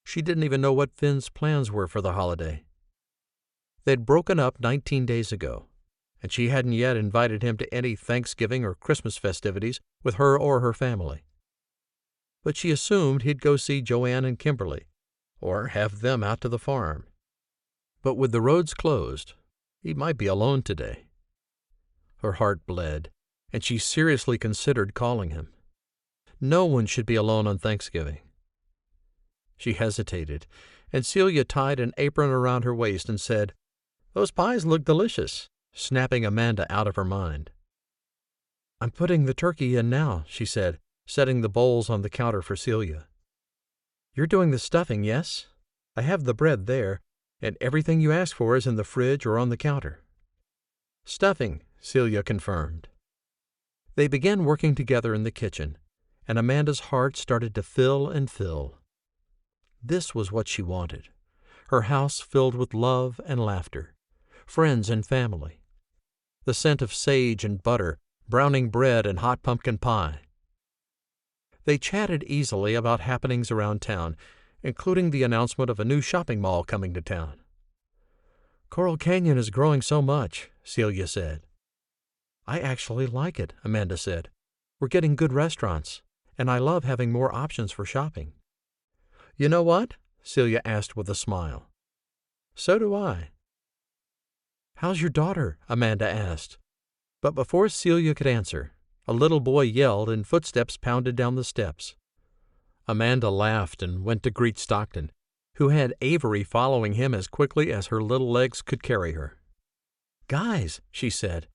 [SPEAKER 1] She didn't even know what Finn's plans were for the holiday. They'd broken up 19 days ago, and she hadn't yet invited him to any Thanksgiving or Christmas festivities with her or her family. But she assumed he'd go see Joanne and Kimberly, or have them out to the farm. But with the roads closed, he might be alone today. Her heart bled, and she seriously considered calling him. No one should be alone on Thanksgiving. She hesitated, and Celia tied an apron around her waist and said, "Those pies look delicious," snapping Amanda out of her mind. "I'm putting the turkey in now," she said, setting the bowls on the counter for Celia. "You're doing the stuffing, yes? I have the bread there, and everything you ask for is in the fridge or on the counter." "Stuffing," Celia confirmed. They began working together in the kitchen, and Amanda's heart started to fill and fill. This was what she wanted, her house filled with love and laughter, friends and family, the scent of sage and butter, browning bread and hot pumpkin pie. They chatted easily about happenings around town, including the announcement of a new shopping mall coming to town. "Coral Canyon is growing so much," Celia said. "I actually like it," Amanda said. "We're getting good restaurants, and I love having more options for shopping." "You know what?" Celia asked with a smile. So do I. How's your daughter? Amanda asked. But before Celia could answer, a little boy yelled and footsteps pounded down the steps. Amanda laughed and went to greet Stockton, who had Avery following him as quickly as her little legs could carry her. Guys, she said,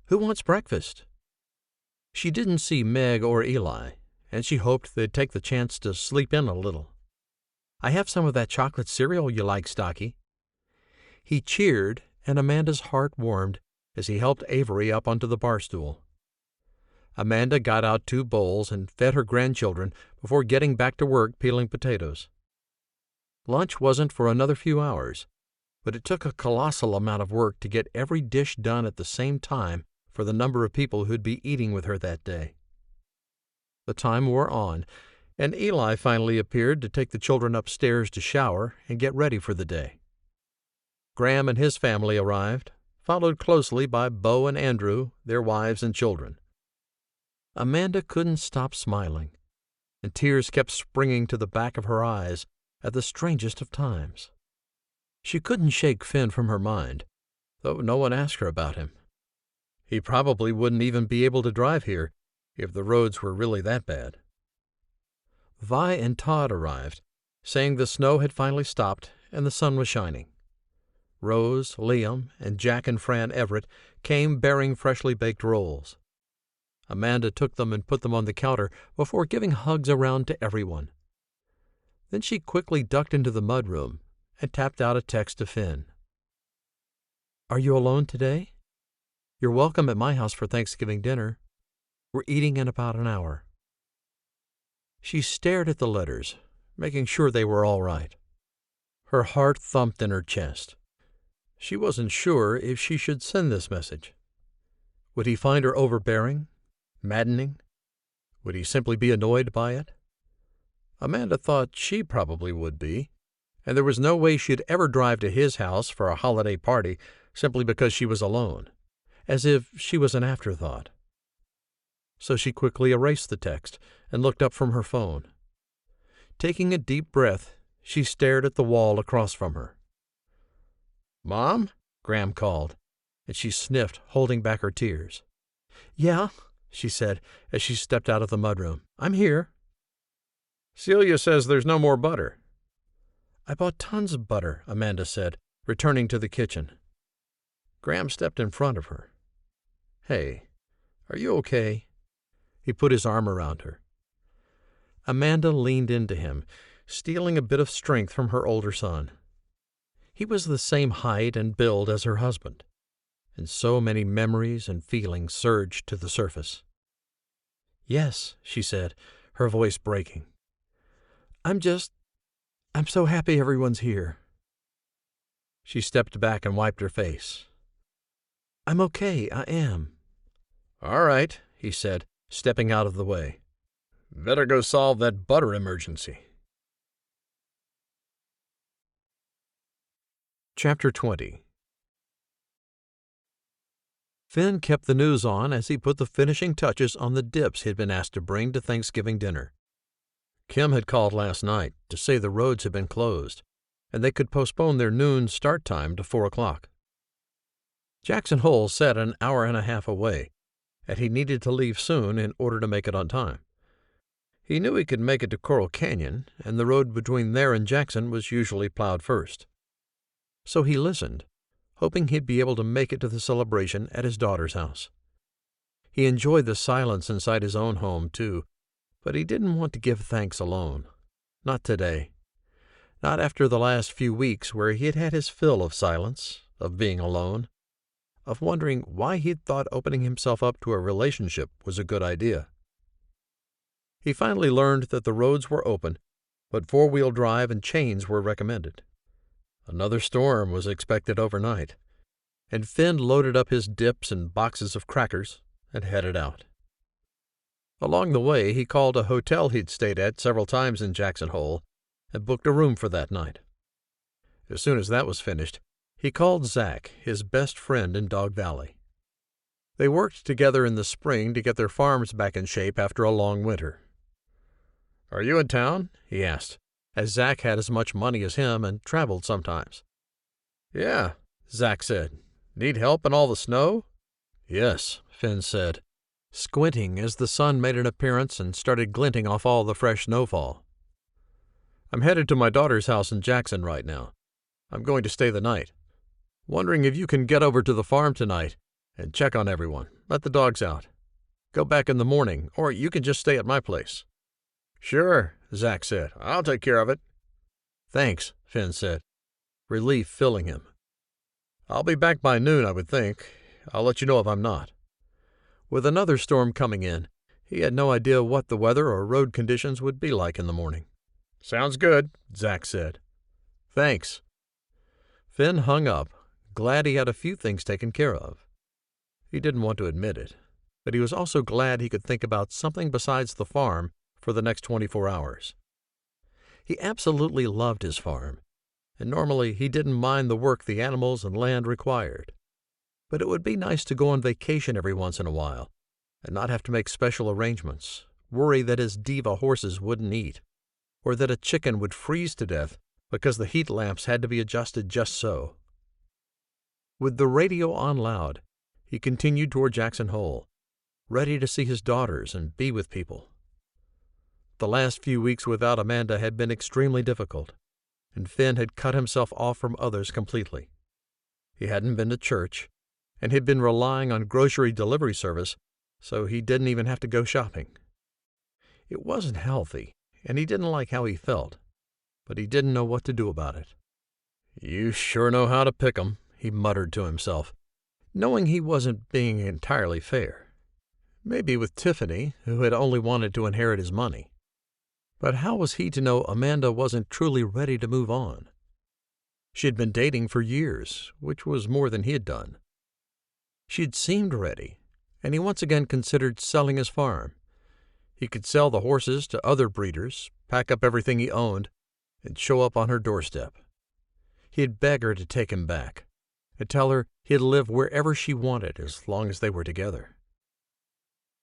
[SPEAKER 1] who wants breakfast? She didn't see Meg or Eli, and she hoped they'd take the chance to sleep in a little. I have some of that chocolate cereal you like, Stocky. He cheered, and Amanda's heart warmed as he helped Avery up onto the bar stool. Amanda got out 2 bowls and fed her grandchildren before getting back to work peeling potatoes. Lunch wasn't for another few hours, but it took a colossal amount of work to get every dish done at the same time for the number of people who'd be eating with her that day. The time wore on, and Eli finally appeared to take the children upstairs to shower and get ready for the day. Graham and his family arrived, followed closely by Bo and Andrew, their wives and children. Amanda couldn't stop smiling, and tears kept springing to the back of her eyes at the strangest of times. She couldn't shake Finn from her mind, though no one asked her about him. He probably wouldn't even be able to drive here if the roads were really that bad. Vi and Todd arrived, saying the snow had finally stopped and the sun was shining. Rose, Liam, and Jack and Fran Everett came bearing freshly baked rolls. Amanda took them and put them on the counter before giving hugs around to everyone. Then she quickly ducked into the mudroom and tapped out a text to Finn. Are you alone today? You're welcome at my house for Thanksgiving dinner. We're eating in about an hour. She stared at the letters, making sure they were all right. Her heart thumped in her chest. She wasn't sure if she should send this message. Would he find her overbearing, maddening? Would he simply be annoyed by it? Amanda thought she probably would be, and there was no way she'd ever drive to his house for a holiday party simply because she was alone, as if she was an afterthought. So she quickly erased the text and looked up from her phone. Taking a deep breath, she stared at the wall across from her. Mom? Graham called, and she sniffed, holding back her tears. Yeah, she said as she stepped out of the mudroom. I'm here. Celia says there's no more butter. I bought tons of butter, Amanda said, returning to the kitchen. Graham stepped in front of her. Hey, are you okay? He put his arm around her. Amanda leaned into him, stealing a bit of strength from her older son. He was the same height and build as her husband, and so many memories and feelings surged to the surface. Yes, she said, her voice breaking. I'm so happy everyone's here. She stepped back and wiped her face. I'm okay, I am. All right, he said, stepping out of the way. Better go solve that butter emergency. Chapter 20. Finn kept the news on as he put the finishing touches on the dips he'd been asked to bring to Thanksgiving dinner. Kim had called last night to say the roads had been closed, and they could postpone their noon start time to 4 o'clock. Jackson Hole sat an hour and a half away, and he needed to leave soon in order to make it on time. He knew he could make it to Coral Canyon, and the road between there and Jackson was usually plowed first. So he listened, hoping he'd be able to make it to the celebration at his daughter's house. He enjoyed the silence inside his own home, too, but he didn't want to give thanks alone. Not today. Not after the last few weeks where he had had his fill of silence, of being alone, of wondering why he'd thought opening himself up to a relationship was a good idea. He finally learned that the roads were open, but 4-wheel drive and chains were recommended. Another storm was expected overnight, and Finn loaded up his dips and boxes of crackers and headed out. Along the way, he called a hotel he'd stayed at several times in Jackson Hole and booked a room for that night. As soon as that was finished, he called Zach, his best friend in Dog Valley. They worked together in the spring to get their farms back in shape after a long winter. "Are you in town?" he asked, as Zach had as much money as him and traveled sometimes.
[SPEAKER 2] "Yeah," Zach said. "Need help in all the snow?"
[SPEAKER 1] "Yes," Finn said, squinting as the sun made an appearance and started glinting off all the fresh snowfall. "I'm headed to my daughter's house in Jackson right now. I'm going to stay the night. Wondering if you can get over to the farm tonight and check on everyone. Let the dogs out. Go back in the morning, or you can just stay at my place."
[SPEAKER 2] "Sure," Zach said. "I'll take care of it."
[SPEAKER 1] "Thanks," Finn said, relief filling him.
[SPEAKER 2] "I'll be back by noon, I would think. I'll let you know if I'm not."
[SPEAKER 1] With another storm coming in, he had no idea what the weather or road conditions would be like in the morning.
[SPEAKER 2] "Sounds good," Zach said.
[SPEAKER 1] "Thanks." Finn hung up, glad he had a few things taken care of. He didn't want to admit it, but he was also glad he could think about something besides the farm for the next 24 hours. He absolutely loved his farm, and normally he didn't mind the work the animals and land required. But it would be nice to go on vacation every once in a while and not have to make special arrangements, worry that his diva horses wouldn't eat, or that a chicken would freeze to death because the heat lamps had to be adjusted just so. With the radio on loud, he continued toward Jackson Hole, ready to see his daughters and be with people. The last few weeks without Amanda had been extremely difficult, and Finn had cut himself off from others completely. He hadn't been to church, and had been relying on grocery delivery service, so he didn't even have to go shopping. It wasn't healthy, and he didn't like how he felt, but he didn't know what to do about it.
[SPEAKER 2] "You sure know how to pick 'em,"
[SPEAKER 1] he muttered to himself, knowing he wasn't being entirely fair. Maybe with Tiffany, who had only wanted to inherit his money. But how was he to know Amanda wasn't truly ready to move on? She had been dating for years, which was more than he had done. She had seemed ready, and he once again considered selling his farm. He could sell the horses to other breeders, pack up everything he owned, and show up on her doorstep. He'd beg her to take him back, and tell her he'd live wherever she wanted as long as they were together.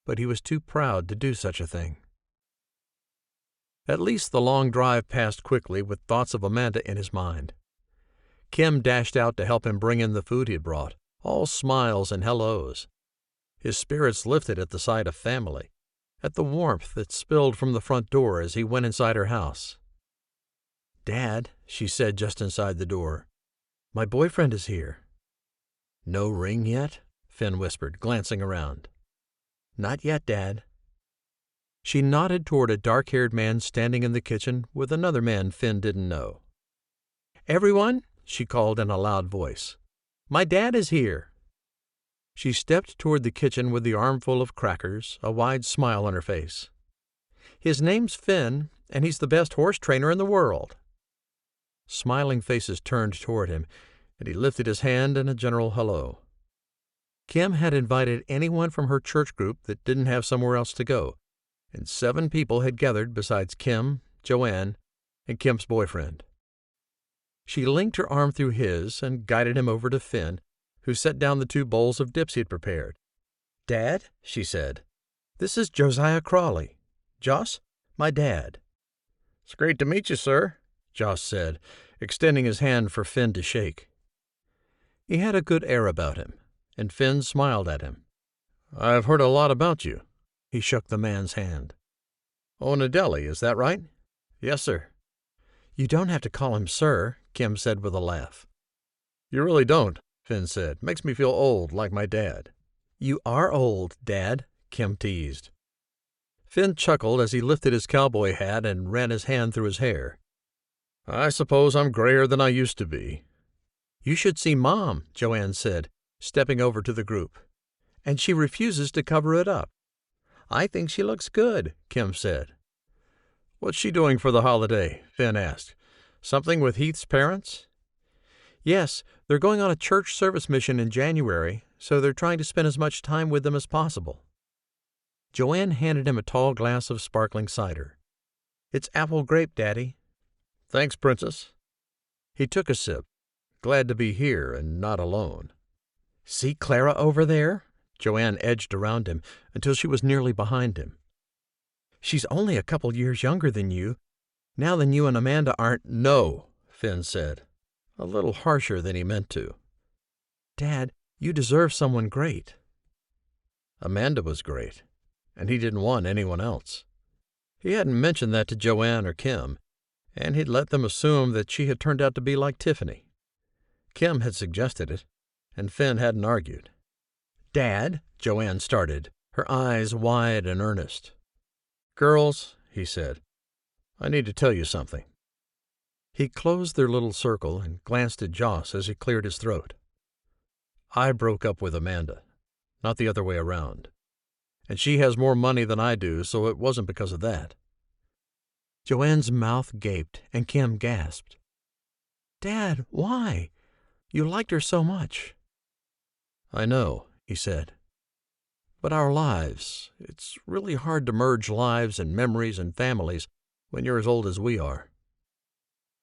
[SPEAKER 1] But he was too proud to do such a thing. At least the long drive passed quickly with thoughts of Amanda in his mind. Kim dashed out to help him bring in the food he had brought, all smiles and hellos. His spirits lifted at the sight of family, at the warmth that spilled from the front door as he went inside her house. "Dad," she said just inside the door, "my boyfriend is here." "No ring yet?" Finn whispered, glancing around. "Not yet, Dad." She nodded toward a dark-haired man standing in the kitchen with another man Finn didn't know. "Everyone," she called in a loud voice, "my dad is here." She stepped toward the kitchen with the armful of crackers, a wide smile on her face. "His name's Finn, and he's the best horse trainer in the world." Smiling faces turned toward him, and he lifted his hand in a general hello. Kim had invited anyone from her church group that didn't have somewhere else to go, and 7 people had gathered besides Kim, Joanne, and Kim's boyfriend. She linked her arm through his and guided him over to Finn, who set down the 2 bowls of dips he had prepared. "Dad," she said, "this is Josiah Crawley. Joss, my dad."
[SPEAKER 2] "It's great to meet you, sir,"
[SPEAKER 1] Joss said, extending his hand for Finn to shake. He had a good air about him, and Finn smiled at him.
[SPEAKER 2] "I've heard a lot about you."
[SPEAKER 1] He shook the man's hand.
[SPEAKER 2] "Own a deli, is that right?"
[SPEAKER 1] "Yes, sir." "You don't have to call him sir," Kim said with a laugh.
[SPEAKER 2] "You really don't," Finn said. "Makes me feel old, like my dad."
[SPEAKER 1] "You are old, Dad," Kim teased. Finn chuckled as he lifted his cowboy hat and ran his hand through his hair.
[SPEAKER 2] "I suppose I'm grayer than I used to be."
[SPEAKER 1] "You should see Mom," Joanne said, stepping over to the group. "And she refuses to cover it up." "I think she looks good," Kim said.
[SPEAKER 2] "What's she doing for the holiday?" Finn asked. "Something with Heath's parents?"
[SPEAKER 1] "Yes, they're going on a church service mission in January, so they're trying to spend as much time with them as possible." Joanne handed him a tall glass of sparkling cider. "It's apple grape, Daddy."
[SPEAKER 2] "Thanks, Princess."
[SPEAKER 1] He took a sip, glad to be here and not alone. "See Clara over there?" Joanne edged around him until she was nearly behind him. "She's only a couple years younger than you. Now then you and Amanda aren't—"
[SPEAKER 2] "No," Finn said, a little harsher than he meant to.
[SPEAKER 1] "Dad, you deserve someone great."
[SPEAKER 2] Amanda was great, and he didn't want anyone else. He hadn't mentioned that to Joanne or Kim, and he'd let them assume that she had turned out to be like Tiffany. Kim had suggested it, and Finn hadn't argued.
[SPEAKER 1] "Dad,"
[SPEAKER 2] Joanne started, her eyes wide and earnest. "Girls," he said, "I need to tell you something." He closed their little circle and glanced at Joss as he cleared his throat. "I broke up with Amanda, not the other way around. And she has more money than I do, so it wasn't because of that."
[SPEAKER 1] Joanne's mouth gaped, and Kim gasped. "Dad, why? You liked her so much."
[SPEAKER 2] "I know," he said. "But our lives, it's really hard to merge lives and memories and families when you're as old as we are."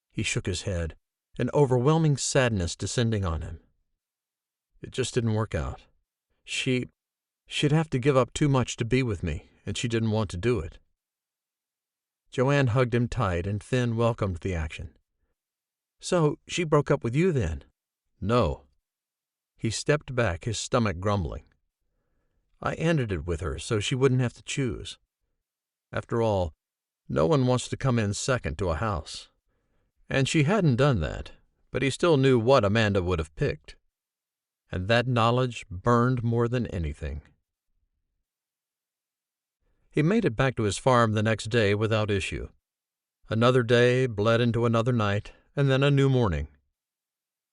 [SPEAKER 1] He shook his head, an overwhelming sadness descending on him.
[SPEAKER 2] "It just didn't work out.
[SPEAKER 1] She'd have to give up too much to be with me, and she didn't want to do it." Joanne hugged him tight, and Finn welcomed the action. "So she broke up with you then?"
[SPEAKER 2] "No."
[SPEAKER 1] He stepped back, his stomach grumbling. "I ended it with her so she wouldn't have to choose. After all, no one wants to come in second to a house."
[SPEAKER 2] And she hadn't done that, but he still knew what Amanda would have picked. And that knowledge burned more than anything. He made it back to his farm the next day without issue. Another day bled into another night, and then a new morning.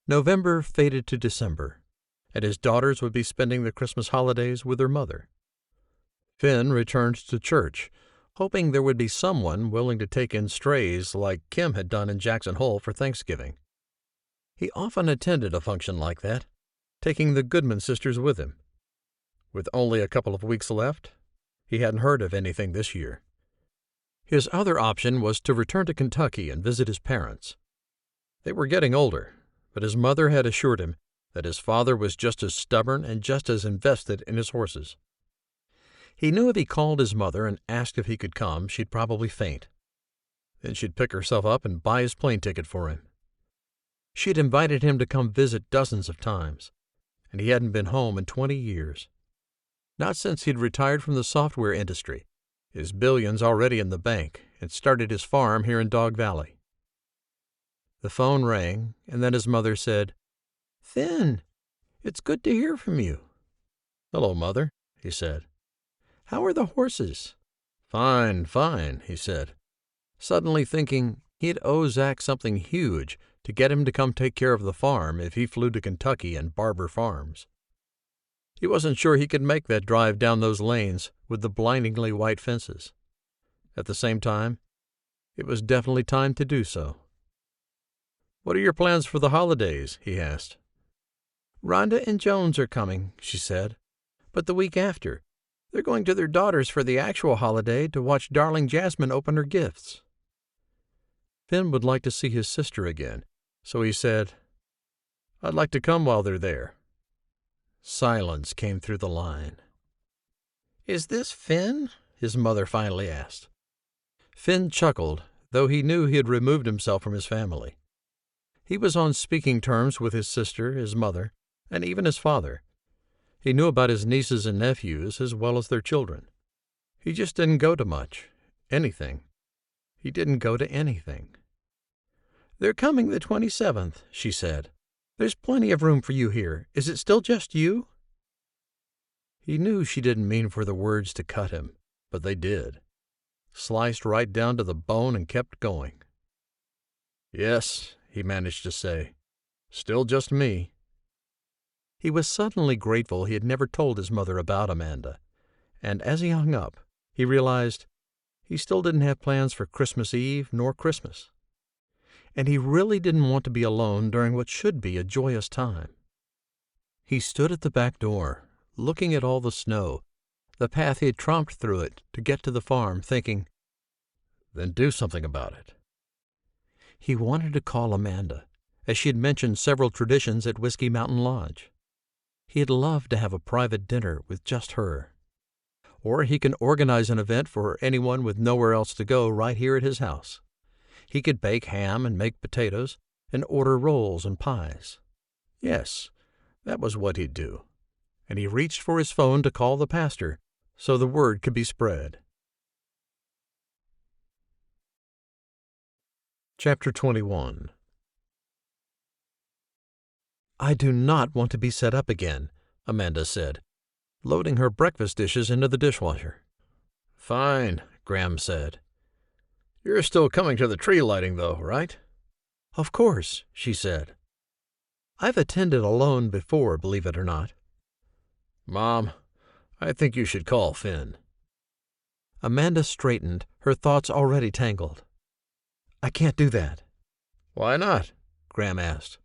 [SPEAKER 2] November faded to December, and his daughters would be spending the Christmas holidays with their mother. Finn returned to church, hoping there would be someone willing to take in strays like Kim had done in Jackson Hole for Thanksgiving. He often attended a function like that, taking the Goodman sisters with him. With only a couple of weeks left, he hadn't heard of anything this year. His other option was to return to Kentucky and visit his parents. They were getting older, but his mother had assured him that his father was just as stubborn and just as invested in his horses. He knew if he called his mother and asked if he could come, she'd probably faint. Then she'd pick herself up and buy his plane ticket for him. She'd invited him to come visit dozens of times, and he hadn't been home in 20 years. Not since he'd retired from the software industry, his billions already in the bank, and started his farm here in Dog Valley. The phone rang, and then his mother said, "Finn, it's good to hear from you." "Hello, Mother," he said.
[SPEAKER 1] "How are the horses?"
[SPEAKER 2] "Fine, fine," he said, suddenly thinking he'd owe Zach something huge to get him to come take care of the farm if he flew to Kentucky and Barber Farms. He wasn't sure he could make that drive down those lanes with the blindingly white fences. At the same time, it was definitely time to do so. "What are your plans for the holidays?" he asked.
[SPEAKER 1] "Rhonda and Jones are coming," she said, "but the week after. They're going to their daughter's for the actual holiday to watch darling Jasmine open her gifts."
[SPEAKER 2] Finn would like to see his sister again, so he said, "I'd like to come while they're there." Silence came through the line.
[SPEAKER 1] "Is this Finn?" his mother finally asked.
[SPEAKER 2] Finn chuckled, though he knew he had removed himself from his family. He was on speaking terms with his sister, his mother, and even his father. He knew about his nieces and nephews as well as their children. He just didn't go to much, anything. He didn't go to anything.
[SPEAKER 1] "They're coming the 27th, she said. "There's plenty of room for you here. Is it still just you?"
[SPEAKER 2] He knew she didn't mean for the words to cut him, but they did. Sliced right down to the bone and kept going. "Yes," he managed to say. "Still just me." He was suddenly grateful he had never told his mother about Amanda, and as he hung up, he realized he still didn't have plans for Christmas Eve nor Christmas. And he really didn't want to be alone during what should be a joyous time. He stood at the back door, looking at all the snow, the path he had tromped through it to get to the farm, thinking, then do something about it. He wanted to call Amanda, as she had mentioned several traditions at Whiskey Mountain Lodge. He'd love to have a private dinner with just her. Or he can organize an event for anyone with nowhere else to go right here at his house.
[SPEAKER 1] He could bake ham and make potatoes and order rolls and pies. Yes, that was what he'd do. And he reached for his phone to call the pastor so the word could be spread. Chapter 21. "I do not want to be set up again," Amanda said, loading her breakfast dishes into the dishwasher.
[SPEAKER 2] "Fine," Graham said. "You're still coming to the tree lighting, though, right?"
[SPEAKER 1] "Of course," she said. "I've attended alone before, believe it or not."
[SPEAKER 2] "Mom, I think you should call Finn."
[SPEAKER 1] Amanda straightened, her thoughts already tangled. "I can't do that."
[SPEAKER 2] "Why not?" Graham asked.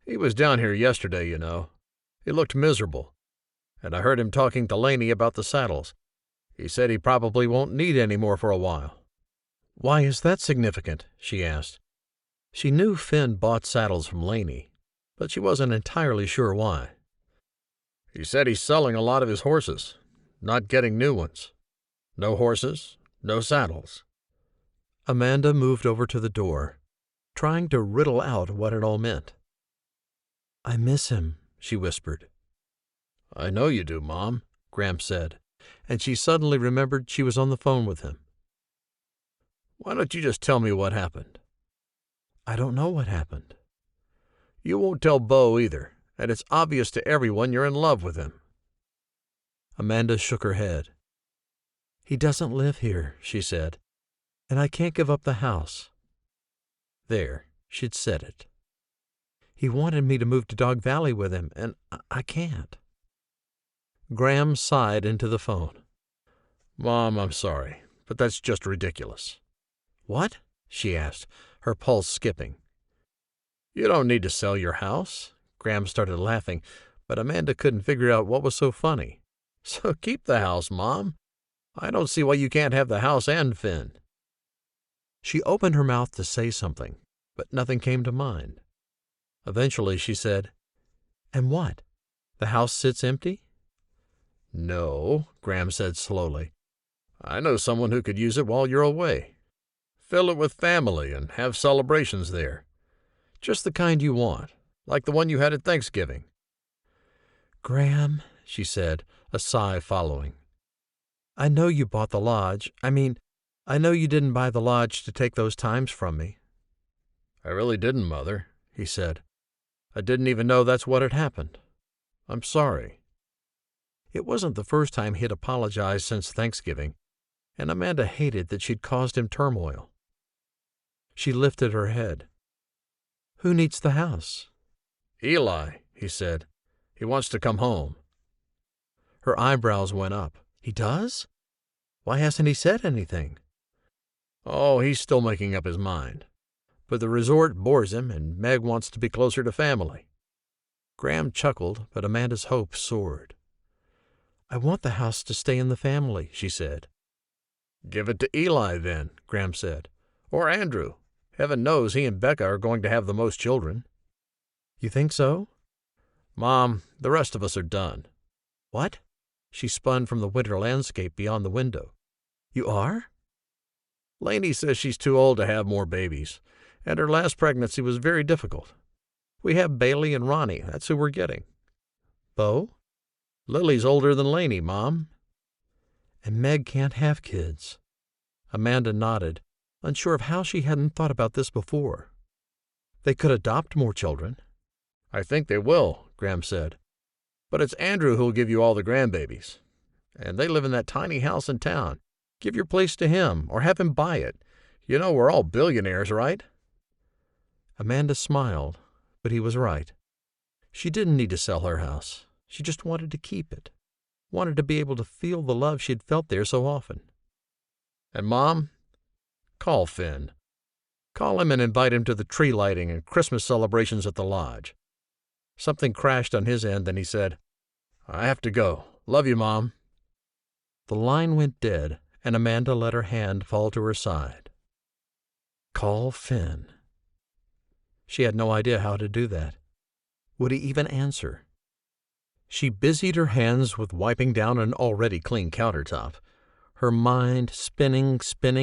[SPEAKER 2] "He was down here yesterday, you know. He looked miserable. And I heard him talking to Laney about the saddles. He said he probably won't need any more for a while."
[SPEAKER 1] "Why is that significant?" she asked. She knew Finn bought saddles from Laney, but she wasn't entirely sure why.
[SPEAKER 2] "He said he's selling a lot of his horses, not getting new ones. No horses, no saddles."
[SPEAKER 1] Amanda moved over to the door, trying to riddle out what it all meant. "I miss him," she whispered.
[SPEAKER 2] "I know you do, Mom,"
[SPEAKER 1] Graham said, and she suddenly remembered she was on the phone with him.
[SPEAKER 2] "Why don't you just tell me what happened?"
[SPEAKER 1] "I don't know what happened."
[SPEAKER 2] "You won't tell Bo either, and it's obvious to everyone you're in love with him."
[SPEAKER 1] Amanda shook her head. "He doesn't live here," she said, "and I can't give up the house." There, she'd said it. "He wanted me to move to Dog Valley with him, and I can't." Graham sighed into the phone.
[SPEAKER 2] "Mom, I'm sorry, but that's just ridiculous."
[SPEAKER 1] "What?" she asked, her pulse skipping.
[SPEAKER 2] "You don't need to sell your house." Graham started laughing, but Amanda couldn't figure out what was so funny. "So keep the house, Mom. I don't see why you can't have the house and Finn."
[SPEAKER 1] She opened her mouth to say something, but nothing came to mind. Eventually she said, "And what? The house sits empty?"
[SPEAKER 2] "No," Graham said slowly. "I know someone who could use it while you're away. Fill it with family and have celebrations there. Just the kind you want, like the one you had at Thanksgiving."
[SPEAKER 1] "Graham," she said, a sigh following, "I know you bought the lodge. I know you didn't buy the lodge to take those times from me."
[SPEAKER 2] "I really didn't, Mother," he said. "I didn't even know that's what had happened. I'm sorry."
[SPEAKER 1] It wasn't the first time he'd apologized since Thanksgiving, and Amanda hated that she'd caused him turmoil. She lifted her head. "Who needs the house?"
[SPEAKER 2] "Eli," he said. "He wants to come home."
[SPEAKER 1] Her eyebrows went up. "He does? Why hasn't he said anything?"
[SPEAKER 2] "Oh, he's still making up his mind. But the resort bores him, and Meg wants to be closer to family."
[SPEAKER 1] Graham chuckled, but Amanda's hopes soared. "I want the house to stay in the family," she said.
[SPEAKER 2] "Give it to Eli, then," Graham said. "Or Andrew. Heaven knows he and Becca are going to have the most children."
[SPEAKER 1] "You think so?"
[SPEAKER 2] "Mom, the rest of us are done."
[SPEAKER 1] "What?" She spun from the winter landscape beyond the window. "You are?"
[SPEAKER 2] "Laney says she's too old to have more babies, and her last pregnancy was very difficult. We have Bailey and Ronnie. That's who we're getting."
[SPEAKER 1] "Bo?"
[SPEAKER 2] "Lily's older than Laney, Mom."
[SPEAKER 1] "And Meg can't have kids." Amanda nodded, unsure of how she hadn't thought about this before. "They could adopt more children."
[SPEAKER 2] "I think they will," Graham said. "But it's Andrew who'll give you all the grandbabies. And they live in that tiny house in town. Give your place to him, or have him buy it. You know we're all billionaires, right?"
[SPEAKER 1] Amanda smiled, but he was right. She didn't need to sell her house. She just wanted to keep it. Wanted to be able to feel the love she'd felt there so often.
[SPEAKER 2] "And Mom, call Finn. Call him and invite him to the tree lighting and Christmas celebrations at the lodge." Something crashed on his end, and he said, "I have to go. Love you, Mom."
[SPEAKER 1] The line went dead, and Amanda let her hand fall to her side. Call Finn. She had no idea how to do that. Would he even answer? She busied her hands with wiping down an already clean countertop, her mind spinning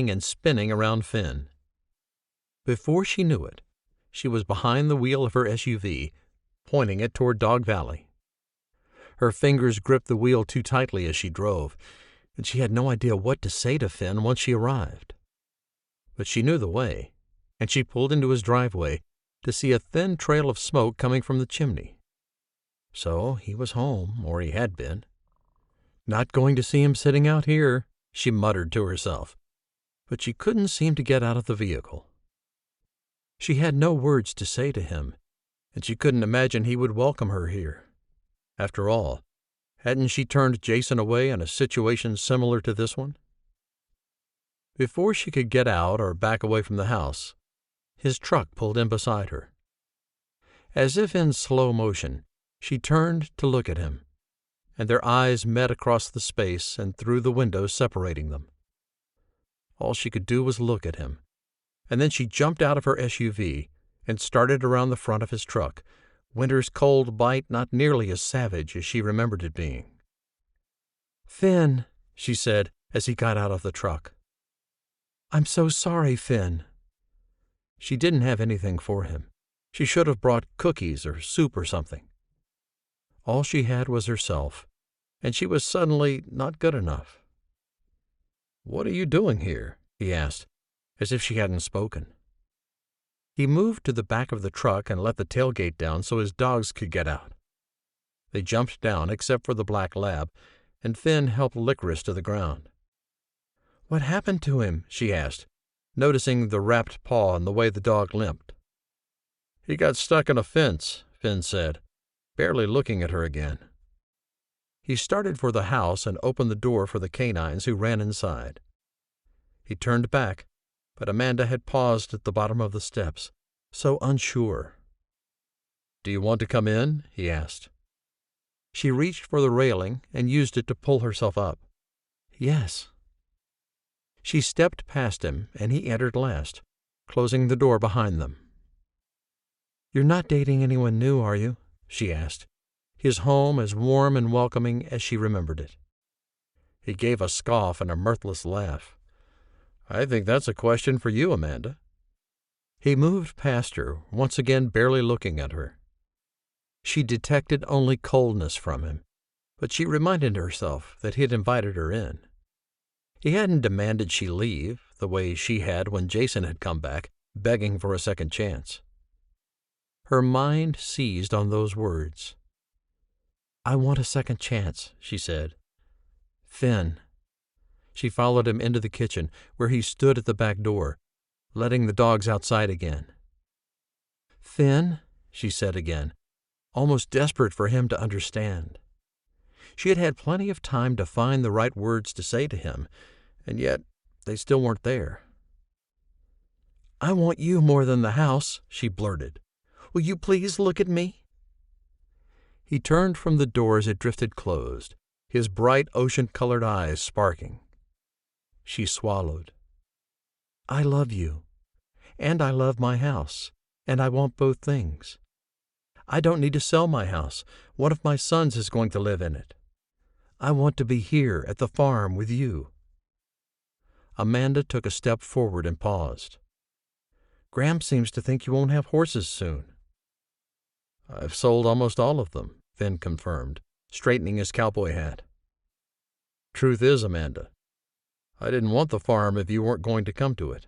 [SPEAKER 1] and spinning around Finn. Before she knew it, she was behind the wheel of her SUV, pointing it toward Dog Valley. Her fingers gripped the wheel too tightly as she drove, and she had no idea what to say to Finn once she arrived. But she knew the way, and she pulled into his driveway to see a thin trail of smoke coming from the chimney. So he was home, or he had been. Not going to see him sitting out here, she muttered to herself, but she couldn't seem to get out of the vehicle. She had no words to say to him, and she couldn't imagine he would welcome her here. After all, hadn't she turned Jason away in a situation similar to this one? Before she could get out or back away from the house, his truck pulled in beside her. As if in slow motion, she turned to look at him, and their eyes met across the space and through the window separating them. All she could do was look at him, and then she jumped out of her SUV and started around the front of his truck, winter's cold bite not nearly as savage as she remembered it being. "Finn," she said as he got out of the truck. "I'm so sorry, Finn." She didn't have anything for him. She should have brought cookies or soup or something. All she had was herself, and she was suddenly not good enough. "What are you doing here?" he asked, as if she hadn't spoken. He moved to the back of the truck and let the tailgate down so his dogs could get out. They jumped down, except for the black lab, and Finn helped Licorice to the ground. "What happened to him?" she asked, noticing the wrapped paw and the way the dog limped. "He got stuck in a fence," Finn said, barely looking at her again. He started for the house and opened the door for the canines who ran inside. He turned back, but Amanda had paused at the bottom of the steps, so unsure. "Do you want to come in?" he asked. She reached for the railing and used it to pull herself up. "Yes." She stepped past him, and he entered last, closing the door behind them. "You're not dating anyone new, are you?" she asked, his home as warm and welcoming as she remembered it. He gave a scoff and a mirthless laugh. "I think that's a question for you, Amanda." He moved past her, once again barely looking at her. She detected only coldness from him, but she reminded herself that he had invited her in. He hadn't demanded she leave, the way she had when Jason had come back, begging for a second chance. Her mind seized on those words. "I want a second chance," she said. "Finn." She followed him into the kitchen, where he stood at the back door, letting the dogs outside again. "Finn," she said again, almost desperate for him to understand. She had had plenty of time to find the right words to say to him, and yet they still weren't there. "I want you more than the house," she blurted. "Will you please look at me?" He turned from the door as it drifted closed, his bright ocean-colored eyes sparking. She swallowed. "I love you, and I love my house, and I want both things. I don't need to sell my house. One of my sons is going to live in it. I want to be here at the farm with you." Amanda took a step forward and paused. "Graham seems to think you won't have horses soon." "I've sold almost all of them," Finn confirmed, straightening his cowboy hat. "Truth is, Amanda, I didn't want the farm if you weren't going to come to it.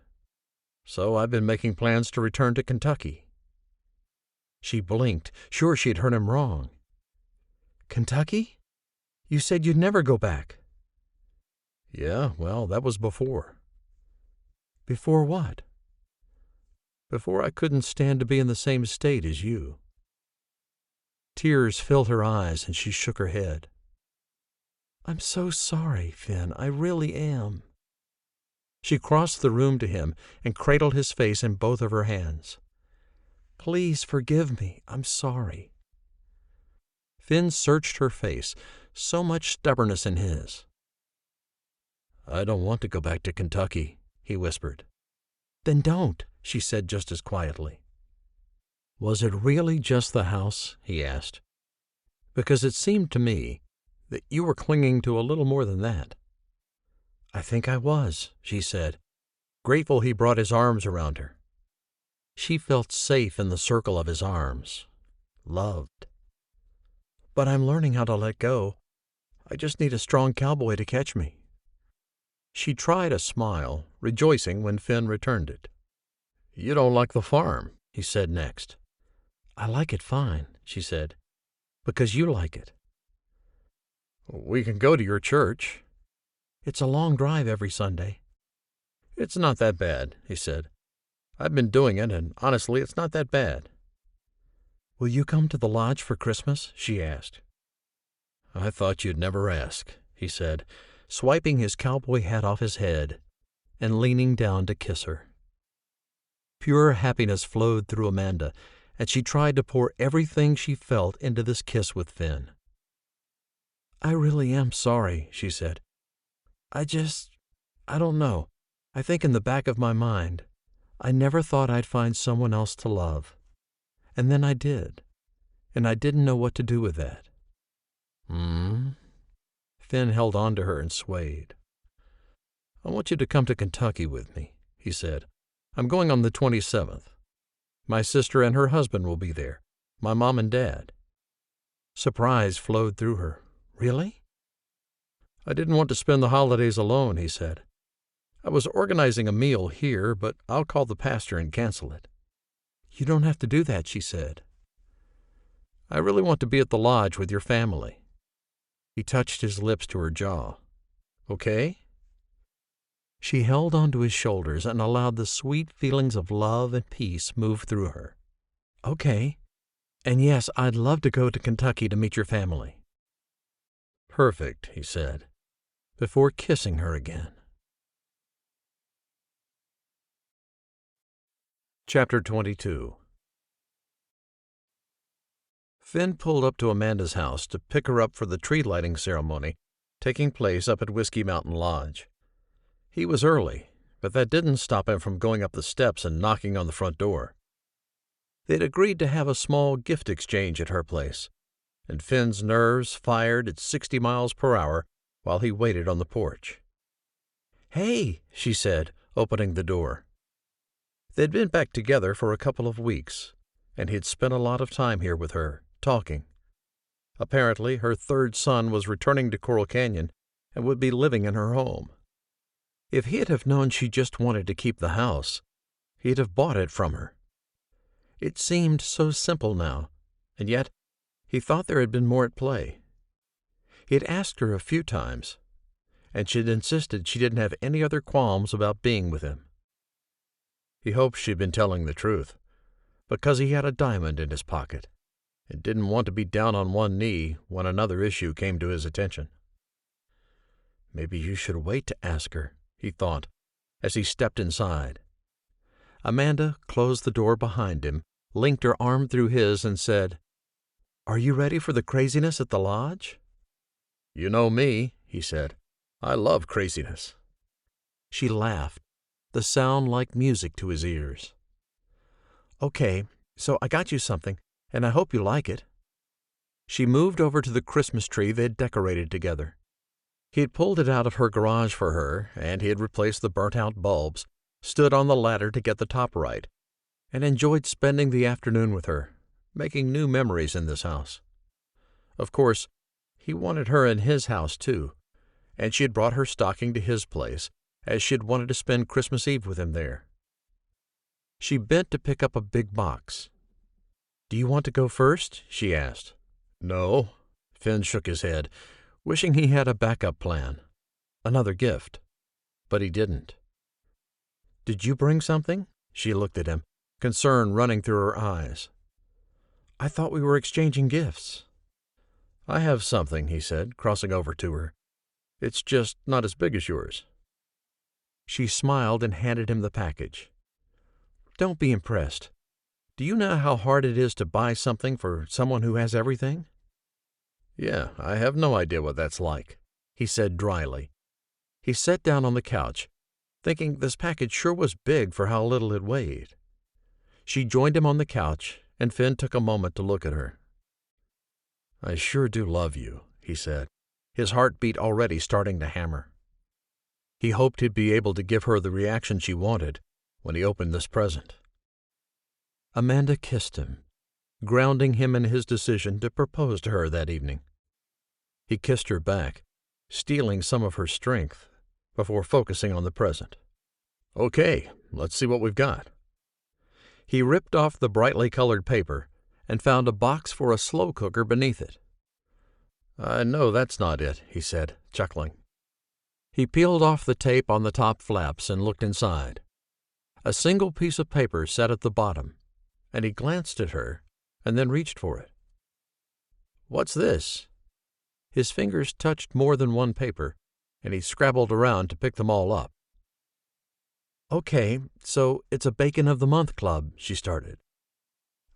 [SPEAKER 1] So I've been making plans to return to Kentucky." She blinked, sure she'd heard him wrong. "Kentucky? You said you'd never go back." "Yeah, well, that was before." "Before what?" "Before I couldn't stand to be in the same state as you." Tears filled her eyes, and she shook her head. "I'm so sorry, Finn. I really am." She crossed the room to him and cradled his face in both of her hands. "Please forgive me. I'm sorry." Finn searched her face, so much stubbornness in his. "I don't want to go back to Kentucky," he whispered. "Then don't," she said just as quietly. "Was it really just the house?" he asked. "Because it seemed to me that you were clinging to a little more than that." "I think I was," she said, grateful he brought his arms around her. She felt safe in the circle of his arms, loved. "But I'm learning how to let go. I just need a strong cowboy to catch me." She tried a smile, rejoicing when Finn returned it. "You don't like the farm," he said next. "I like it fine," she said, "because you like it." "We can go to your church." "It's a long drive every Sunday." "It's not that bad," he said. "I've been doing it, and honestly, it's not that bad." "Will you come to the lodge for Christmas?" she asked. "I thought you'd never ask," he said, swiping his cowboy hat off his head and leaning down to kiss her. Pure happiness flowed through Amanda, and she tried to pour everything she felt into this kiss with Finn. "I really am sorry," she said. I don't know. I think in the back of my mind, I never thought I'd find someone else to love. And then I did, and I didn't know what to do with that." Finn held on to her and swayed. "I want you to come to Kentucky with me," he said. "I'm going on the 27th. My sister and her husband will be there, my mom and dad." Surprise flowed through her. "Really?" "I didn't want to spend the holidays alone," he said. "I was organizing a meal here, but I'll call the pastor and cancel it." "You don't have to do that," she said. "I really want to be at the lodge with your family." He touched his lips to her jaw. "Okay?" She held onto his shoulders and allowed the sweet feelings of love and peace move through her. "Okay. And yes, I'd love to go to Kentucky to meet your family." "Perfect," he said, before kissing her again. Chapter 22. Finn pulled up to Amanda's house to pick her up for the tree-lighting ceremony taking place up at Whiskey Mountain Lodge. He was early, but that didn't stop him from going up the steps and knocking on the front door. They'd agreed to have a small gift exchange at her place, and Finn's nerves fired at 60 miles per hour while he waited on the porch. "Hey," she said, opening the door. They'd been back together for a couple of weeks, and he'd spent a lot of time here with her, talking. Apparently, her third son was returning to Coral Canyon and would be living in her home. If he'd have known she just wanted to keep the house, he'd have bought it from her. It seemed so simple now, and yet he thought there had been more at play. He'd asked her a few times, and she'd insisted she didn't have any other qualms about being with him. He hoped she'd been telling the truth, because he had a diamond in his pocket, and didn't want to be down on one knee when another issue came to his attention. "Maybe you should wait to ask her," he thought, as he stepped inside. Amanda closed the door behind him, linked her arm through his, and said, "Are you ready for the craziness at the lodge?" "You know me," he said. "I love craziness." She laughed, the sound like music to his ears. "Okay, so I got you something, and I hope you like it." She moved over to the Christmas tree they'd decorated together. He had pulled it out of her garage for her, and he had replaced the burnt-out bulbs, stood on the ladder to get the top right, and enjoyed spending the afternoon with her, making new memories in this house. Of course, he wanted her in his house, too, and she had brought her stocking to his place, as she had wanted to spend Christmas Eve with him there. She bent to pick up a big box. "Do you want to go first?" she asked. "No." Finn shook his head, wishing he had a backup plan, another gift, but he didn't. "Did you bring something?" She looked at him, concern running through her eyes. "I thought we were exchanging gifts." "I have something," he said, crossing over to her. "It's just not as big as yours." She smiled and handed him the package. "Don't be impressed. Do you know how hard it is to buy something for someone who has everything?" "Yeah, I have no idea what that's like," he said dryly. He sat down on the couch, thinking this package sure was big for how little it weighed. She joined him on the couch, and Finn took a moment to look at her. "I sure do love you," he said, his heartbeat already starting to hammer. He hoped he'd be able to give her the reaction she wanted when he opened this present. Amanda kissed him, grounding him in his decision to propose to her that evening. He kissed her back, stealing some of her strength, before focusing on the present. "Okay, let's see what we've got." He ripped off the brightly colored paper and found a box for a slow cooker beneath it. "I know that's not it," he said, chuckling. He peeled off the tape on the top flaps and looked inside. A single piece of paper sat at the bottom, and he glanced at her and then reached for it. "What's this?" His fingers touched more than one paper, and he scrabbled around to pick them all up. "Okay, so it's a Bacon of the Month club," she started.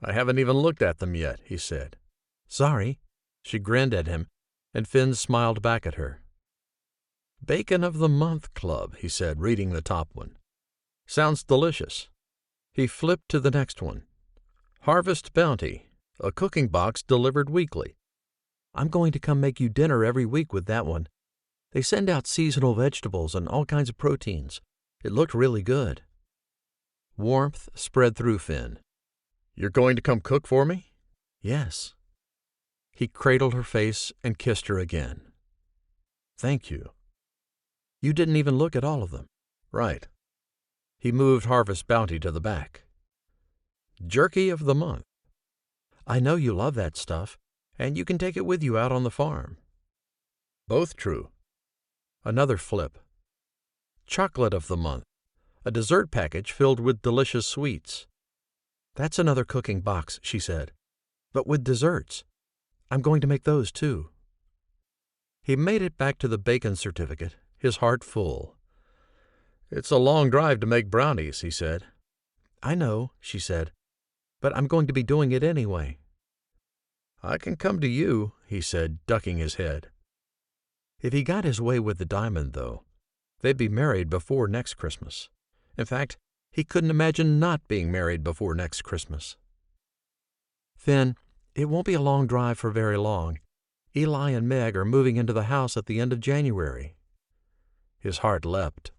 [SPEAKER 1] "I haven't even looked at them yet," he said. "Sorry." She grinned at him, and Finn smiled back at her. "Bacon of the Month club," he said, reading the top one. "Sounds delicious." He flipped to the next one. "Harvest Bounty, a cooking box delivered weekly." "I'm going to come make you dinner every week with that one. They send out seasonal vegetables and all kinds of proteins. It looked really good." Warmth spread through Finn. "You're going to come cook for me?" "Yes." He cradled her face and kissed her again. "Thank you." "You didn't even look at all of them." "Right." He moved Harvest Bounty to the back. "Jerky of the Month." "I know you love that stuff, and you can take it with you out on the farm." "Both true." Another flip. "Chocolate of the Month, a dessert package filled with delicious sweets." "That's another cooking box," she said, "but with desserts. I'm going to make those, too." He made it back to the bacon certificate, his heart full. "It's a long drive to make brownies," he said. "I know," she said, "but I'm going to be doing it anyway." "I can come to you," he said, ducking his head. If he got his way with the diamond, though, they'd be married before next Christmas. In fact, he couldn't imagine not being married before next Christmas. "Finn, it won't be a long drive for very long. Eli and Meg are moving into the house at the end of January." His heart leapt.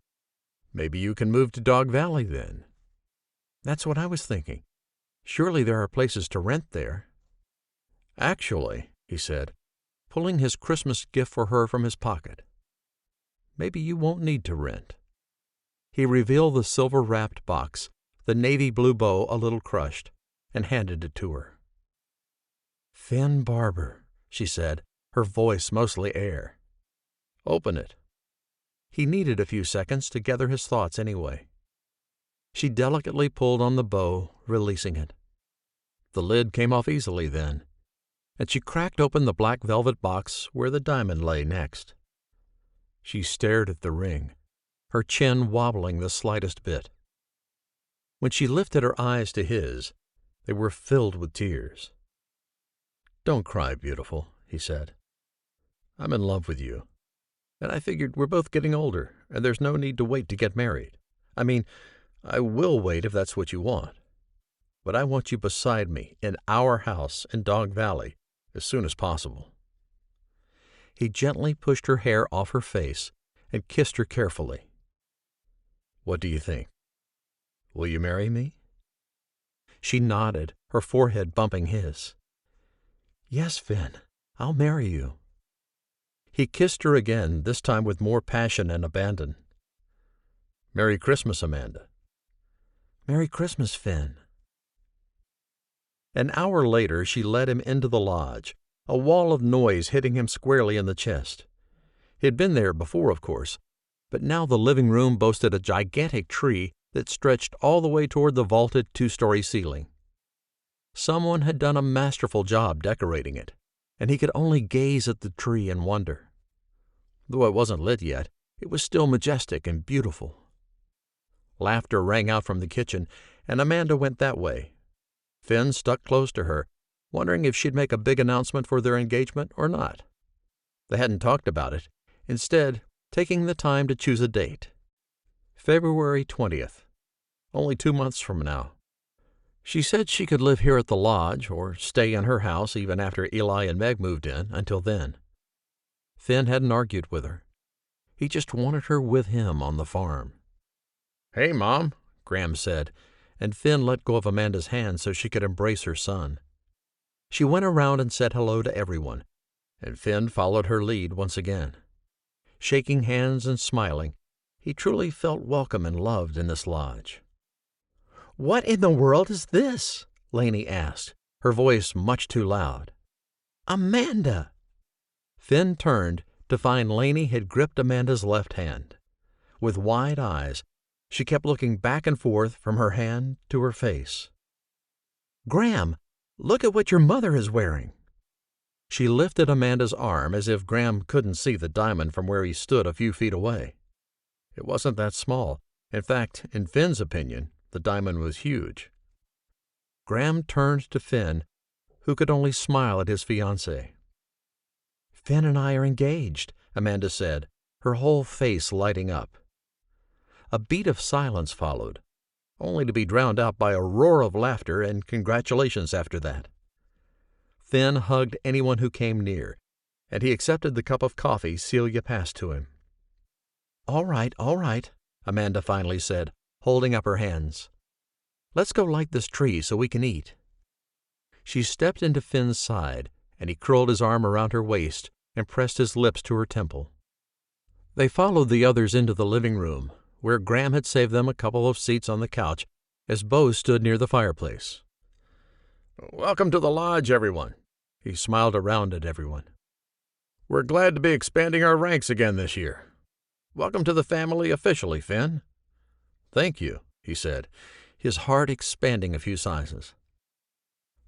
[SPEAKER 1] "Maybe you can move to Dog Valley then." "That's what I was thinking. Surely there are places to rent there." "Actually," he said, pulling his Christmas gift for her from his pocket, "maybe you won't need to rent." He revealed the silver-wrapped box, the navy blue bow a little crushed, and handed it to her. "Finn Barber," she said, her voice mostly air. "Open it." He needed a few seconds to gather his thoughts anyway. She delicately pulled on the bow, releasing it. The lid came off easily then, and she cracked open the black velvet box where the diamond lay next. She stared at the ring, her chin wobbling the slightest bit. When she lifted her eyes to his, they were filled with tears. "Don't cry, beautiful," he said. "I'm in love with you. And I figured we're both getting older, and there's no need to wait to get married. I mean, I will wait if that's what you want. But I want you beside me in our house in Dog Valley as soon as possible." He gently pushed her hair off her face and kissed her carefully. "What do you think? Will you marry me?" She nodded, her forehead bumping his. "Yes, Finn, I'll marry you." He kissed her again, this time with more passion and abandon. "Merry Christmas, Amanda." "Merry Christmas, Finn." An hour later she led him into the lodge, a wall of noise hitting him squarely in the chest. He had been there before, of course, but now the living room boasted a gigantic tree that stretched all the way toward the vaulted two-story ceiling. Someone had done a masterful job decorating it, and he could only gaze at the tree in wonder. Though it wasn't lit yet, it was still majestic and beautiful. Laughter rang out from the kitchen, and Amanda went that way. Finn stuck close to her, wondering if she'd make a big announcement for their engagement or not. They hadn't talked about it, instead taking the time to choose a date. February 20th, only 2 months from now. She said she could live here at the lodge or stay in her house even after Eli and Meg moved in until then. Finn hadn't argued with her. He just wanted her with him on the farm. "Hey, Mom," Graham said, and Finn let go of Amanda's hand so she could embrace her son. She went around and said hello to everyone, and Finn followed her lead once again. Shaking hands and smiling, he truly felt welcome and loved in this lodge. "What in the world is this?" Lainey asked, her voice much too loud. "Amanda!" Finn turned to find Lainey had gripped Amanda's left hand. With wide eyes, she kept looking back and forth from her hand to her face. "Graham, look at what your mother is wearing." She lifted Amanda's arm as if Graham couldn't see the diamond from where he stood a few feet away. It wasn't that small. In fact, in Finn's opinion, the diamond was huge. Graham turned to Finn, who could only smile at his fiancée. "Finn and I are engaged," Amanda said, her whole face lighting up. A beat of silence followed, only to be drowned out by a roar of laughter and congratulations after that. Finn hugged anyone who came near, and he accepted the cup of coffee Celia passed to him. All right, Amanda finally said, holding up her hands. "Let's go light this tree so we can eat." She stepped into Finn's side, and he curled his arm around her waist and pressed his lips to her temple. They followed the others into the living room, where Graham had saved them a couple of seats on the couch as Bo stood near the fireplace. "Welcome to the lodge, everyone." He smiled around at everyone. "We're glad to be expanding our ranks again this year. Welcome to the family officially, Finn." "Thank you," he said, his heart expanding a few sizes.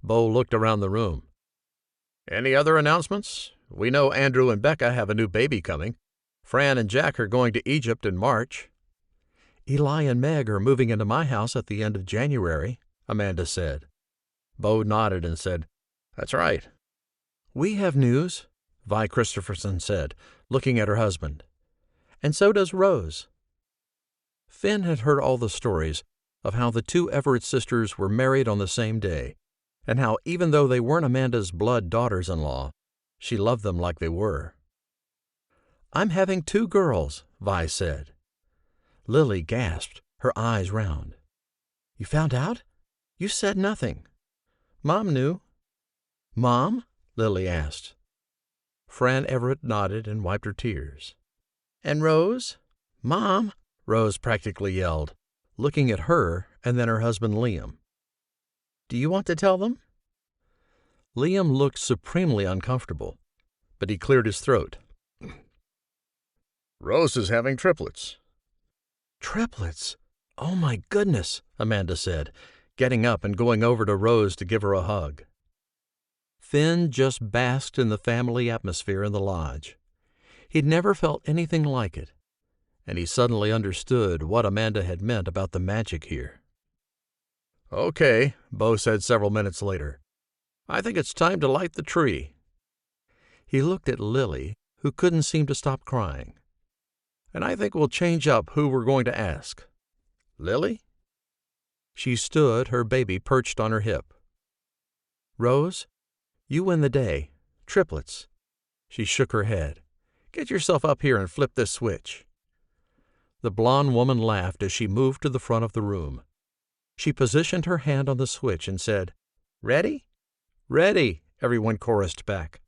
[SPEAKER 1] Bo looked around the room. "Any other announcements? We know Andrew and Becca have a new baby coming. Fran and Jack are going to Egypt in March." "Eli and Meg are moving into my house at the end of January," Amanda said. Bo nodded and said, "That's right." "We have news," Vi Christopherson said, looking at her husband. "And so does Rose." Finn had heard all the stories of how the two Everett sisters were married on the same day, and how even though they weren't Amanda's blood daughters-in-law, she loved them like they were. "I'm having 2 girls," Vi said. Lily gasped, her eyes round. "You found out? You said nothing." "Mom knew." "Mom?" Lily asked. Fran Everett nodded and wiped her tears. "And Rose?" "Mom!" Rose practically yelled, looking at her and then her husband Liam. "Do you want to tell them?" Liam looked supremely uncomfortable, but he cleared his throat. "Rose is having triplets." "Triplets? Oh, my goodness," Amanda said, getting up and going over to Rose to give her a hug. Finn just basked in the family atmosphere in the lodge. He'd never felt anything like it, and he suddenly understood what Amanda had meant about the magic here. "Okay," Bo said several minutes later. "I think it's time to light the tree." He looked at Lily, who couldn't seem to stop crying. "And I think we'll change up who we're going to ask. Lily?" She stood, her baby perched on her hip. "Rose, you win the day. Triplets." She shook her head. "Get yourself up here and flip this switch." The blonde woman laughed as she moved to the front of the room. She positioned her hand on the switch and said, "Ready?" "Ready," everyone chorused back.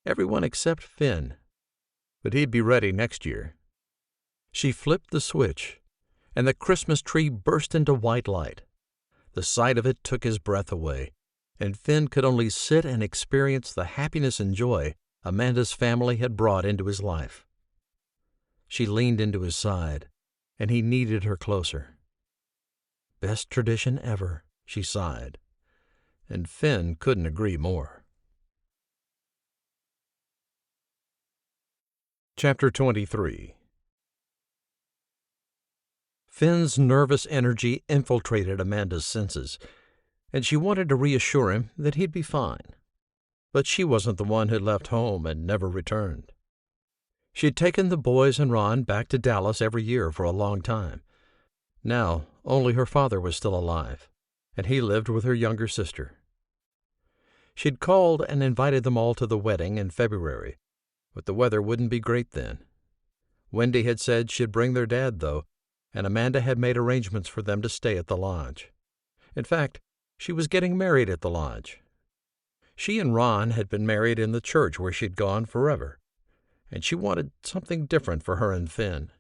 [SPEAKER 1] Everyone except Finn. But he'd be ready next year. She flipped the switch, and the Christmas tree burst into white light. The sight of it took his breath away, and Finn could only sit and experience the happiness and joy Amanda's family had brought into his life. She leaned into his side, and he kneaded her closer. "Best tradition ever," she sighed, and Finn couldn't agree more. Chapter 23. Finn's nervous energy infiltrated Amanda's senses, and she wanted to reassure him that he'd be fine. But she wasn't the one who'd left home and never returned. She'd taken the boys and Ron back to Dallas every year for a long time. Now only her father was still alive, and he lived with her younger sister. She'd called and invited them all to the wedding in February, but the weather wouldn't be great then. Wendy had said she'd bring their dad, though, and Amanda had made arrangements for them to stay at the lodge. In fact, she was getting married at the lodge. She and Ron had been married in the church where she'd gone forever, and she wanted something different for her and Finn.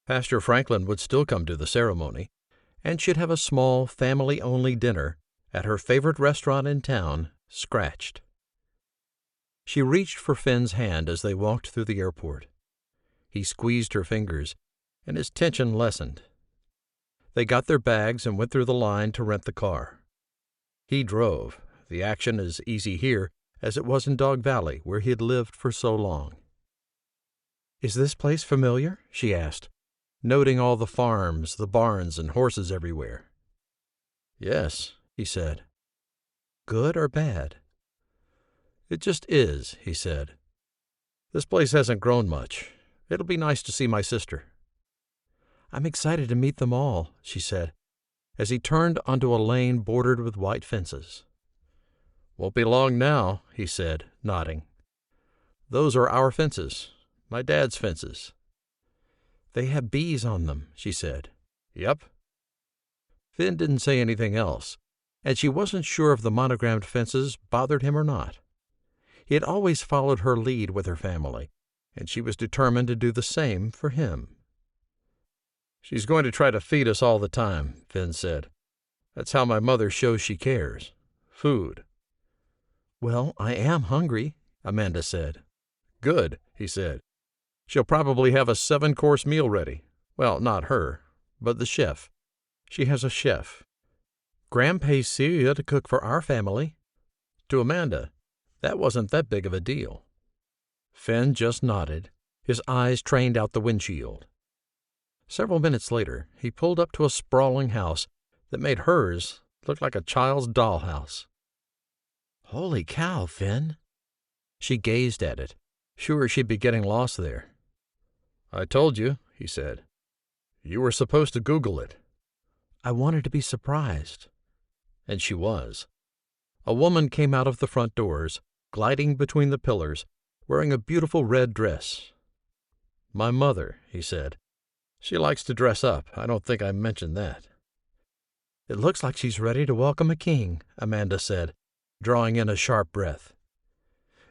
[SPEAKER 1] Pastor Franklin would still come to the ceremony, and she'd have a small, family-only dinner at her favorite restaurant in town, Scratched. She reached for Finn's hand as they walked through the airport. He squeezed her fingers, and his tension lessened. They got their bags and went through the line to rent the car. He drove, the action as easy here as it was in Dog Valley, where he had lived for so long. "Is this place familiar?" she asked, noting all the farms, the barns, and horses everywhere. "Yes," he said. "Good or bad?" "It just is," he said. "This place hasn't grown much. It'll be nice to see my sister." "I'm excited to meet them all," she said, as he turned onto a lane bordered with white fences. "Won't be long now," he said, nodding. "Those are our fences, my dad's fences." "They have bees on them," she said. "Yep." Finn didn't say anything else, and she wasn't sure if the monogrammed fences bothered him or not. He had always followed her lead with her family, and she was determined to do the same for him. "She's going to try to feed us all the time," Finn said. "That's how my mother shows she cares. Food." "Well, I am hungry," Amanda said. "Good," he said. "She'll probably have a 7-course meal ready. Well, not her, but the chef. She has a chef. Gram pays Celia to cook for our family." To Amanda, that wasn't that big of a deal. Finn just nodded, his eyes trained out the windshield. Several minutes later, he pulled up to a sprawling house that made hers look like a child's dollhouse. "Holy cow, Finn!" She gazed at it, sure she'd be getting lost there. "I told you," he said. "You were supposed to Google it." "I wanted to be surprised." And she was. A woman came out of the front doors, gliding between the pillars, wearing a beautiful red dress. "My mother," he said. "She likes to dress up. I don't think I mentioned that." "It looks like she's ready to welcome a king," Amanda said, drawing in a sharp breath.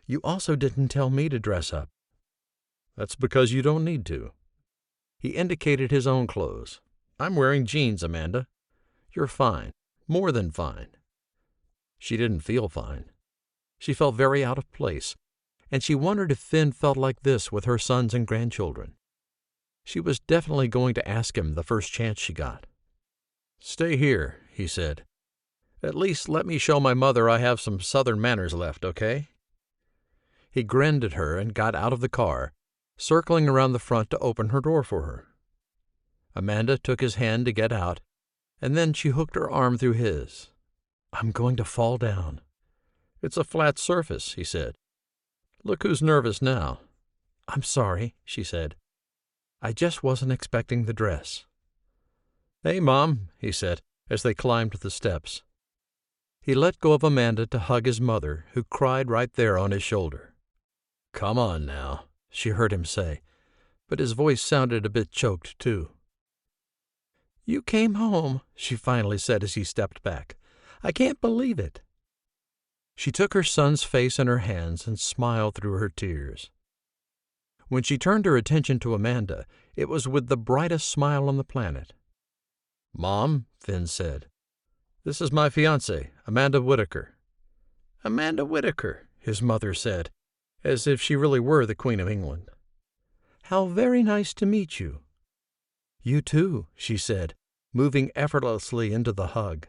[SPEAKER 1] "You also didn't tell me to dress up." "That's because you don't need to." He indicated his own clothes. "I'm wearing jeans, Amanda. You're fine. More than fine." She didn't feel fine. She felt very out of place, and she wondered if Finn felt like this with her sons and grandchildren. She was definitely going to ask him the first chance she got. "Stay here," he said. "At least let me show my mother I have some Southern manners left, okay?" He grinned at her and got out of the car, circling around the front to open her door for her. Amanda took his hand to get out, and then she hooked her arm through his. "I'm going to fall down." "It's a flat surface," he said. "Look who's nervous now." "I'm sorry," she said. "I just wasn't expecting the dress." "Hey, Mom," he said, as they climbed the steps. He let go of Amanda to hug his mother, who cried right there on his shoulder. "Come on now," she heard him say, but his voice sounded a bit choked, too. "You came home," she finally said as he stepped back. "I can't believe it." She took her son's face in her hands and smiled through her tears. When she turned her attention to Amanda, it was with the brightest smile on the planet. "Mom," Finn said, "this is my fiancée, Amanda Whittaker." "Amanda Whittaker," his mother said, as if she really were the Queen of England. "How very nice to meet you." "You too," she said, moving effortlessly into the hug.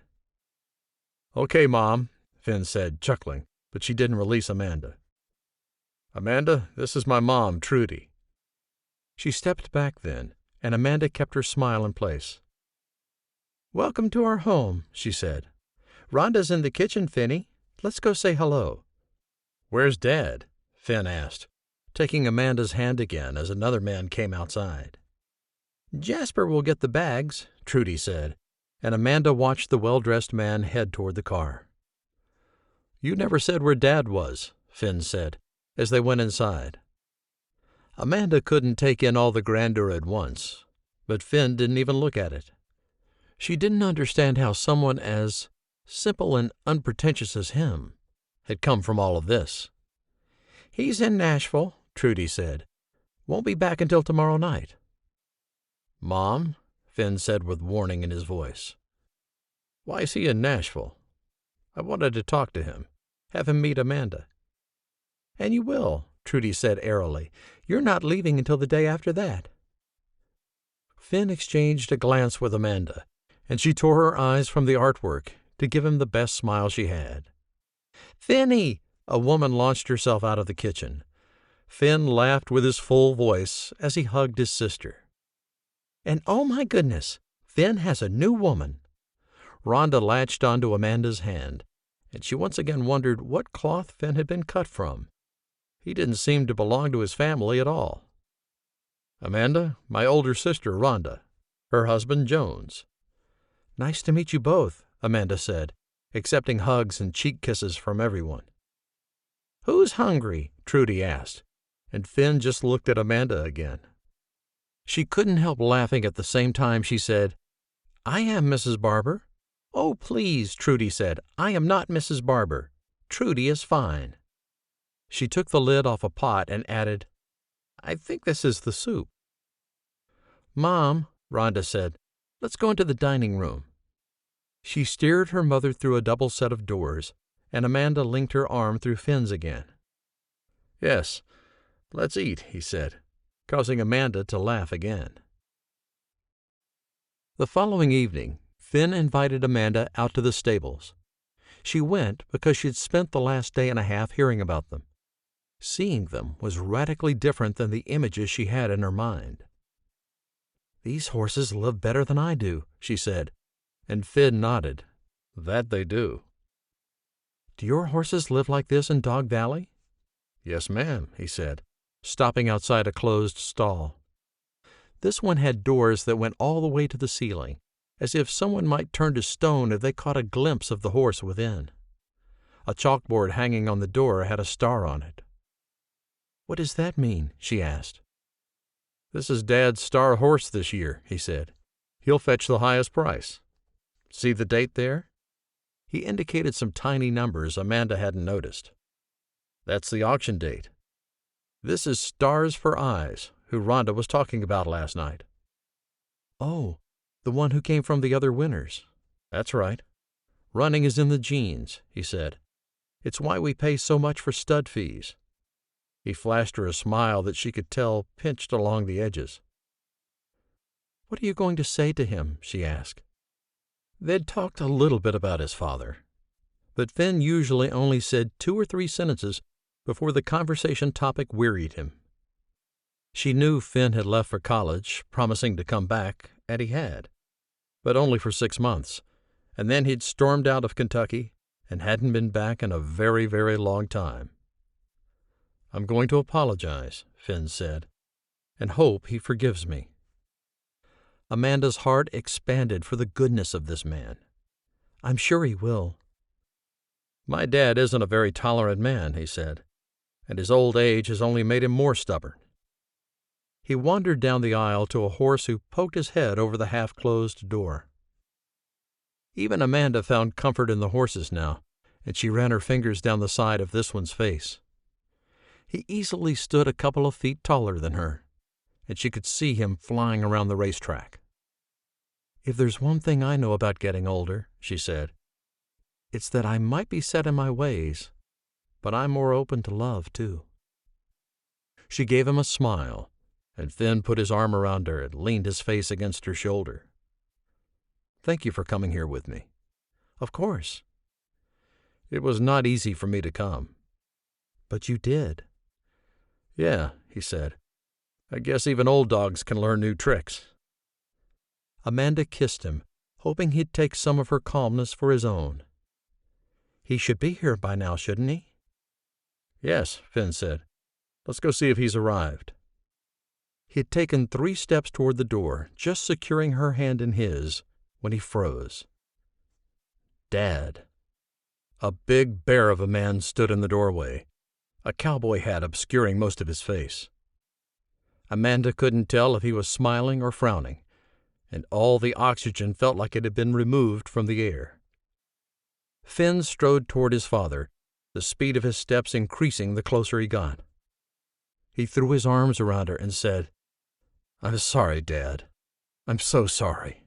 [SPEAKER 1] "Okay, Mom," Finn said, chuckling, but she didn't release Amanda. "Amanda, this is my mom, Trudy." She stepped back then, and Amanda kept her smile in place. "Welcome to our home," she said. "Rhonda's in the kitchen, Finny. Let's go say hello." "Where's Dad?" Finn asked, taking Amanda's hand again as another man came outside. "Jasper will get the bags," Trudy said, and Amanda watched the well-dressed man head toward the car. "You never said where Dad was," Finn said, as they went inside. Amanda couldn't take in all the grandeur at once, but Finn didn't even look at it. She didn't understand how someone as simple and unpretentious as him had come from all of this. "He's in Nashville," Trudy said. "Won't be back until tomorrow night." "Mom," Finn said with warning in his voice. "Why is he in Nashville? I wanted to talk to him, have him meet Amanda." "And you will," Trudy said airily. "You're not leaving until the day after that." Finn exchanged a glance with Amanda, and she tore her eyes from the artwork to give him the best smile she had. "Finny!" A woman launched herself out of the kitchen. Finn laughed with his full voice as he hugged his sister. "And oh my goodness, Finn has a new woman." Rhonda latched onto Amanda's hand, and she once again wondered what cloth Finn had been cut from. He didn't seem to belong to his family at all. "Amanda, my older sister, Rhonda. Her husband, Jones." "Nice to meet you both," Amanda said, accepting hugs and cheek kisses from everyone. "Who's hungry?" Trudy asked, and Finn just looked at Amanda again. She couldn't help laughing at the same time she said, "I am Mrs. Barber." "Oh, please," Trudy said, "I am not Mrs. Barber. Trudy is fine." She took the lid off a pot and added, "I think this is the soup." "Mom," Rhonda said, "let's go into the dining room." She steered her mother through a double set of doors, and Amanda linked her arm through Finn's again. "Yes, let's eat," he said, causing Amanda to laugh again. The following evening, Finn invited Amanda out to the stables. She went because she'd spent the last day and a half hearing about them. Seeing them was radically different than the images she had in her mind. "These horses live better than I do," she said, and Finn nodded. "That they do." "Do your horses live like this in Dog Valley?" "Yes, ma'am," he said, stopping outside a closed stall. This one had doors that went all the way to the ceiling, as if someone might turn to stone if they caught a glimpse of the horse within. A chalkboard hanging on the door had a star on it. "What does that mean?" she asked. "This is Dad's star horse this year," he said. "He'll fetch the highest price. See the date there?" He indicated some tiny numbers Amanda hadn't noticed. "That's the auction date. This is Stars for Eyes, who Rhonda was talking about last night." "Oh, the one who came from the other winners." "That's right. Running is in the genes," he said. "It's why we pay so much for stud fees." He flashed her a smile that she could tell pinched along the edges. "What are you going to say to him?" she asked. They'd talked a little bit about his father, but Finn usually only said 2 or 3 sentences before the conversation topic wearied him. She knew Finn had left for college, promising to come back, and he had, but only for 6 months, and then he'd stormed out of Kentucky and hadn't been back in a very, very long time. "I'm going to apologize," Finn said, "and hope he forgives me." Amanda's heart expanded for the goodness of this man. "I'm sure he will." "My dad isn't a very tolerant man," he said, "and his old age has only made him more stubborn." He wandered down the aisle to a horse who poked his head over the half-closed door. Even Amanda found comfort in the horses now, and she ran her fingers down the side of this one's face. He easily stood a couple of feet taller than her, and she could see him flying around the racetrack. "If there's one thing I know about getting older," she said, "it's that I might be set in my ways, but I'm more open to love, too." She gave him a smile, and Finn put his arm around her and leaned his face against her shoulder. "Thank you for coming here with me." "Of course." "It was not easy for me to come." "But you did." "Yeah," he said. "I guess even old dogs can learn new tricks." Amanda kissed him, hoping he'd take some of her calmness for his own. "He should be here by now, shouldn't he?" "Yes," Finn said. "Let's go see if he's arrived." He had taken 3 steps toward the door, just securing her hand in his, when he froze. Dad. A big bear of a man stood in the doorway, a cowboy hat obscuring most of his face. Amanda couldn't tell if he was smiling or frowning, and all the oxygen felt like it had been removed from the air. Finn strode toward his father, the speed of his steps increasing the closer he got. He threw his arms around her and said, "I'm sorry, Dad. I'm so sorry."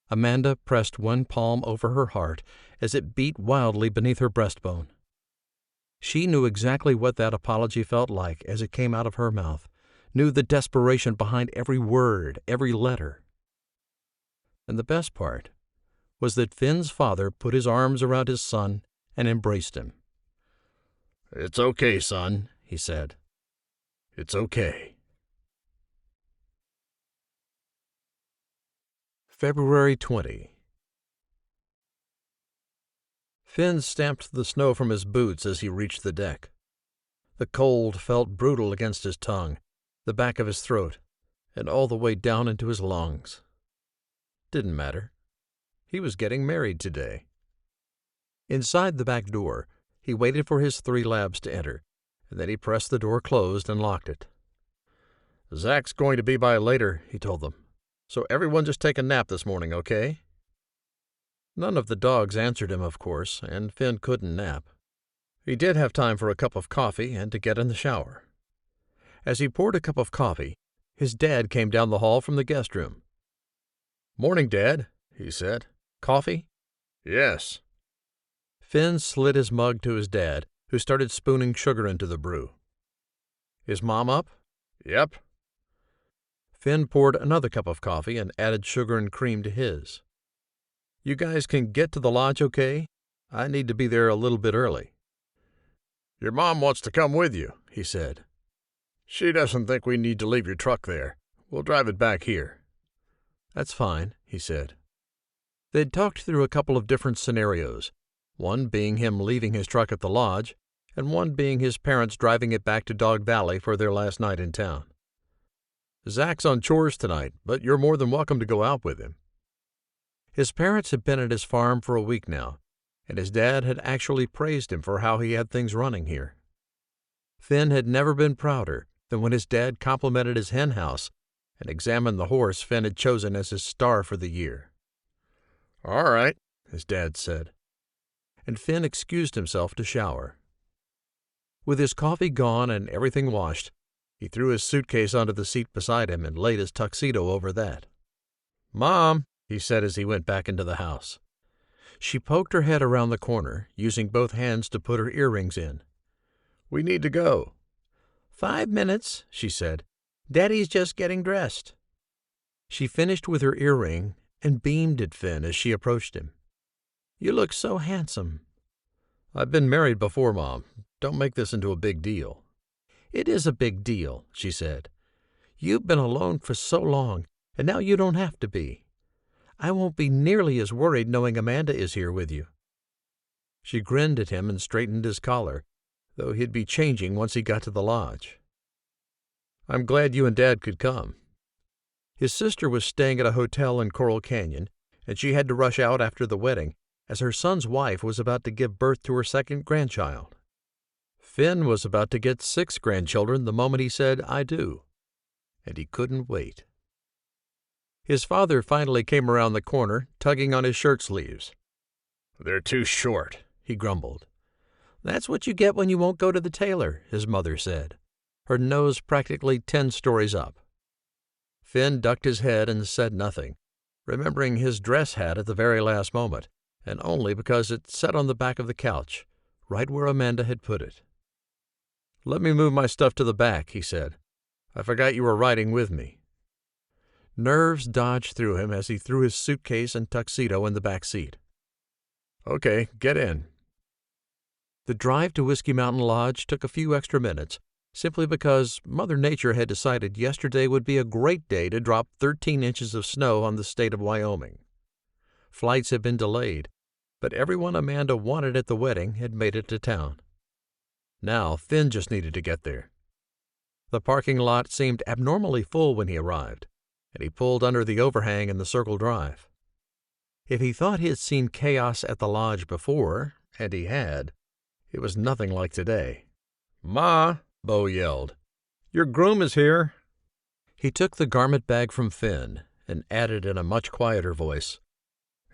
[SPEAKER 1] Amanda pressed one palm over her heart as it beat wildly beneath her breastbone. She knew exactly what that apology felt like as it came out of her mouth, knew the desperation behind every word, every letter. And the best part was that Finn's father put his arms around his son and embraced him. "It's okay, son," he said. "It's okay." February 20. Finn stamped the snow from his boots as he reached the deck. The cold felt brutal against his tongue, the back of his throat, and all the way down into his lungs. Didn't matter. He was getting married today. Inside the back door, he waited for his 3 labs to enter, and then he pressed the door closed and locked it. "Zach's going to be by later," he told them. "So everyone just take a nap this morning, okay?" None of the dogs answered him, of course, and Finn couldn't nap. He did have time for a cup of coffee and to get in the shower. As he poured a cup of coffee, his dad came down the hall from the guest room. "Morning, Dad," he said. "Coffee?" "Yes." Finn slid his mug to his dad, who started spooning sugar into the brew. "Is Mom up?" "Yep." Finn poured another cup of coffee and added sugar and cream to his. "You guys can get to the lodge okay? I need to be there a little bit early." "Your mom wants to come with you," he said. "She doesn't think we need to leave your truck there. We'll drive it back here." "That's fine," he said. They'd talked through a couple of different scenarios, one being him leaving his truck at the lodge, and one being his parents driving it back to Dog Valley for their last night in town. "Zach's on chores tonight, but you're more than welcome to go out with him." His parents had been at his farm for a week now, and his dad had actually praised him for how he had things running here. Finn had never been prouder than when his dad complimented his hen house and examined the horse Finn had chosen as his star for the year. "All right," his dad said, and Finn excused himself to shower. With his coffee gone and everything washed, he threw his suitcase onto the seat beside him and laid his tuxedo over that. "Mom," he said as he went back into the house. She poked her head around the corner, using both hands to put her earrings in. "We need to go." "5 minutes," she said. "Daddy's just getting dressed." She finished with her earring and beamed at Finn as she approached him. "You look so handsome." "I've been married before, Mom. Don't make this into a big deal." "It is a big deal," she said. "You've been alone for so long, and now you don't have to be. I won't be nearly as worried knowing Amanda is here with you." She grinned at him and straightened his collar, though he'd be changing once he got to the lodge. "I'm glad you and Dad could come." His sister was staying at a hotel in Coral Canyon, and she had to rush out after the wedding, as her son's wife was about to give birth to her second grandchild. Finn was about to get 6 grandchildren the moment he said, "I do," and he couldn't wait. His father finally came around the corner, tugging on his shirt sleeves. "They're too short," he grumbled. "That's what you get when you won't go to the tailor," his mother said, her nose practically 10 stories up. Finn ducked his head and said nothing, remembering his dress hat at the very last moment, and only because it sat on the back of the couch, right where Amanda had put it. "Let me move my stuff to the back," he said. "I forgot you were riding with me." Nerves dodged through him as he threw his suitcase and tuxedo in the back seat. "Okay, get in." The drive to Whiskey Mountain Lodge took a few extra minutes, simply because Mother Nature had decided yesterday would be a great day to drop 13 inches of snow on the state of Wyoming. Flights had been delayed, but everyone Amanda wanted at the wedding had made it to town. Now Finn just needed to get there. The parking lot seemed abnormally full when he arrived, and he pulled under the overhang in the Circle Drive. If he thought he had seen chaos at the lodge before, and he had, it was nothing like today. "Ma," Bo yelled, "your groom is here." He took the garment bag from Finn
[SPEAKER 2] and added in a much quieter voice,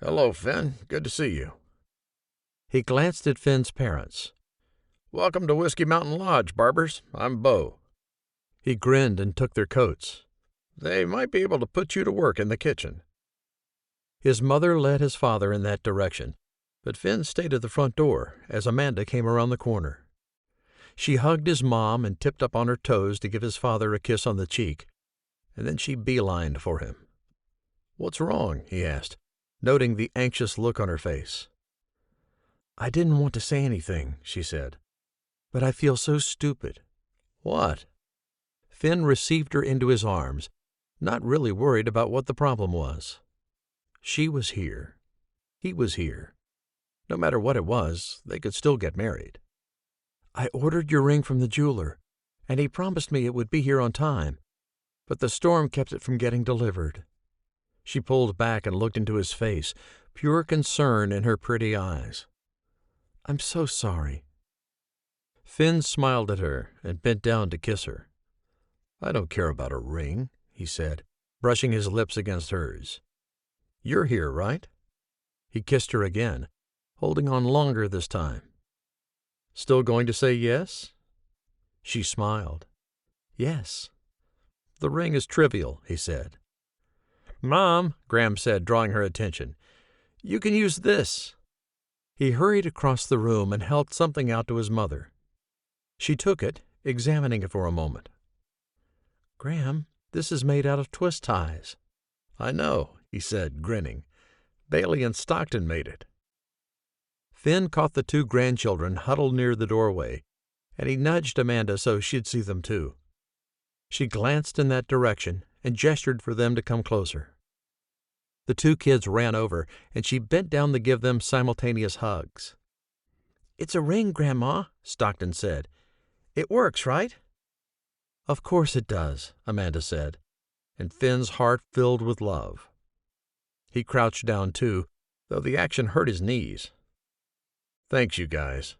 [SPEAKER 2] "Hello, Finn. Good to see you." He glanced at Finn's parents. "Welcome to Whiskey Mountain Lodge, Barbers. I'm Bo." He grinned and took their coats. "They might be able to put you to work in the kitchen." His mother led his father in that direction, but Finn stayed at the front door as Amanda came around the corner. She hugged his mom and tipped up on her toes to give his father a kiss on the cheek, and then she beelined for him. "What's wrong?" he asked, noting the anxious look on her face. "I didn't want to say anything," she said, "but I feel so stupid." "What?" Finn received her into his arms, not really worried about what the problem was. She was here. He was here. No matter what it was, they could still get married. "I ordered your ring from the jeweler, and he promised me it would be here on time, but the storm kept it from getting delivered." She pulled back and looked into his face, pure concern in her pretty eyes. "I'm so sorry." Finn smiled at her and bent down to kiss her. "I don't care about a ring," he said, brushing his lips against hers. "You're here, right?" He kissed her again, holding on longer this time. "Still going to say yes?" She smiled. "Yes." "The ring is trivial," he said. "Mom," Graham said, drawing her attention, "you can use this." He hurried across the room and held something out to his mother. She took it, examining it for a moment. "Graham, this is made out of twist ties." "I know," he said, grinning. "Bailey and Stockton made it." Finn caught the two grandchildren huddled near the doorway, and he nudged Amanda so she'd see them too. She glanced in that direction and gestured for them to come closer. The two kids ran over, and she bent down to give them simultaneous hugs. "It's a ring, Grandma," Stockton said. "It works, right?" "Of course it does," Amanda said, and Finn's heart filled with love. He crouched down too, though the action hurt his knees. "Thanks, you guys."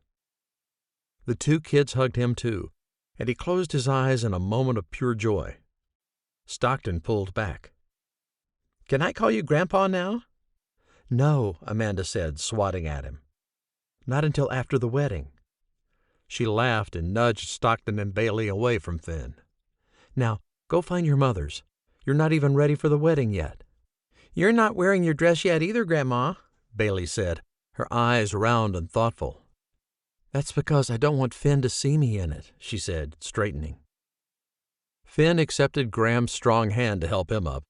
[SPEAKER 2] The two kids hugged him too, and he closed his eyes in a moment of pure joy. Stockton pulled back. "Can I call you Grandpa now?" "No," Amanda said, swatting at him. "Not until after the wedding." She laughed and nudged Stockton and Bailey away from Finn. "Now, go find your mothers. You're not even ready for the wedding yet." "You're not wearing your dress yet either, Grandma," Bailey said, her eyes round and thoughtful. "That's because I don't want Finn to see me in it," she said, straightening. Finn accepted Graham's strong hand to help him up,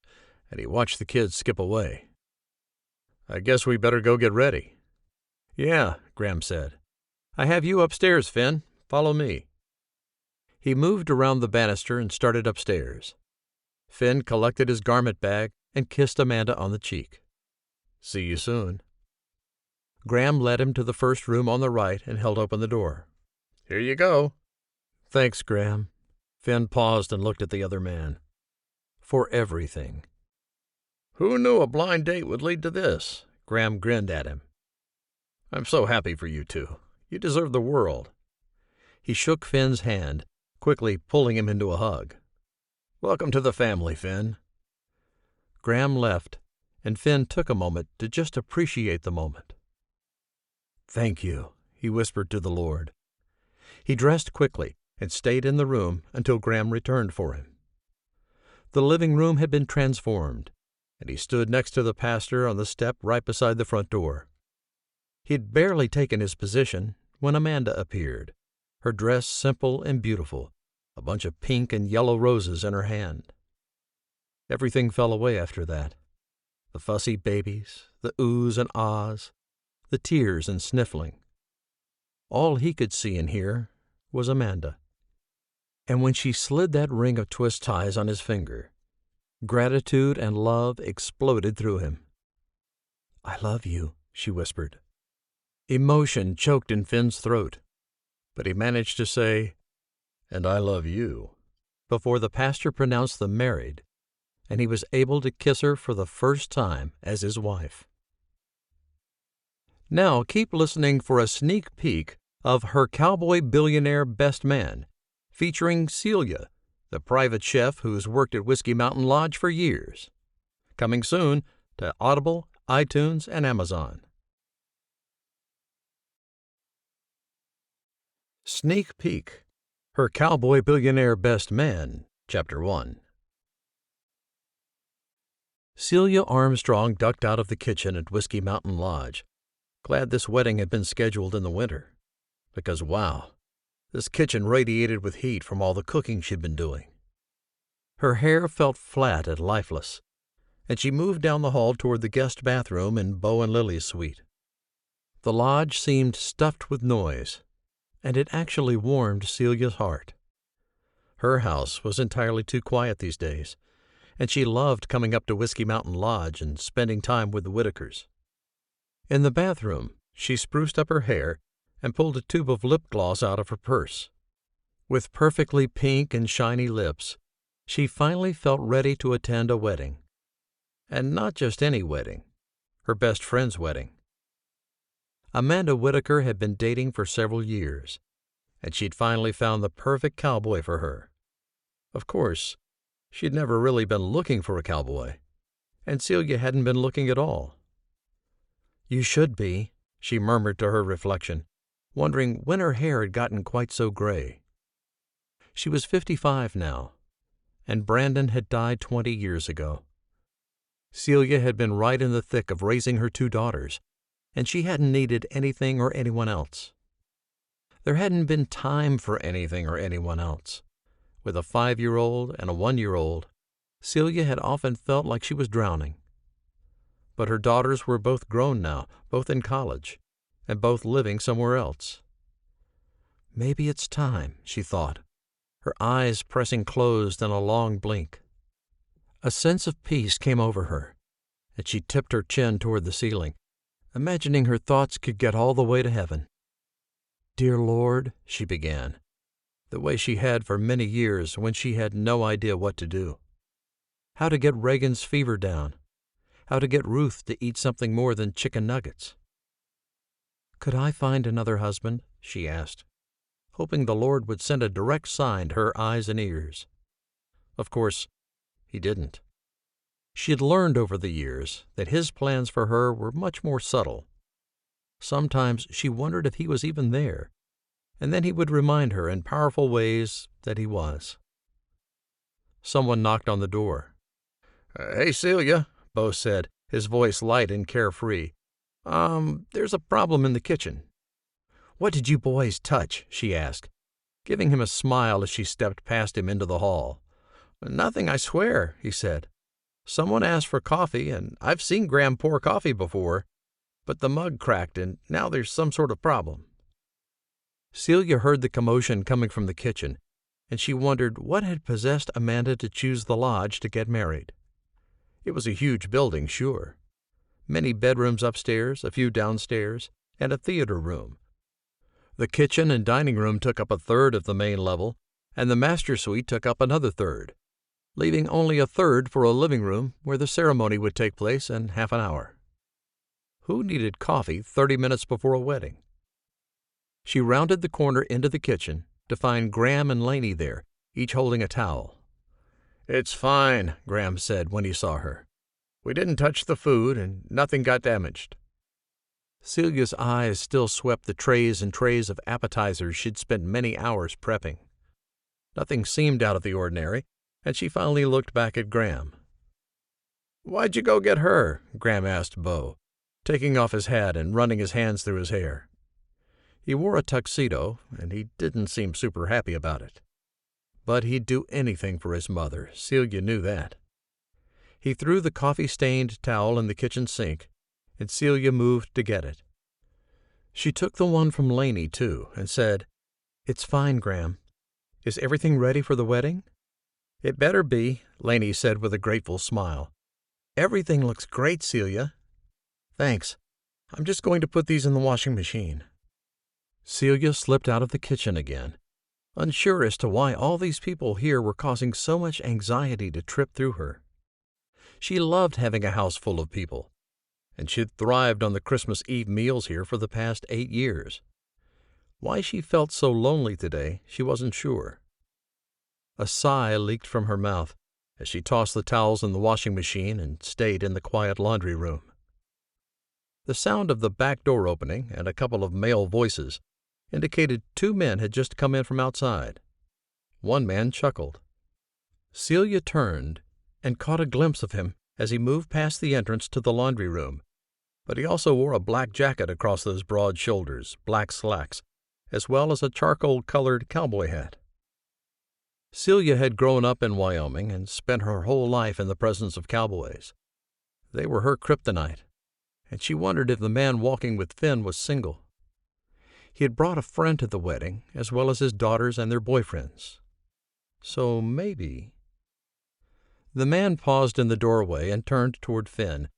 [SPEAKER 2] and he watched the kids skip away. "I guess we better go get ready." "Yeah," Graham said. "I have you upstairs, Finn. Follow me." He moved around the banister and started upstairs. Finn collected his garment bag and kissed Amanda on the cheek. "See you soon." Graham led him to the first room on the right and held open the door. "Here you go." "Thanks, Graham." Finn paused and looked at the other man. "For everything." "Who knew a blind date would lead to this?" Graham grinned at him. "I'm so happy for you two. You deserve the world." He shook Finn's hand, quickly pulling him into a hug. "Welcome to the family, Finn." Graham left, and Finn took a moment to just appreciate the moment. "Thank you," he whispered to the Lord. He dressed quickly and stayed in the room until Graham returned for him. The living room had been transformed, and he stood next to the pastor on the step right beside the front door. He'd barely taken his position when Amanda appeared, her dress simple and beautiful, a bunch of pink and yellow roses in her hand. Everything fell away after that. The fussy babies, the oohs and ahs, the tears and sniffling. All he could see and hear was Amanda. And when she slid that ring of twist ties on his finger, gratitude and love exploded through him. "I love you," she whispered. Emotion choked in Finn's throat, but he managed to say, "And I love you," before the pastor pronounced them married, and he was able to kiss her for the first time as his wife. Now keep listening for a sneak peek of Her Cowboy Billionaire Best Man, featuring Celia, the private chef who's worked at Whiskey Mountain Lodge for years. Coming soon to Audible, iTunes, and Amazon. Sneak Peek. Her Cowboy Billionaire Best Man, Chapter 1. Celia Armstrong ducked out of the kitchen at Whiskey Mountain Lodge, glad this wedding had been scheduled in the winter. Because, wow, this kitchen radiated with heat from all the cooking she'd been doing. Her hair felt flat and lifeless, and she moved down the hall toward the guest bathroom in Beau and Lily's suite. The lodge seemed stuffed with noise, and it actually warmed Celia's heart. Her house was entirely too quiet these days, and she loved coming up to Whiskey Mountain Lodge and spending time with the Whittakers. In the bathroom, she spruced up her hair and pulled a tube of lip gloss out of her purse. With perfectly pink and shiny lips, she finally felt ready to attend a wedding. And not just any wedding, her best friend's wedding. Amanda Whittaker had been dating for several years, and she'd finally found the perfect cowboy for her. Of course, she'd never really been looking for a cowboy, and Celia hadn't been looking at all. "You should be," she murmured to her reflection, wondering when her hair had gotten quite so gray. She was 55 now, and Brandon had died 20 years ago. Celia had been right in the thick of raising her 2 daughters, and she hadn't needed anything or anyone else. There hadn't been time for anything or anyone else. With a 5-year-old and a 1-year-old, Celia had often felt like she was drowning. But her daughters were both grown now, both in college, and both living somewhere else. Maybe it's time, she thought, her eyes pressing closed in a long blink. A sense of peace came over her, and she tipped her chin toward the ceiling, imagining her thoughts could get all the way to heaven. "Dear Lord," she began, the way she had for many years when she had no idea what to do. How to get Reagan's fever down. How to get Ruth to eat something more than chicken nuggets. "Could I find another husband?" she asked, hoping the Lord would send a direct sign to her eyes and ears. Of course, He didn't. She had learned over the years that His plans for her were much more subtle. Sometimes she wondered if He was even there, and then He would remind her in powerful ways that He was. Someone knocked on the door. "Hey, Celia," Beau said, his voice light and carefree. There's a problem in the kitchen." "What did you boys touch?" she asked, giving him a smile as she stepped past him into the hall. "Nothing, I swear," he said. "Someone asked for coffee, and I've seen Graham pour coffee before, but the mug cracked, and now there's some sort of problem." Celia heard the commotion coming from the kitchen, and she wondered what had possessed Amanda to choose the lodge to get married. It was a huge building, sure. Many bedrooms upstairs, a few downstairs, and a theater room. The kitchen and dining room took up a third of the main level, and the master suite took up another third, leaving only a third for a living room where the ceremony would take place in half an hour. Who needed coffee 30 minutes before a wedding? She rounded the corner into the kitchen to find Graham and Laney there, each holding a towel. "It's fine," Graham said when he saw her. "We didn't touch the food, and nothing got damaged." Celia's eyes still swept the trays and trays of appetizers she'd spent many hours prepping. Nothing seemed out of the ordinary, and she finally looked back at Graham. "Why'd you go get her?" Graham asked Beau, taking off his hat and running his hands through his hair. He wore a tuxedo, and he didn't seem super happy about it. But he'd do anything for his mother, Celia knew that. He threw the coffee-stained towel in the kitchen sink, and Celia moved to get it. She took the one from Laney, too, and said, "It's fine, Graham. Is everything ready for the wedding?" "It better be," Laney said with a grateful smile. "Everything looks great, Celia." "Thanks. I'm just going to put these in the washing machine." Celia slipped out of the kitchen again, unsure as to why all these people here were causing so much anxiety to trip through her. She loved having a house full of people, and she'd thrived on the Christmas Eve meals here for the past 8 years. Why she felt so lonely today, she wasn't sure. A sigh leaked from her mouth
[SPEAKER 1] as she tossed the towels in the washing machine and stayed in the quiet laundry room. The sound of the back door opening and a couple of male voices indicated 2 men had just come in from outside. One man chuckled. Celia turned and caught a glimpse of him as he moved past the entrance to the laundry room, but he also wore a black jacket across those broad shoulders, black slacks, as well as a charcoal-colored cowboy hat. Celia had grown up in Wyoming and spent her whole life in the presence of cowboys. They were her kryptonite, and she wondered if the man walking with Finn was single. He had brought a friend to the wedding, as well as his daughters and their boyfriends. So maybe... The man paused in the doorway and turned toward Finn,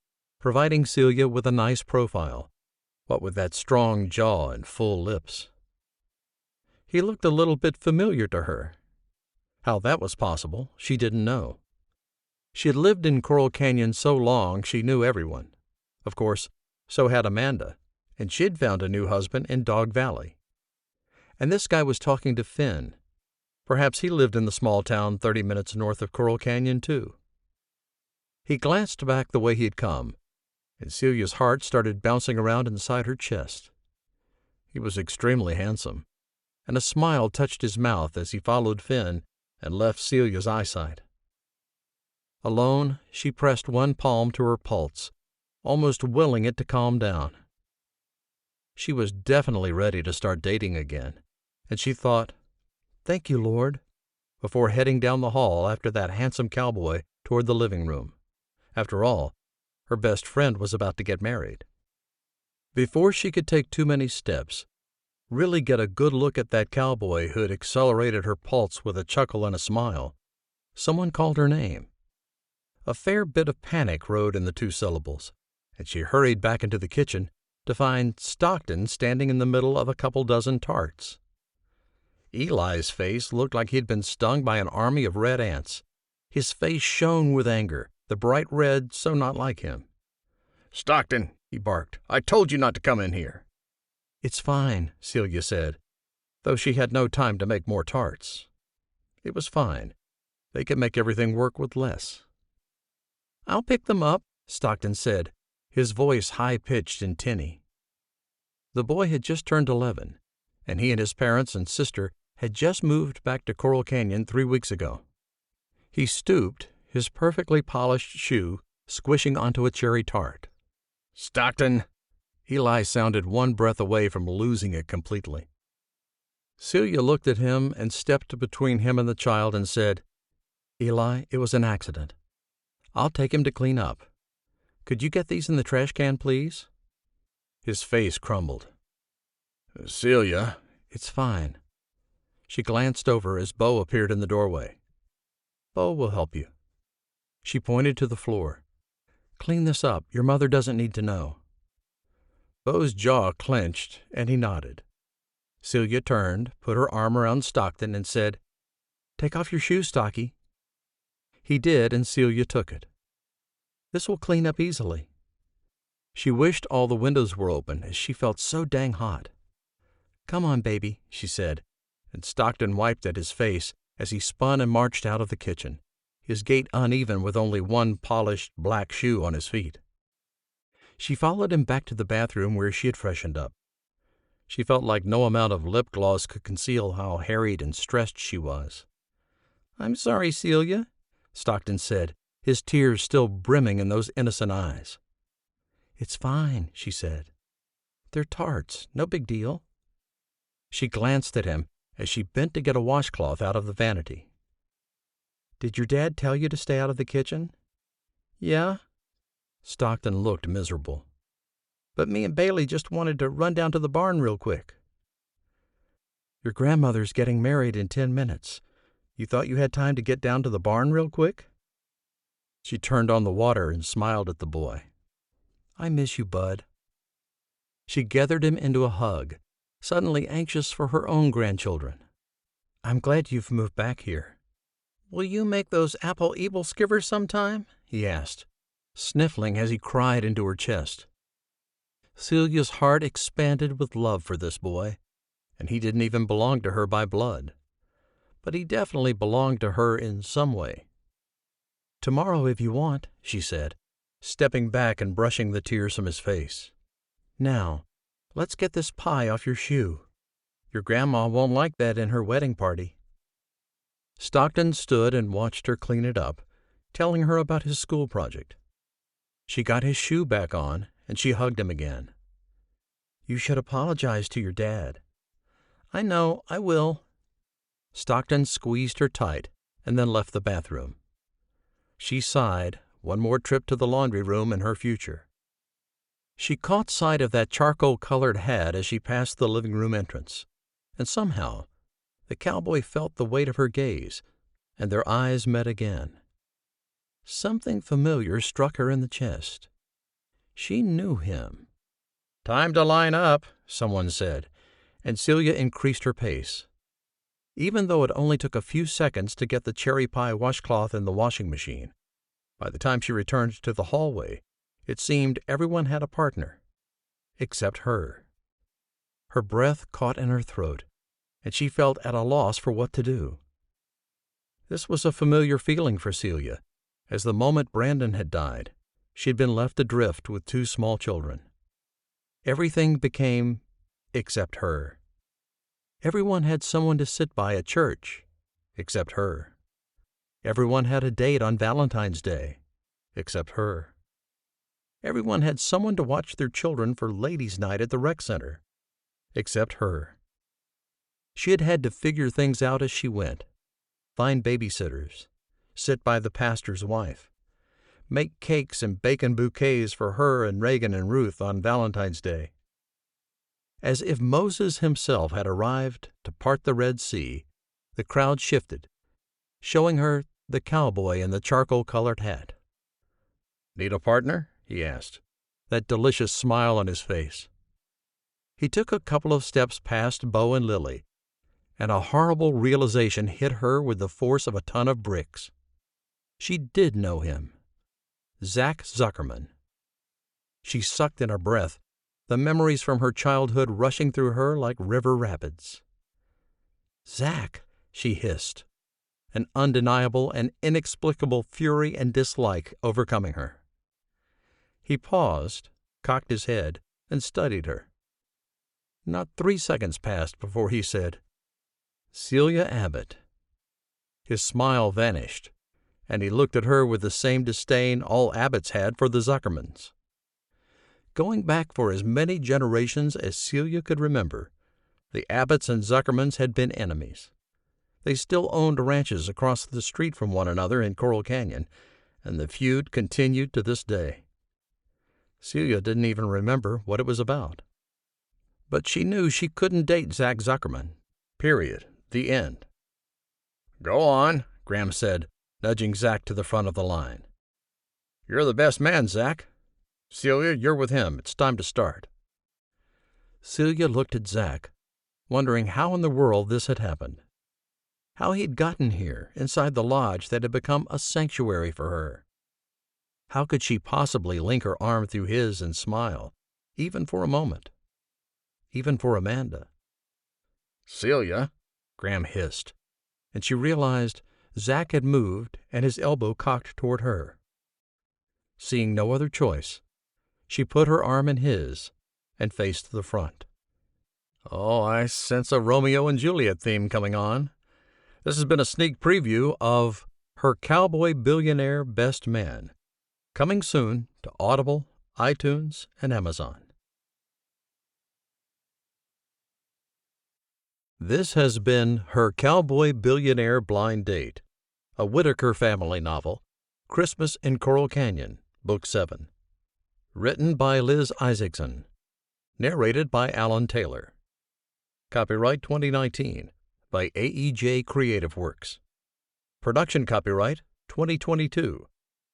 [SPEAKER 1] providing Celia with a nice profile, what with that strong jaw and full lips. He looked a little bit familiar to her. How that was possible, she didn't know. She had lived in Coral Canyon so long she knew everyone. Of course, so had Amanda, and she'd found a new husband in Dog Valley. And this guy was talking to Finn. Perhaps he lived in the small town 30 minutes north of Coral Canyon, too. He glanced back the way he had come, and Celia's heart started bouncing around inside her chest. He was extremely handsome, and a smile touched his mouth as he followed Finn and left Celia's eyesight. Alone, she pressed one palm to her pulse, almost willing it to calm down. She was definitely ready to start dating again, and she thought, "Thank you, Lord," before heading down the hall after that handsome cowboy toward the living room. After all, her best friend was about to get married. Before she could take too many steps, really get a good look at that cowboy who had accelerated her pulse with a chuckle and a smile, someone called her name. A fair bit of panic rode in the 2 syllables, and she hurried back into the kitchen to find Stockton standing in the middle of a couple dozen tarts. Eli's face looked like he'd been stung by an army of red ants. His face shone with anger, the bright red so not like him. "Stockton," he barked, "I told you not to come in here." "It's fine," Celia said, though she had no time to make more tarts. It was fine. They could make everything work with less. "I'll pick them up," Stockton said, his voice high-pitched and tinny. The boy had just turned 11, and he and his parents and sister had just moved back to Coral Canyon 3 weeks ago. He stooped, his perfectly polished shoe squishing onto a cherry tart. "Stockton!" Eli sounded one breath away from losing it completely. Celia looked at him and stepped between him and the child and said, "Eli, it was an accident. I'll take him to clean up. Could you get these in the trash can, please?" His face crumbled. "Celia." "It's fine." She glanced over as Bo appeared in the doorway. "Bo will help you." She pointed to the floor. "Clean this up. Your mother doesn't need to know." Bo's jaw clenched, and he nodded. Celia turned, put her arm around Stockton, and said, "Take off your shoes, Stocky." He did, and Celia took it. "This will clean up easily." She wished all the windows were open, as she felt so dang hot. "Come on, baby," she said, and Stockton wiped at his face as he spun and marched out of the kitchen, his gait uneven with only one polished black shoe on his feet. She followed him back to the bathroom where she had freshened up. She felt like no amount of lip gloss could conceal how harried and stressed she was. "I'm sorry, Celia," Stockton said, his tears still brimming in those innocent eyes. "It's fine," she said. "They're tarts, no big deal." She glanced at him as she bent to get a washcloth out of the vanity. "Did your dad tell you to stay out of the kitchen?" "Yeah." Stockton looked miserable. "But me and Bailey just wanted to run down to the barn real quick." "Your grandmother's getting married in 10 minutes. You thought you had time to get down to the barn real quick?" She turned on the water and smiled at the boy. "I miss you, Bud." She gathered him into a hug, suddenly anxious for her own grandchildren. "I'm glad you've moved back here." "Will you make those apple ebel skivers sometime?" he asked, sniffling as he cried into her chest. Celia's heart expanded with love for this boy, and he didn't even belong to her by blood. But he definitely belonged to her in some way. "Tomorrow if you want," she said, stepping back and brushing the tears from his face. "Now, let's get this pie off your shoe. Your grandma won't like that in her wedding party." Stockton stood and watched her clean it up, telling her about his school project. She got his shoe back on, and she hugged him again. "You should apologize to your dad." "I know, I will." Stockton squeezed her tight and then left the bathroom. She sighed, one more trip to the laundry room and her future. She caught sight of that charcoal-colored hat as she passed the living room entrance, and somehow the cowboy felt the weight of her gaze, and their eyes met again. Something familiar struck her in the chest. She knew him. "Time to line up," someone said, and Celia increased her pace. Even though it only took a few seconds to get the cherry pie washcloth in the washing machine, by the time she returned to the hallway, it seemed everyone had a partner, except her. Her breath caught in her throat, and she felt at a loss for what to do. This was a familiar feeling for Celia, as the moment Brandon had died, she had been left adrift with 2 small children. Everything became except her. Everyone had someone to sit by at church, except her. Everyone had a date on Valentine's Day, except her. Everyone had someone to watch their children for ladies' night at the rec center, except her. She had had to figure things out as she went, find babysitters, sit by the pastor's wife, make cakes and bacon bouquets for her and Reagan and Ruth on Valentine's Day. As if Moses himself had arrived to part the Red Sea, the crowd shifted, showing her the cowboy in the charcoal-colored hat. "Need a partner?" he asked, that delicious smile on his face. He took a couple of steps past Bo and Lily, and a horrible realization hit her with the force of a ton of bricks. She did know him. Zach Zuckerman. She sucked in her breath, the memories from her childhood rushing through her like river rapids. "Zach," she hissed, an undeniable and inexplicable fury and dislike overcoming her. He paused, cocked his head, and studied her. Not 3 seconds passed before he said, "Celia Abbott." His smile vanished, and he looked at her with the same disdain all Abbotts had for the Zuckermans. Going back for as many generations as Celia could remember, the Abbotts and Zuckermans had been enemies. They still owned ranches across the street from one another in Coral Canyon, and the feud continued to this day. Celia didn't even remember what it was about. But she knew she couldn't date Zach Zuckerman. Period. The end. "Go on," Graham said, nudging Zach to the front of the line. "You're the best man, Zach. Celia, you're with him. It's time to start." Celia looked at Zach, wondering how in the world this had happened. How he'd gotten here, inside the lodge that had become a sanctuary for her. How could she possibly link her arm through his and smile, even for a moment? Even for Amanda. "Celia," Graham hissed, and she realized Zach had moved and his elbow cocked toward her. Seeing no other choice, she put her arm in his and faced the front. "Oh, I sense a Romeo and Juliet theme coming on. This has been a sneak preview of Her Cowboy Billionaire Best Man, coming soon to Audible, iTunes, and Amazon." This has been Her Cowboy Billionaire Blind Date, a Whittaker family novel, Christmas in Coral Canyon, Book 7. Written by Liz Isaacson. Narrated by Alan Taylor. Copyright 2019 by AEJ Creative Works. Production copyright 2022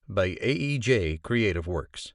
[SPEAKER 1] by AEJ Creative Works.